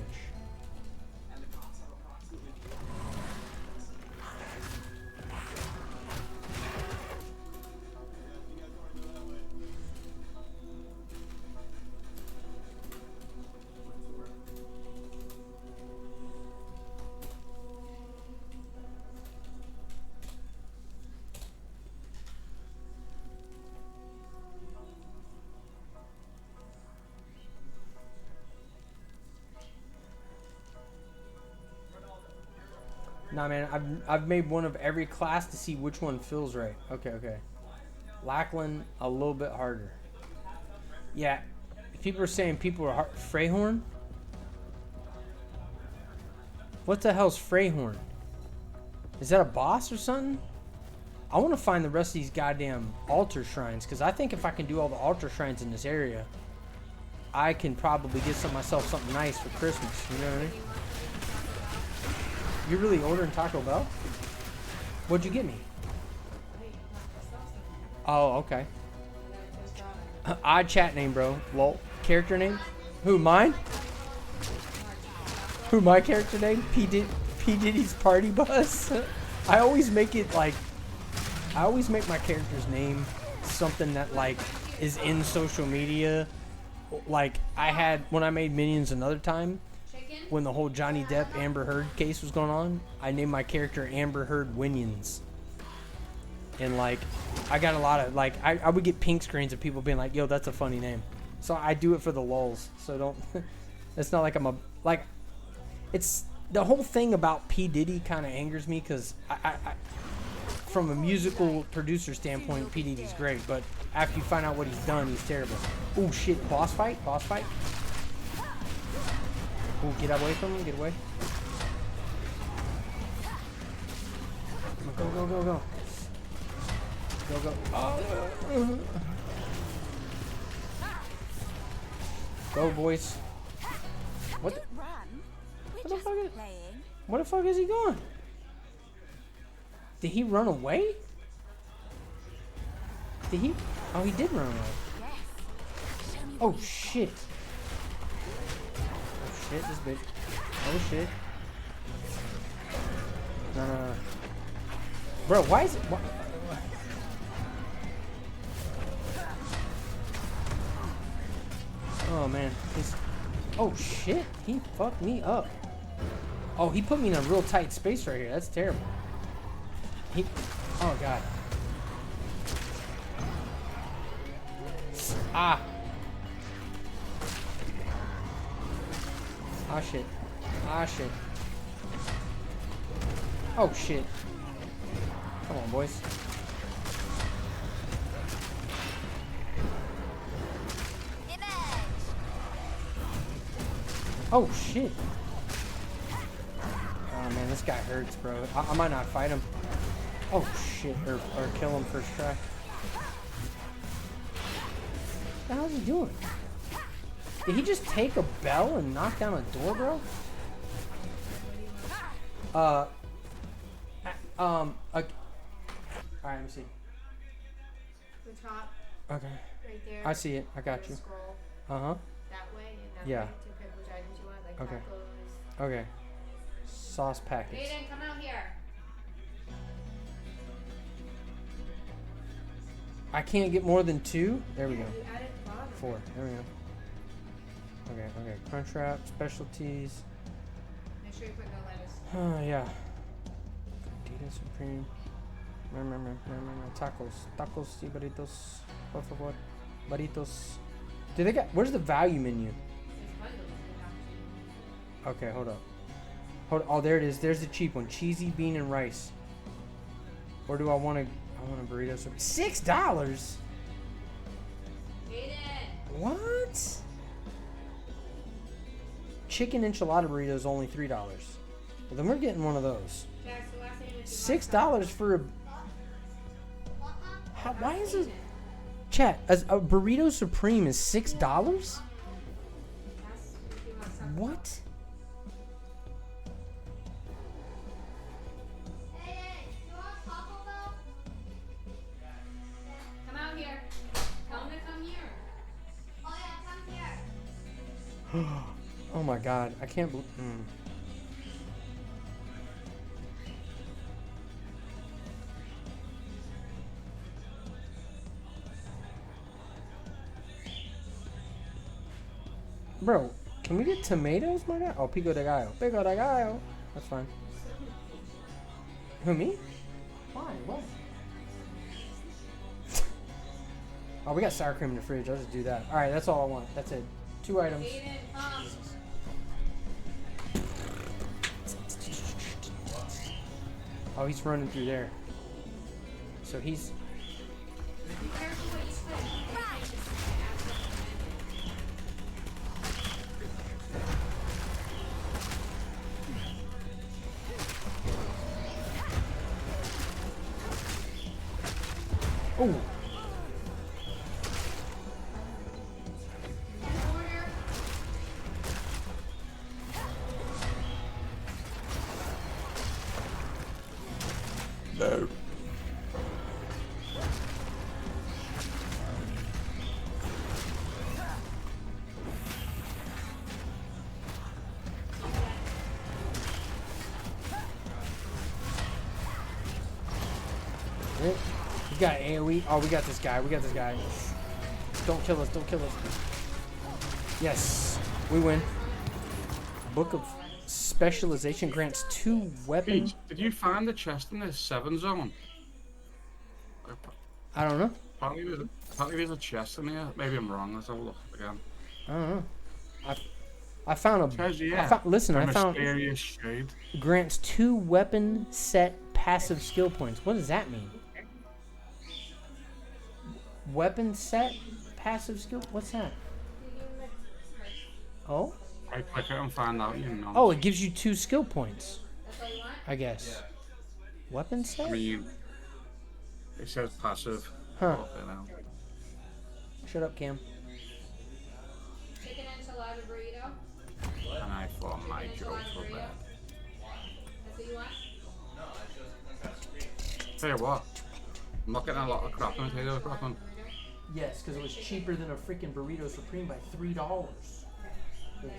Nah, man, I've made one of every class to see which one feels right. Okay. Lackland, a little bit harder. Yeah, people are saying people are Freyhorn. What the hell's Freyhorn? Is that a boss or something? I want to find the rest of these goddamn altar shrines, because I think if I can do all the altar shrines in this area, I can probably get myself something nice for Christmas. You know what I mean? You're really ordering Taco Bell? What'd you get me? Oh, okay. Odd chat name, bro. Lol. Character name? Who, mine? Who, my character name? P. Diddy's Party Bus? I always make it like... I always make my character's name something that, like, is in social media. Like, I had... When I made Minions another time, when the whole Johnny Depp Amber Heard case was going on, I named my character Amber Heard Winions. And, like, I got a lot of... Like, I would get pink screens of people being like, yo, that's a funny name. So I do it for the lulz. So don't... It's not like I'm a... Like, it's... The whole thing about P. Diddy kind of angers me because I from a musical producer standpoint, P. Diddy's great, but after you find out what he's done, he's terrible. Oh shit, boss fight? Boss fight? Oh, get away from him, get away. Go, go, go, go. Go, go. Oh. Go, boys. What the fuck is he going? Did he run away? Did he? Oh, he did run away. Oh shit. Oh shit, this bitch. Oh shit. No, no, no. Bro, why is it? Why? Oh man. Oh shit. He fucked me up. Oh, he put me in a real tight space right here. That's terrible. Oh god. Ah. Ah shit. Ah shit. Oh shit. Come on, boys. Oh shit. Oh man, this guy hurts, bro. I might not fight him. Oh shit, or kill him first try. What the hell is he doing? Did he just take a bell and knock down a door, bro? Alright, let me see. The top. Okay. Right there. I see it. I got you. Scroll. Uh-huh. That way and that Yeah. way to pick which items you want, like Okay. tacos. Okay. Sauce packets. Aiden, come out here. I can't get more than 2? There we go. You added the bottom. 4. There we go. Okay, okay. Crunchwrap, specialties. Make sure you put no lettuce. Oh, yeah. Gordita Supreme. Tacos. Tacos y burritos. Por favor. Burritos. Do they got... Where's the value menu? Okay, hold up. Oh, there it is. There's the cheap one. Cheesy bean and rice. Or do I want to... I want a burrito. $6? Aiden. What? Chicken enchilada burrito is only $3. Well, then we're getting one of those. Jax, the last name is $6 for a... why is it... Chat, a burrito supreme is $6? What? Come out here. Tell him to come here. Oh yeah, come here. Oh my god, I can't believe... Bro, can we get tomatoes, my guy? Oh, pico de gallo. Pico de gallo. That's fine. Who, me? Why? What? Oh, we got sour cream in the fridge. I'll just do that. Alright, that's all I want. That's it. 2 items. Aiden, come. Oh, he's running through there. So he's... Be careful what you say. Oh. No. We got AoE. Oh, we got this guy. We got this guy. Don't kill us. Don't kill us. Yes. We win. Book of Specialization grants 2 weapons. Pete, did you find the chest in this 7 zone? I don't know. Apparently there's a chest in here. Maybe I'm wrong. Let's have a look again. I don't know. I found a. Says, yeah, I found, listen, I found. Mysterious shade. Grants 2 weapon set passive skill points. What does that mean? Weapon set passive skill. What's that? Oh. I click it and find out. You know. Oh, it gives you 2 skill points. I guess. Weapon set. I mean, it says passive. Huh. Oh, you know. Shut up, Cam. Chicken enchilada burrito. And I thought my jokes were bad. That's what you want? Tell you what, I'm not getting a lot of crap on potatoes, Rockman. Yes, because it was cheaper than a freaking burrito supreme by $3. Yes.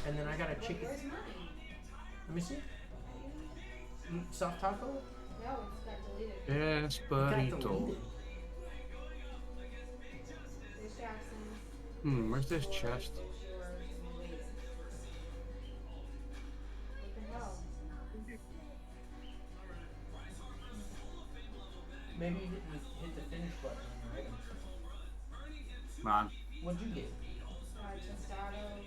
And then I got a chicken. Let me see. Soft taco? No, it's got deleted. Yes, burrito. There's Jackson. Where's this chest? Maybe you didn't hit the finish button on your items. Man. What'd you get? Tostado.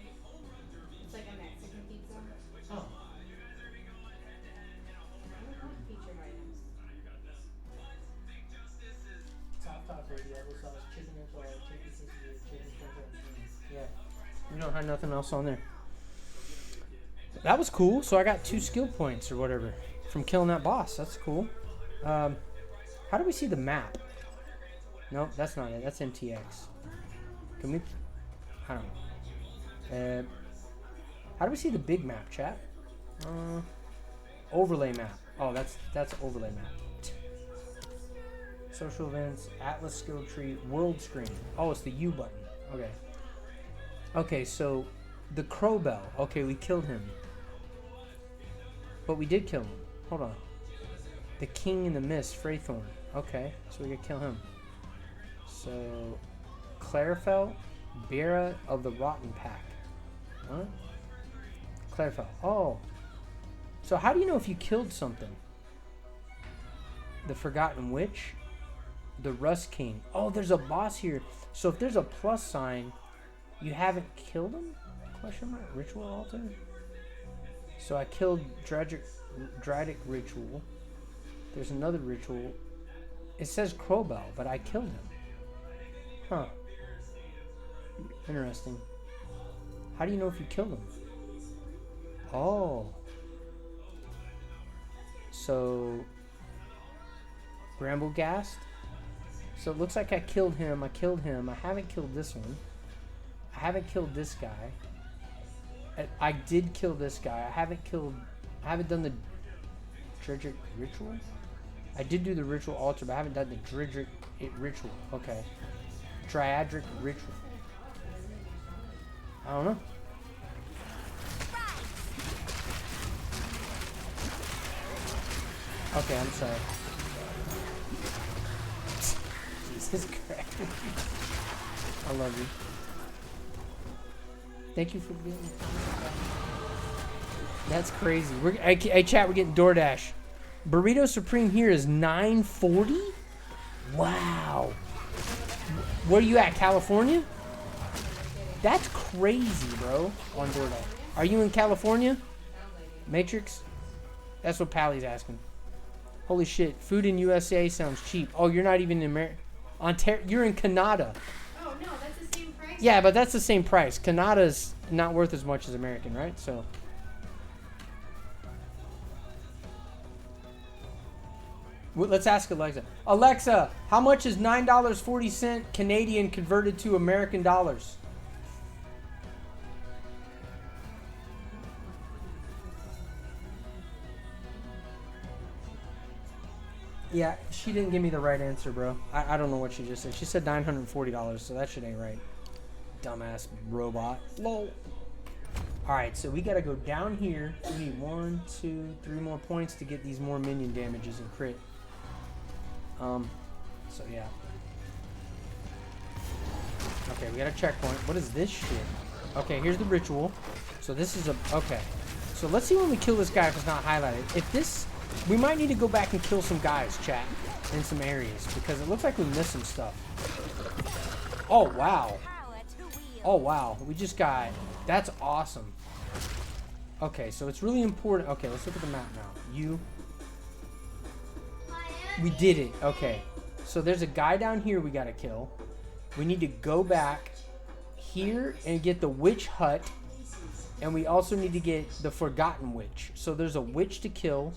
It's like a Mexican pizza. Oh. I don't want featured items. Soft taco, Diablo sauce, chicken enchilada, chicken quesadilla, chicken crunch. Yeah. We don't have nothing else on there. That was cool. So I got 2 skill points or whatever from killing that boss. That's cool. How do we see the map? Nope, that's not it. That's MTX. Can we? I don't know. How do we see the big map, chat? Overlay map. Oh, that's overlay map. Social events, Atlas skill tree, world screen. Oh, it's the U button. Okay. Okay, so the Crow Bell. Okay, we killed him. But we did kill him. Hold on. The King in the Mist, Freythorn. Okay, so we could kill him. So, Clarifel, Bera of the Rotten Pack. Huh? Clarifel. Oh. So how do you know if you killed something? The Forgotten Witch, the Rust King. Oh, there's a boss here. So if there's a plus sign, you haven't killed him? Question mark. Ritual altar. So I killed Dradic Ritual. There's another ritual. It says Crowbell, but I killed him. Huh. Interesting. How do you know if you killed him? Oh. So, Bramblegast. So it looks like I killed him. I killed him. I haven't killed this one. I haven't killed this guy. I did kill this guy. I haven't done the Dredric Ritual? I did do the Ritual Altar, but I haven't done the Dredric Ritual. Okay. Triadric Ritual. I don't know. Okay, I'm sorry. Jesus Christ. I love you. Thank you for being here. That's crazy. Hey, chat, we're getting DoorDash. Burrito Supreme here is $9.40? Wow. Where you at, California? That's crazy, bro, on DoorDash. Are you in California? Matrix? That's what Pally's asking. Holy shit, food in USA sounds cheap. Oh, you're not even in America. You're in Canada. Oh, no, that's the same price? Yeah, but that's the same price. Canada's not worth as much as American, right? So... Let's ask Alexa. Alexa, how much is $9.40 Canadian converted to American dollars? Yeah, she didn't give me the right answer, bro. I don't know what she just said. She said $940, so that shit ain't right. Dumbass robot. Lol. Alright, so we gotta go down here. We need 1, 2, 3 more points to get these more minion damages and crit. So yeah. Okay, we got a checkpoint. What is this shit? Okay, here's the ritual. So this is a... Okay. So let's see when we kill this guy if it's not highlighted. If this... We might need to go back and kill some guys, chat, in some areas, because it looks like we missed some stuff. Oh, wow. Oh, wow. We just got... That's awesome. Okay, so it's really important. Okay, let's look at the map now. We did it. Okay. So there's a guy down here we gotta kill. We need to go back here and get the witch hut. And we also need to get the forgotten witch. So there's a witch to kill.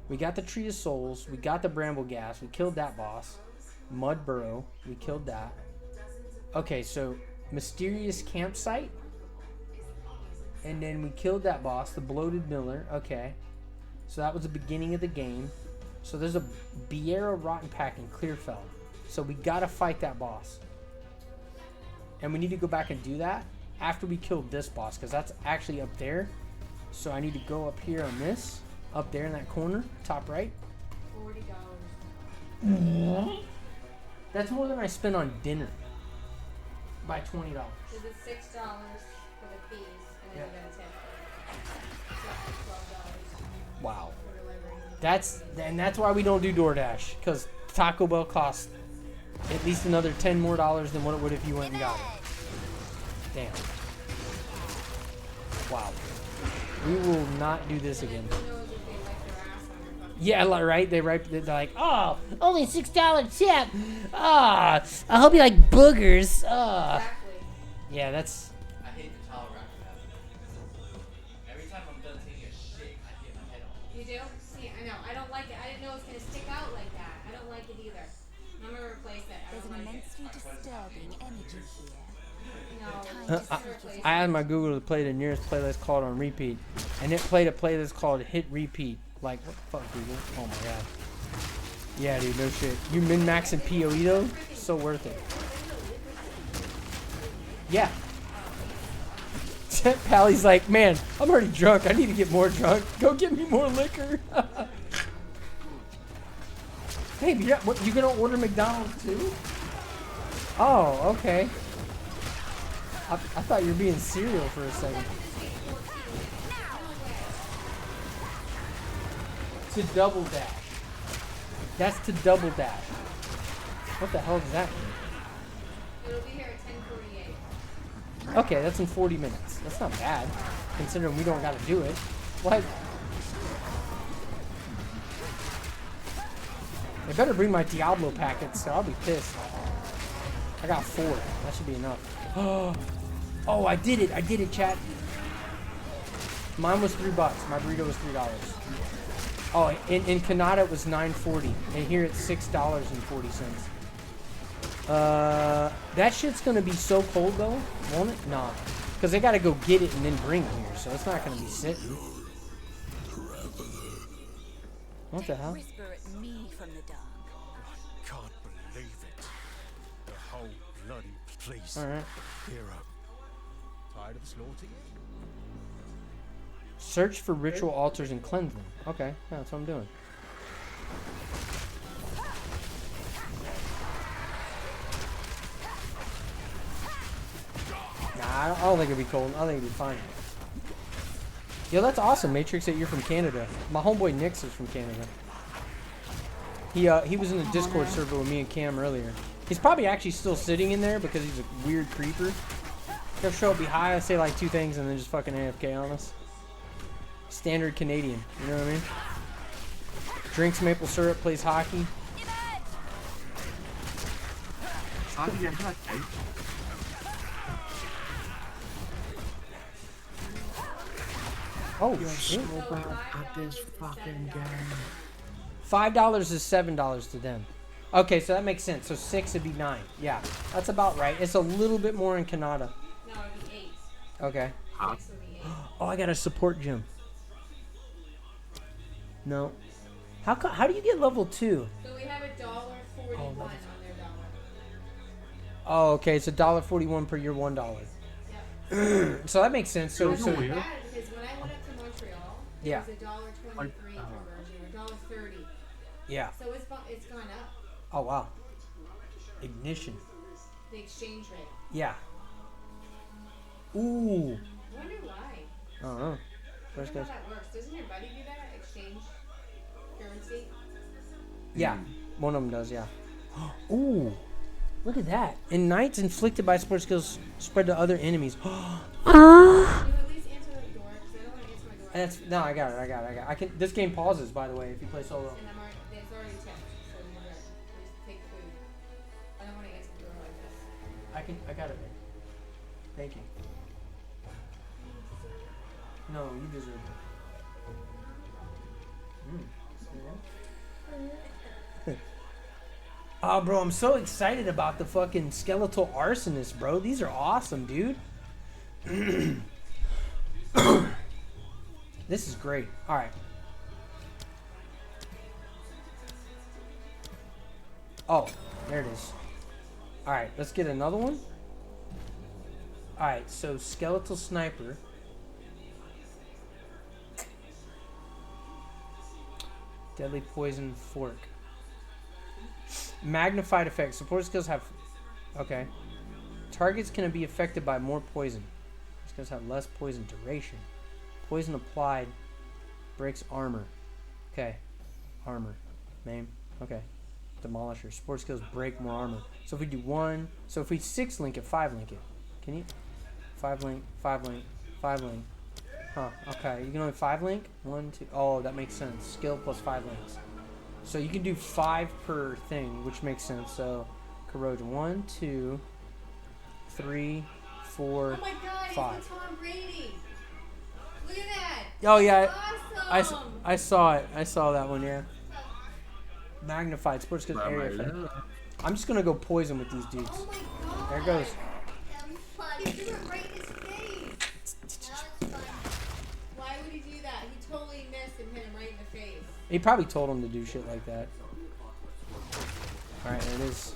We got the Tree of Souls. We got the Bramble Gas. We killed that boss. Mud Burrow. We killed that. Okay, so Mysterious Campsite. And then we killed that boss, the Bloated Miller. Okay. So that was the beginning of the game. So there's a Biera Rotten Pack in Clearfell. So we gotta fight that boss. And we need to go back and do that after we killed this boss, because that's actually up there. So I need to go up here on this. Up there in that corner, top right. $40. That's more than I spent on dinner. By $20. So it's $6 for the fees, and then you got a tip. $12. Wow. That's why we don't do DoorDash, because Taco Bell costs at least another $10 more than what it would if you went and got it. Damn. Wow. We will not do this again. Yeah, right? They're like, oh, only $6 tip. Ah, I hope you like boogers. Yeah, that's... I hate the towel wrap. Every time I'm done taking a shit, I hit my head off. You do? See, I know. I don't like it. I didn't know it was going to stick out like that. I don't like it either. I'm going to replace it. There's an immensely disturbing energy here. No. I asked my Google to play the nearest playlist called on repeat, and it played a playlist called Hit Repeat. Like, what the fuck, Google? Oh my god. Yeah, dude, no shit. You min-maxing PoE though? So worth it. Yeah. Pally's like, man, I'm already drunk. I need to get more drunk. Go get me more liquor. Hey, you gonna order McDonald's too? Oh, okay. I thought you were being serial for a second. To double dash. That's to double dash. What the hell does that mean? It'll be here at 10:48. Okay, that's in 40 minutes. That's not bad, considering we don't gotta do it. What? They better bring my Diablo packets, so I'll be pissed. I got 4. That should be enough. Oh, I did it. I did it, chat. Mine was $3. My burrito was $3. Oh, in Canada it was $9.40, and here it's $6.40. That shit's gonna be so cold though, won't it? Nah, because they gotta go get it and then bring it here, so it's not gonna be sitting. What the hell? Whisper at me from the dark. I can't believe it. The whole bloody place. All right. Hero. Tired of slaughtering? Search for ritual altars and cleanse them. Okay, yeah, that's what I'm doing. Nah, I don't think it'd be cold. I think it'd be fine. Yo, that's awesome, Matrix, that you're from Canada. My homeboy Nix is from Canada. He was in the Discord server with me and Cam earlier. He's probably actually still sitting in there because he's a weird creeper. He'll show up, be high, say like 2 things, and then just fucking AFK on us. Standard Canadian, you know what I mean? Drinks maple syrup, plays hockey. Oh shit! At this fucking game. $5 is $7 to them. Okay, so that makes sense. So 6 would be 9. Yeah, that's about right. It's a little bit more in Canada. No, it'd be 8. Okay. 6 would be 8. Oh, I got a support gym. No. How do you get level 2? So we have $1.41 on their dollar. Oh, okay. It's $1.41 per year, $1. Yep. So that makes sense. So That's not bad, because when I went up to Montreal, it Yeah. was $1.23 conversion, or $1.30. Yeah. So it's gone up. Oh wow. Ignition. The exchange rate. Yeah. Ooh. I wonder why. I don't know. I wonder how that works. Doesn't your buddy do that? Exchange currency? Yeah. One of them does. Yeah. Ooh. Look at that. In knights inflicted by sports skills spread to other enemies. Can you at least answer the door? Because I don't want to answer my door. That's no. I got it. I can. This game pauses, by the way, if you play solo. And it's already checked, so you're good. Just take food. I don't want to answer the door like this. I got it. Man. Thank you. No, you deserve it. Oh, bro, I'm so excited about the fucking skeletal arsonist, bro. These are awesome, dude. This is great. All right. Oh, there it is. All right, let's get another one. All right, so skeletal sniper. Deadly poison fork. Magnified effect. Support skills have... Okay. Targets can be affected by more poison. Skills have less poison duration. Poison applied breaks armor. Okay. Armor. Name. Okay. Demolisher. Support skills break more armor. So if we do 1... So if we 6 link it, 5 link it. Can you? 5 link, 5 link, 5 link. Huh. Okay. You can only 5 link? 1, 2... Oh, that makes sense. Skill plus 5 links. So you can do 5 per thing, which makes sense. So corrosion 1, 2, 3, 4, Oh my god, 5. it's the Tom Brady. Look at that. Oh yeah, Awesome. I saw it. I saw that one. Yeah. Magnified sports skills area effect. I'm just gonna go poison with these dudes. Oh my god. There it goes. He threw it right in his face. Why would he do that? He totally missed and hit him right in the face. He probably told him to do shit like that. All right, there it is.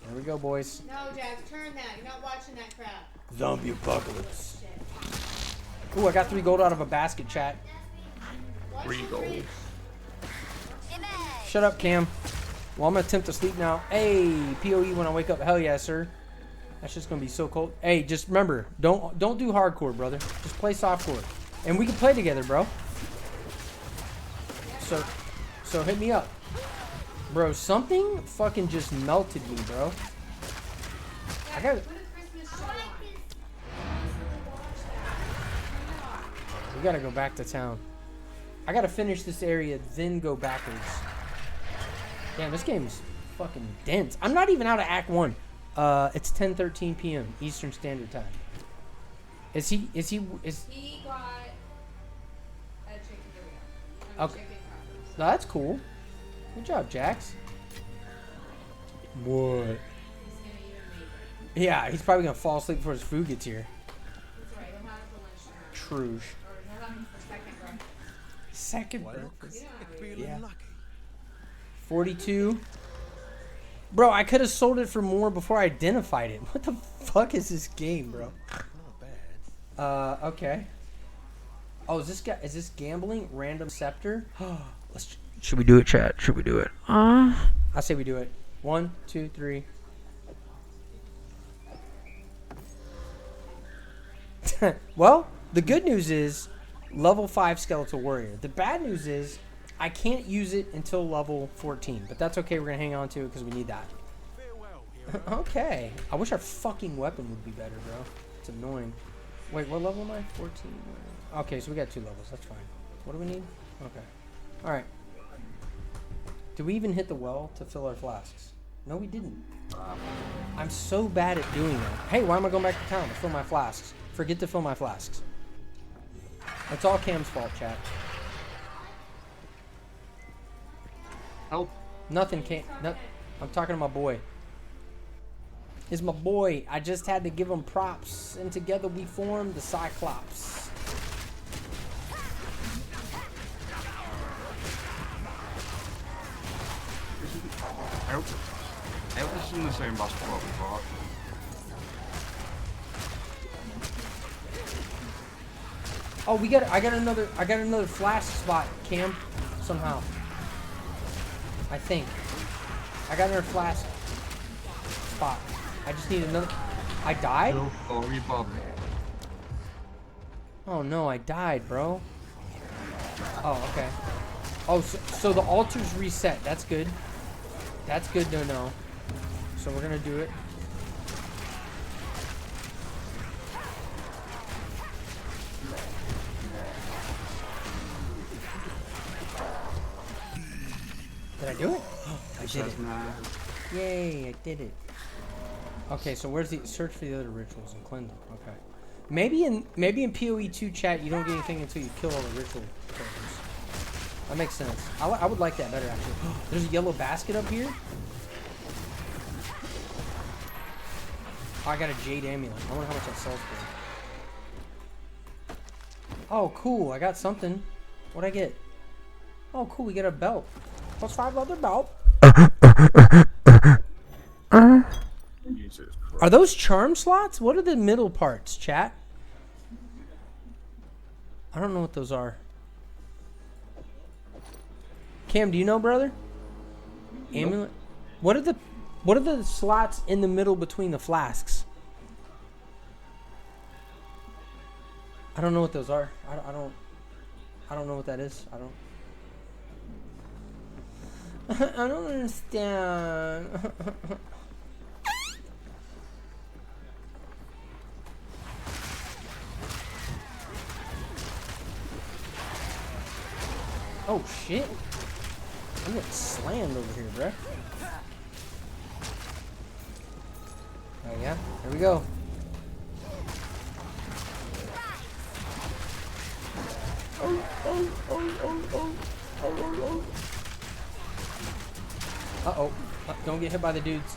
There we go, boys. No, Jack, turn that. You're not watching that crap. Zombie apocalypse. Ooh, I got 3 gold out of a basket, chat. 3 gold. Shut up, Cam. Well, I'm gonna attempt to sleep now. Hey, POE when I wake up. Hell yeah, sir. That's just gonna be so cold. Hey, just remember, don't do hardcore, brother. Just play softcore, and we can play together, bro. So hit me up, bro. Something fucking just melted me, bro. I got. We gotta go back to town. I gotta finish this area, then go backwards. Damn, this game is fucking dense. I'm not even out of Act 1. It's 10:13 p.m. Eastern Standard Time. Is he? He got a chicken burrito. Okay. No, that's cool. Good job, Jax. What? Yeah, he's probably gonna fall asleep before his food gets here. That's right. He'll have it for lunch. Truge. Or he'll have it for second breakfast. Second breakfast. Yeah. 42. Bro, I could have sold it for more before I identified it. What the fuck is this game, bro? Okay. Oh, is this gambling? Random scepter? Should we do it, chat? Should we do it? I say we do it. 1, 2, 3. Well, the good news is level 5 skeletal warrior. The bad news is I can't use it until level 14, but that's okay. We're gonna hang on to it because we need that. Okay. I wish our fucking weapon would be better, bro. It's annoying. Wait, what level am I? 14. Okay, so we got 2 levels. That's fine. What do we need? Okay. All right. Did we even hit the well to fill our flasks? No, we didn't. I'm so bad at doing that. Hey, why am I going back to town to fill my flasks? Forget to fill my flasks. It's all Cam's fault, chat. Help. Nothing came. No, I'm talking to my boy. It's my boy. I just had to give him props, and together we formed the Cyclops. I hope this isn't the same boss what we fought. Oh, I got another flash spot, Cam. Somehow. I think. I got another flash spot. I just need another. I died? Oh no, I died, bro. Oh, okay. Oh, so the altars reset. That's good. That's good to know. So we're gonna do it. Did I do it? I did it. Yay, I did it. Okay, so where's the search for the other rituals and cleanse them? Okay. Maybe in PoE 2 chat you don't get anything until you kill all the ritual characters. That makes sense. I would like that better actually. There's a yellow basket up here. Oh, I got a jade amulet. I wonder how much that sells for. Oh, cool. I got something. What'd I get? Oh, cool. We get a belt. Plus 5 other belt. Are those charm slots? What are the middle parts, chat? I don't know what those are. Cam, do you know, brother? Amulet. What are the slots in the middle between the flasks? I don't know what those are. I don't know what that is. I don't understand. Oh shit. I'm getting slammed over here, bruh. Oh yeah? Here we go. Uh-oh. Don't get hit by the dudes.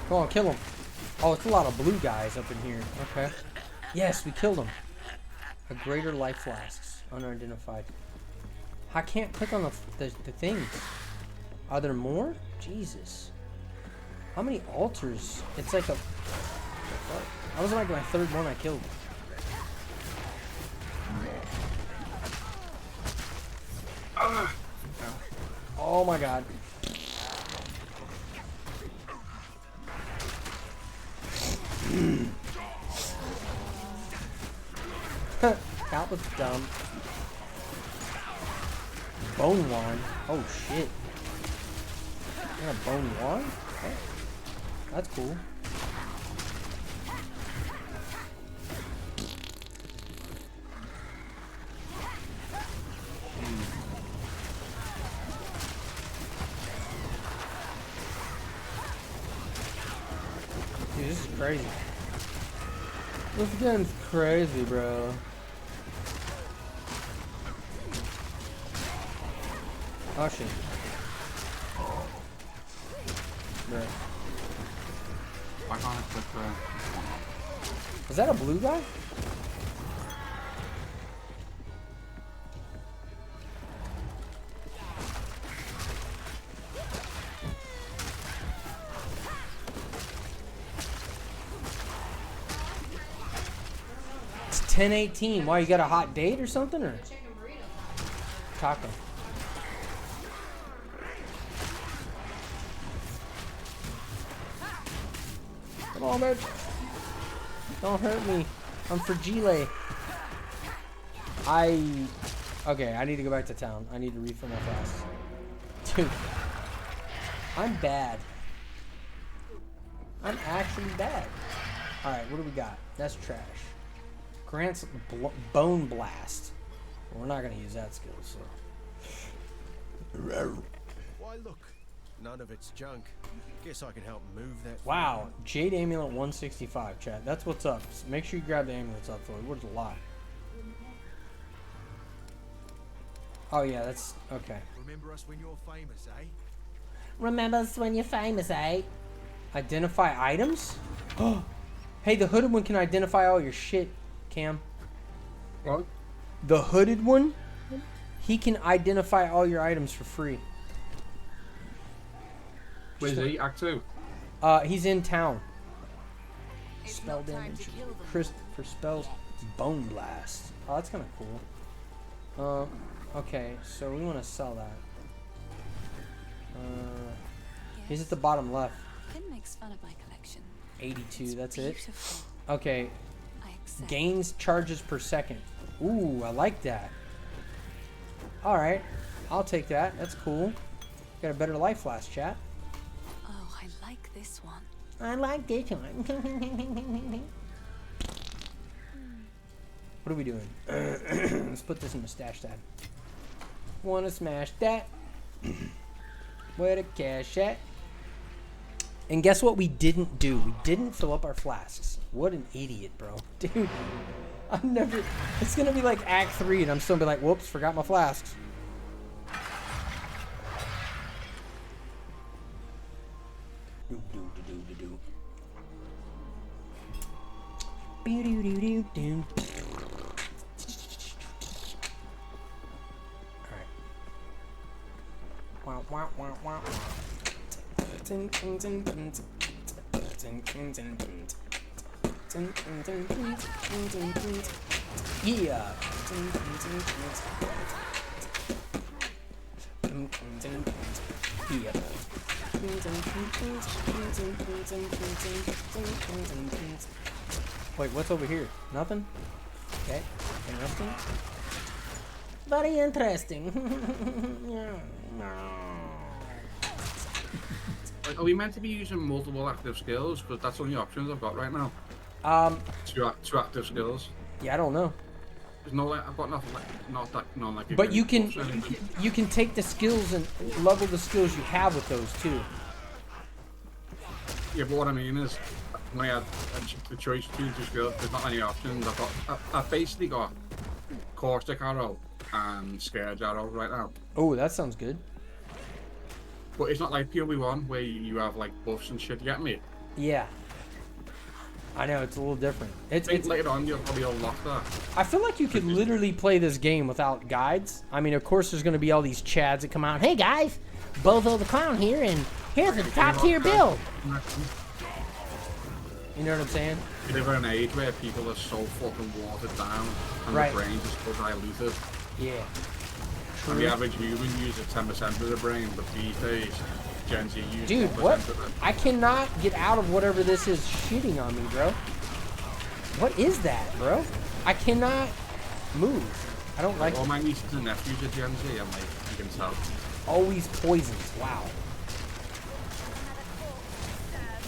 Come on, kill them. Oh, it's a lot of blue guys up in here. Okay. Yes, we killed them. A greater life flasks. Unidentified. I can't click on the things. Are there more? Jesus. How many altars? It's like a... That was like my third one I killed. Oh my god. That was dumb. Bone wand. Oh shit. I got a bone wand? Okay. That's cool. Dude, this is crazy. This game's crazy, bro. Oh shit. Bro. I can't click that. Is that a blue guy? It's 10:18. Why, you got a hot date or something, or? Taco. Come on, man. Don't hurt me. I'm fragile. Okay, I need to go back to town. I need to refill my flask. Dude. I'm bad. I'm actually bad. Alright, what do we got? That's trash. Grant's Bone Blast. Well, we're not going to use that skill, so. Why, look. None of it's junk. Guess I can help move that. Wow, Jade Amulet 165, chat. That's what's up. So make sure you grab the amulets up for it. What is a lot? Oh yeah, that's okay. Remember us when you're famous, eh? Remember us when you're famous, eh? Identify items? Oh, hey, the hooded one can identify all your shit, Cam. What? The hooded one, he can identify all your items for free. Where's he? Act 2? He's in town. Spell damage. For spells, Bone Blast. Oh, that's kind of cool. Okay, so we want to sell that. He's at the bottom left. Finn makes fun of my collection. 82, that's it. Beautiful. Okay. I accept. Gains charges per second. Ooh, I like that. Alright, I'll take that. That's cool. Got a better life flask, chat. Oh, I like this one. I like this one. What are we doing? Let's put this in the stash tab. Wanna smash that? Where the cash at? And guess what we didn't do? We didn't fill up our flasks. What an idiot, bro. Dude, I'm never... It's gonna be like Act 3 and I'm still gonna be like, whoops, forgot my flasks. Alright. Wow, wow, wow, wow. Yeah. Wait, what's over here? Nothing? Okay, interesting. Very interesting. Like, are we meant to be using multiple active skills? Because that's the only options I've got right now. Two active skills. Yeah, I don't know. There's no like, I've got nothing like, none like. But you can take the skills and level the skills you have with those too. Yeah, but what I mean is, when I had the choice between two skills, there's not many options. I've basically got caustic arrow and scourge arrow right now. Oh, that sounds good. But it's not like PoE1 where you have like buffs and shit. You get me? Yeah. I know, it's a little different. It's later on you'll probably unlock that. I feel like you could literally play this game without guides. I mean, of course, there's going to be all these chads that come out. Hey guys, Bozo the Clown here, and here's a top tier build. You know what I'm saying? You live in an age where people are so fucking watered down and Right. their brains are so diluted. Yeah. And the average human uses 10% of their brain, but these days, Gen Z uses Dude, 1% what? of it. I cannot get out of whatever this is shitting on me, bro. What is that, bro? I cannot move. I don't like all my nieces and nephews are Gen Z, and like, you can tell. Always poisons. Wow.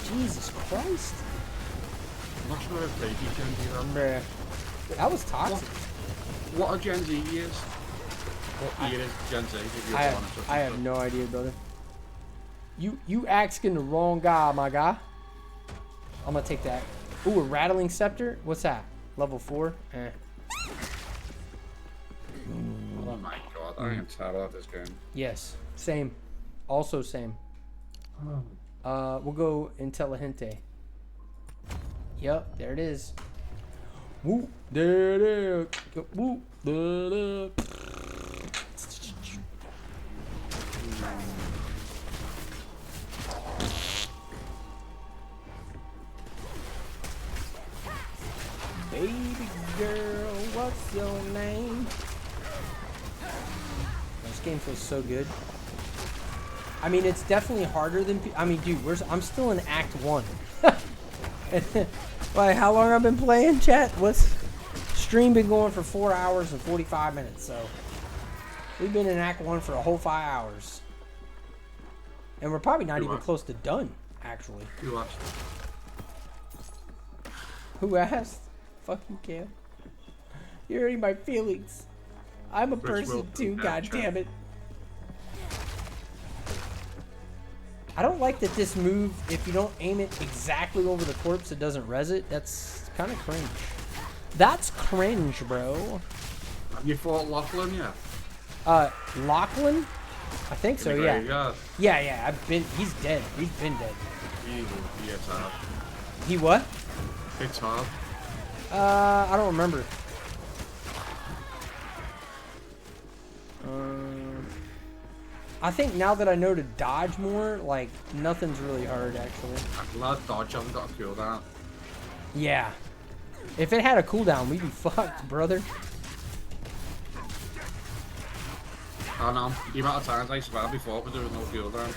Jesus Christ. I'm not sure if they do Gen Z though. Bruh. That was toxic. What are Gen Z years? What year is Gen Z? If you're born or something? I have no idea, brother. You asking the wrong guy, my guy. I'm gonna take that. Ooh, a rattling scepter? What's that? Level 4? Eh. Oh my god, I am terrible at this game. Yes. Same. Also same. We'll go Intelligente. Yep, there it is. Woo, there it is. Woo, there. Baby girl, what's your name? This game feels so good. I mean, it's definitely harder than... I mean, dude, I'm still in Act 1. Like, how long I've been playing, chat? Stream been going for 4 hours and 45 minutes, so... We've been in Act 1 for a whole 5 hours. And we're probably not even close to done, actually. Who asked? Who asked? Fuck you, Cam. You're hurting my feelings. I'm a person too, god damn it. I don't like that this move, if you don't aim it exactly over the corpse, it doesn't res it. That's kind of cringe. That's cringe, bro. Have you fought Laughlin yet? Lachlan? I think so, In the yeah. graveyard. Yeah, he's dead. He's been dead. It's hard. He what? It's hard. I don't remember. I think now that I know to dodge more, like, nothing's really hard, actually. A lot of dodge hasn't got a cooldown. Yeah. If it had a cooldown, we'd be fucked, brother. I know. The amount of times I survived before, but there was no cooldown.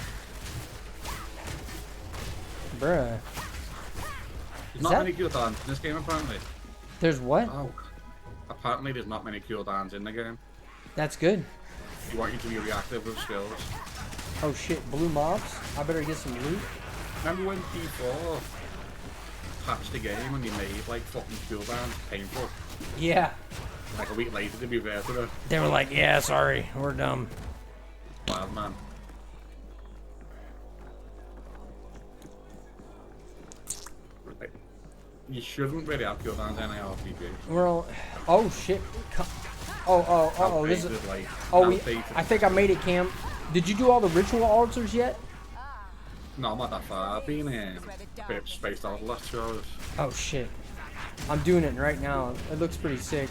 Bruh. There's not many cooldowns in this game, apparently. There's what? Oh. Apparently, there's not many cooldowns in the game. That's good. You want you to be reactive with skills. Oh shit, blue mobs? I better get some loot. Remember when P4 patched the game and you made like fucking cooldowns painful? Yeah. Like a week later to be fair to them. They were like, yeah, sorry, we're dumb. Wild man. Right. You shouldn't really have cooldowns in an RPG. Well, oh shit. This is. Outdated, like, Oh, outdated. I think I made it, Cam. Did you do all the ritual altars yet? No, I'm not that far. I've been a bit spaced out the last 2 hours. Oh shit. I'm doing it right now. It looks pretty sick.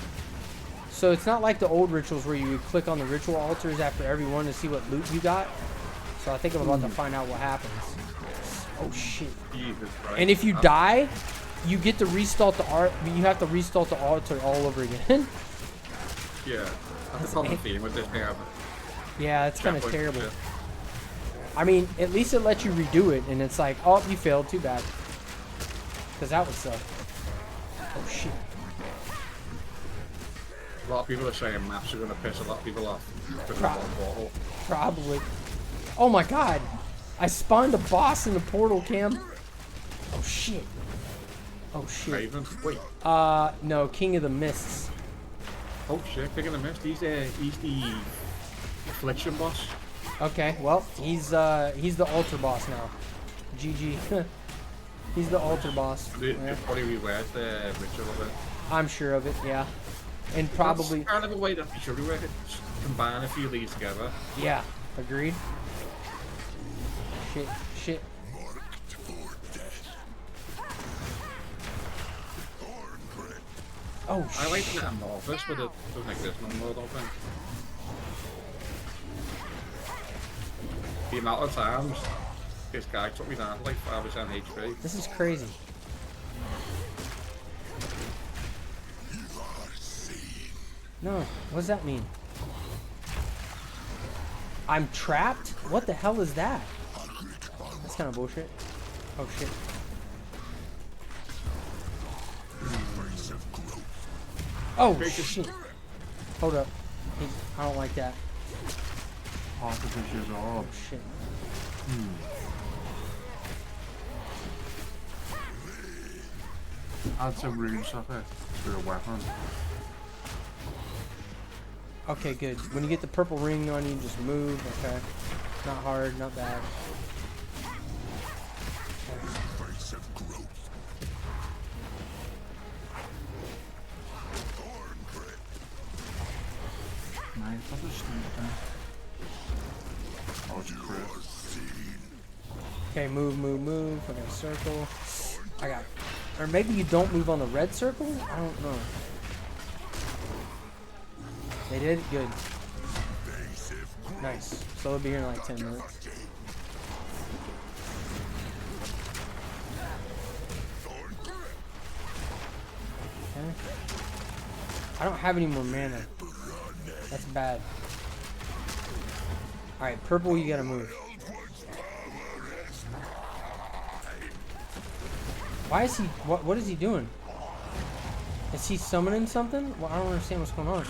So it's not like the old rituals where you would click on the ritual altars after every one to see what loot you got. So I think I'm about to find out what happens. Oh shit. Jesus Christ. And if you die, you get to restart the art. You have to restart the altar all over again. Yeah, that's the common theme with this game. Yeah, it's kind of Definitely, terrible. yeah. I mean, at least it lets you redo it, and it's like, oh, you failed, too bad. Because that would suck. Oh shit. A lot of people are saying maps are going to piss a lot of people off. Because of one portal. Probably. Oh my god. I spawned a boss in the portal, Cam. Oh shit. Oh shit. Raven? Wait. No, King of the Mists. Oh shit, King of the Mist. He's the Affliction boss. Okay, well, he's the altar boss now. GG. He's the altar boss. It's probably reword the ritual of it. I'm sure of it, yeah. And probably... That's kind of a way that we should reword it. Just combine a few of these together. Yeah, agreed. Shit, shit. Oh, I like the Amorphous, but it doesn't exist no more, I don't think. The amount of times this guy took me down to like 5% HP. This is crazy. No, what does that mean? I'm trapped? What the hell is that? That's kind of bullshit. Oh shit. Oh shit. Hold up. Hey, I don't like that. Artificers are Oh shit. Add some rune stuff to a weapon. Okay, good. When you get the purple ring on you, just move. Okay. Not hard, not bad. Nice, that's a sneak thing. Oh, it's crit. Okay, move, move, move. I got a circle. I got... Or maybe you don't move on the red circle? I don't know. They did? Good. Nice. So they'll be here in like 10 minutes. Okay. I don't have any more mana. That's bad. Alright, purple, you gotta move. Why is he... What is he doing? Is he summoning something? Well, I don't understand what's going on.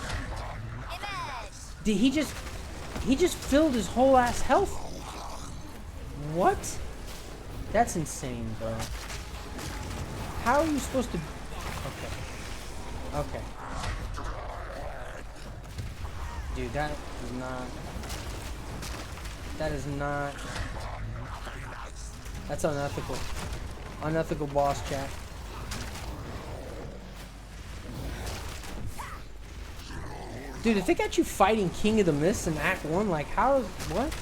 Did he just... He just filled his whole ass health. What? That's insane, bro. How are you supposed to... Okay. Okay. Dude, that is not... That is not... That's unethical. Unethical boss, chat. Dude, if they got you fighting King of the Mist in Act 1, like, how, what?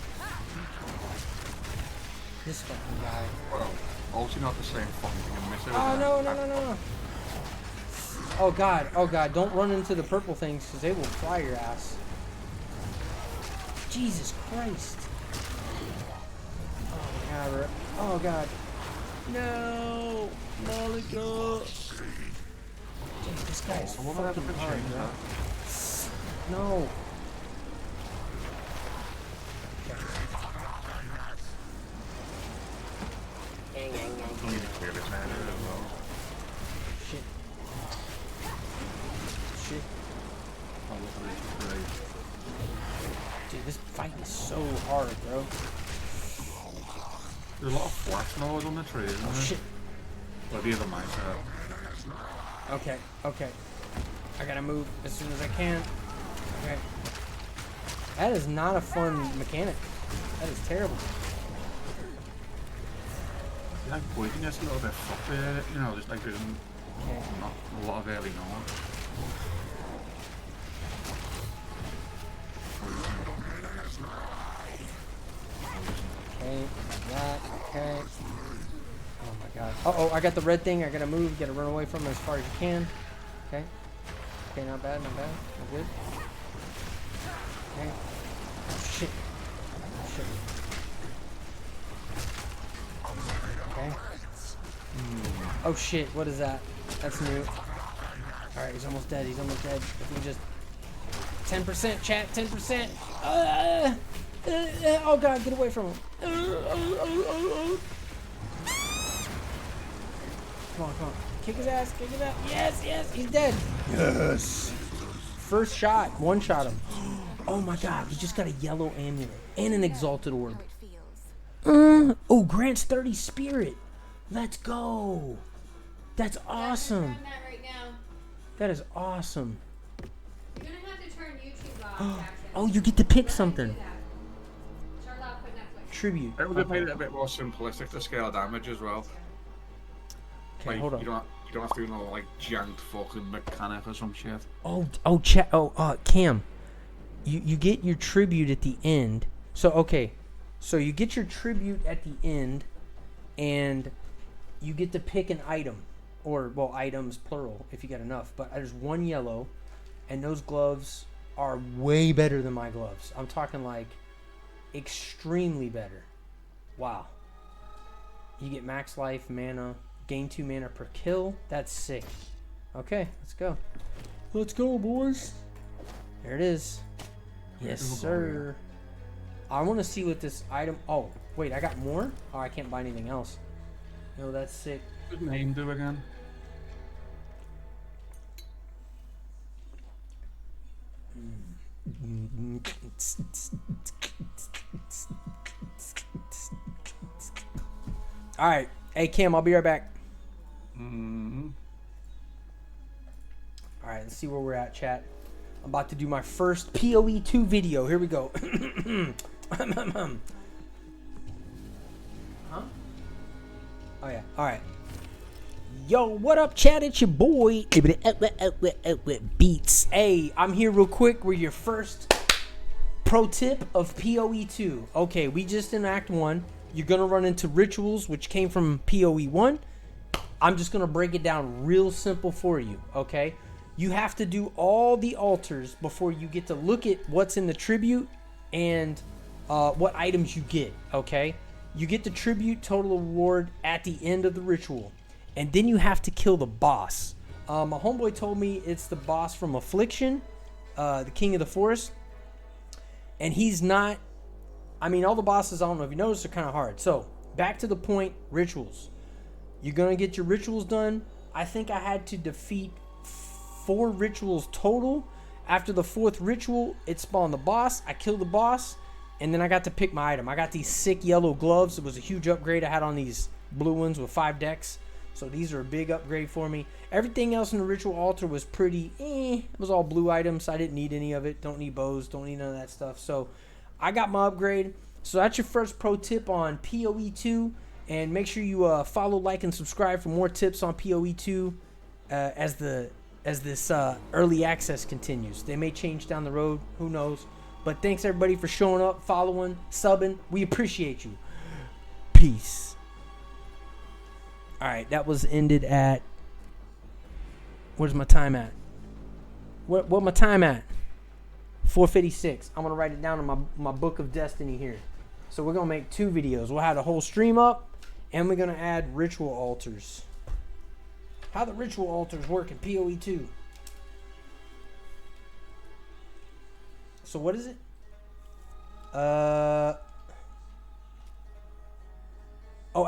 This fucking guy. Well, also not the same fucking King of the Mist. Oh, no. Oh, God. Don't run into the purple things, because they will fly your ass. Jesus Christ. Oh, God. No. Malika. Dude, this guy's fucking hard, bro. No. Shit. Dude, this fight is so hard, bro. There's a lot of flash noise on the tree, isn't there? Shit. But the other mindset. Okay. I gotta move as soon as I can. Okay. That is not a fun mechanic. That is terrible. Like poison gets a little bit floppy, you know, just like there's not a lot of early on. Okay, that, okay. Oh my god. Uh-oh, I got the red thing. I gotta move, gotta run away from it as far as you can. Okay. Okay, not bad. Not good. Okay. Shit. Okay. Oh shit, what is that? That's new. Alright, he's almost dead. If we just 10%, chat, 10%. Oh god, get away from him. Come on. Kick his ass. Yes, he's dead. Yes. First shot, one shot him. Oh my god, we just got a yellow amulet and an exalted orb. Oh, grants 30 spirit. Let's go. That's awesome. That is awesome. You're gonna have to turn YouTube off, Jackson. Oh, you get to pick something. Charlotte put Netflix. Tribute. It would have made it a bit more simplistic to scale damage as well. Okay, like, hold on. You don't have to do no like janked fucking mechanic or some shit. Cam. You get your tribute at the end. So you get your tribute at the end, and you get to pick an item, or well, items plural if you get enough. But there's one yellow, and those gloves are way better than my gloves. I'm talking like extremely better. Wow. You get max life, mana, gain 2 mana per kill. That's sick. Okay, let's go. Let's go, boys. There it is. Yes, sir. I want to see what this item... Oh, wait, I got more? Oh, I can't buy anything else. No, that's sick. What did name do again? Alright. Hey, Cam, I'll be right back. Alright, let's see where we're at, chat. I'm about to do my first PoE 2 video. Here we go. Huh? Oh, yeah. Alright. Yo, what up, chat? It's your boy, Beats. Hey, I'm here real quick with your first pro tip of PoE 2. Okay, we just in Act 1. You're going to run into rituals, which came from PoE 1. I'm just going to break it down real simple for you, okay? You have to do all the altars before you get to look at what's in the tribute and what items you get, okay? You get the tribute total award at the end of the ritual. And then you have to kill the boss. My homeboy told me it's the boss from Affliction, the King of the Forest. And he's not... I mean, all the bosses, I don't know if you noticed, are kind of hard. So, back to the point, rituals. You're going to get your rituals done. I think I had to defeat 4 rituals total. After the 4th ritual, it spawned the boss. I killed the boss, and then I got to pick my item. I got these sick yellow gloves. It was a huge upgrade. I had on these blue ones with 5 decks. So these are a big upgrade for me. Everything else in the ritual altar was pretty It was all blue items. I didn't need any of it. Don't need bows. Don't need none of that stuff. So I got my upgrade. So that's your first pro tip on PoE 2. And make sure you follow, like, and subscribe for more tips on PoE 2 as the as this early access continues. They may change down the road, who knows. But thanks everybody for showing up, following, subbing. We appreciate you. Peace. All right, that was ended at, where's my time at? What my time at? 4:56. I'm gonna write it down in my book of destiny here. So we're gonna make 2 videos. We'll have the whole stream up, and we're gonna add ritual altars. How the ritual altars work in PoE 2. So what is it? Oh,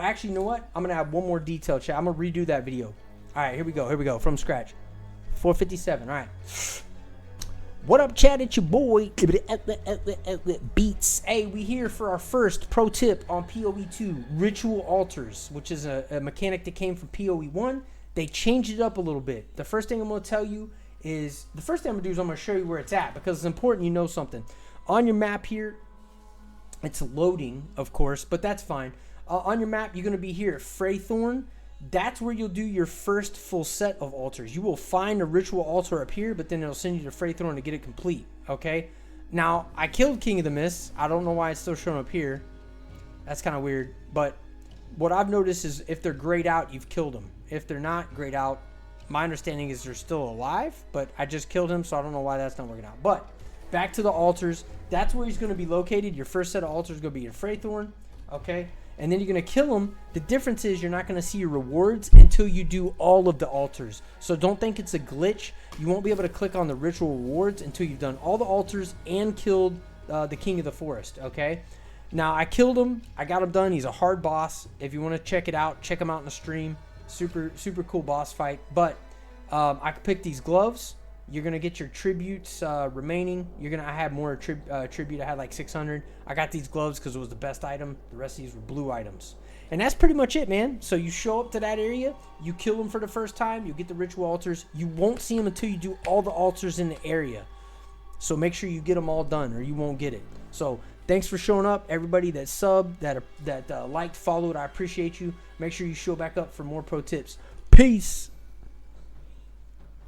actually, you know what? I'm gonna add one more detail, chat. I'm gonna redo that video. All right, here we go from scratch. 4:57. All right. What up, chat? It's your boy Beats. Hey, we here for our first pro tip on PoE 2, ritual altars, which is a mechanic that came from PoE 1. They changed it up a little bit. The first thing I'm going to tell you is, I'm going to show you where it's at, because it's important you know something. On your map here, it's loading, of course, but that's fine. On your map, you're going to be here at Freythorn. That's where you'll do your first full set of altars. You will find a ritual altar up here, but then it'll send you to Freythorn to get it complete, okay? Now, I killed King of the Mist. I don't know why it's still showing up here. That's kind of weird, but what I've noticed is if they're grayed out, you've killed them. If they're not grayed out, my understanding is they're still alive, but I just killed him, so I don't know why that's not working out. But back to the altars. That's where he's going to be located. Your first set of altars is going to be in Freythorn, okay? And then you're going to kill him. The difference is you're not going to see your rewards until you do all of the altars. So don't think it's a glitch. You won't be able to click on the ritual rewards until you've done all the altars and killed the King of the Forest, okay? Now, I killed him. I got him done. He's a hard boss. If you want to check it out, check him out in the stream. Super cool boss fight. But I picked these gloves. You're going to get your tributes remaining. I had more tribute. I had like 600. I got these gloves because it was the best item. The rest of these were blue items. And that's pretty much it, man. So you show up to that area. You kill them for the first time. You get the ritual altars. You won't see them until you do all the altars in the area. So make sure you get them all done or you won't get it. So thanks for showing up. Everybody that subbed, that liked, followed, I appreciate you. Make sure you show back up for more pro tips. Peace.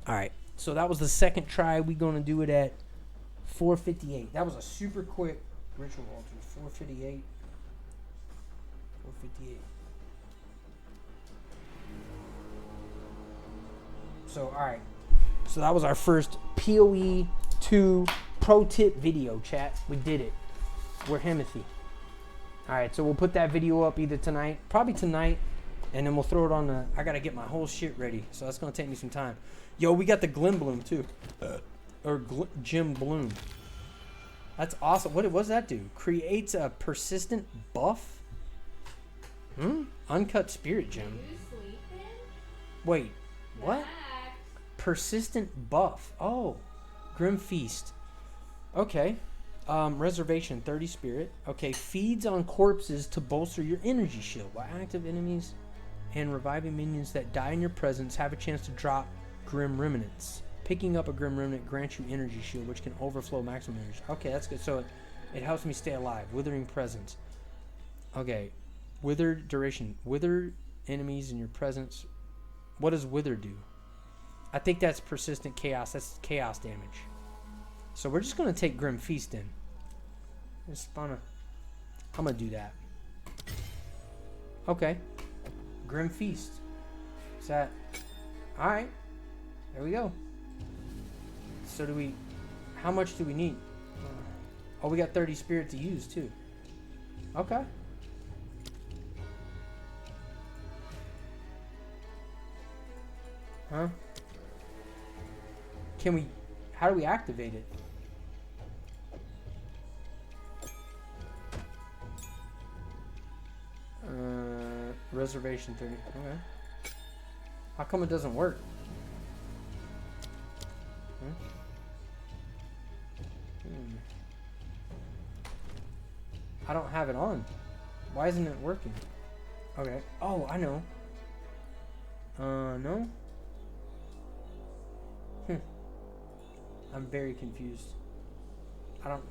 All right. So that was the second try. We're going to do it at 4:58. That was a super quick ritual altar. 4:58. 4:58. So, all right. So that was our first PoE 2 pro tip video, chat. We did it. We're Himothy. All right. So we'll put that video up either tonight, probably tonight, and then we'll throw it on the... I got to get my whole shit ready. So that's going to take me some time. Yo, we got the Glim Bloom too. Or Jim Bloom. That's awesome. What does that do? Creates a persistent buff? Uncut Spirit Gem. Wait, what? Persistent buff. Oh. Grim Feast. Okay. Reservation, 30 spirit. Okay, feeds on corpses to bolster your energy shield. While active enemies and reviving minions that die in your presence have a chance to drop Grim Remnants. Picking up a Grim Remnant grants you energy shield, which can overflow maximum energy. Okay, that's good. So it helps me stay alive. Withering Presence. Okay. Withered duration. Wither enemies in your presence. What does Wither do? I think that's persistent chaos. That's chaos damage. So we're just going to take Grim Feast in. I'm going to do that. Okay. Grim Feast. Is that... Alright. There we go. So do we... How much do we need? Oh, we got 30 spirit to use, too. Okay. Huh? Can we... How do we activate it? Reservation 30. Okay. How come it doesn't work? I don't have it on. Why isn't it working? Okay. Oh, I know. No? I'm very confused. I don't...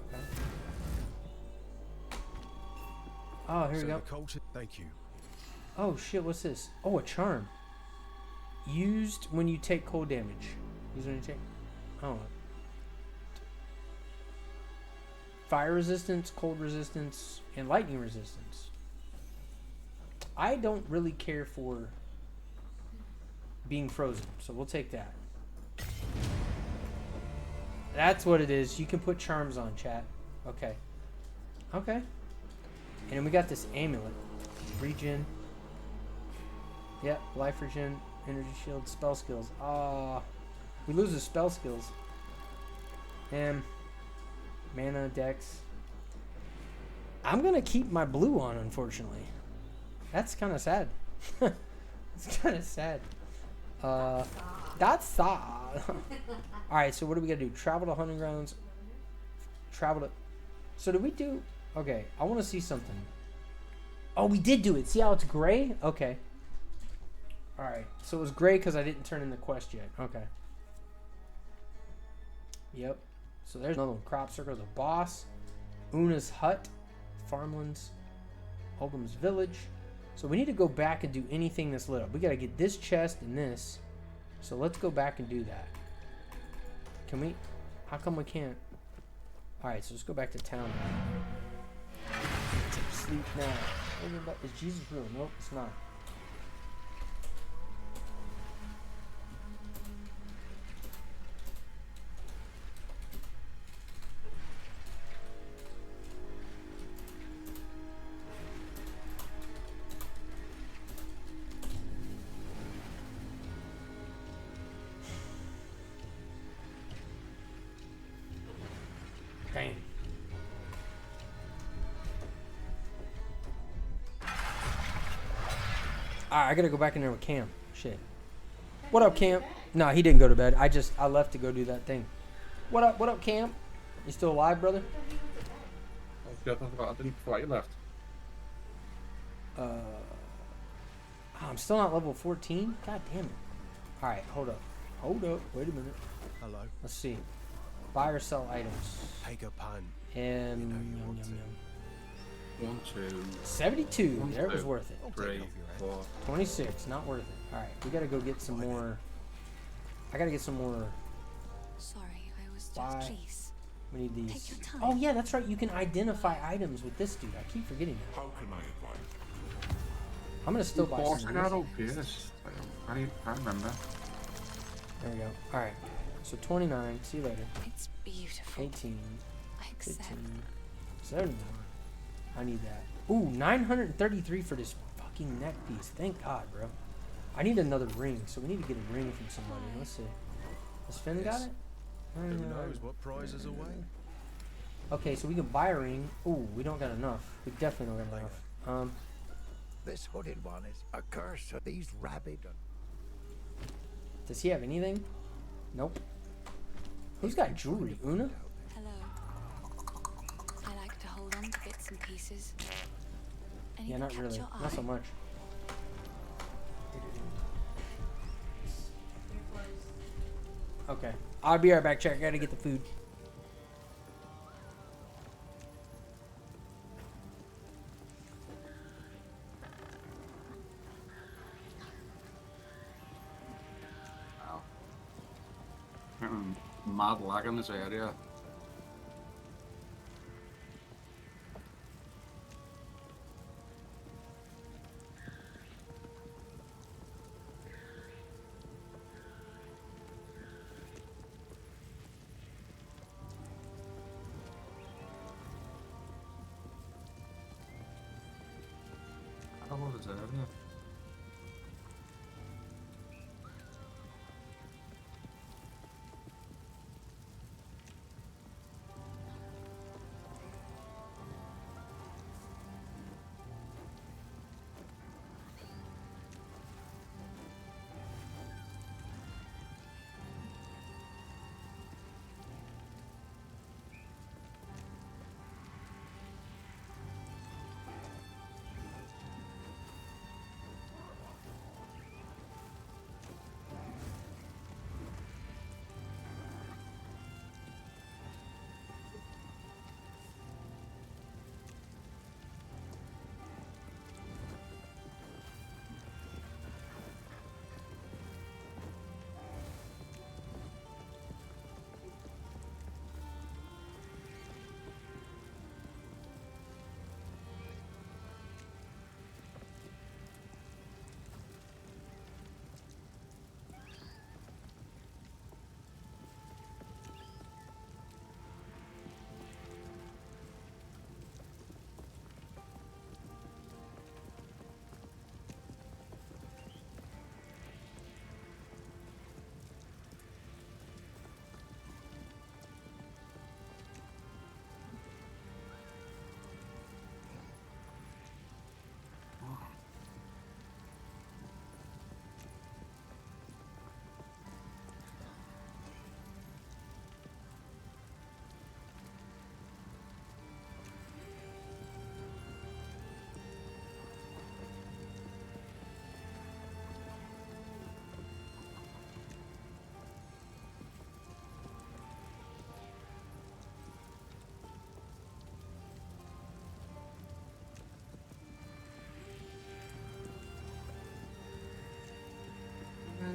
Okay. Oh, here we go. Thank you. Oh, shit, what's this? Oh, a charm. Used when you take cold damage. Used when you take... Oh. Fire resistance, cold resistance, and lightning resistance. I don't really care for being frozen, so we'll take that. That's what it is. You can put charms on, chat. Okay. Okay. And then we got this amulet. Regen. Yep, life regen, energy shield, spell skills. We lose the spell skills. And mana, dex. I'm gonna keep my blue on, unfortunately. That's kind of sad. It's kind of sad. That's sad. Alright, so what do we gotta do? Travel to hunting grounds. Travel to... So did we do... Okay, I want to see something. Oh, we did do it. See how it's gray? Okay. Alright, so it was gray because I didn't turn in the quest yet. Okay. Yep. So there's another one. Crop Circle, the boss. Una's hut. Farmlands. Holgrim's village. So we need to go back and do anything that's lit up. We got to get this chest and this. So let's go back and do that. Can we? How come we can't? Alright, so let's go back to town now. Sleep now. Is Jesus real? Nope, it's not. Dang. Alright, I gotta go back in there with Cam. Shit. What up, Cam? No, he didn't go to bed. I left to go do that thing. What up, Cam? You still alive, brother? I didn't forget you left. I'm still not level 14? God damn it. Alright, hold up. Hold up. Wait a minute. Hello. Let's see. Buy or sell items. Take a pun. And You know you want 1, 2, 72. 1, There, it was 2, worth it. 3, 4. 26. Not worth it. Alright, we gotta go get some more. I gotta get some more. Sorry, I was Buy. just please. We need these. Take your time. Oh yeah, that's right. You can identify items with this dude. I keep forgetting that. How can I advise? I'm gonna still buy Boss, some I of got these. OPS. I remember. There we go. Alright. So 29. See you later. It's beautiful. 18. I accept. 15. 79. I need that. Ooh, 933 for this fucking neck piece. Thank God, bro. I need another ring, so we need to get a ring from somebody. Let's see. Has Finn got it? Who knows what prizes away? Okay, so we can buy a ring. Ooh, we don't got enough. We definitely don't got enough. This hooded one is a curse of these rabid. Does he have anything? Nope. Who's got jewelry? Una? Hello. I like to hold on to bits and pieces. Yeah, Anything not catch really. your Not eye? so much. Okay. I'll be right back, check. I gotta get the food. Mad lag in this area. I don't know what it's area.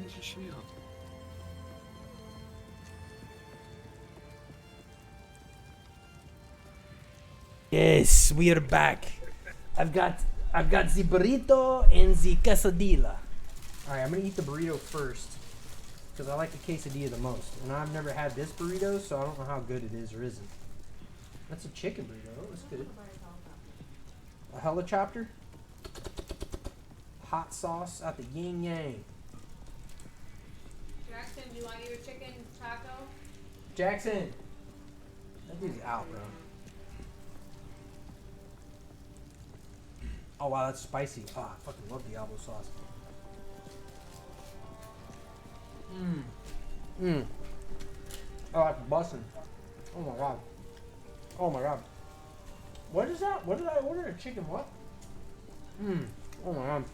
Where's your shield? Yes, we are back. I've got the burrito and the quesadilla. All right, I'm gonna eat the burrito first because I like the quesadilla the most, and I've never had this burrito, so I don't know how good it is or isn't. That's a chicken burrito. That looks good. A helicopter. Hot sauce out the yin yang. Jackson, do you want your chicken taco? Jackson, that dude's out, bro. Oh wow, that's spicy. Oh, I fucking love Diablo sauce. Oh, that's bussin'. Oh my god. Oh my god. What is that? What did I order? A chicken what? Oh my god.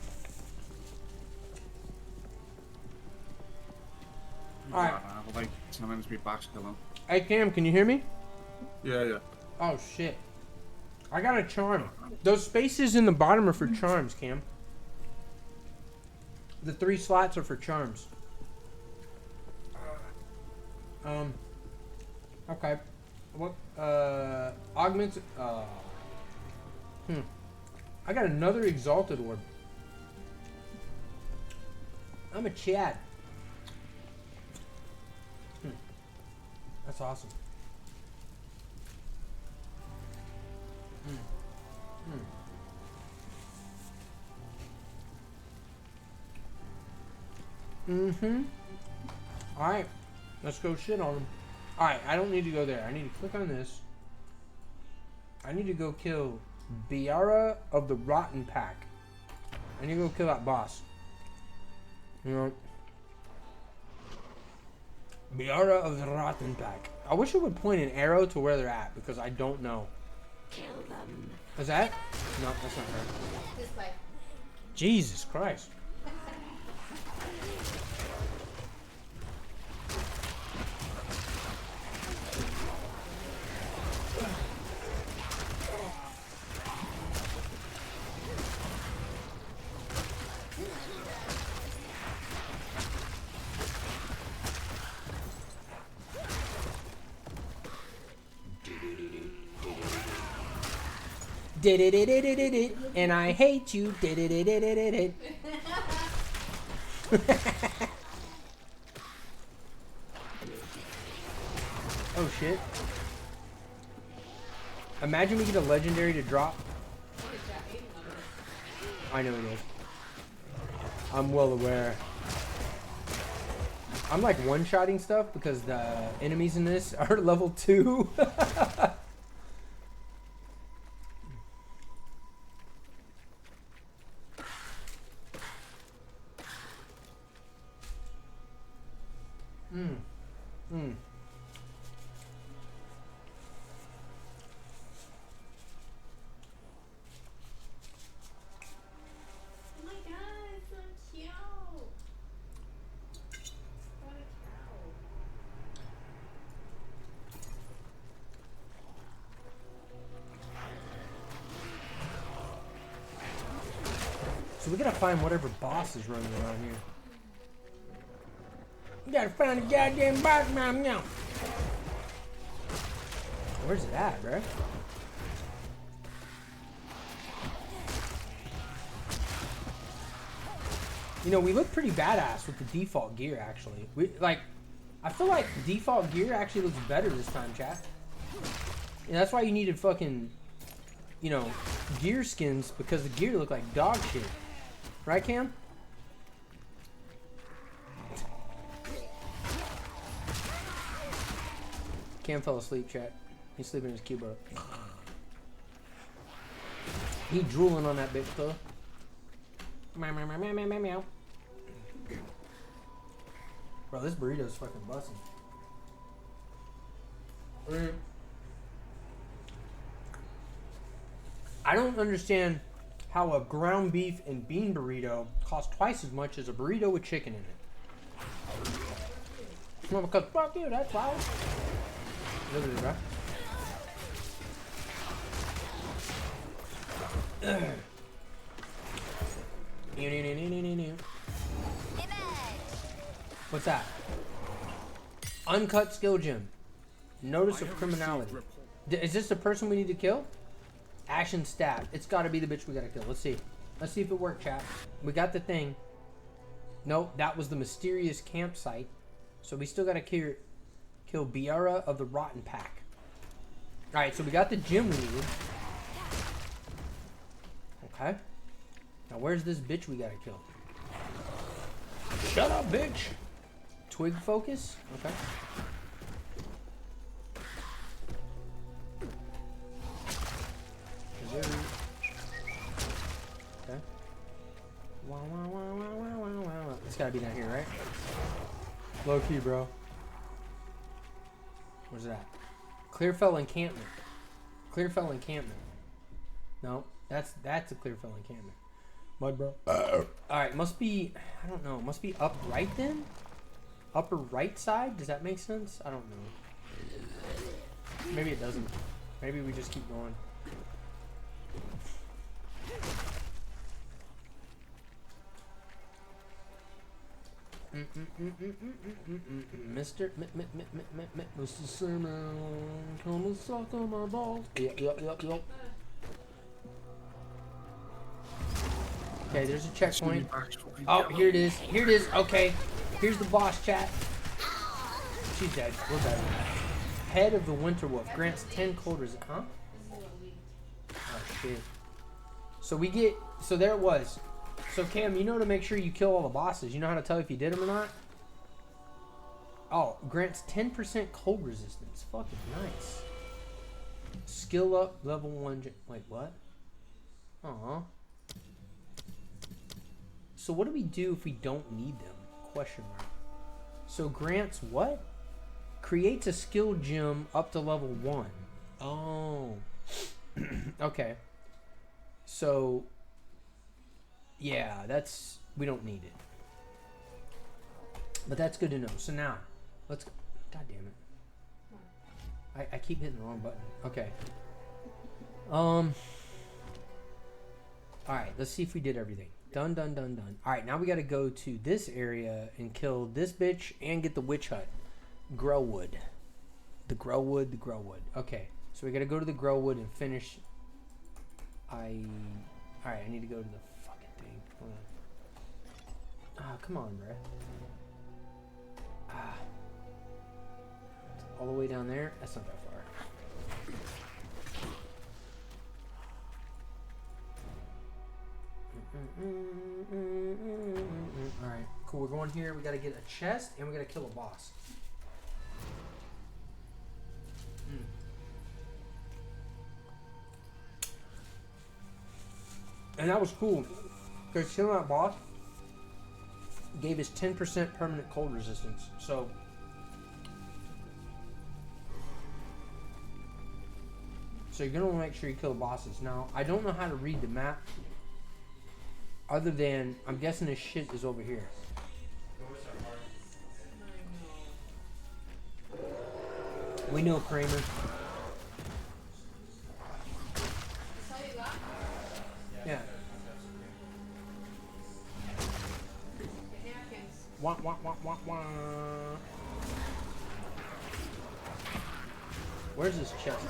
Alright. I have like 10 minutes to be back still on. Hey Cam, can you hear me? Yeah. Oh shit. I got a charm. Those spaces in the bottom are for charms, Cam. The 3 slots are for charms. Okay. What? Augments. I got another exalted orb. I'm a Chad. That's awesome. Alright. Let's go shit on them. Alright, I don't need to go there. I need to click on this. I need to go kill Biara of the Rotten Pack. I need to go kill that boss. You know, Biara of the Rotten Pack. I wish it would point an arrow to where they're at because I don't know. Kill them. Is that? No, that's not her. This way. Jesus Christ. Did and I hate you. Did Oh shit. Imagine we get a legendary to drop. I know it is. I'm well aware. I'm like one-shotting stuff because the enemies in this are level 2. Oh my god, it's so cute. What a cow. So we gotta find whatever boss is running around here. We gotta find a goddamn boss now. Where's it at, bro? You know, we look pretty badass with the default gear, actually. I feel like the default gear actually looks better this time, chat. And that's why you needed fucking, you know, gear skins, because the gear looked like dog shit. Right, Cam? Cam fell asleep, chat. He's sleeping in his cube, bro. He drooling on that bitch, though. Meow, meow, meow, meow, meow, meow. Bro, this burrito's fucking busting. I don't understand how a ground beef and bean burrito costs twice as much as a burrito with chicken in it. Well, because fuck you, that's why. Look at it, bro. What's that? Uncut skill gem. Notice of criminality. Is this the person we need to kill? Ashen stab. It's got to be the bitch we gotta kill. Let's see. Let's see if it worked, chat. We got the thing. Nope, that was the mysterious campsite. So we still gotta kill Biara of the Rotten Pack. All right, so we got the gem we needed. Okay. Now where's this bitch we gotta kill? Shut up, bitch. Twig focus. Okay. Okay. It's gotta be down here, right? Low key, bro. Where's that? Clearfell encampment. Clearfell encampment. No, that's a Clearfell encampment. Mud, bro. All right, must be. I don't know. Must be up right then. Upper right side. Does that make sense? I don't know. Maybe it doesn't. Maybe we just keep going. Mr. Sandman, come and suck on my balls. Yep. Okay, there's a checkpoint. Oh, here it is. Here it is. Okay, here's the boss, chat. She's dead. We're dead. Head of the Winter Wolf grants 10 cold resist. Huh? Oh shit. So we get. So there it was. So Cam, you know to make sure you kill all the bosses. You know how to tell if you did them or not? Oh, grants 10% cold resistance. Fucking nice. Skill up, level 1. Wait, what? Aw. So what do we do if we don't need them? Question mark. So grants what? Creates a skill gem up to level 1. Oh. Okay. So... yeah, that's... we don't need it. But that's good to know. So now, let's... God damn it. I keep hitting the wrong button. Okay. Alright, let's see if we did everything. Done. Alright, now we gotta go to this area and kill this bitch and get the witch hut. Growwood. The Growwood. Okay, so we gotta go to the Growwood and finish... Alright, I need to go to the... hold on. Ah, come on, bruh. Ah. All the way down there? That's not that far. Alright, cool. We're going here. We gotta get a chest and we gotta kill a boss. And that was cool. Because killing that boss gave us 10% permanent cold resistance. So you're going to want to make sure you kill the bosses. Now, I don't know how to read the map. Other than, I'm guessing this shit is over here. We know, Kramer. Yeah. Wah. Where's this chest?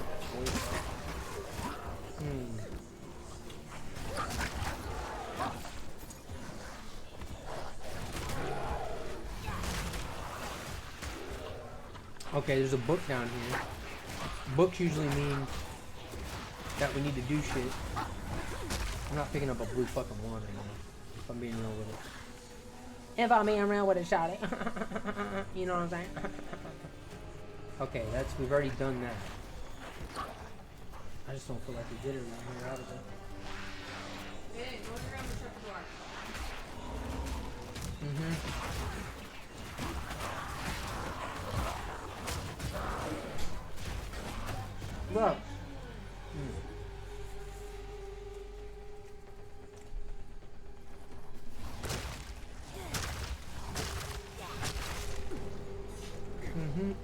Okay, there's a book down here. Books usually mean that we need to do shit. I'm not picking up a blue fucking wand anymore, if I'm being real with it. If I'm being real with it, shawty. You know what I'm saying? Okay, we've already done that. I just don't feel like we did it around here, obviously. Hey, go around the triple door. Look.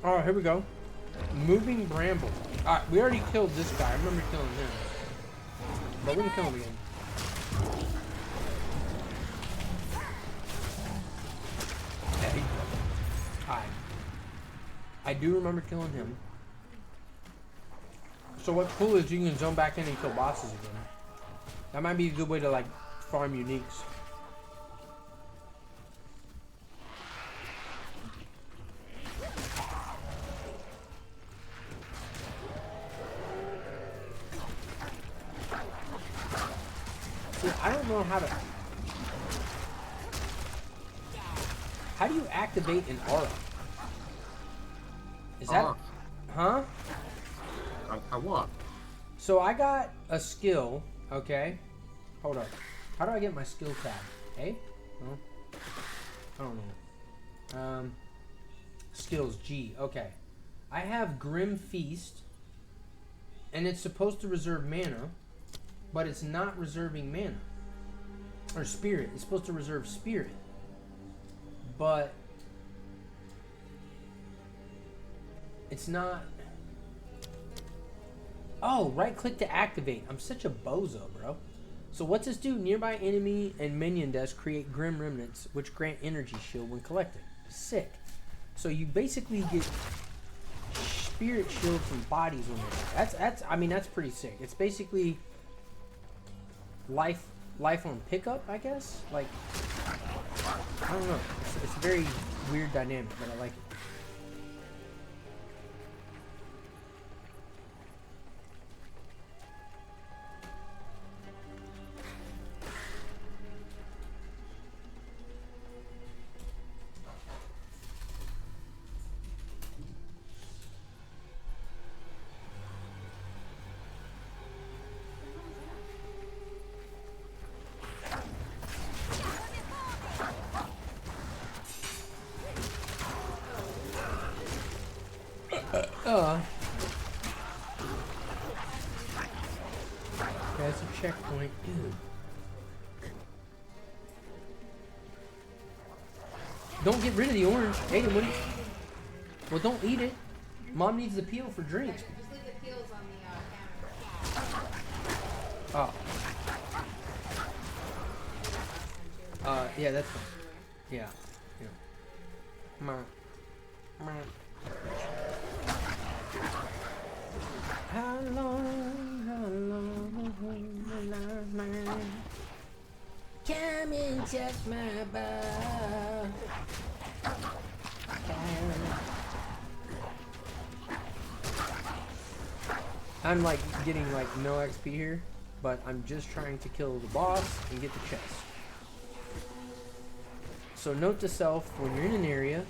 Alright, here we go. Moving bramble. Alright, we already killed this guy. I remember killing him. But we can kill him again. Yeah, I do remember killing him. So what's cool is you can zone back in and kill bosses again. That might be a good way to like farm uniques. See, I don't know how to... How do you activate an aura? Is that... Aura. Huh? A what? So I got a skill, okay? Hold up. How do I get my skill tab? A? Huh? I don't know. Skills, G, okay. I have Grim Feast, and it's supposed to reserve mana, but it's not reserving mana. Or spirit. It's supposed to reserve spirit. But it's not... Oh, right click to activate. I'm such a bozo, bro. So what's this do? Nearby enemy and minion desk create grim remnants, which grant energy shield when collected. Sick. So you basically get spirit shield from bodies when you're... That's pretty sick. It's basically life on pickup, I guess. Like, I don't know. It's a very weird dynamic, but I like it. That's a checkpoint, dude. Don't get rid of the orange. Hey, what do you... Well, don't eat it. Mom needs the peel for drinks. Just leave the peels on the counter. Oh. Yeah, that's fine. Yeah. How long come and touch my butt. I'm like getting like no XP here, but I'm just trying to kill the boss and get the chest. So note to self, when you're in an area,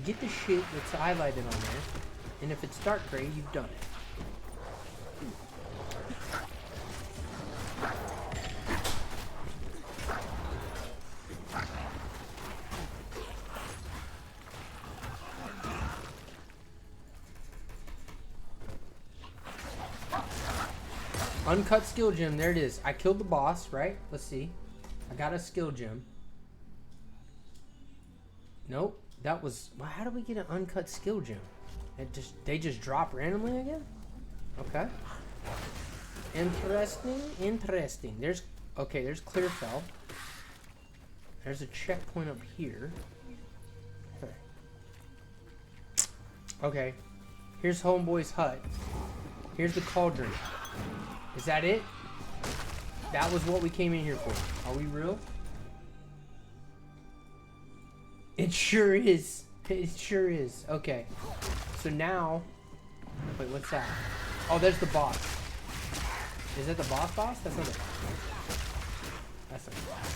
get the shit that's highlighted on there, and if it's dark gray, you've done it. Uncut skill gem, there it is. I killed the boss, right? Let's see. I got a skill gem. Nope, that was... Well, how do we get an uncut skill gem? They just drop randomly again? Okay. Interesting. There's Clearfell. There's a checkpoint up here. Okay. Here's Homeboy's hut. Here's the cauldron. Is that it? That was what we came in here for. Are we real? It sure is. It sure is. Okay. So now... Wait, what's that? Oh, there's the boss. Is that the boss? That's not the boss. That's not the boss.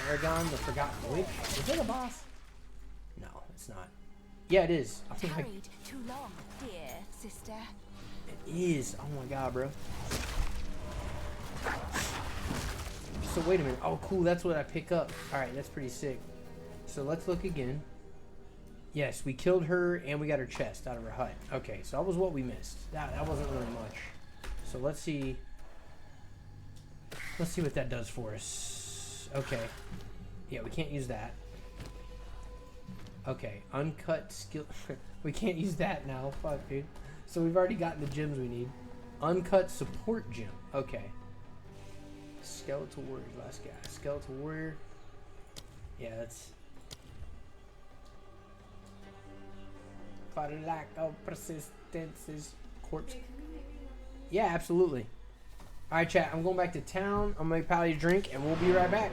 Aragon, the Forgotten Witch. Is that a boss? No, it's not. Yeah, it is. I think Tarried too long, dear sister. It is. Oh my god, bro. So wait a minute. Oh, cool. That's what I pick up. All right, that's pretty sick. So let's look again. Yes, we killed her and we got her chest out of her hut. Okay, so that was what we missed. That wasn't really much. So let's see. Let's see what that does for us. Okay. Yeah, we can't use that. Okay, uncut skill. We can't use that now. Fuck, dude. So we've already gotten the gems we need. Uncut support gem. Okay. Skeletal warrior, last guy. Skeletal warrior. Yeah, that's... for lack of persistence is corpse. Yeah, absolutely. All right, chat. I'm going back to town. I'm gonna make Pally a drink, and we'll be right back.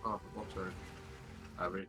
Oh, sorry. Abby.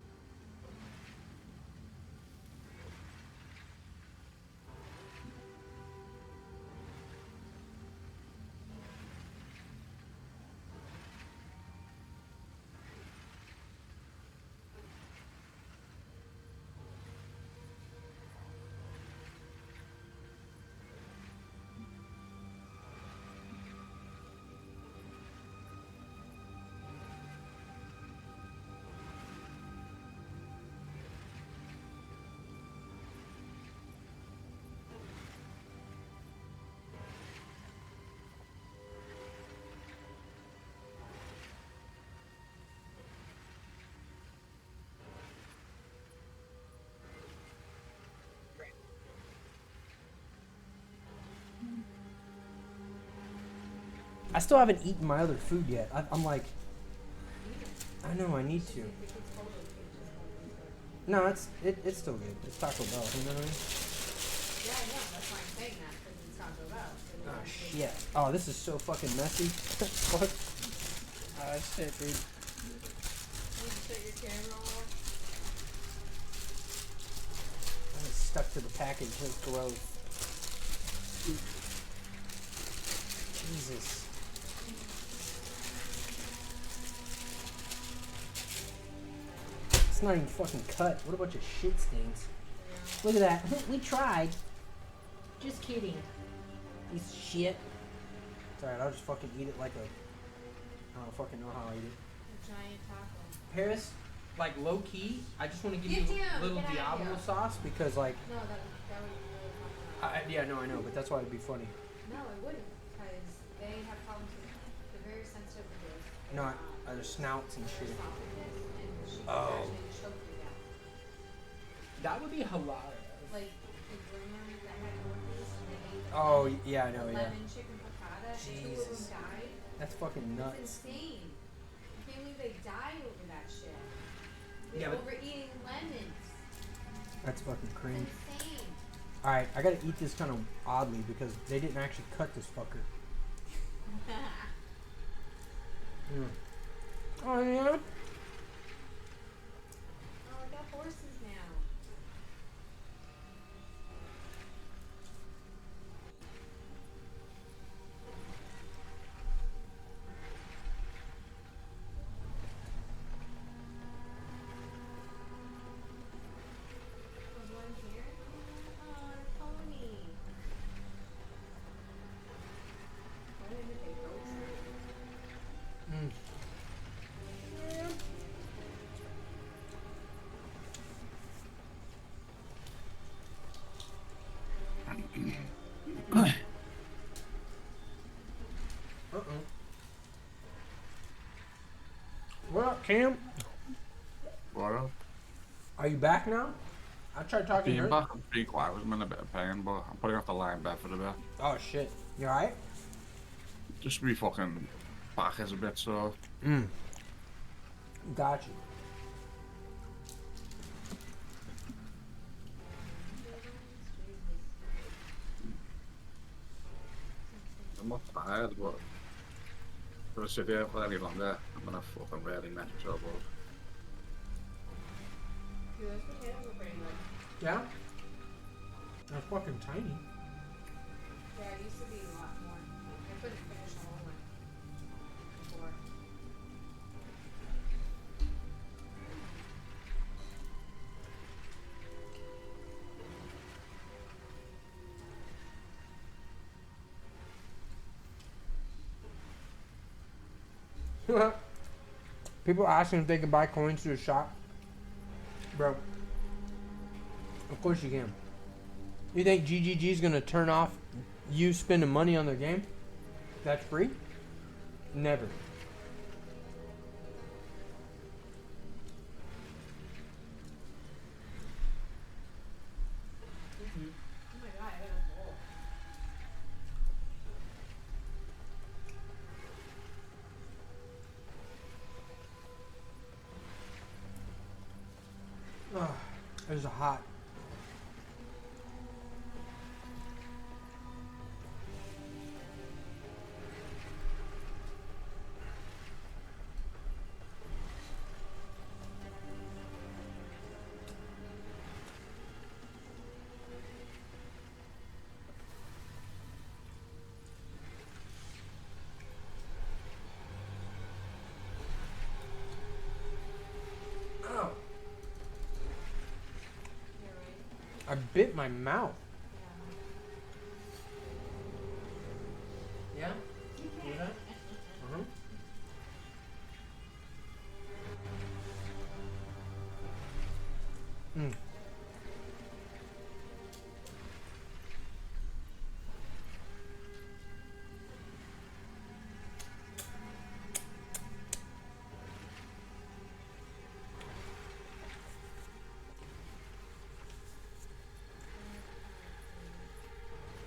I still haven't eaten my other food yet. I'm like, I know I need to. No, it's still good. It's Taco Bell. You know what I mean? Yeah, I know. That's why I'm saying that, because it's Taco Bell. So Oh shit. Oh, this is so fucking messy. Fuck. Oh shit, dude. You shut your camera off? I was stuck to the package. It's gross. Jesus. It's not even fucking cut. What a bunch of shit stains. Look at that. We tried. Just kidding. Piece of shit. It's alright, I'll just fucking eat it like a... I don't fucking know how I eat it. A giant taco. Paris, like low key, I just want to give Get you down, a little get out of Diablo here. sauce because like... No, that would be really fucking Yeah, no, I know, but that's why it'd be funny. No, it wouldn't, because they have problems with they're very sensitive to this. Not other snouts and shit. Esophagus, and she could Oh. actually choke you down. That would be hilarious. Like the groomer that had orphans, and they ate the Oh, lemon- yeah, I know, the yeah. lemon chicken piccata, and 2 of them Jesus. died. That's fucking It's nuts. insane. I can't believe they died over that shit. They Yeah, but- overeating lemons. That's fucking cringe. Insane. Alright, I gotta eat this kind of oddly because they didn't actually cut this fucker. Oh, yeah? Oh, I got horses now. There's one here. Oh, a pony. Why didn't they goats? What up, Cam? Are you back now? I tried talking to Being her. back, I'm pretty quiet. I'm in a bit of pain, but I'm probably gonna have to lie in bed for a bit. Oh shit. You alright? Just me fucking back is a bit sore. Got you. I'm not tired, but if I sit here for any longer, I'm gonna fucking really mess myself up. Dude, those potatoes are pretty good. Yeah? They're fucking tiny. Yeah, it used to be a lot more. I couldn't finish all of them before. People asking if they can buy coins to the shop. Bro. Of course you can. You think GGG's gonna turn off you spending money on their game? That's free? Never. Oh my god, I got a bowl. Oh, it's hot. Ow. I bit my mouth. Yeah? Hear that? Uh-huh. Mm.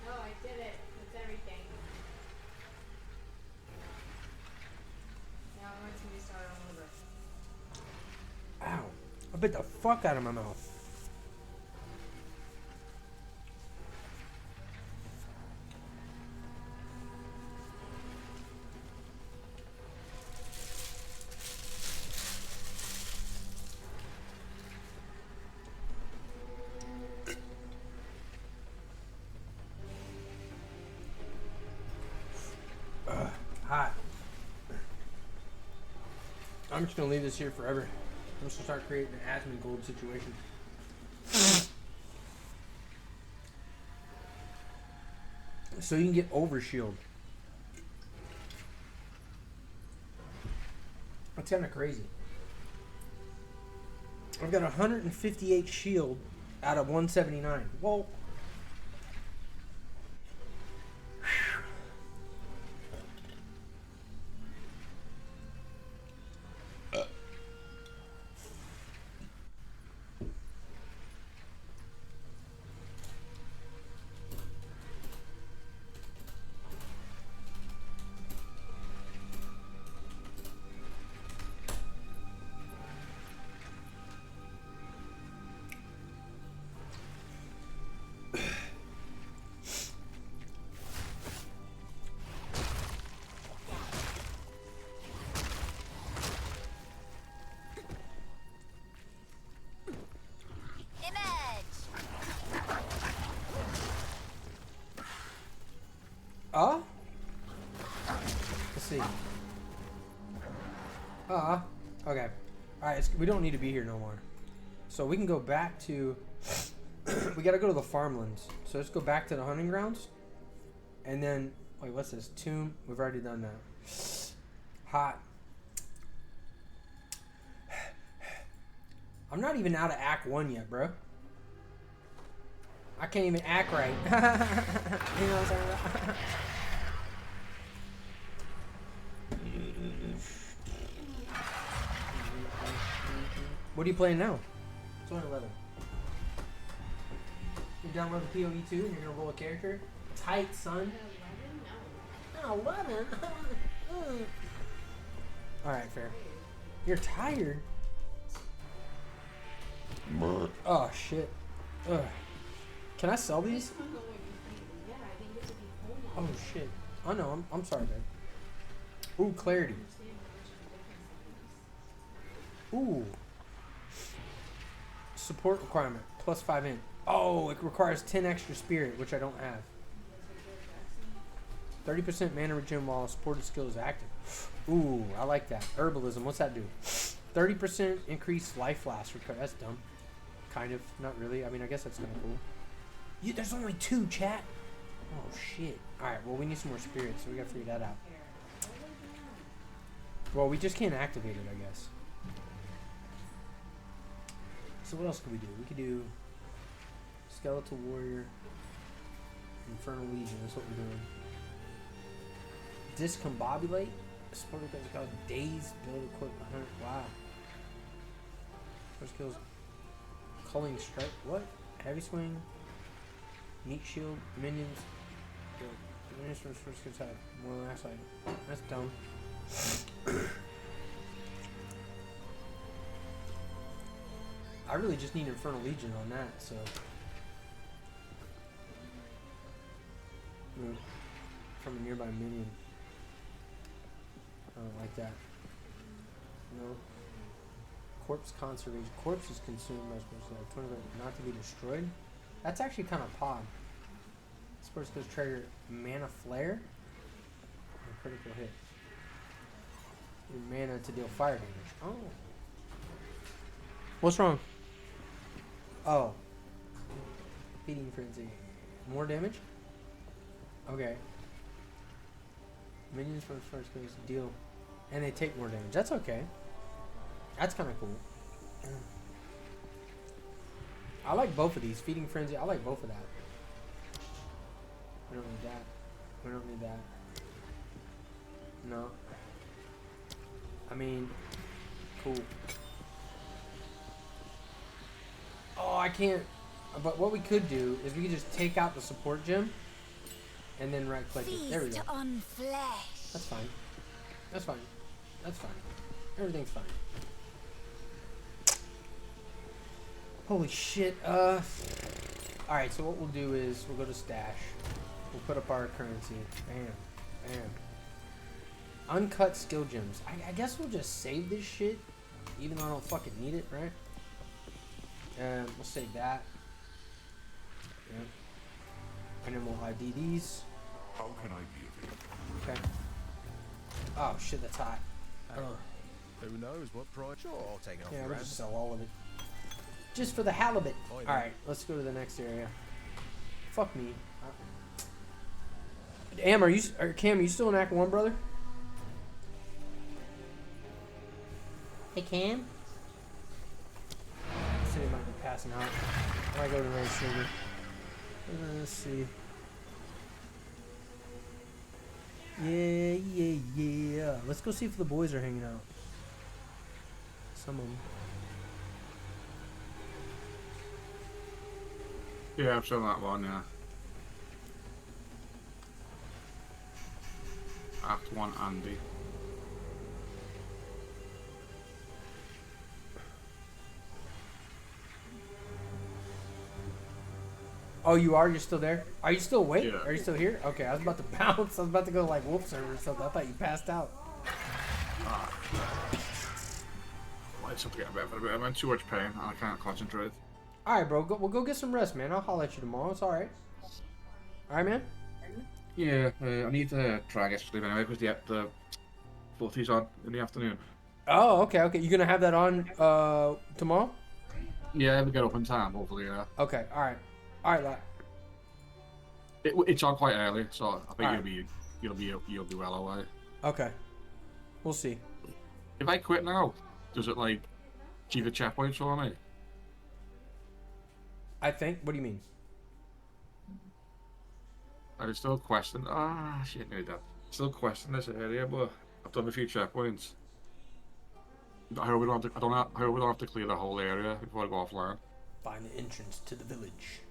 Oh, I did it. That's everything. Now I want to restart all over. Ow. I bit the fuck out of my mouth. Hot. I'm just gonna leave this here forever. I'm just gonna start creating an Asmongold situation. So you can get overshield. That's kind of crazy. I've got 158 shield out of 179. Whoa. Let's see. Okay. Alright, we don't need to be here no more. So we can go back to... we gotta go to the farmlands. So let's go back to the hunting grounds. And then... Wait, what's this? Tomb? We've already done that. Hot. I'm not even out of Act 1 yet, bro. I can't even act right. You know what I'm saying? What are you playing now? It's only 11. You download the PoE 2 and you're gonna roll a character? Tight, son. 11? Alright, fair. You're tired? Oh, shit. Ugh. Can I sell these? Oh, shit. Oh, no, I'm sorry, babe. Ooh, clarity. Ooh. Support requirement. Plus 5 int. Oh, it requires 10 extra spirit, which I don't have. 30% mana regen while supported skill is active. Ooh, I like that. Herbalism, what's that do? 30% increased life last repair. That's dumb. Kind of. Not really. I mean, I guess that's kind of cool. Yeah, there's only 2, chat. Oh, shit. Alright, well, we need some more spirits, so we gotta figure that out. Well, we just can't activate it, I guess. So what else could we do? We could do Skeletal Warrior, Infernal Legion. That's what we're doing. Discombobulate. Support is called Daze Build Equip 100. Wow. First kills. Culling Strike. What? Heavy Swing. Meat Shield. Minions. Minions from first kills have more than last item. That's dumb. I really just need Infernal Legion on that, so. Move from a nearby minion. I don't like that. No. Corpse conservation. Corpse is consumed by sports not to be destroyed. That's actually kind of pod. Sports goes trigger mana flare. And critical hit. Your mana to deal fire damage. Oh. What's wrong? Oh. Feeding frenzy. More damage? Okay. Minions from first goes deal. And they take more damage. That's okay. That's kind of cool. I like both of these. Feeding frenzy. I like both of that. We don't need that. We don't need that. No. I mean, cool. Oh, I can't. But what we could do is we could just take out the support gem and then right click it. There we go. On flesh. That's fine. That's fine. That's fine. Everything's fine. Holy shit. Alright, so what we'll do is we'll go to stash. We'll put up our currency. Bam. Bam. Uncut skill gems. I guess we'll just save this shit. Even though I don't fucking need it, right? We'll save that. Yep. And then we'll ID these. How can I be of it? Okay. Oh shit, that's hot. Who knows what price? Sure, I'll take it off. Yeah, we'll just sell all of it. Just for the halibut. Alright, let's go to the next area. Fuck me. Cam, are you still in Act 1, brother? Hey, Cam? City might be passing out. I go to the race server. Let's see. Yeah. Let's go see if the boys are hanging out. Some of them. Yeah, I'm still that one, yeah. Act 1 Andy. Oh, you are? You're still there? Are you still awake? Yeah. Are you still here? Okay, I was about to bounce. I was about to go like wolf server or something. I thought you passed out. It's up to get a bit for a bit. I'm in too much pain and I can't concentrate. Alright, bro. We'll go get some rest, man. I'll holler at you tomorrow. It's alright. Alright, man? Yeah, I need to try and get sleep anyway because the footy's on in the afternoon. Oh, okay. You gonna have that on tomorrow? Yeah, we get up in time, hopefully, yeah. Okay, alright. Alright, lad. It's on quite early, so I think you'll be well away. Okay. We'll see. If I quit now, does it like keep the checkpoints for me? I think. What do you mean? I still question. Shit, knew that. Still question this area, but I've done a few checkpoints. I hope we don't have to. I hope we don't have to clear the whole area before I go offline. Find the entrance to the village.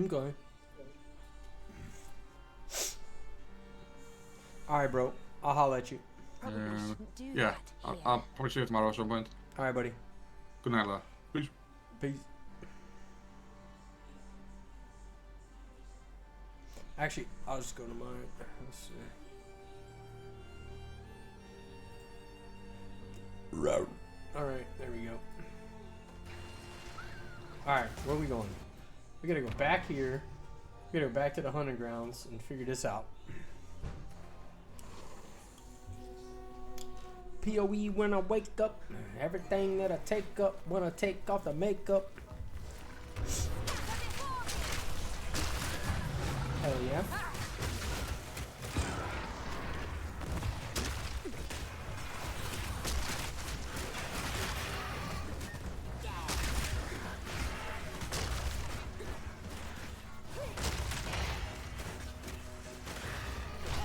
Okay. Alright, bro. I'll holler at you. Yeah, I'll probably see you tomorrow at some point. Alright, buddy. Good night, lad. Peace. Peace. Actually, I'll just go to mine. Let's see. Route. Alright, there we go. Alright, where are we going? We gotta go back here. We gotta go back to the hunting grounds and figure this out. POE when I wake up. Everything that I take up when I take off the makeup. Hell yeah.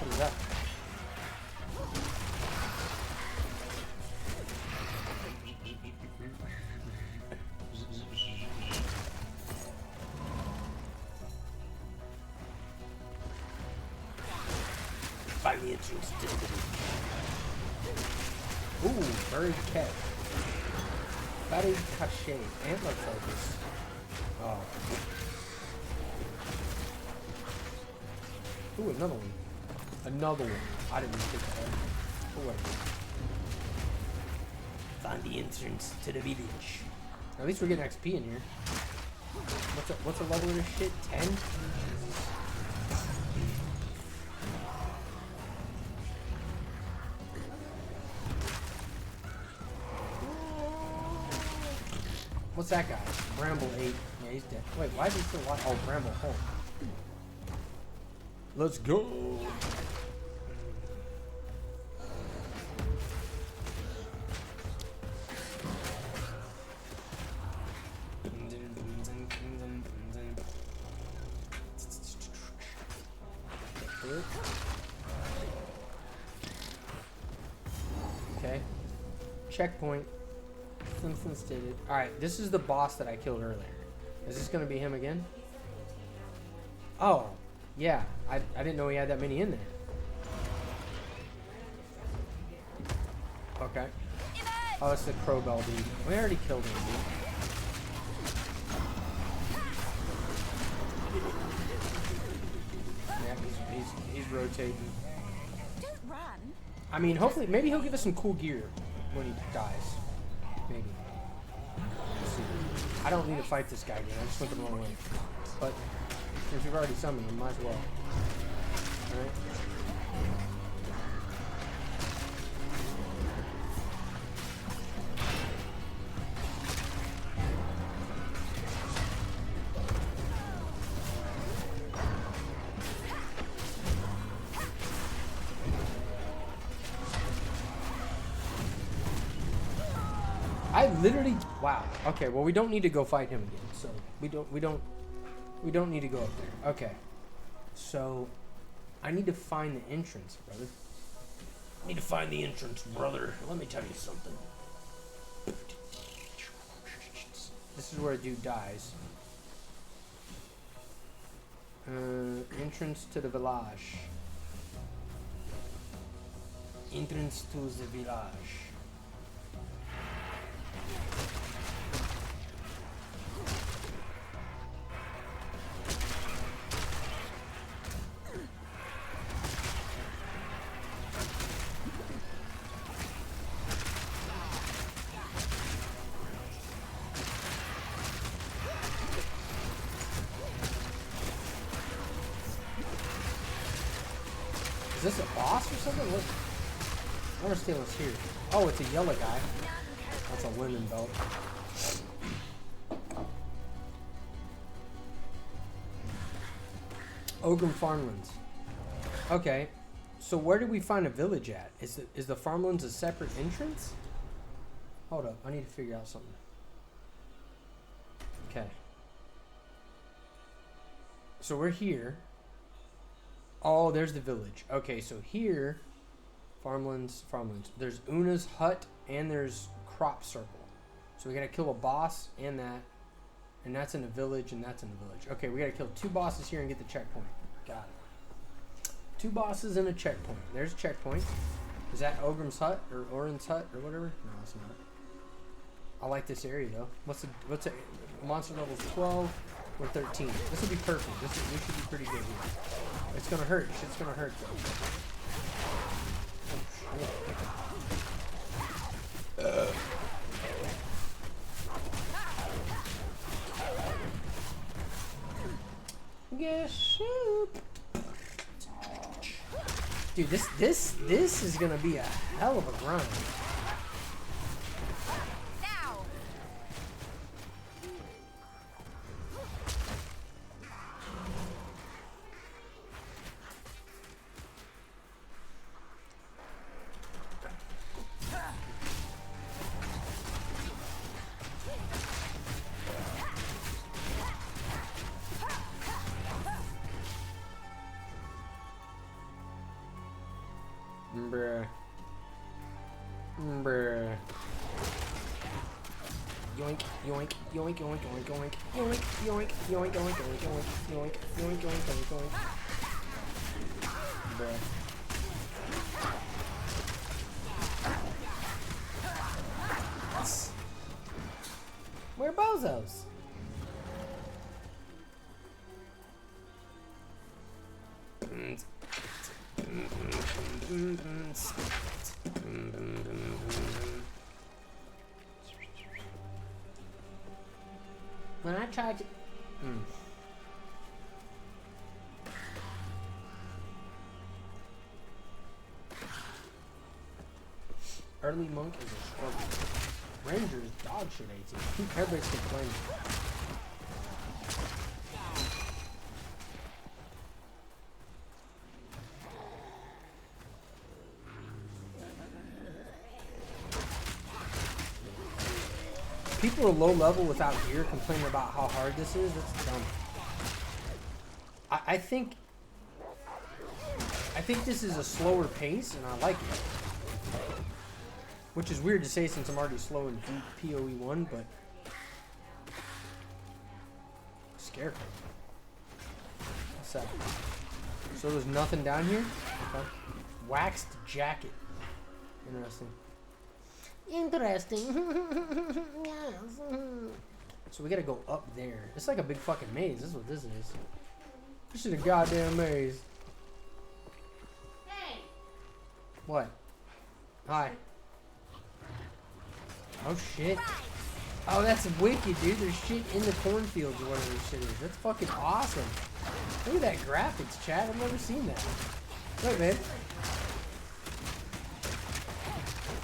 What is that? Find the entrance to the village. Ooh, bird cat. Fatty cachet. Antler focus. Oh. Ooh, another one. Another one. I didn't even think of that. Oh, wait. Find the entrance to the village. At least we're getting XP in here. What's the level of this shit? 10? What's that guy? Bramble 8. Yeah, he's dead. Wait, why is he still alive? Oh, Bramble home. Let's go. Okay. Checkpoint. Simpson stated. Alright, this is the boss that I killed earlier. Is this gonna be him again? Oh, yeah. I didn't know he had that many in there. Okay. Oh, it's the Crowbell dude. We already killed him, dude. Yeah, he's rotating. Don't run. I mean, hopefully, maybe he'll give us some cool gear when he dies. Maybe. Let's see. I don't need to fight this guy again. I just went the wrong way. But since we've already summoned him, might as well. Alright. I literally, wow. Okay, well we don't need to go fight him again. So we don't need to go up there. Okay. So I need to find the entrance, brother. I need to find the entrance, brother. Let me tell you something. This is where a dude dies. Entrance to the village. Entrance to the village. Is this a boss or something? What? I understand what's here. Oh, it's a yellow guy. That's a women belt. Ogrim Farmlands. Okay, so where did we find a village at? Is the Farmlands a separate entrance? Hold up, I need to figure out something. Okay. So we're here. Oh, there's the village. Okay, so here, Farmlands. There's Una's hut and there's Crop Circle. So we gotta kill a boss and that. And that's in the village and that's in the village. Okay, we gotta kill 2 bosses here and get the checkpoint. Got it. 2 bosses and a checkpoint. There's a checkpoint. Is that Ogrim's hut or Orin's hut or whatever? No, it's not. I like this area though. What's a monster level's 12 or 13? This will be perfect. We should be pretty good here. It's gonna hurt. Shit's gonna hurt though. Yes, shoot. Dude, this is gonna be a hell of a grind. Bruh. Bruh. Yoink, yoink, yoink, yoink, yoink, yoink, yoink, yoink, yoink, yoink, yoink, yoink, yoink, yoink, yoink, yoink. Bruh. Where are bozos? When I tried to... Early monk is a struggle. Ranger is dog shit 18. Everybody's complaining. People are low level without gear complaining about how hard this is. That's dumb. I think this is a slower pace, and I like it. Which is weird to say since I'm already slow in PoE1, but Scarecrow. What's that? So there's nothing down here? Okay. Waxed jacket. Interesting. Interesting. Yes. So we gotta go up there. It's like a big fucking maze. This is what this is. This is a goddamn maze. Hey. What? Hi. Oh shit. Oh, that's wicked, dude. There's shit in the cornfields or whatever this shit is. That's fucking awesome. Look at that graphics, chat. I've never seen that. Look, man.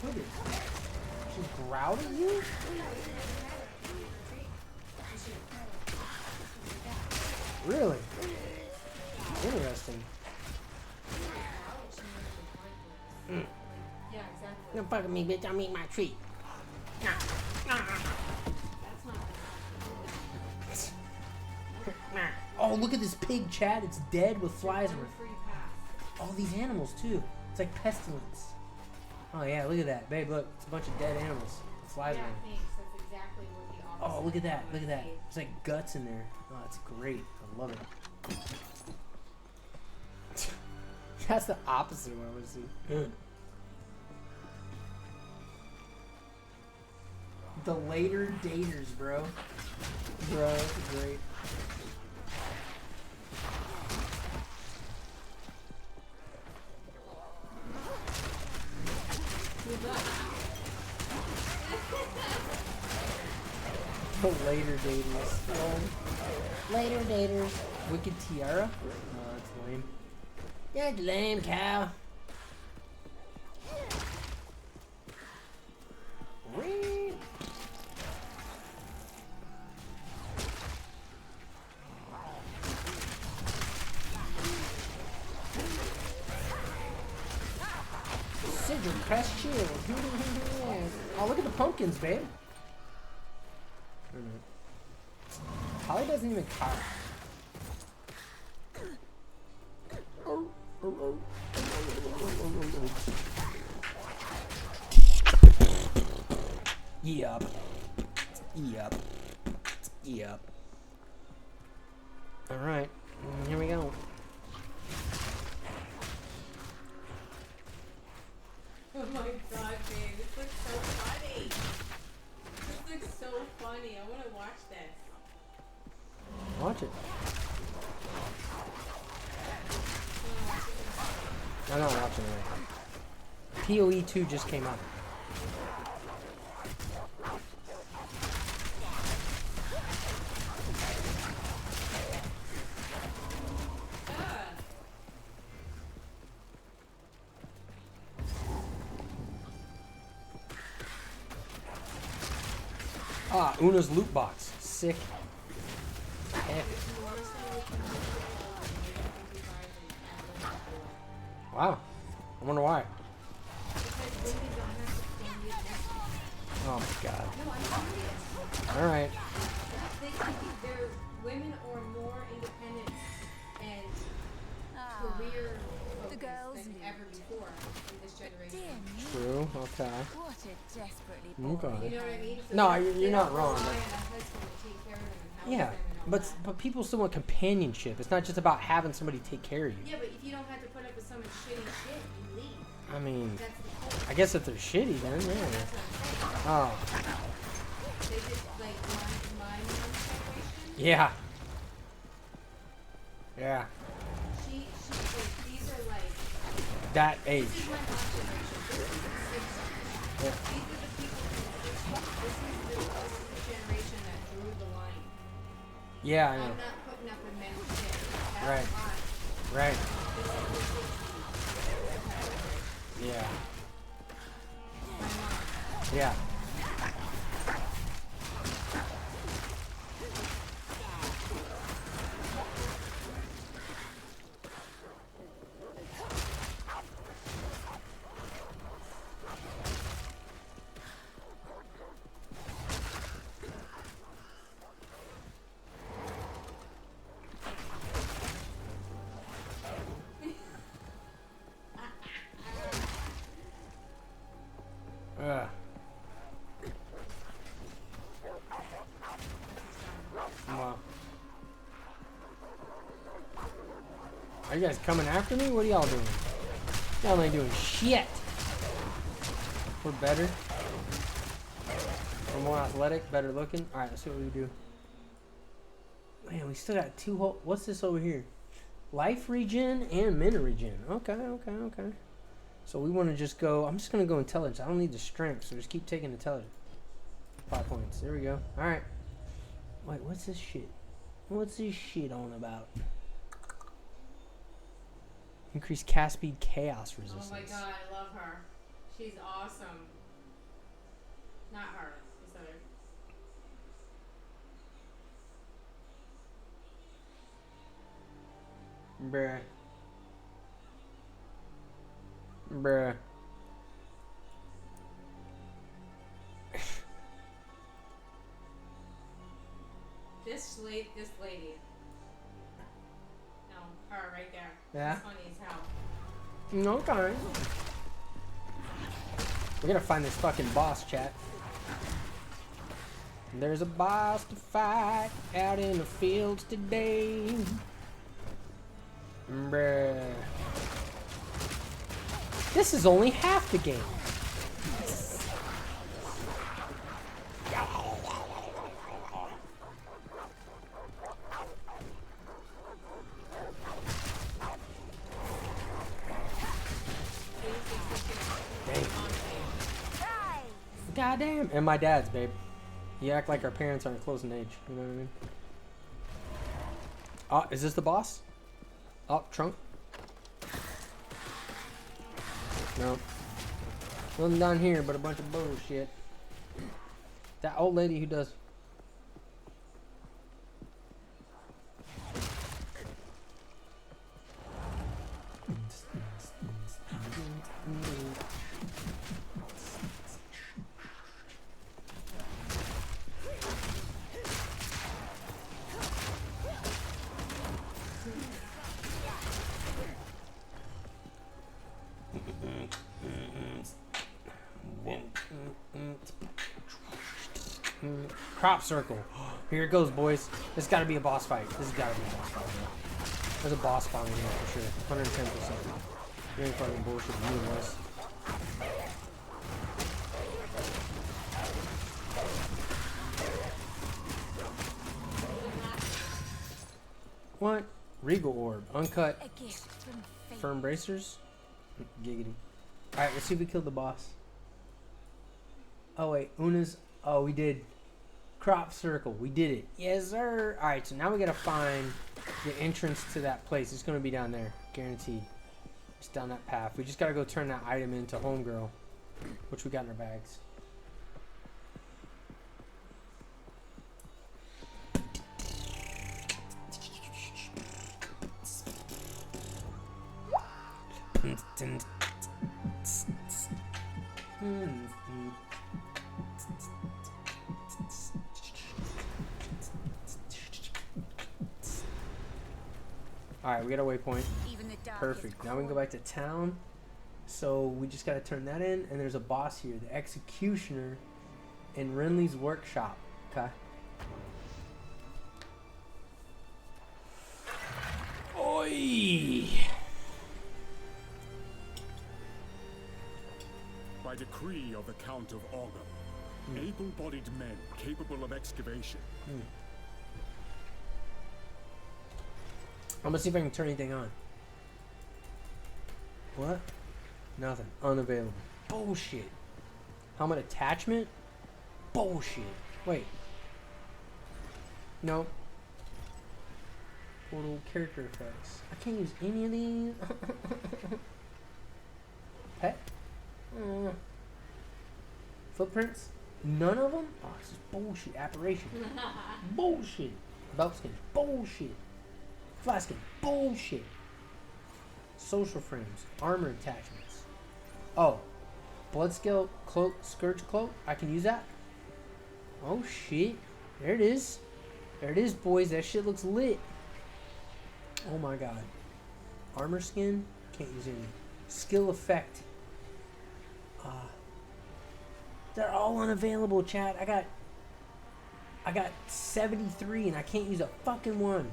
Look at it. She growled at you? Really? Interesting. Yeah, exactly. Don't fuck with me, bitch. I'm eating my treat. Oh, look at this pig, chat. It's dead with flies. All these animals, too. It's like pestilence. Oh, yeah, look at that. Babe, look. It's a bunch of dead animals. Flies Yeah, around. thanks. That's exactly what the opposite Oh, look at that. of Look at that. is. There's like guts in there. Oh, that's great. I love it. That's the opposite of what I would see. The later daters, bro. Bro, that's great. The later daters. Later, daters. Wicked Tiara? Oh, that's lame. That's lame, cow. Whee! Sigil crest shield. Oh, look at the pumpkins, babe. Holly doesn't even count. Yep. Yep. Yep. Alright. Here we go. Oh my god, babe. This looks so funny. This looks so funny. I want to watch this. Watch it. I'm not watching it. PoE 2 just came out. Ah, Una's loot box. Sick. Epic. Wow. I wonder why. Oh my god. Alright. Women are more independent and career focused than ever before in this generation. True. Okay. What a desperately Okay. You know what I mean? So No, they you're not don't wrong. rely but- on a husband to take care of them and house Yeah, them and all but that. people still want companionship. It's not just about having somebody take care of you. Yeah, but if you don't have to put up with someone's shitty shit, you leave. I mean, That's the point. I guess if they're shitty, then yeah. That's what I'm saying. Oh, They just like my mom's generation. yeah. Yeah, She like, these are like. that age. This is my mom's generation. This is the 60s. Yeah. These are the people from the 60s. This is the generation that drew the line. Yeah, I I'm know. not putting up with men's shit. That's Right. fine. Right. This is the 60s. Yeah. My mom. Yeah. Ugh. Wow. Are you guys coming after me? What are y'all doing? Y'all ain't doing shit. We're better. We're more athletic, better looking. Alright, let's see what we do. Man, we still got two whole... What's this over here? Life regen and mana regen. Okay, okay, okay. So we want to just go... I'm just going to go intelligence. I don't need the strength, so just keep taking intelligence. 5 points. There we go. Alright. Wait, what's this shit? What's this shit on about? Increase cast speed, chaos resistance. Oh my god, I love her. She's awesome. Not her. This other. Bruh. Bruh. This lady. No, her right there. Yeah? She's funny as hell. Okay. We gotta find this fucking boss, chat. There's a boss to fight out in the fields today. Bruh. This is only half the game. Goddamn. And my dad's, babe. You act like our parents aren't close in age. You know what I mean? Oh, is this the boss? Oh, trunk. No. Nothing down here but a bunch of bullshit. That old lady who does... Crop circle. Here it goes, boys. This got to be a boss fight. This has got to be a boss fight, bro. There's a boss spawn in here for sure. 110%. You ain't fucking bullshit with me, boys. What? Regal orb. Uncut. Firm bracers? Giggity. Alright, let's see if we killed the boss. Oh wait, Una's. Oh, we did. Crop circle. We did it. Yes, sir. Alright, so now we gotta find the entrance to that place. It's gonna be down there. Guaranteed. It's down that path. We just gotta go turn that item into homegirl, which we got in our bags. Alright, we got a waypoint. Perfect. Now we can go back to town. So we just gotta turn that in, and there's a boss here, the Executioner in Renly's workshop. Okay. Oi! By decree of the Count of Augur, able-bodied men capable of excavation. I'm gonna see if I can turn anything on. What? Nothing. Unavailable. Bullshit. Helmet attachment? Bullshit. Wait. Nope. Portal character effects. I can't use any of these. Pet? Footprints? None of them? Oh, this is bullshit. Apparition. Bullshit. Belt skin. Bullshit. Flaskin. Bullshit. Social frames. Armor attachments. Oh. Bloodscale cloak. Scourge cloak. I can use that? Oh shit. There it is. There it is, boys. That shit looks lit. Oh my god. Armor skin. Can't use any. Skill effect. They're all unavailable, chat. I got 73 and I can't use a fucking one.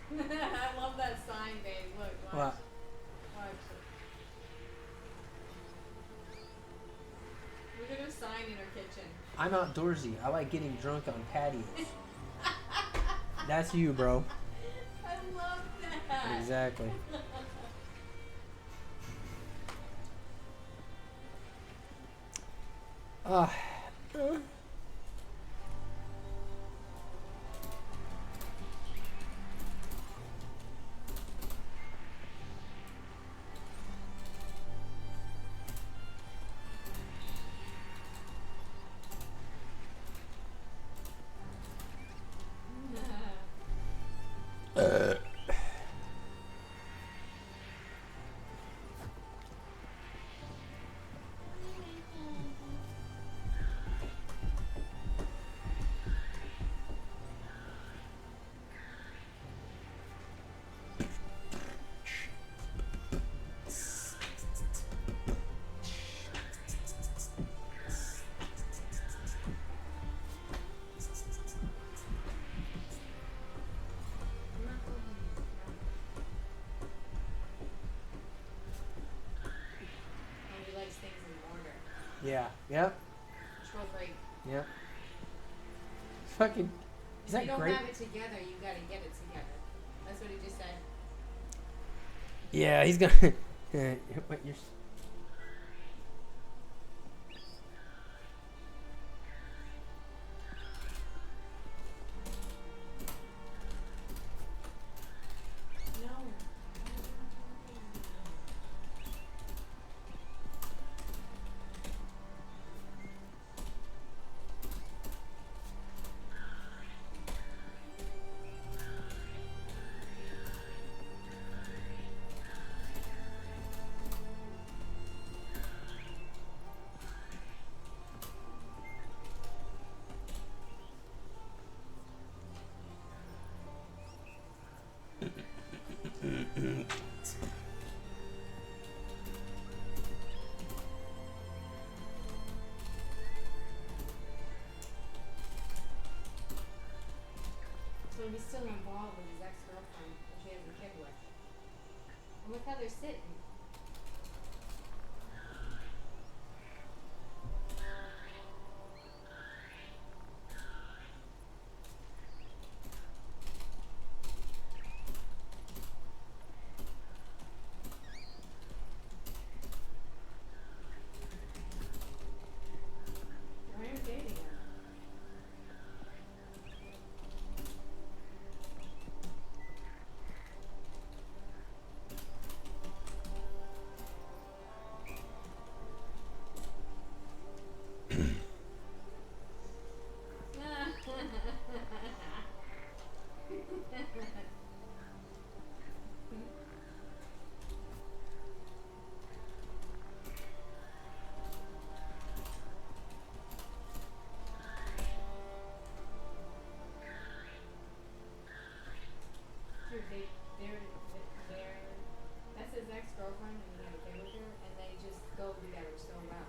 I love that sign, babe. Look, watch. What? Watch. Look at her sign in her kitchen. I'm outdoorsy. I like getting drunk on patios. That's you, bro. I love that. Exactly. Yeah. Yep. Control break. Yep. Fucking. Is that If you don't great? have it together, you gotta get it together. That's what he just said. Yeah, he's gonna. Wait, you're. he's still involved with his ex-girlfriend, which he has a kid with. And look how they're sitting. Why are you dating her? Dude, they're, that's his ex-girlfriend, and he had a kid with her, and they just go together so well.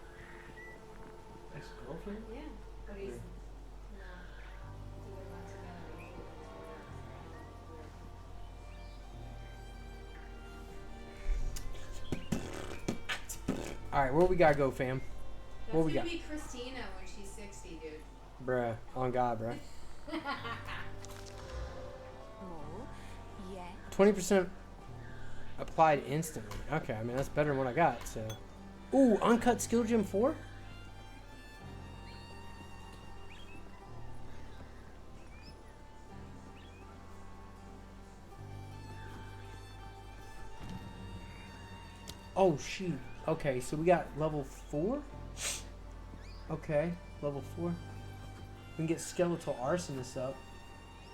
Ex-girlfriend? Yeah, but he's not doing that together. All right, where we gotta go, fam? That's What we gonna got? be Christina when she's 60, dude. Bruh, on God, bruh. Oh, yeah. 20% applied instantly. Okay, I mean, that's better than what I got, so. Ooh, uncut skill gem 4? Oh, shoot. Okay, so we got level 4? Okay, level 4. We can get skeletal arsonist up.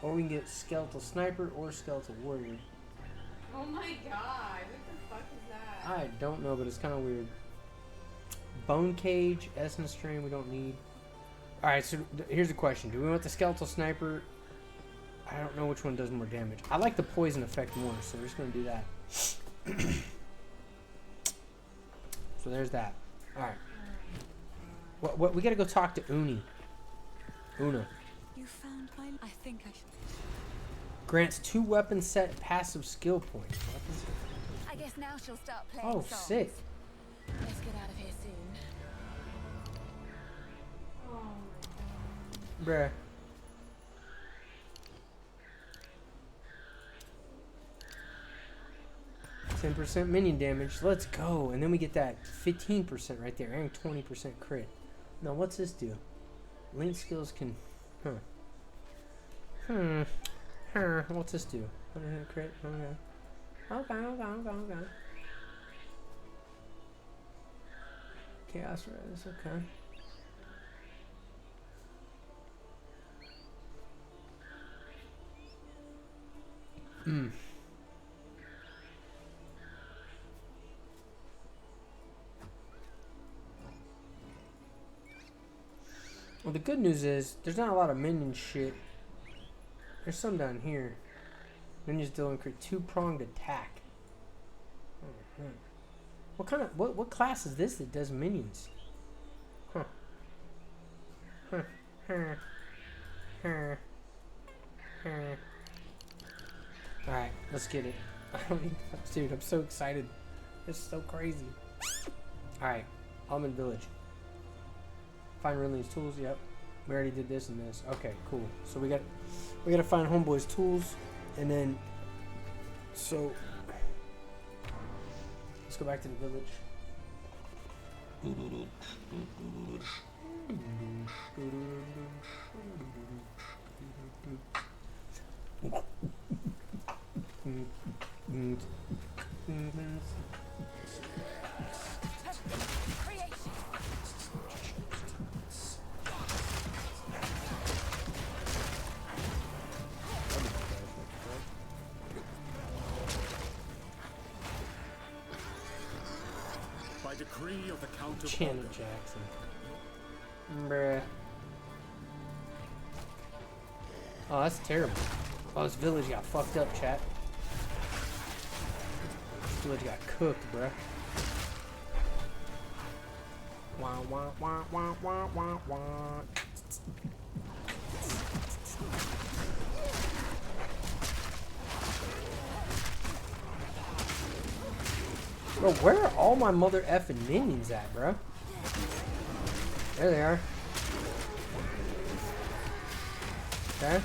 Or we can get skeletal sniper or skeletal warrior. Oh my god, what the fuck is that? I don't know, but it's kind of weird. Bone cage, essence strain, we don't need. Alright, so here's the question. Do we want the skeletal sniper? I don't know which one does more damage. I like the poison effect more, so we're just going to do that. So there's that. Alright. What we got to go talk to Una. You found my. I think I should. Grants 2 weapon set passive skill points. I guess now she'll start playing Oh, songs. sick. Let's get out of here soon. Bruh. %10 minion damage. Let's go. And then we get that 15% right there. And 20% crit. Now, what's this do? Link skills can... What's this do? 100 crit? Okay. Chaos Res, okay. Well, the good news is there's not a lot of minion shit. There's some down here. Minions deal increase 2-pronged attack. What kind of what class is this that does minions? Alright, let's get it. Dude, I'm so excited. It's so crazy. Alright, Almond Village. Find Ridley's tools, yep. We already did this and this. Okay, cool. So we gotta find Homeboy's tools, and then let's go back to the village. By decree of the Count of Cham and Ogre. Jackson. Bruh. Oh, that's terrible. Oh, this village got fucked up, chat. This village got cooked, bruh. Wah, wah, wah, wah, wah, wah, wah. Bro, where are all my mother effing minions at, bro? There they are. Okay.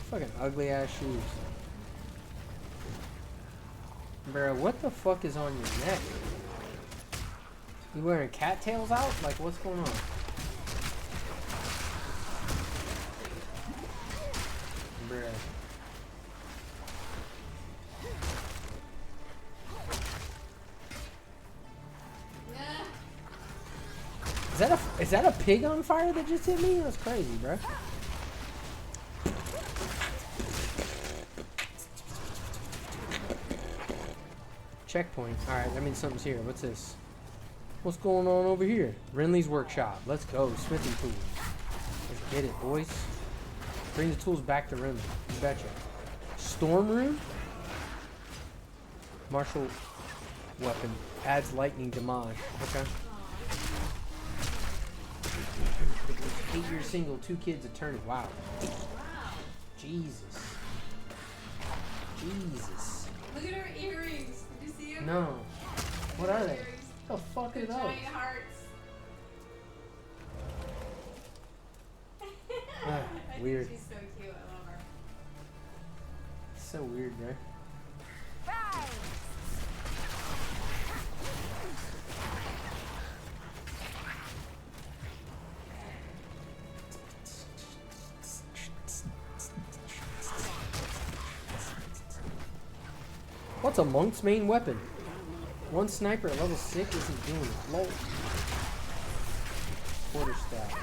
Fucking ugly ass shoes. Bro, what the fuck is on your neck? You wearing cattails out? Like, what's going on? Bruh. Is that a pig on fire that just hit me? That's crazy, bro. Checkpoint. Alright, that means something's here. What's this? What's going on over here? Renly's workshop. Let's go. Smithing tools. Let's get it, boys. Bring the tools back to Renly. You betcha. Storm room? Martial weapon. Adds lightning damage. Okay. 8-year single, 2 kids attorney. Wow. Jesus. Jesus. Look at her earrings. Did you see them? No. What are they? What the fuck are those? Giant hearts. Weird. She's so cute. I love her. So weird, bro. What's a monk's main weapon? One sniper at level 6 isn't doing it. Lol. Quarterstaff.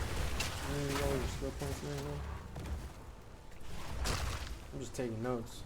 I'm just taking notes.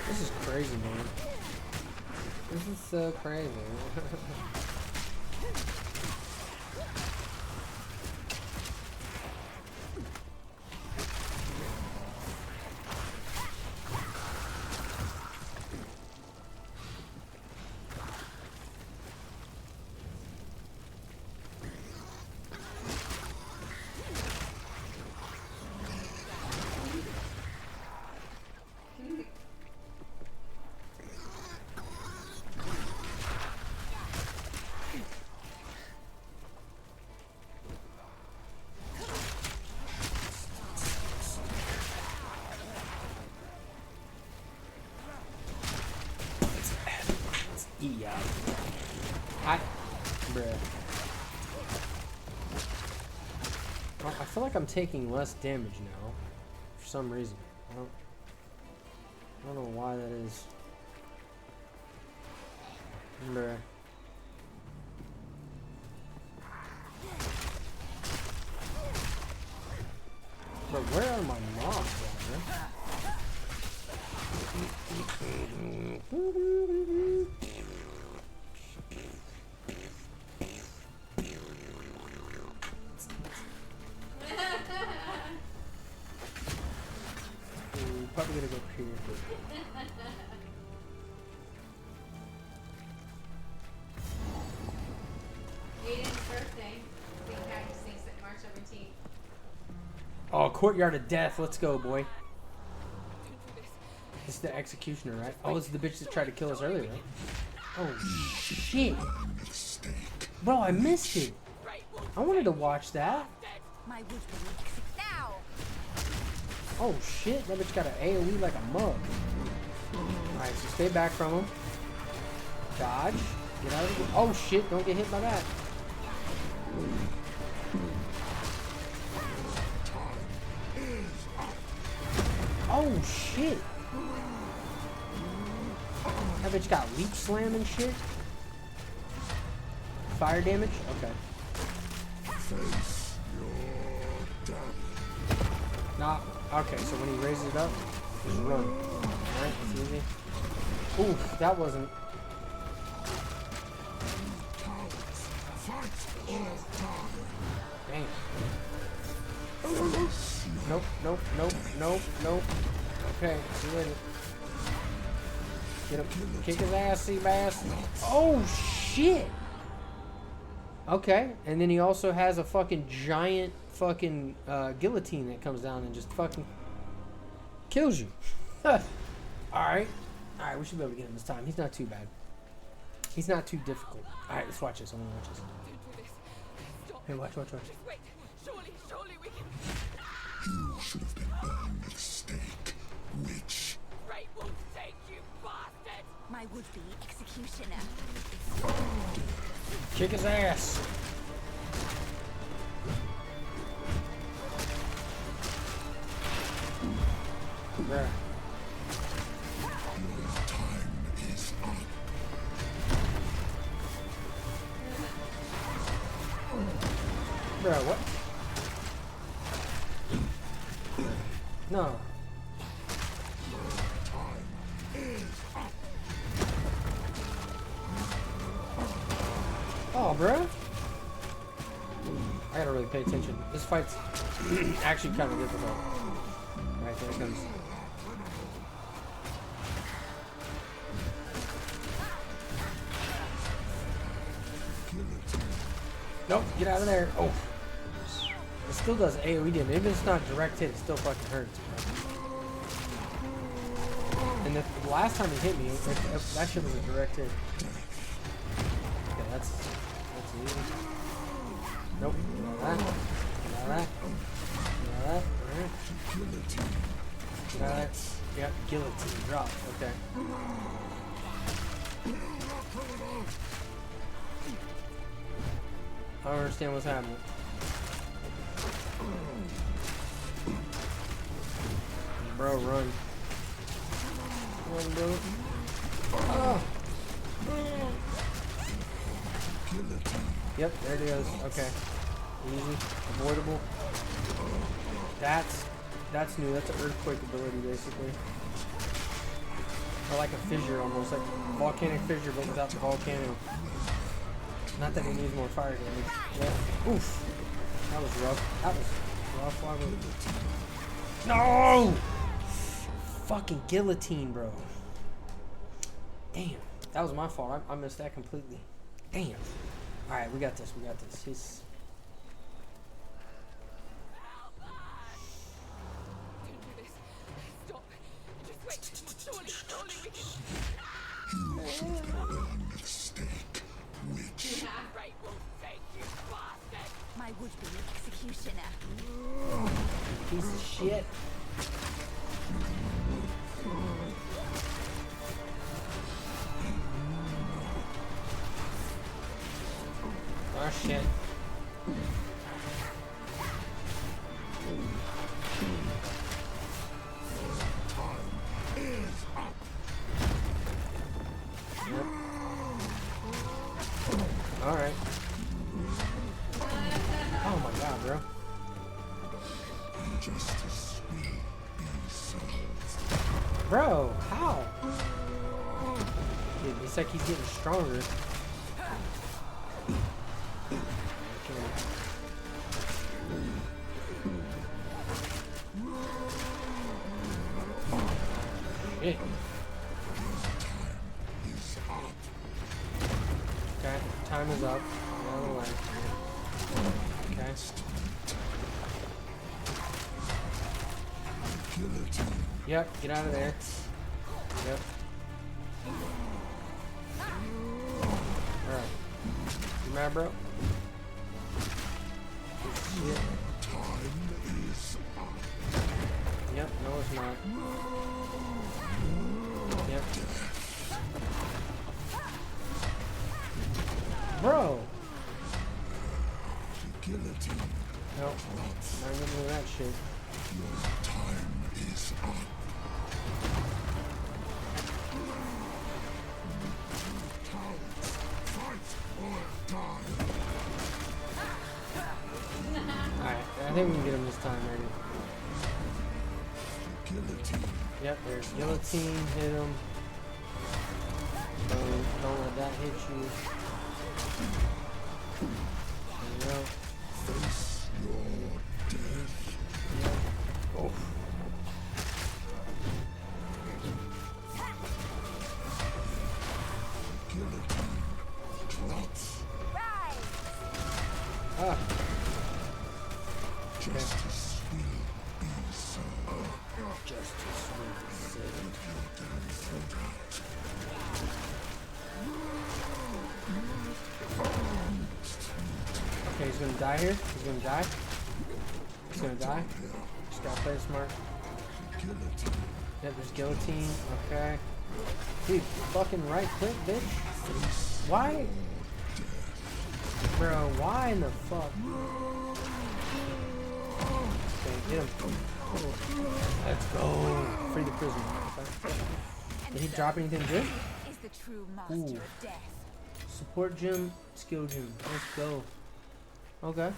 This is crazy, man. This is so crazy. Yeah. Bruh. Well, I feel like I'm taking less damage now, for some reason. I don't know why that is. Bruh. But where are my mobs at, man? Probably gonna go here. Aiden's birthday. St. Patrick's Day, March 17th. Oh, Courtyard of Death. Let's go, boy. This is the executioner, right? Oh, this is the bitch that tried to kill us earlier, right? Oh, shit. Bro, I missed it. I wanted to watch that. Oh, shit. That bitch got an AoE like a mug. Alright, so stay back from him. Dodge. Get out of the... Oh, shit. Don't get hit by that. Oh, shit. That bitch got leech slam and shit. Fire damage? Okay. Nah. Okay, so when he raises it up, just run. Alright, that's easy. Oof, that wasn't... Dang. Nope, nope, nope, nope, nope. Okay, see you later. Get him. Kick his ass, Seabass. Oh, shit! Okay, and then he also has a fucking giant fucking guillotine that comes down and just fucking kills you. Alright. Alright, we should be able to get him this time. He's not too bad. He's not too difficult. Alright, let's watch this. I'm gonna watch this. Hey, watch. Wait, surely we can. You should have been burned with stake, witch. Great will take you, bastard! My would-be executioner. Kick his ass. Bruh. Your time is up. Bro, what? No. Oh, bro. I gotta really pay attention. This fight's actually kind of difficult. Alright, there it comes. Nope, get out of there. Oh. It still does AoE damage. Even if it's not direct hit, it still fucking hurts. And the last time he hit me, that shit was a direct hit. Okay, that's easy. Nope. Not that. Not that. Not that. Alright. Not that. Yep, guillotine. Drop. Okay. I don't understand what's happening. Bro, run. Run, bro. Oh. Yep, there it goes. Okay. Easy. Avoidable. That's new. That's an earthquake ability, basically. Or like a fissure, almost. Like volcanic fissure, but without the volcano. Not that he needs more fire damage. Yeah. Oof. That was rough. That was rough. Why would... No! Fucking guillotine, bro. Damn. That was my fault. I missed that completely. Damn. Alright, we got this. We got this. He's... My would-be executioner. Piece of shit. Oh shit. Yep. All right. Oh my god, bro. Justice will be served. Bro, how? It looks like he's getting stronger. Shit. Okay, time is up. Out of the way. Okay. Yep, get out of there. Yep. Alright. You mad, bro? Shit. Yep, no it's not. Yep. Bro! Nope. Not getting into that shit. Alright, I think we can get him this time, maybe. Yep, there's guillotine, hit him. Don't let that hit you. There you go. Face your death. Yep. Oh. Guillotine. Drops. Ah. Justice will be served. Justice will be served. Okay, he's gonna die here. He's gonna die. He's gonna die. Just gotta play smart. Yep, there's guillotine. Okay. Dude, fucking right click, bitch. Why? Bro, why in the fuck? Okay, get him. Let's go. Free the prisoner. Okay. Did he drop anything good? Is the true master Ooh. of death. Support gym, skill gym. Let's go. Okay.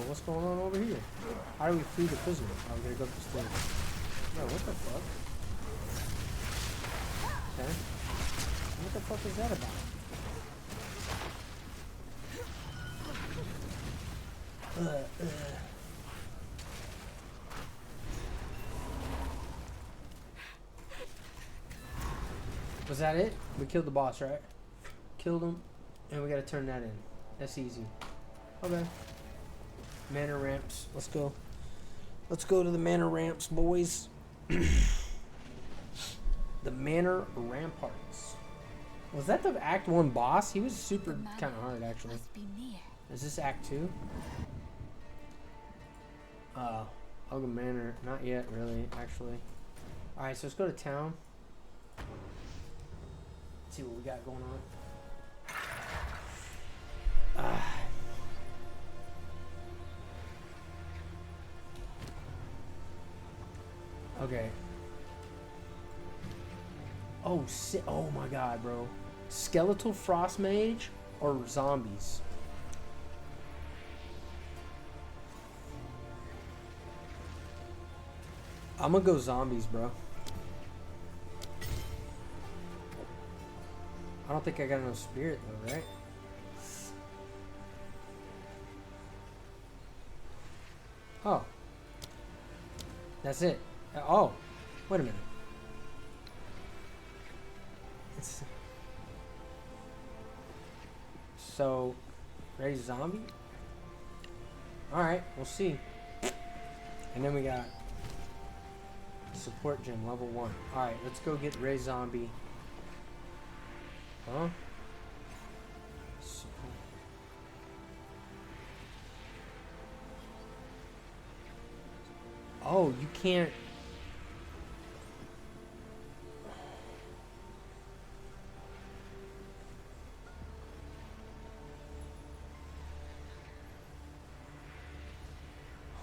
What's going on over here? How do we free the prisoner? Oh, we gotta go up the stairs. Bro, what the fuck? Okay. What the fuck is that about? Was that it? We killed the boss, right? Killed him, and we gotta turn that in. That's easy. Okay. Manor ramps. Let's go. Let's go to the manor ramps, boys. The manor ramparts. Was that the Act 1 boss? He was super kind of hard, actually. Is this Act 2? Ogre Manor. Not yet, really, actually. Alright, so let's go to town. See what we got going on. Okay. Oh, oh my god, bro. Skeletal Frost Mage or zombies? I'm gonna go zombies, bro. I don't think I got enough spirit though, right? Oh. That's it. Oh. Wait a minute. It's... So, raise zombie? Alright, we'll see. And then we got support gym, level 1. Alright, let's go get raise zombie. Huh? Support. Oh, you can't...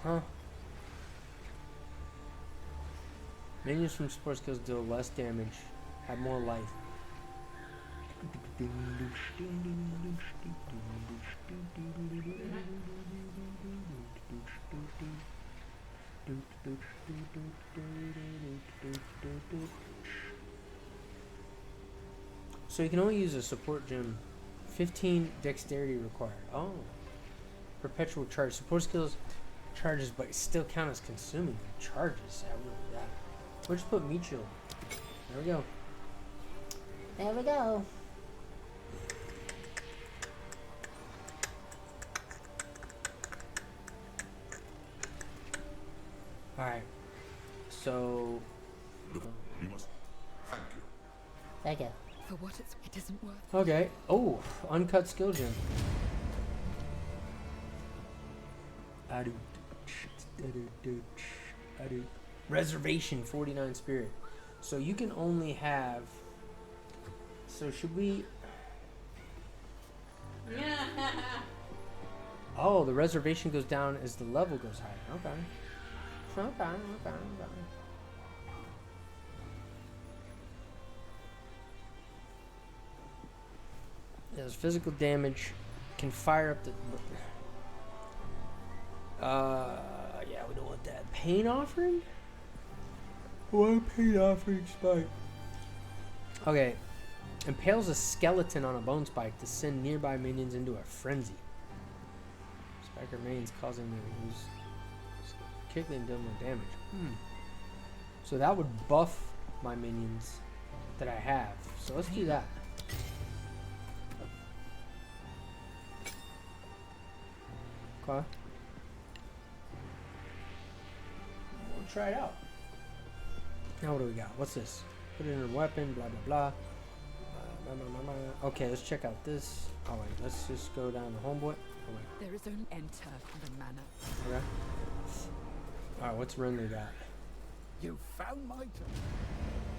Huh? Minions from support skills deal less damage, have more life. So you can only use a support gem. 15 dexterity required. Oh. Perpetual charge. Support skills charges, but still count as consuming charges. I will do that. We'll just put meat shield. There we go. There we go. Alright. So. You must. Thank you. Thank you. For what it isn't worth. Okay. Oh, uncut skill gem. Reservation 49 spirit. So you can only have. So should we? Oh, the reservation goes down as the level goes higher. Okay. Okay. Does physical damage, can fire up the. Yeah, we don't want that. Pain offering? What pain offering spike? Okay. Impales a skeleton on a bone spike to send nearby minions into a frenzy. Spike remains, causing them to lose. Kick them, deal more damage. So that would buff my minions that I have. So let's do that. Okay. We'll try it out. Now what do we got? What's this? Put it in a weapon, blah blah blah. Okay, let's check out this. Oh wait, let's just go down to homeboy. Oh wait. There is only enter the manor. Okay. Alright, what's Renly got? You found my turn.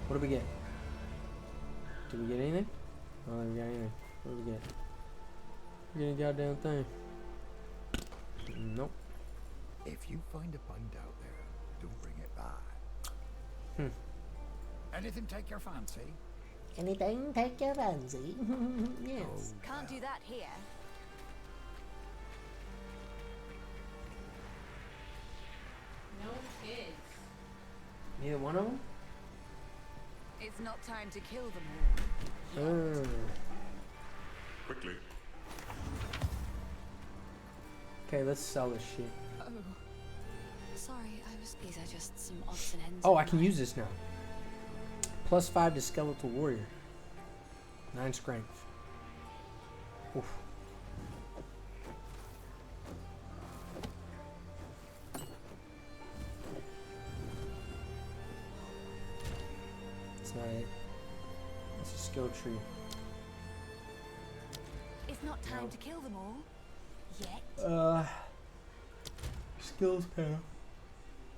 What do we get? Did we get anything? I don't think we got anything. What do we get? We get a goddamn thing. Nope. If you find a bind out there, do bring it back. Anything take your fancy? Anything take your fancy? Yes. Can't do that here. No kids. Neither one of them? It's not time to kill them all. Quickly. Okay, let's sell this shit. Oh. Sorry, these are just some odds and ends. Oh, I can use this now. +5 to skeletal warrior. 9 strength. Oof. That's not it. It's a skill tree. It's not time to kill them all. Yet. Skills panel.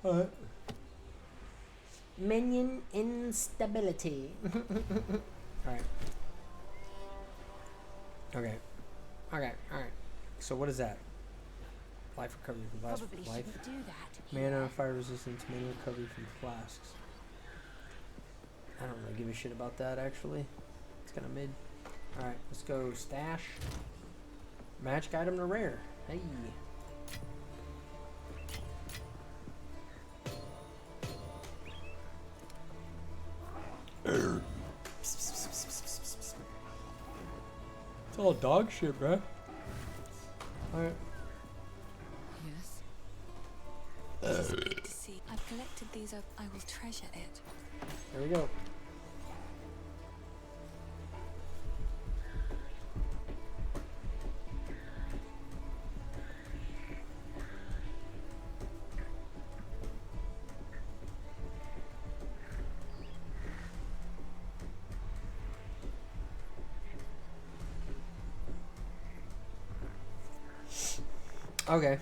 Alright. Minion instability. Alright. Okay. Alright. So what is that? Life recovery from last Probably life. shouldn't do that. Mana, fire resistance, mana recovery from flasks. I don't really give a shit about that actually. It's kinda mid. Alright, let's go stash. Magic item to rare. Hey. It's all dog shit, bro. Alright. Yes. It's good to see. I've collected these up. I will treasure it. There we go. Okay.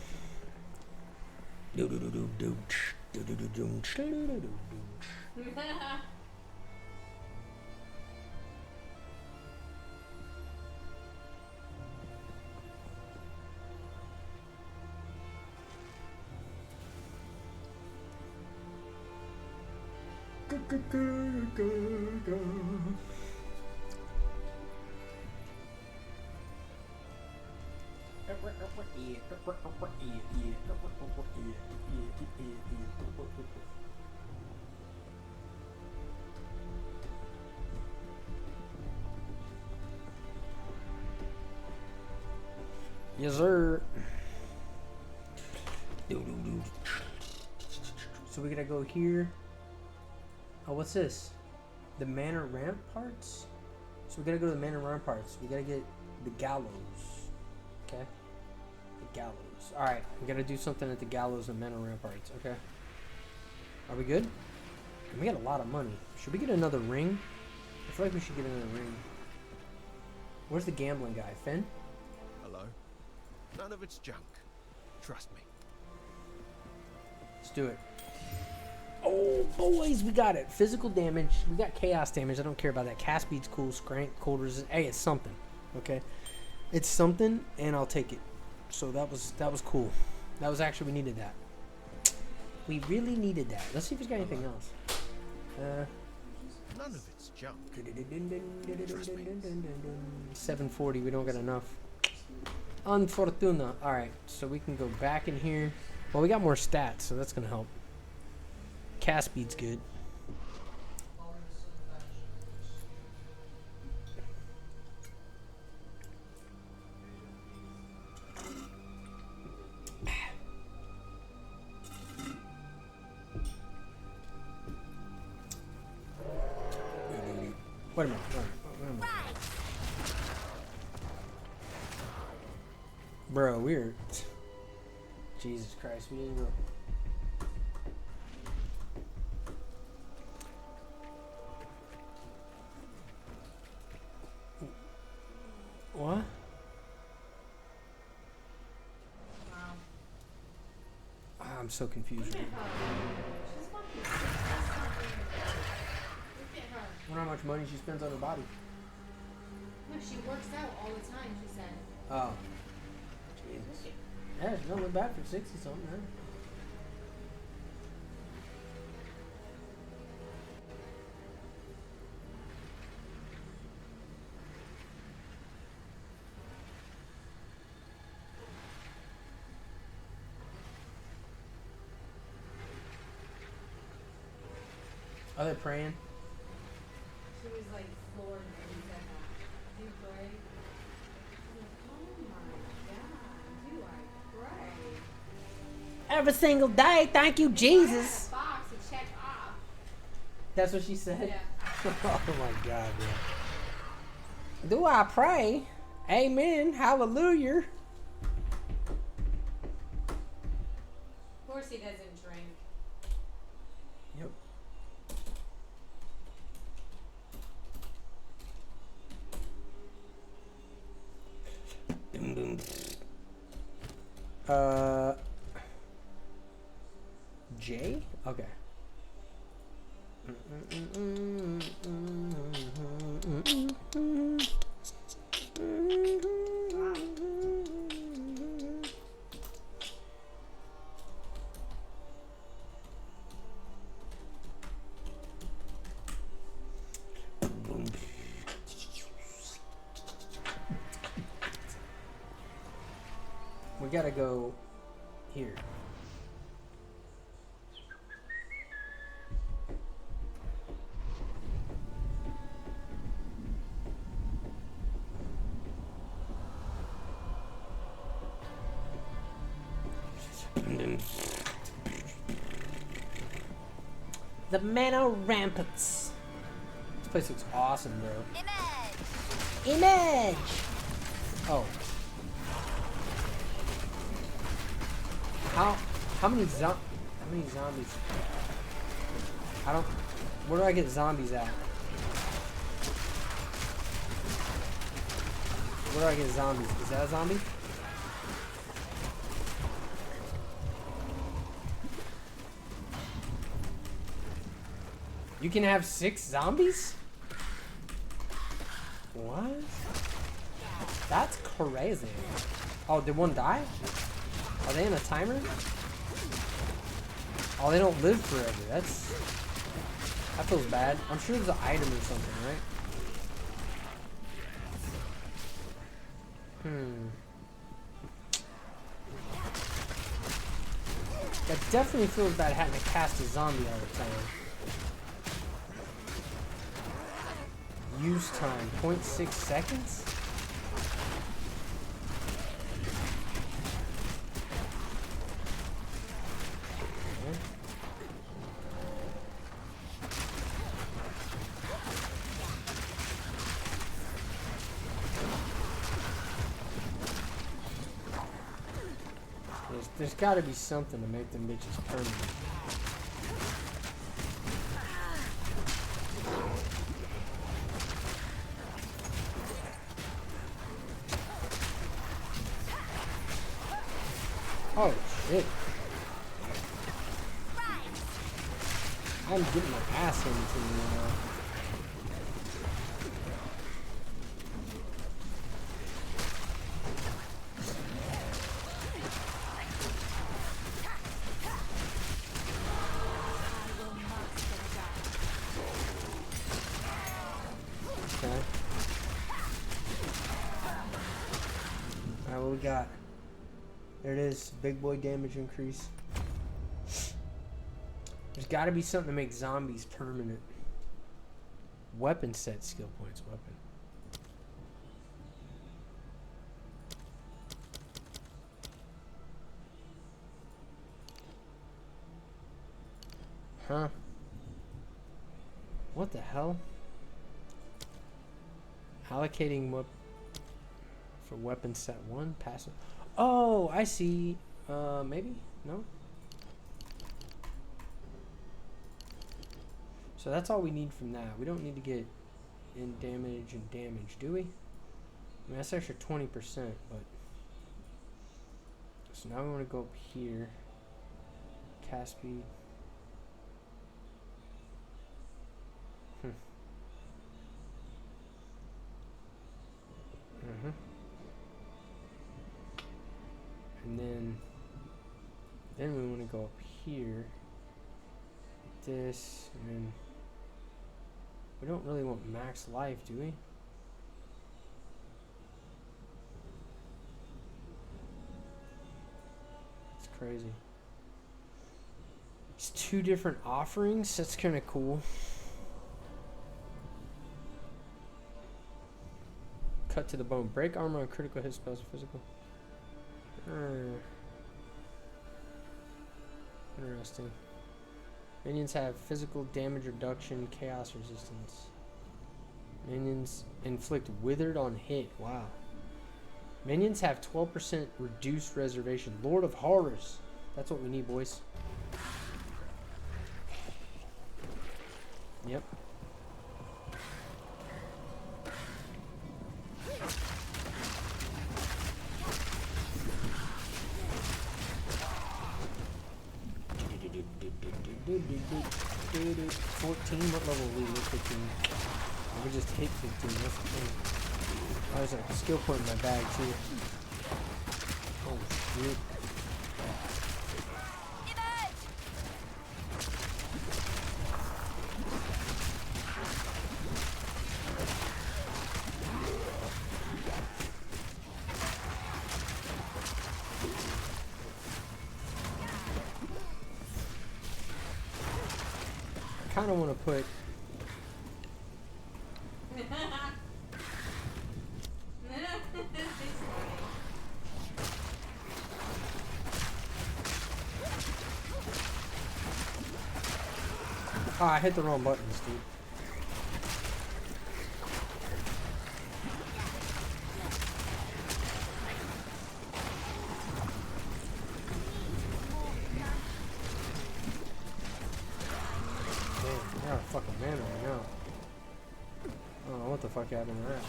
Yes, sir. So we gotta go here. Oh, what's this? The Manor Ramparts? So we gotta go to the Manor Ramparts. We gotta get the gallows. Okay? The gallows. Alright, we gotta do something at the gallows and Manor Ramparts. Okay? Are we good? And we got a lot of money. Should we get another ring? I feel like we should get another ring. Where's the gambling guy? Finn? Hello? None of it's junk. Trust me. Let's do it. Oh, boys, we got it. Physical damage. We got chaos damage. I don't care about that. Cast speed's cool. Strength, cold resist. Hey, it's something. Okay? It's something, and I'll take it. So that was cool. That was actually, we needed that. We really needed that. Let's see if he's got anything else. None of it's junk. 740. We don't got enough. Unfortuna. Alright, so we can go back in here. Well, we got more stats, so that's going to help. Cast speed's good. Wait a minute. Bro, we're... Jesus Christ, we didn't go... What? I'm so confused. I wonder how much money she spends on her body. No, she works out all the time, she said. Oh. Jesus. Yeah, she's not bad for 60 something, man. Are they praying? She was like floored when he said that. Do you pray? I was like, oh my god, do I pray? Every single day, thank you, Jesus. Box to check off. That's what she said? Yeah. Oh my god, man. Do I pray? Amen. Hallelujah. Of course he doesn't drink. Yep. J? Okay. We gotta go here. The Manor Ramparts. This place looks awesome, bro. Image. Oh. How many zombies? I don't... Where do I get zombies at? Where do I get zombies? Is that a zombie? You can have 6 zombies? What? That's crazy. Oh, did one die? Are they in a timer? Oh, they don't live forever. That feels bad. I'm sure there's an item or something, right? That definitely feels bad having to cast a zombie all the time. Use time, 0.6 seconds? There's got to be something to make them bitches permanent. Oh shit! I'm getting my ass handed to me now. Okay. Alright, what we got? There it is. Big boy damage increase. There's got to be something to make zombies permanent. Weapon set skill points. Weapon. Huh? What the hell? Allocating what for weapon set 1 passive. Oh, I see. Maybe? No? So that's all we need from that. We don't need to get in damage and damage, do we? I mean, that's extra 20%, but... So now we want to go up here. Cast speed. And then we want to go up here. Like this, and then we don't really want max life, do we? It's crazy. It's 2 different offerings. That's kind of cool. Cut to the bone. Break armor on critical hit spells or physical. Interesting. Minions have physical damage reduction, chaos resistance. Minions inflict withered on hit. Wow. Minions have 12% reduced reservation. Lord of Horrors. That's what we need, boys. Yep. Dude, 14? What level are we? 15. We just hit 15. That's the thing. Oh, there's a skill point in my bag, too. Oh, shit. I kind of want to put I hit the wrong buttons, dude. Damn, you're a fucking man right now. I don't know what the fuck happened to that.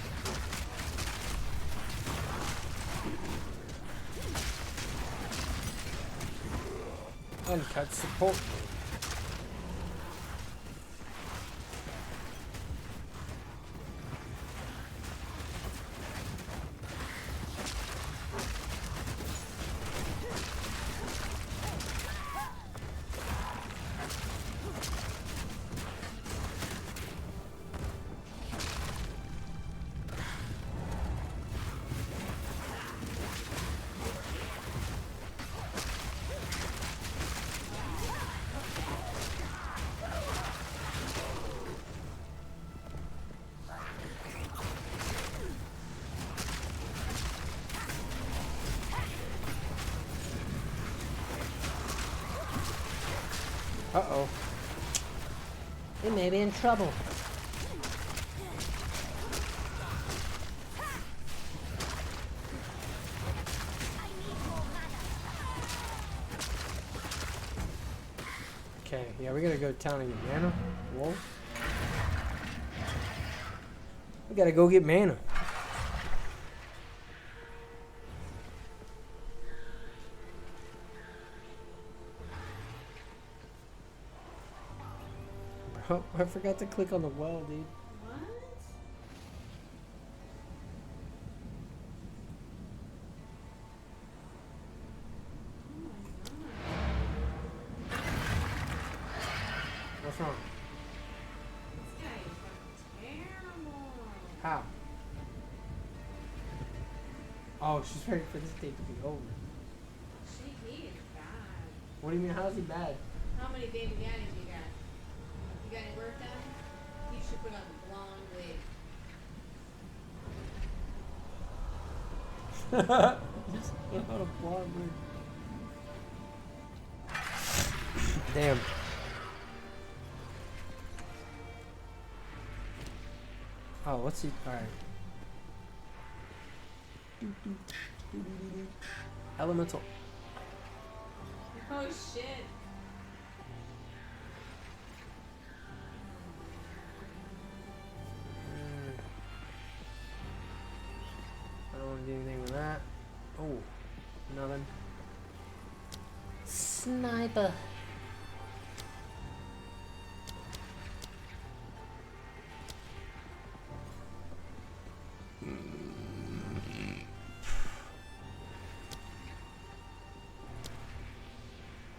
Uncut support. Uh-oh. We may be in trouble. Okay, yeah, we gotta go to town and get mana. Whoa. We gotta go get mana. Bro, I forgot to click on the well, dude. What? What's wrong? This guy is fucking terrible. How? Oh, she's ready for this day to be over. He is bad. What do you mean, how's he bad? How many baby daddies you got? You got any work done? You should put on the blonde wig. Just put on a blonde wig. Damn. Oh, what's he? Alright. Elemental. Oh shit. I don't want to do anything with that. Oh, nothing. Sniper.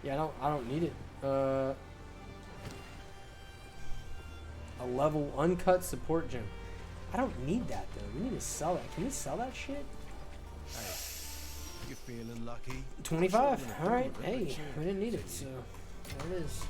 Yeah, I don't need it. A level uncut support gem. I don't need that though. We need to sell that. Can we sell that shit? You feeling lucky? 25. All right. Hey, we didn't need it, so there it is.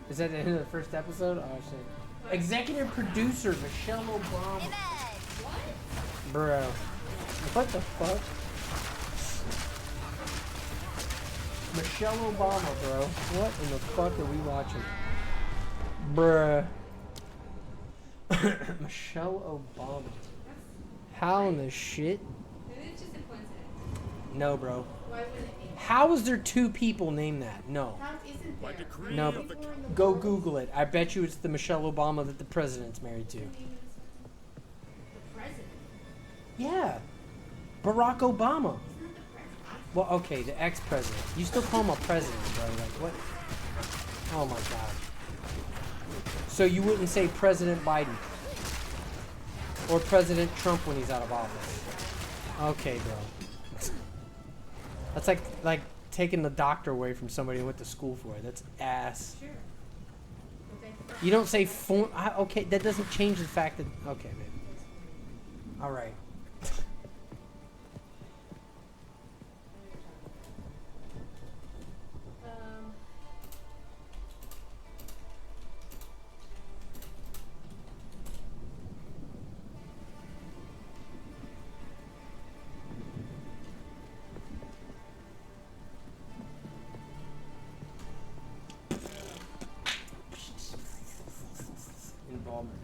Is that the end of the first episode? Oh shit. Executive producer Michelle Obama. What? Bro. What the fuck? Michelle Obama, bro. What in the fuck are we watching? Bruh. Michelle Obama. How in the shit? It's just a coincidence. No, bro. Why wouldn't it be? How is there two people named that? No. How isn't there? No, but go Google it. I bet you it's the Michelle Obama that the president's married to. The president. Yeah. Barack Obama. Well, okay, the ex-president. You still call him a president, bro. Like, what? Oh, my God. So you wouldn't say President Biden? Or President Trump when he's out of office? Okay, bro. That's like taking the doctor away from somebody who went to school for it. That's ass. Sure. You don't say okay, that doesn't change the fact that... Okay, babe. All right. Involvement.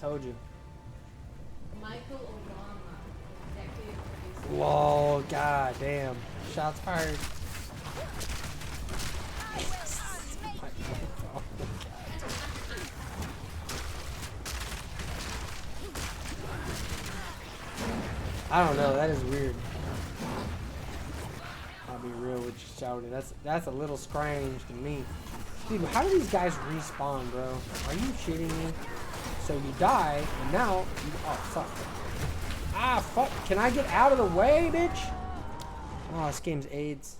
Told you. Michael Obama, executive producer. Lol, god damn. Shots fired. I don't know, that is weird. I'll be real with you, shouting. That's a little strange to me. Dude, how do these guys respawn, bro? Are you shitting me? So you die, and now you... Oh, fuck. Ah, fuck. Can I get out of the way, bitch? Oh, this game's AIDS.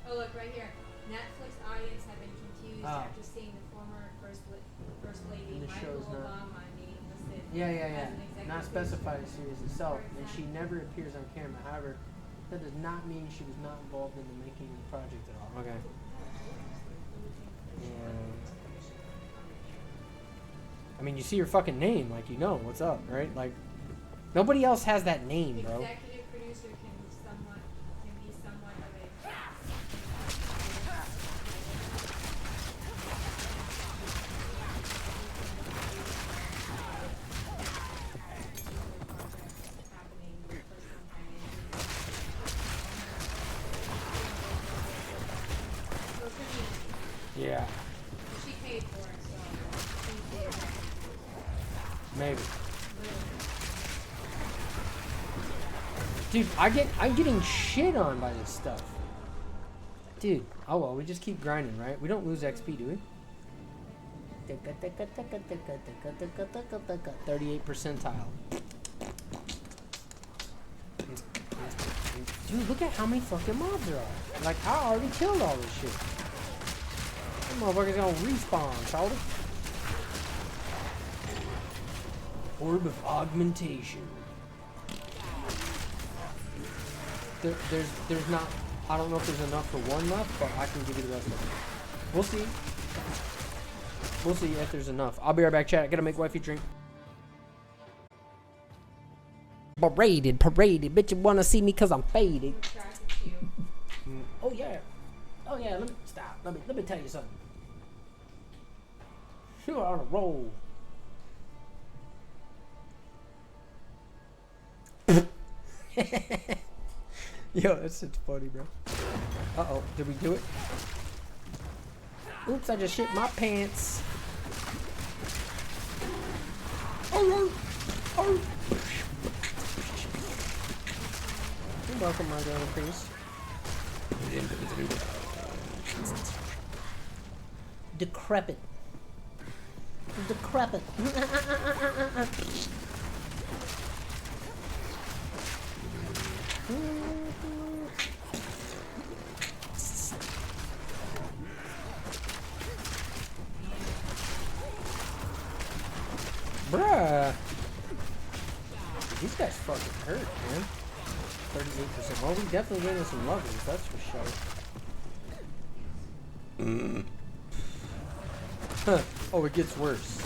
Oh, look, right here. Netflix audience have been confused after seeing the former First Lady Michael Obama being listed Yeah. as an executive Not producer. specified series itself, and she never appears on camera. However, that does not mean she was not involved in the making of the project at all. Okay. Yeah. I mean, you see her fucking name, like, you know what's up, right? Like, nobody else has that name, bro. Executive producer can Yeah. She paid for it, so. Maybe. Dude, I'm getting shit on by this stuff. Dude, oh well, we just keep grinding, right? We don't lose XP, do we? 38th percentile. Dude, look at how many fucking mobs there are. Like, I already killed all this shit. That motherfucker's gonna respawn, Charlie. Orb of augmentation. There's not. I don't know if there's enough for one left, but I can give you the rest of it. We'll see. We'll see if there's enough. I'll be right back, chat. I gotta make wifey drink. Paraded. Bitch, you wanna see me cause I'm faded. Oh yeah. Oh yeah, let me stop. Let me tell you something. You are on a roll. Yo, that's such funny, bro. Uh-oh, did we do it? Oops, I just shit my pants. Oh. You're welcome, my girl, please. Decrepit. Bruh. These guys fucking hurt, man. 38%. Well, we definitely gave us some levels, that's for sure. Huh. Oh, it gets worse.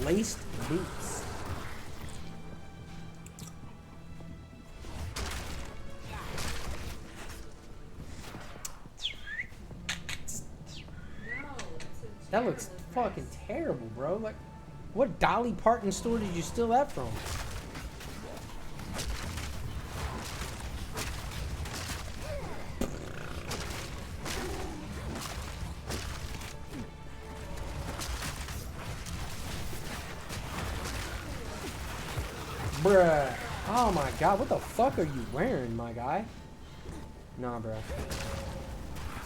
Laced boots. That looks fucking terrible, bro. Like, what Dolly Parton store did you steal that from? Bruh. Oh my god, what the fuck are you wearing, my guy? Nah, bruh.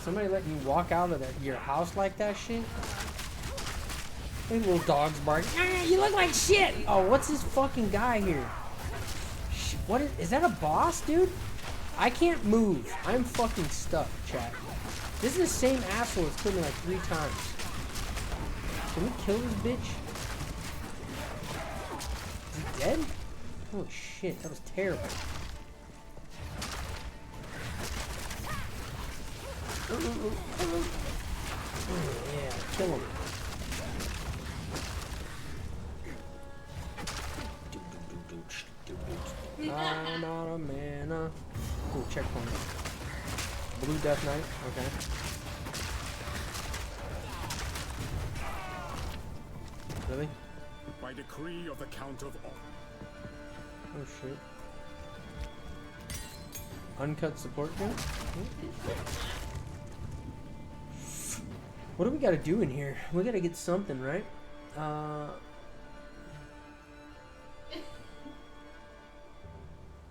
Somebody letting you walk out of your house like that shit? These little dogs barking. Ah, you look like shit! Oh, what's this fucking guy here? What is that a boss, dude? I can't move. I'm fucking stuck, chat. This is the same asshole that's killed me like 3 times. Can we kill this bitch? Is he dead? Holy shit, that was terrible. Yeah, kill him. I'm out of mana. Cool, checkpoint. Blue Death Knight, okay. Really? By decree of the Count of All. Oh shit. Uncut support gun? What do we gotta do in here? We gotta get something, right?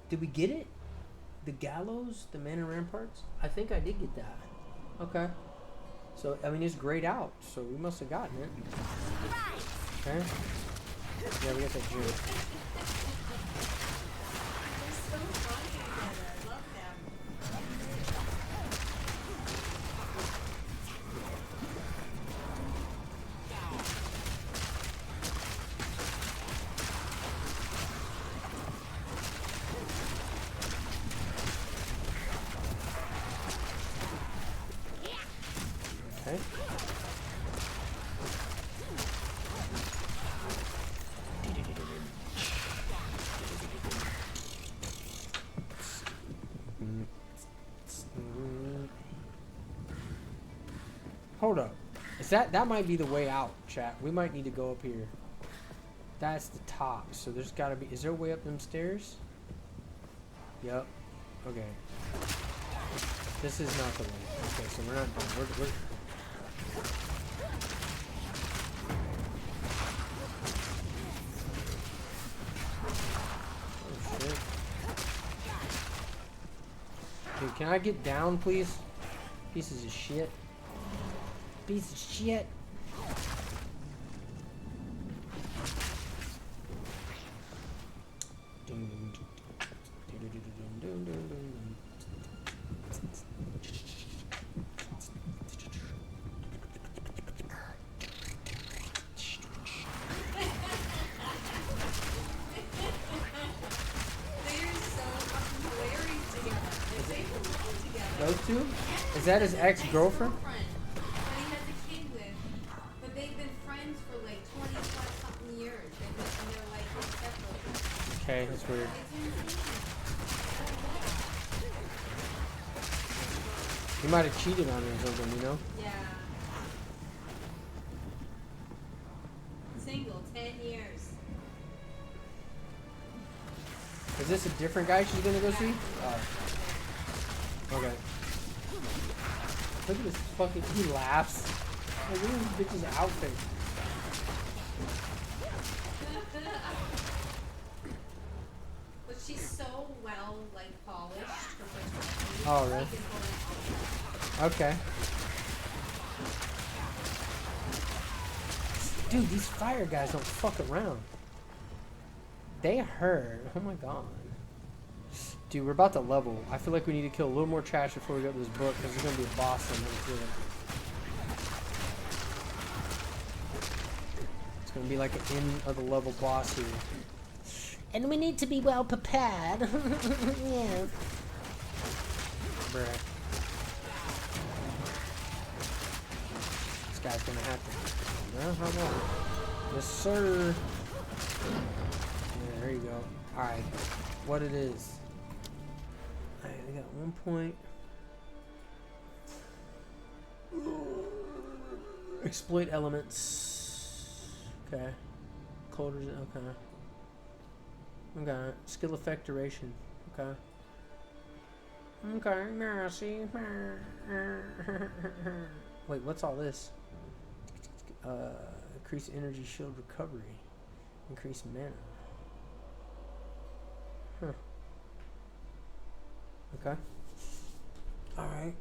Did we get it? The gallows? The man in ramparts? I think I did get that. Okay. So, I mean, it's grayed out, so we must have gotten it. Okay. Yeah, we got that jewel. Okay. Hold up. Is that might be the way out, chat. We might need to go up here. That's the top. So there's gotta be. Is there a way up them stairs? Yep. Okay. This is not the way. Okay, so we're not done. We're oh shit. Dude, can I get down, please? Pieces of shit. Piece of shit. Those two? Is that his ex-girlfriend? That he has a kid with, but they've been friends for like 20-something years. And they're like inseparable. Okay, that's weird. He might have cheated on her or something, you know? Yeah. Single, 10 years. Is this a different guy she's gonna go see? Oh. Okay. Look at this fucking. He laughs. Like, look at this bitch's outfit. But she's so well, like, polished. Oh, really? Okay. Dude, these fire guys don't fuck around. They hurt. Oh my god. Dude, we're about to level. I feel like we need to kill a little more trash before we go to this book, because there's going to be a boss in there. It's going to be like an end of the level boss here. And we need to be well prepared. Yeah. Bruh. This guy's going to have to... No, how long? Yes, sir. Yeah, there you go. Alright. What it is. Alright, we got 1 point. Exploit elements. Okay. Cold resist. Okay. Okay. Skill effect duration. Okay. Okay. Mercy. Wait, what's all this? Increase energy shield recovery. Increase mana. Huh. Okay. Alright.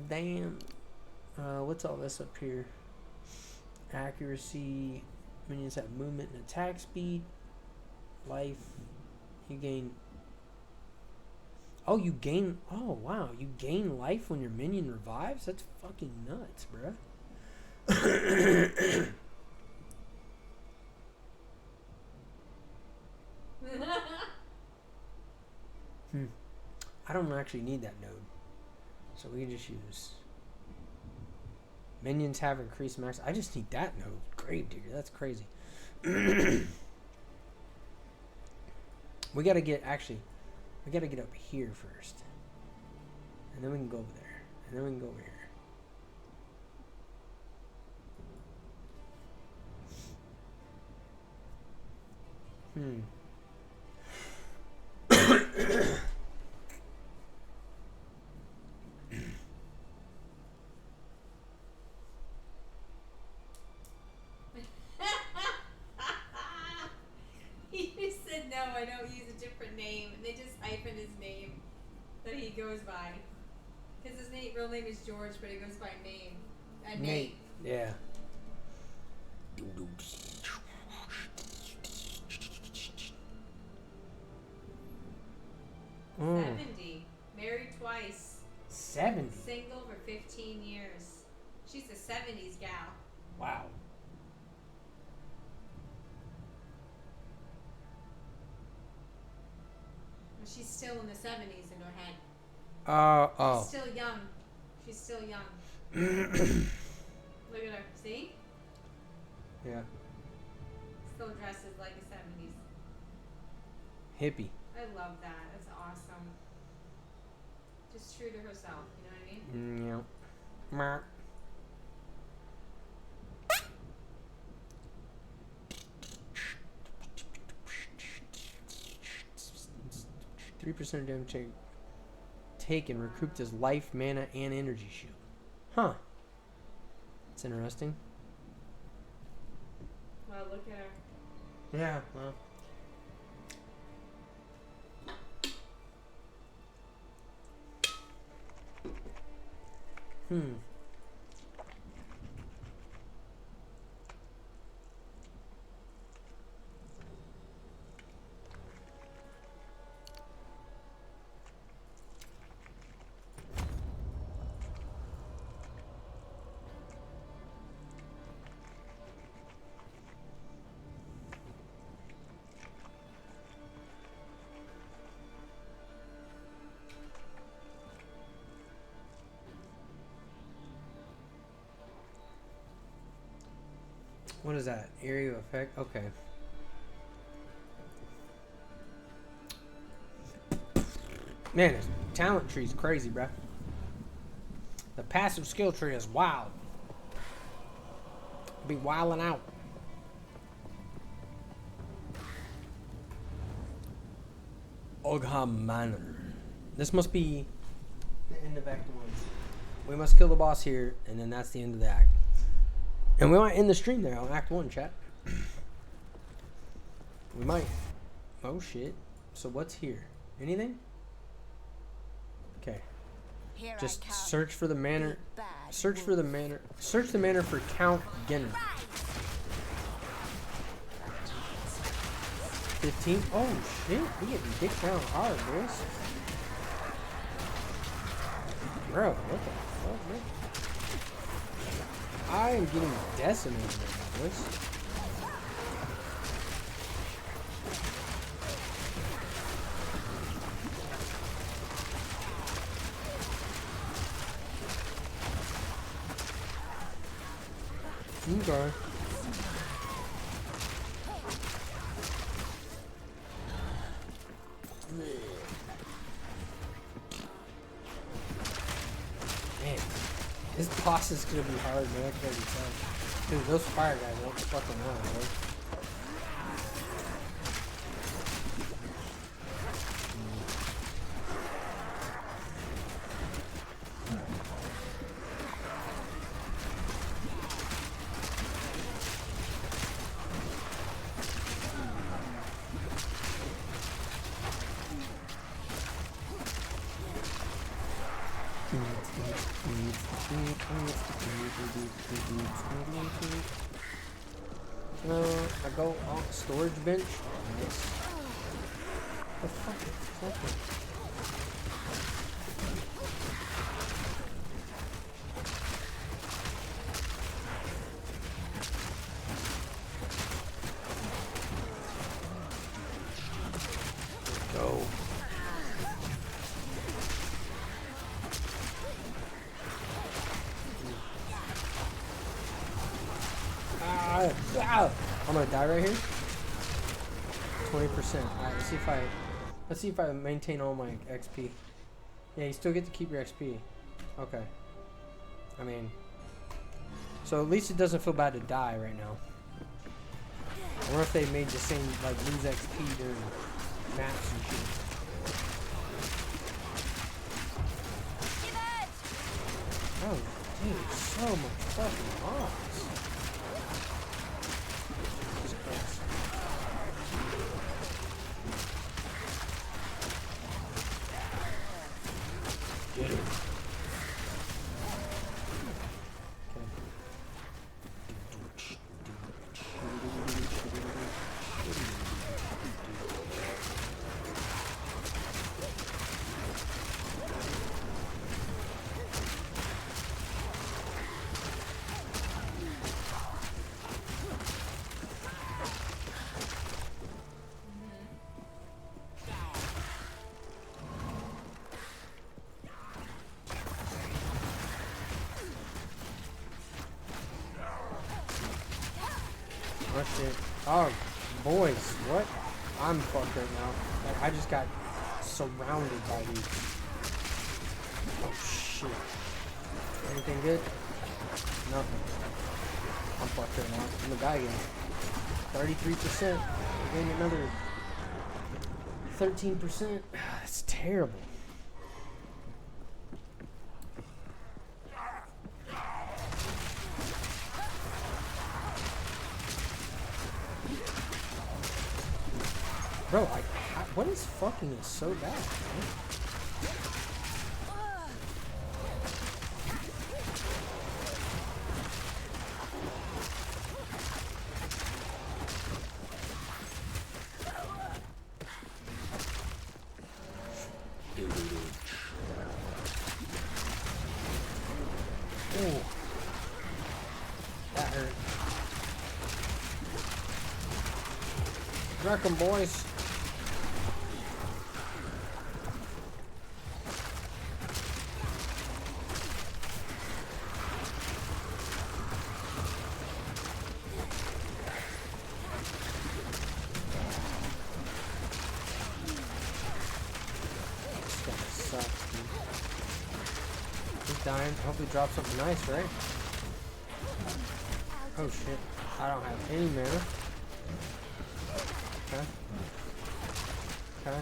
Damn. What's all this up here? Accuracy. Minions have movement and attack speed. Life. You gain... Oh, you gain... Oh, wow. You gain life when your minion revives? That's fucking nuts, bruh. I don't actually need that node. So we can just use... Minions have increased max... I just need that node. Gravedigger. That's crazy. We gotta get... Actually... We gotta get up here first. And then we can go over there. And then we can go over here. He just said no, I don't use a different name. And they just hyphen his name that he goes by. Because his real name is George, but he goes by name. Nate. Yeah. Mm. 70. Married twice. 70? Single for 15 years. She's a 70s gal. Wow. She's still in the 70s in her head. Oh. She's still young. She's still young. Look at her. See? Yeah. Still dresses like a 70s. Hippie. I love that. That's awesome. Just true to herself, you know what I mean? Yeah. Mer. 3% of damage taken recouped his life, mana, and energy shield. Huh. That's interesting. Well, look at her. Yeah, well. What is that? Area of effect? Okay. Man, this talent tree is crazy, bruh. The passive skill tree is wild. Be wilding out. Ogham Manor. This must be the end of Act 1. We must kill the boss here, and then that's the end of the act. And we might end the stream there on Act 1, chat. We might. Oh, shit. So what's here? Anything? Okay. Just search for the manor. Search for the manor. Search the manor for Count Genner. 15. Oh, shit. We getting dick down hard, boys. Bro, what the fuck, man? I am getting decimated right now, boys. Okay. Man, this boss is gonna be hard, man. I can already tell. Dude, those fire guys don't fucking know, bro. I go on storage bench. Nice. The fuck is that? Go. I'm gonna die right here. 20%. Alright, let's see if I maintain all my XP. Yeah, you still get to keep your XP. Okay. I mean, so at least it doesn't feel bad to die right now. I wonder if they made the same, like, lose XP during maps and shit. Oh, dude, so much fucking loss. Get it. shit. Oh, boys, what? I'm fucked right now. Like, I just got surrounded by these. Oh, shit. Anything good? Nothing. I'm fucked right now. I'm gonna die again. 33%. We're getting another 13%. That's terrible. Bro, what is fucking is so bad, man? Ooh. That hurt. Wreck 'em, boys. Dying. Hopefully drop something nice, right? Oh shit. I don't have any mana. Okay. Okay.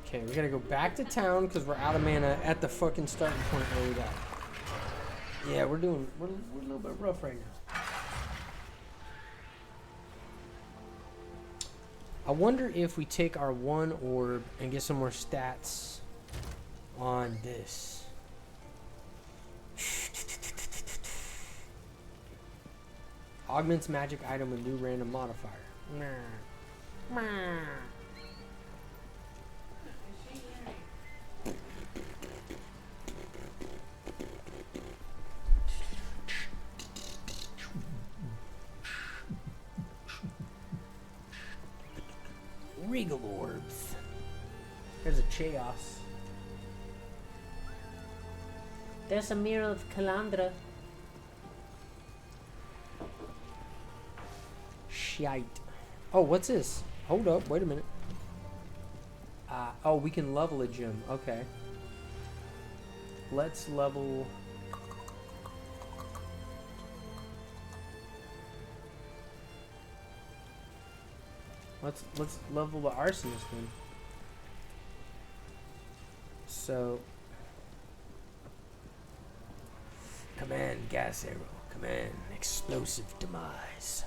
Okay, we gotta go back to town because we're out of mana at the fucking starting point where we got. Yeah, we're a little bit rough right now. I wonder if we take our one orb and get some more stats on this. Augments magic item with new random modifier. Regal orbs. There's a chaos. There's a mirror of Calandra. Shite. Oh, what's this? Hold up, wait a minute. Oh, we can level a gem. Okay. Let's level. Let's level the arsonist then. So, command gas arrow. Command explosive demise.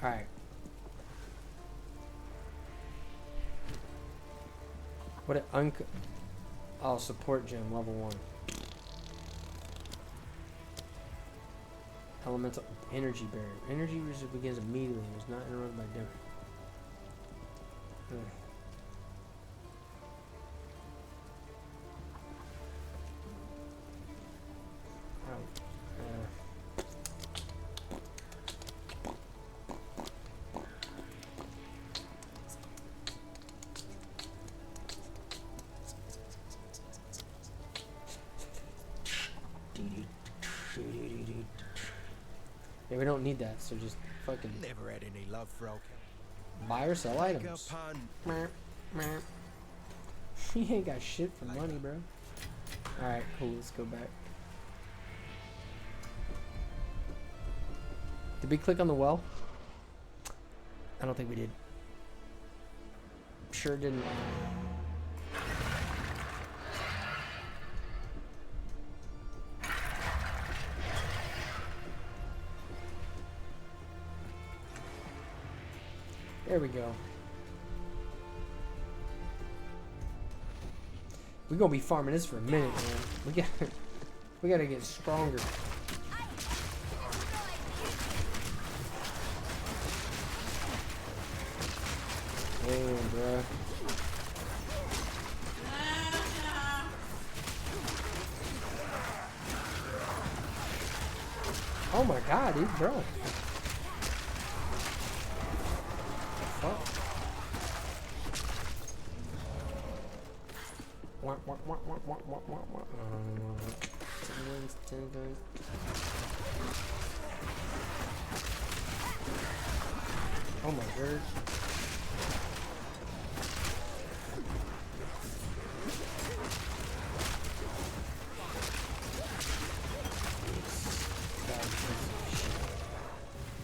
All right. What an I'll support gem level 1. Elemental energy barrier. Energy resist begins immediately and is not interrupted by damage. Yeah, we don't need that, so just fucking never had any love for old buy or sell items. He ain't got shit for money, bro. Alright, cool, let's go back. Did we click on the well? I don't think we did. Sure didn't. There we go. We're gonna be farming this for a minute, man. We gotta get stronger. Damn, bruh. Oh my god, dude, bro. Fuck. Oh my word.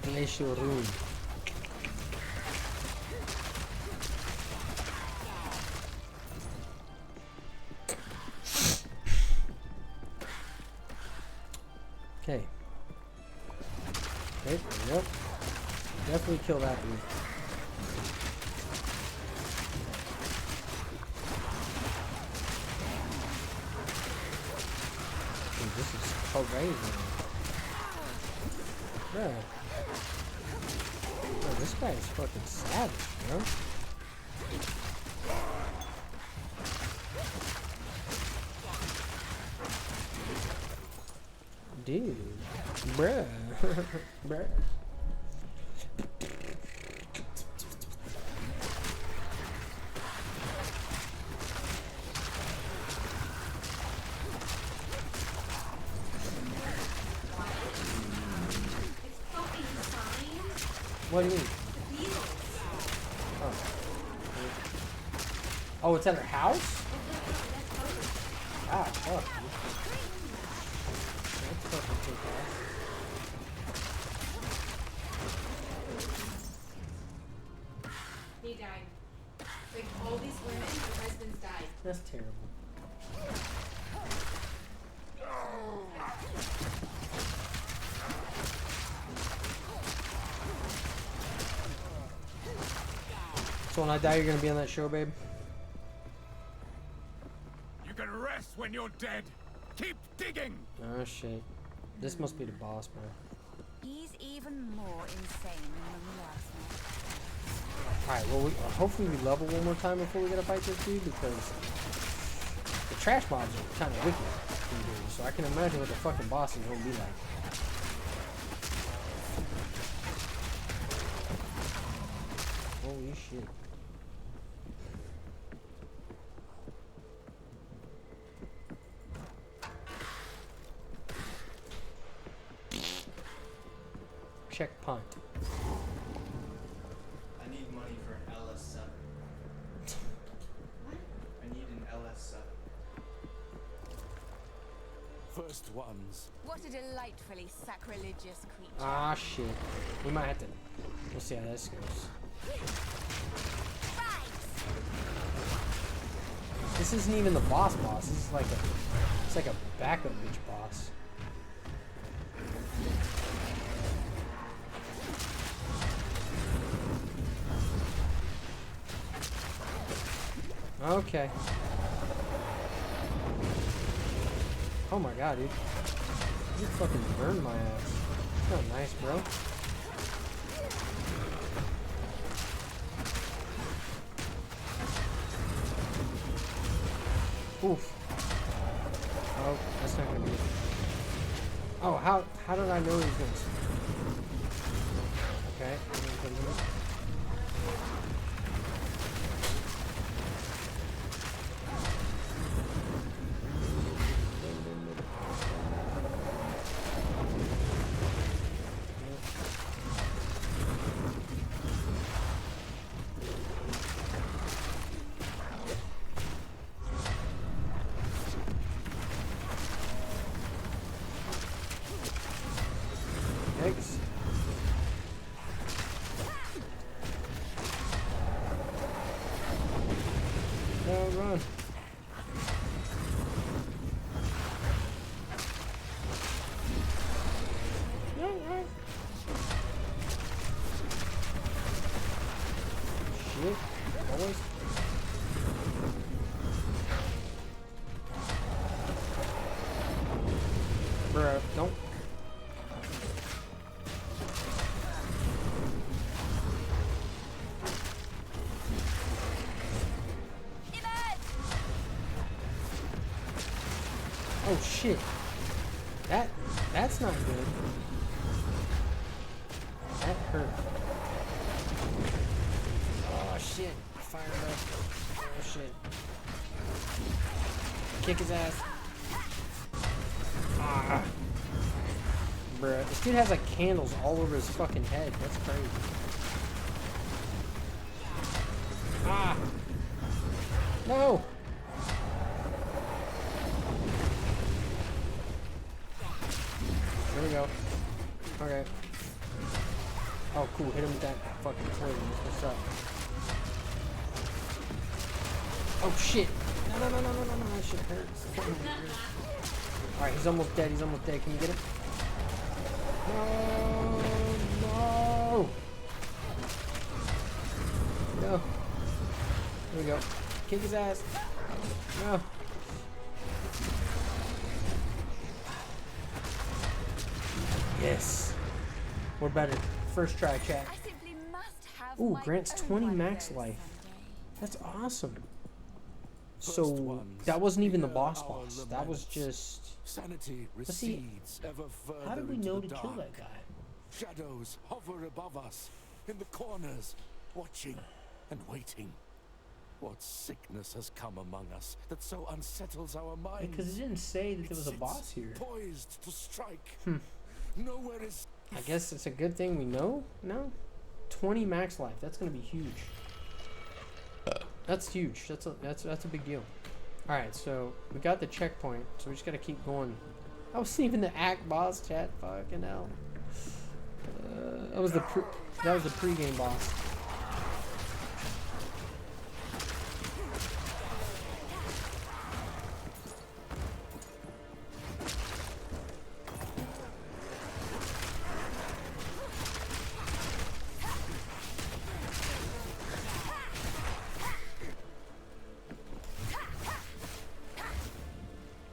Glacial Rune. Okay. Okay, yep. Definitely kill that dude. Dude, this is crazy. Bro. Bro, this guy is fucking savage, bro. Dude. Bruh. Bruh. What do you mean? Oh. Oh, it's at her house? Ah, fuck. That's fucking kick ass. He died. Like all these women, their husbands died. That's terrible. So when I die, you're gonna be on that show, babe? You can rest when you're dead. Keep digging. Oh shit. This must be the boss, bro. He's even more insane than the last one. Alright, well, hopefully we level one more time before we gotta fight this dude, because the trash mobs are kind of wicked in here, so I can imagine what the fucking boss is gonna be like. Holy shit. Checkpoint. I need money for an LS7. What? I need an LS7. First ones. What a delightfully sacrilegious creature. Ah shit. We might have to. We'll see how this goes. This isn't even the boss. This is like a. It's like a backup bitch boss. Okay. Oh my god, dude. You fucking burned my ass. That's not nice, bro. Oof. Oh, that's not gonna be it. Oh, how did I know he was gonna... Okay, I'm gonna put him in. Eggs. No, run. No, run. Shit. Always. Bruh, nope. Oh shit. That's not good. hurt. Oh shit. Fire breath. Oh shit. Kick his ass. Ah. Bruh. This dude has like candles all over his fucking head. That's crazy. Ah. No. There we go. Okay. Oh, cool. Hit him with that fucking poison. What's up? Oh, shit. No. That shit hurts. Alright, he's almost dead. He's almost dead. Can you get him? No. No. There we go. Kick his ass. No. Yes. We're better. First try, chat. Ooh, grants 20 max life. That's awesome. So that wasn't even the boss. That was just. Sanity Let's see. recedes ever further. How did we into know the to kill dark. that guy? Shadows hover above us, in the corners, watching and waiting. What sickness has come among us that so unsettles our minds? Because it didn't say that there was a boss here. Poised to strike. Nowhere is. I guess it's a good thing we know. No, 20 max life. That's gonna be huge. That's huge. That's a big deal. All right, so we got the checkpoint. So we just gotta keep going. I wasn't even the act boss, chat. Fucking hell. That was the pre-game boss.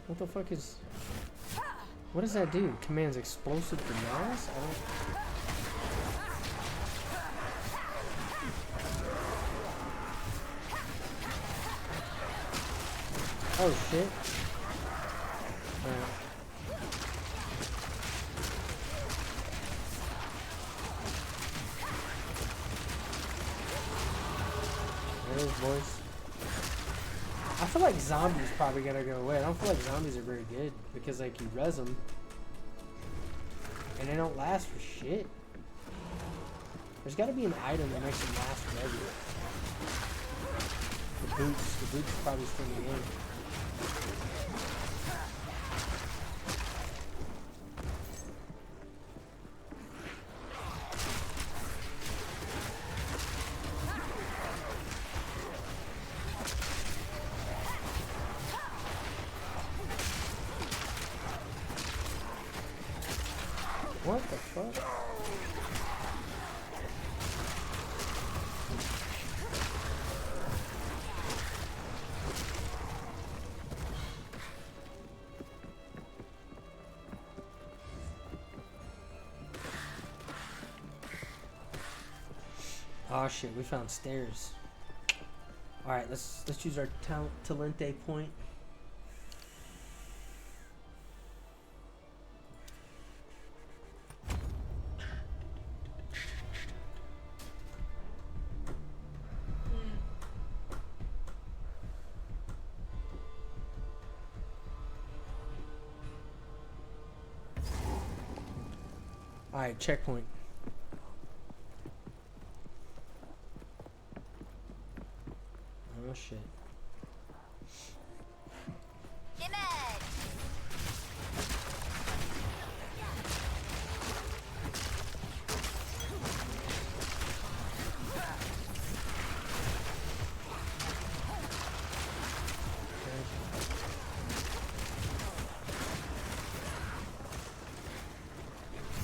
What the fuck is... What does that do? Commands explosive bananas? I don't... Oh shit. Alright. There it is, boys. I feel like zombies probably gonna go away. I don't feel like zombies are very good because like you res them and they don't last for shit. There's got to be an item that makes them last forever. The boots probably still in the game. What the fuck? Oh shit, we found stairs. Alright, let's use our Talente point. Alright, checkpoint. Oh shit.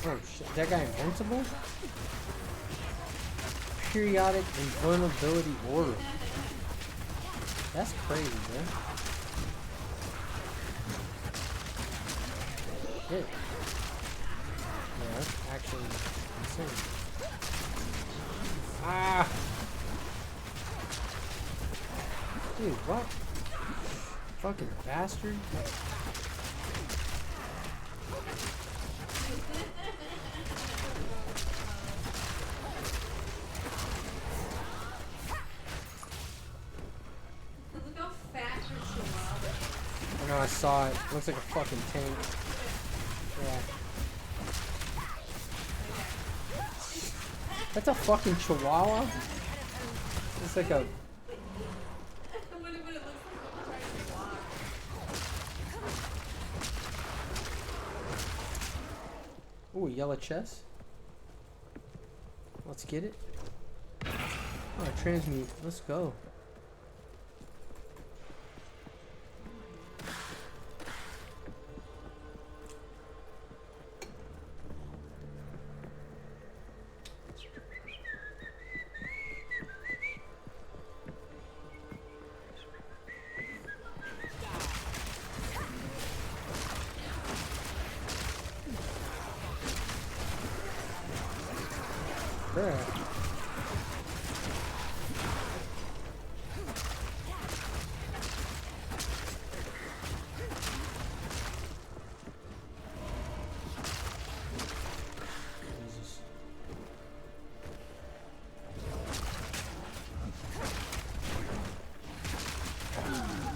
Oh shit, that guy invincible? Periodic invulnerability order. That's crazy, man. Shit. Yeah, that's actually insane. Ah! Dude, what? Fucking bastard. I know, I saw it. Looks like a fucking tank. Yeah. That's a fucking chihuahua? It's like a... Ooh, a yellow chest. Let's get it. Oh, transmute. Let's go.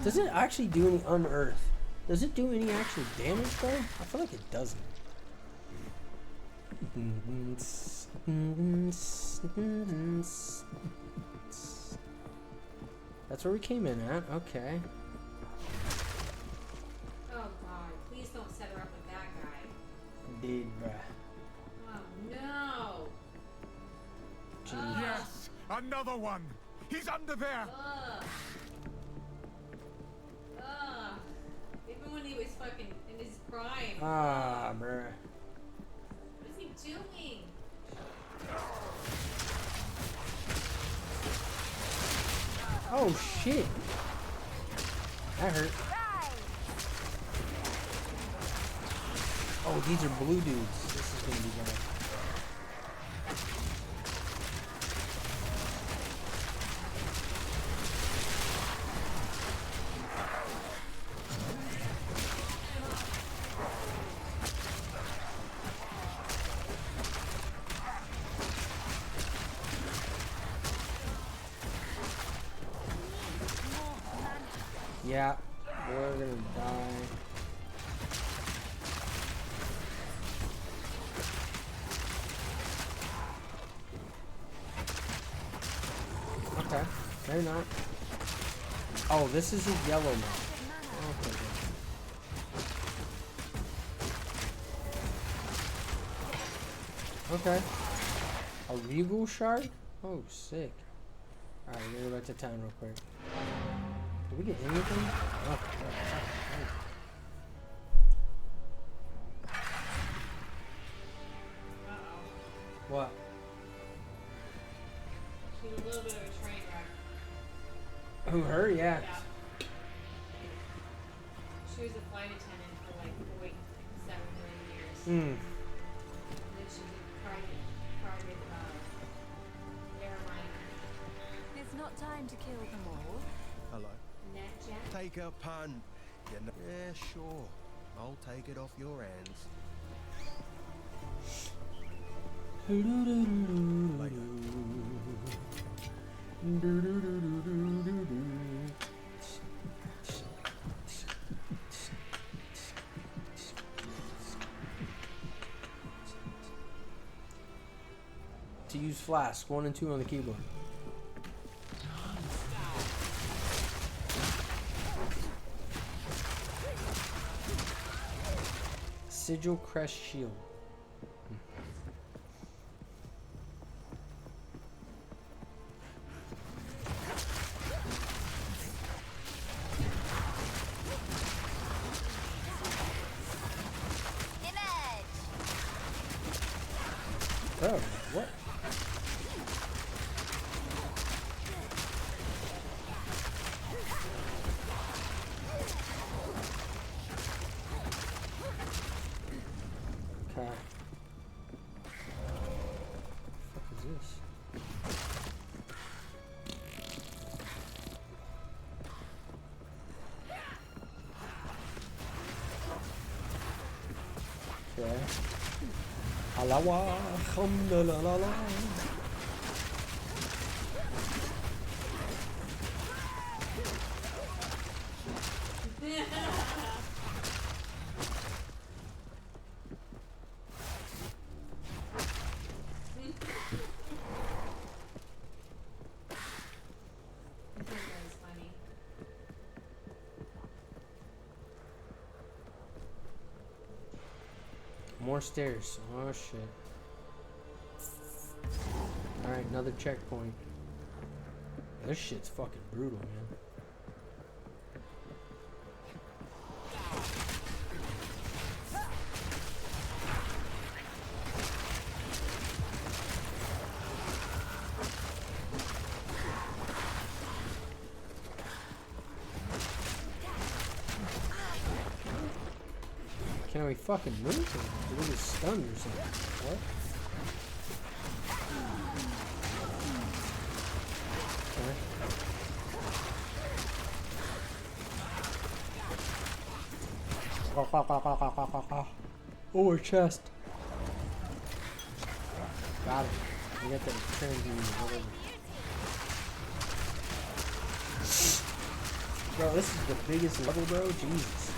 Does it actually do any unearth? Does it do any actual damage though? I feel like it doesn't. That's where we came in at. Okay. Oh god, please don't set her up with that guy. Indeed, bruh. Oh no. Yes, another one. He's under there. Ugh. Ugh. Even when he was fucking in his prime. Ah, bruh. What is he doing? Oh shit. That hurt. Oh, these are blue dudes. This is gonna be bad. Yeah, we're gonna die. Okay, they're not. Oh, this is a yellow now. Okay. Okay. A regal shard? Oh, sick. Alright, we're gonna go back to town real quick. Did we get anything? Oh, what? She was a little bit of a train wreck. Who, her? Yeah. Yeah. She was a flight attendant for like 7 million years. Hmm. And then she did private airliner. It's not time to kill them all. Hello. Net jet. Take a punt. You know. Yeah, sure. I'll take it off your hands. Later. To use flask 1 and 2 on the keyboard. Sigil Crest Shield. Oh, what? Okay. What the fuck is this? Okay. Alawa, hamdalalala. More stairs. Oh shit. Alright, another checkpoint. This shit's fucking brutal, man. Can we fucking move him? Did we get stunned or something? What? Okay. Oh, a chest. Got it. We got that transmute or whatever. Bro, this is the biggest level, bro. Jesus.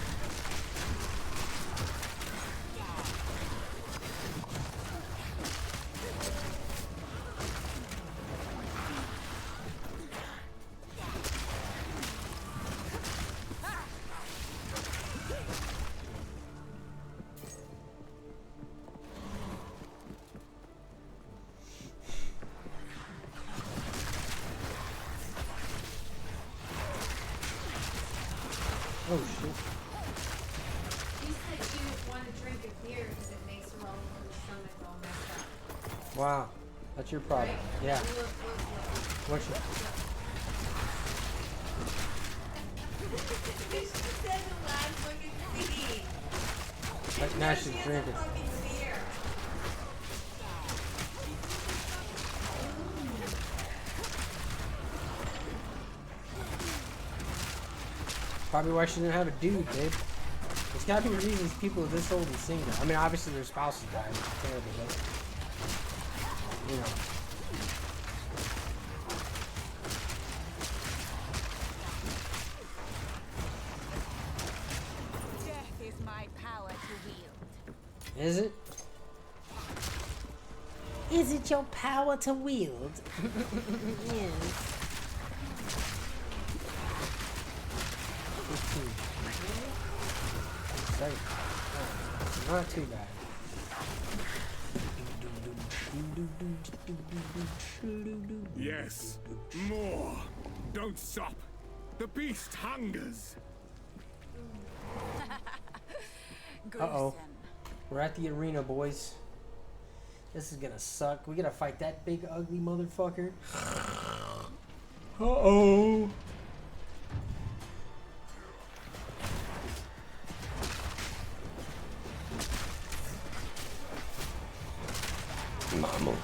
Oh shit. You said you want to drink a beer because it makes her all over the stomach all messed up. Wow. That's your problem. Right? Yeah. Look. What's your... She said the last fucking scene. Like, now she's drinking. Fucking beer. Probably why she didn't have a dude, babe. There's gotta be reasons people are this old and single. I mean, obviously their spouses died. It's terrible, but... You know. Death is my power to wield. Is it? Is it your power to wield? Yes. 15. Not too bad. Yes, more. Don't stop. The beast hungers. Uh-oh. We're at the arena, boys. This is gonna suck. We gotta fight that big, ugly motherfucker. Uh-oh. Mama.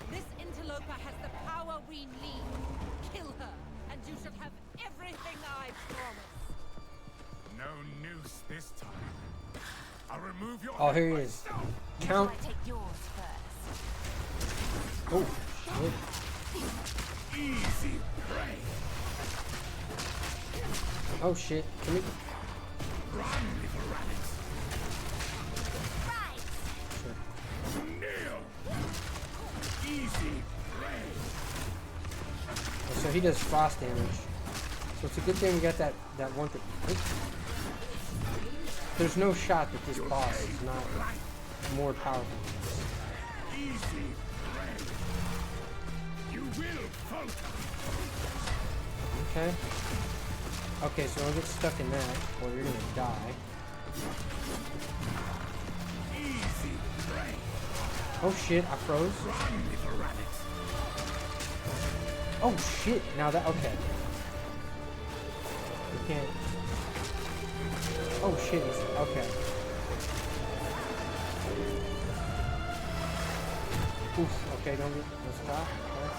This interloper has the power we need. Kill her, and you shall have everything I promise. No noose this time. I'll remove your Oh, here he is. Count. I take yours first. Oh, shit. Easy prey. Oh, shit. Can we... Run, little rabbits. Sure. Kneel. Easy prey. Oh, so he does frost damage. So it's a good thing we got that one thing. There's no shot that this boss is not more powerful than this. Easy prey. You will falter. Okay. Okay, so don't get stuck in that, or you're gonna die. Easy prey. Oh shit, I froze. Run, little rabbit. Oh shit, now that, okay. You can't. Oh shit, okay. Oof, okay, don't get, no stop. Okay.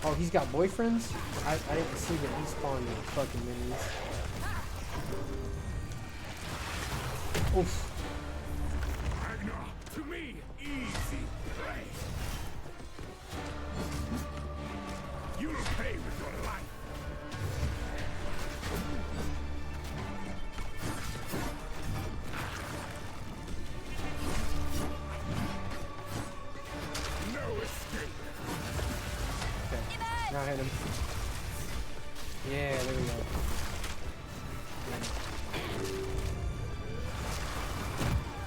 Oh, he's got boyfriends? I didn't see that he spawned the fucking minis. Oof. Ragnar, to me, easy prey. You'll pay with your life. No escape. hit him. Yeah, there we go.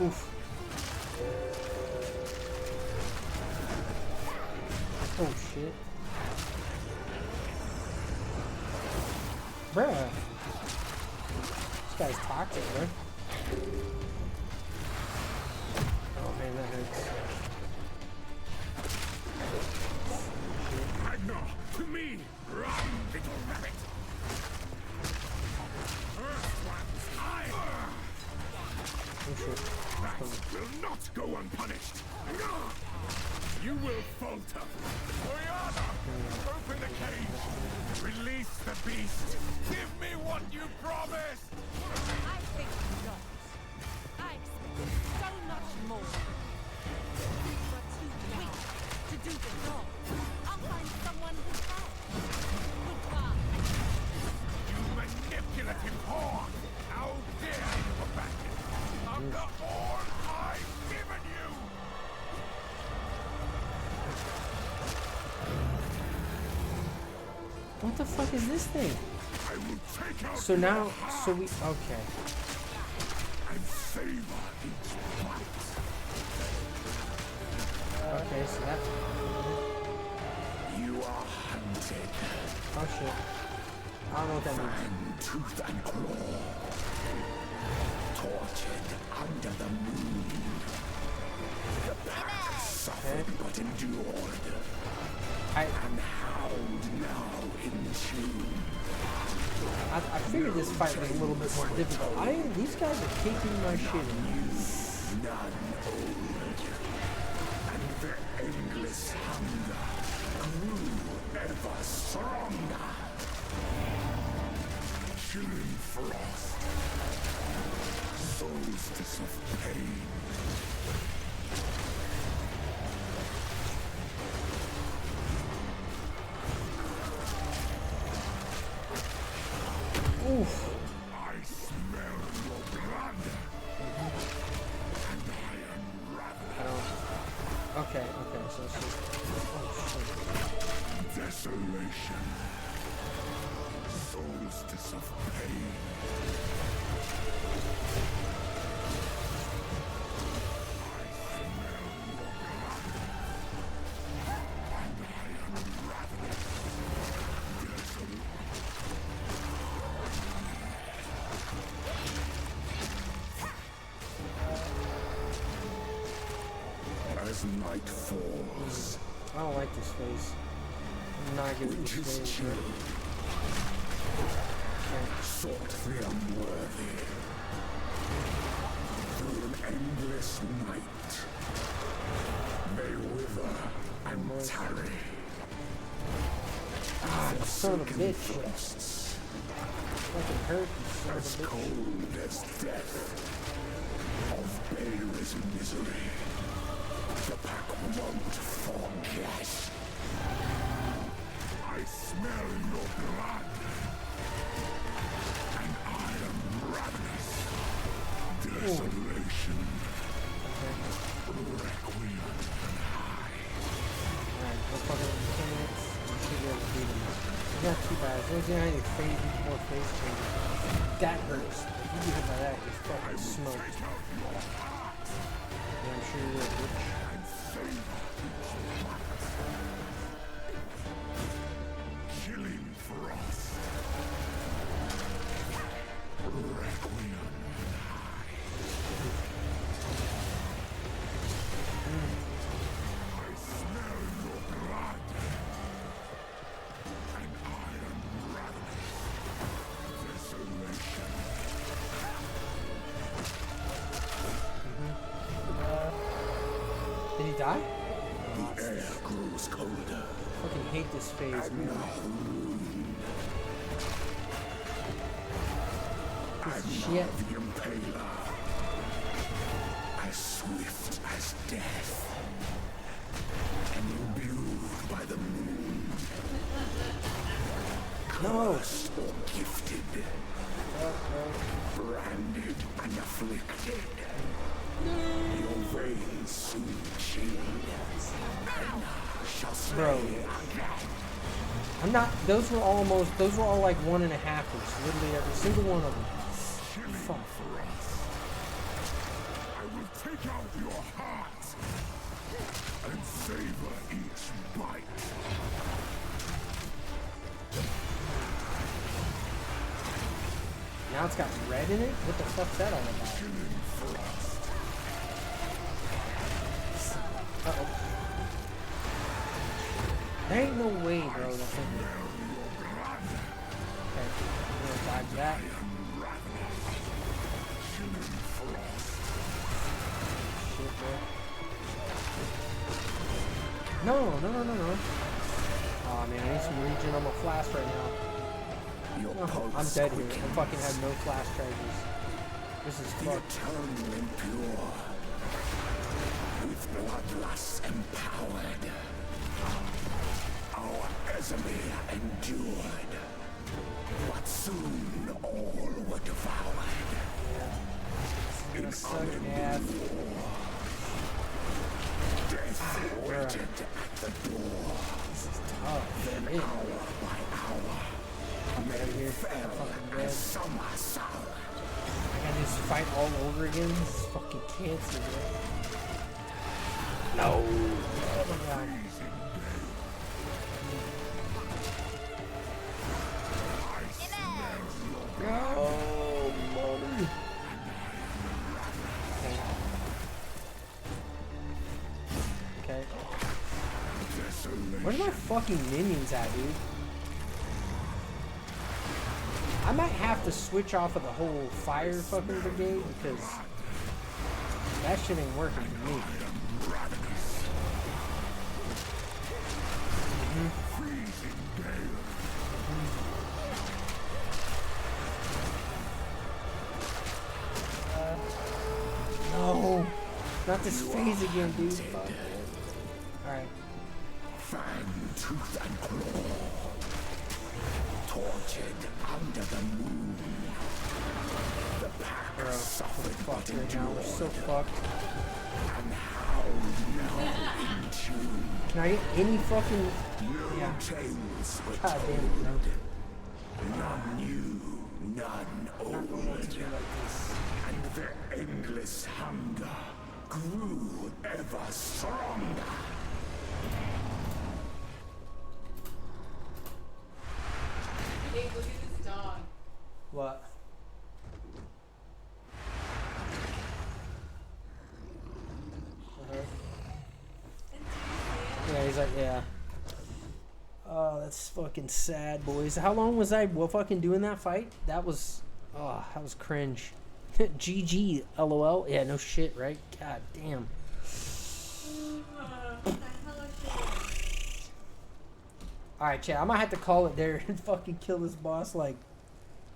Oof. Oh shit. Bruh. This guy's toxic, bro. Oh man, that hurts. Ragnar, to me! Run, little rabbit! Earthworm's eye! Oh shit. That will not go unpunished! You will falter! Oriana! Open the cage! Release the beast! Give me what you promised! I think not. I expected so much more. You are too weak to do the job. I'll find someone who can. Goodbye. You manipulative whore! How dare you abandon me after all I've given you! What the fuck is this thing? I will take out So now, your heart so we, okay. and savor each bite. Okay, so that. You are hunted. Oh shit. I don't know what that means. Fang, tooth, and claw. Tortured under the moon. The pack suffered but endured. And howled now in tune. I figured this fight was a little bit more difficult. These guys are kicking my shit in. None old. And their endless hunger grew ever stronger. Chilling frost. Solstice of pain. Oof. I smell your blood. And I am ravenous. Okay, so it's just. Oh shit. Desolation. Solstice of pain. As night falls, I don't like this phase. I'm not good at this phase. sought the unworthy through an endless night. They wither and tarry. Ah, you son of a bitch. Frosts, Fucking hurt, you son as of a bitch. cold as death, of baleless misery. The pack won't forget. I smell your blood, and I am ravenous. Desolation, requiem, and high. Alright, we'll fucking 10 minutes. We should be able to beat him. It's not too bad. As long as you don't have any phase, more phase changes. That hurts. If you get hit by that, you're fucking smoked. Yeah, I'm sure you will, bitch. Chilling frost. Requiem and high. I smell your blood. And I am ravenous. Desolation. Did he die? The air grows colder. I fucking hate this phase, man. Shit. The impaler. As swift as death. And imbued by the moon. No. Cursed or gifted. Branded and afflicted. Your veins soon chill. And shall slay again. I'm not. Those were all like 1.5ers. Literally every single one of them. Fuck. I will take out your heart and savor each bite. Now it's got red in it? What the fuck's that all about? Uh-oh. There ain't no way, bro, that's in there. Okay, I'm gonna dodge that. Shit, bro. No. Aw, man, I need some regen on my flask right now. Oh, I'm dead here. I fucking have no flash charges. This is fucked. Eternal impure, with bloodlust empowered, our Esamir endured, but soon all were devoured. In unending war, death waited at the door. Then hour by hour, men fell as summer sun. I gotta just fight all over again. This is fucking cancer, bro. No. Oh my god. No, mommy. Okay. Where's my fucking minions at, dude? I might have to switch off of the whole fire fucking brigade because that shit ain't working for me. No, not this phase again, dude. Fuck. Alright. Fang, tooth, and claw, tortured under the moon. The pack suffered but right now. We're so fucked. And how now in tune. Can I get any fucking... Yeah. Tales were God damn it, bro. None new, none old. And their endless hunger grew ever stronger. Hey, look at this dog. What? Yeah, he's like, yeah. Oh, that's fucking sad, boys. How long was I fucking doing that fight? That was cringe. GG, LOL. Yeah, no shit, right? God damn. Alright, chat, I might have to call it there and fucking kill this boss, like,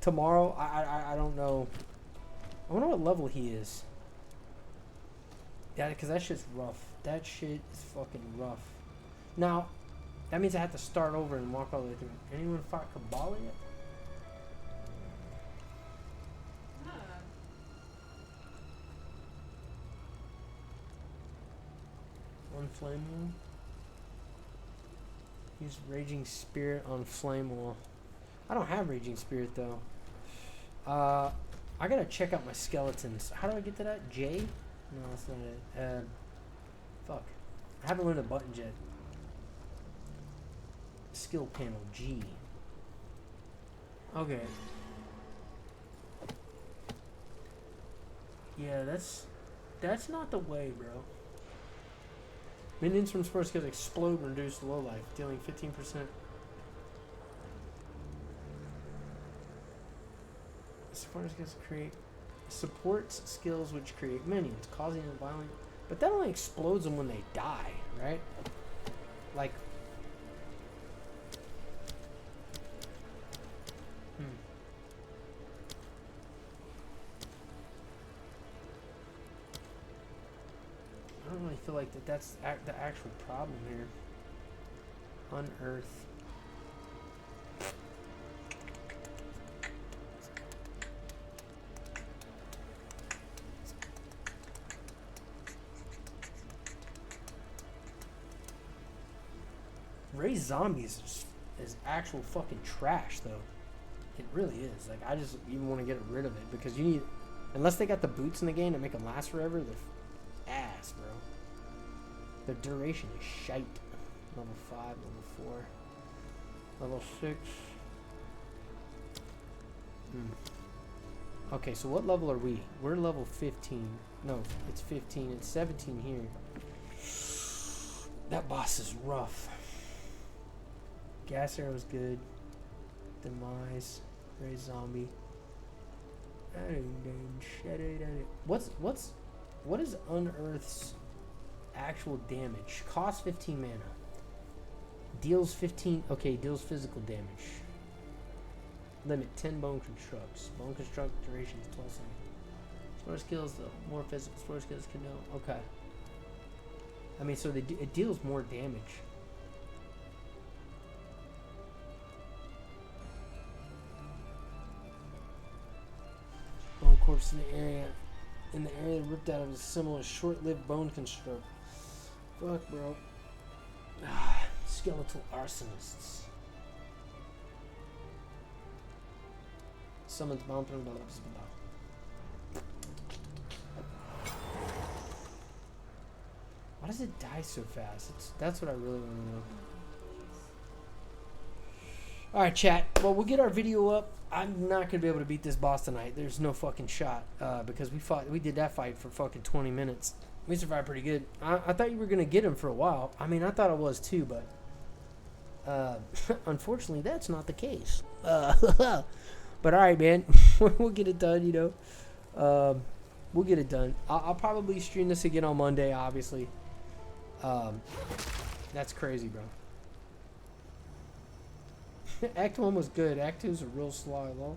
tomorrow. I don't know. I wonder what level he is. Yeah, because that shit's rough. That shit is fucking rough. Now, that means I have to start over and walk all the way through. Anyone fought Kabbalah yet? One flame wall. Use Raging Spirit on flame wall. I don't have Raging Spirit though. I gotta check out my skeletons. How do I get to that? J? No, that's not it. Fuck. I haven't learned the buttons yet. Skill panel G. Okay. Yeah, that's not the way, bro. Minions from sports skills explode and reduce low life, dealing 15%. Support skills create supports skills which create minions, causing them violent. But that only explodes them when they die, right? Like. I don't really feel like that's the actual problem here. Unearth. Raise zombies is is actual fucking trash, though. It really is. Like, I just even want to get rid of it because you need, unless they got the boots in the game that make them last forever, they're ass, bro. The duration is shite. Level 5, level 4, level 6. Okay, so what level are we? We're level 15. No, it's 15. It's 17 here. That boss is rough. Gas arrow's good. Demise. Ray zombie. What is Unearth's actual damage? Costs 15 mana. Deals 15. Okay, deals physical damage. Limit 10 bone constructs. Bone construct duration is 12 seconds. Explore skills, though. More physical explore skills can know. Okay. I mean, so it deals more damage. Bone corpse in the area ripped out of a similar short-lived bone construct. Fuck, bro. Skeletal arsonists. Summons mountain. Why does it die so fast? That's what I really want to know. Alright, chat. Well, we'll get our video up. I'm not going to be able to beat this boss tonight. There's no fucking shot. Because we did that fight for fucking 20 minutes. We survived pretty good. I thought you were going to get him for a while. I mean, I thought I was too, but unfortunately, that's not the case. But alright, man. We'll get it done, you know. We'll get it done. I'll probably stream this again on Monday, obviously. That's crazy, bro. Act 1 was good. Act 2 is a real slog, lol.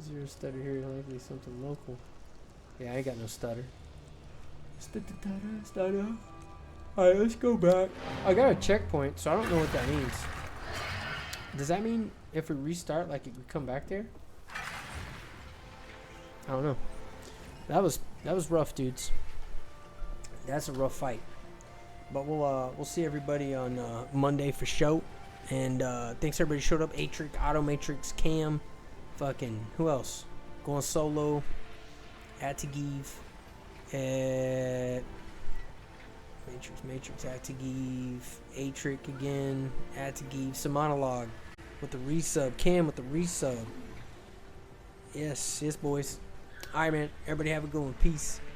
Zero stutter here. Likely something local. Yeah, I ain't got no stutter. Stutter. Alright, let's go back. I got a checkpoint, so I don't know what that means. Does that mean if we restart, like, it would come back there? I don't know. That was rough, dudes. That's a rough fight. But we'll see everybody on Monday for show. And thanks everybody who showed up. Atrix, Automatrix, Cam, fucking who else? Going solo. Atigiv. Matrix, Atigiv, Atrix again, Atigiv, Simonolog with the resub, Cam with the resub. Yes, boys. Alright, man. Everybody have a good one. Peace.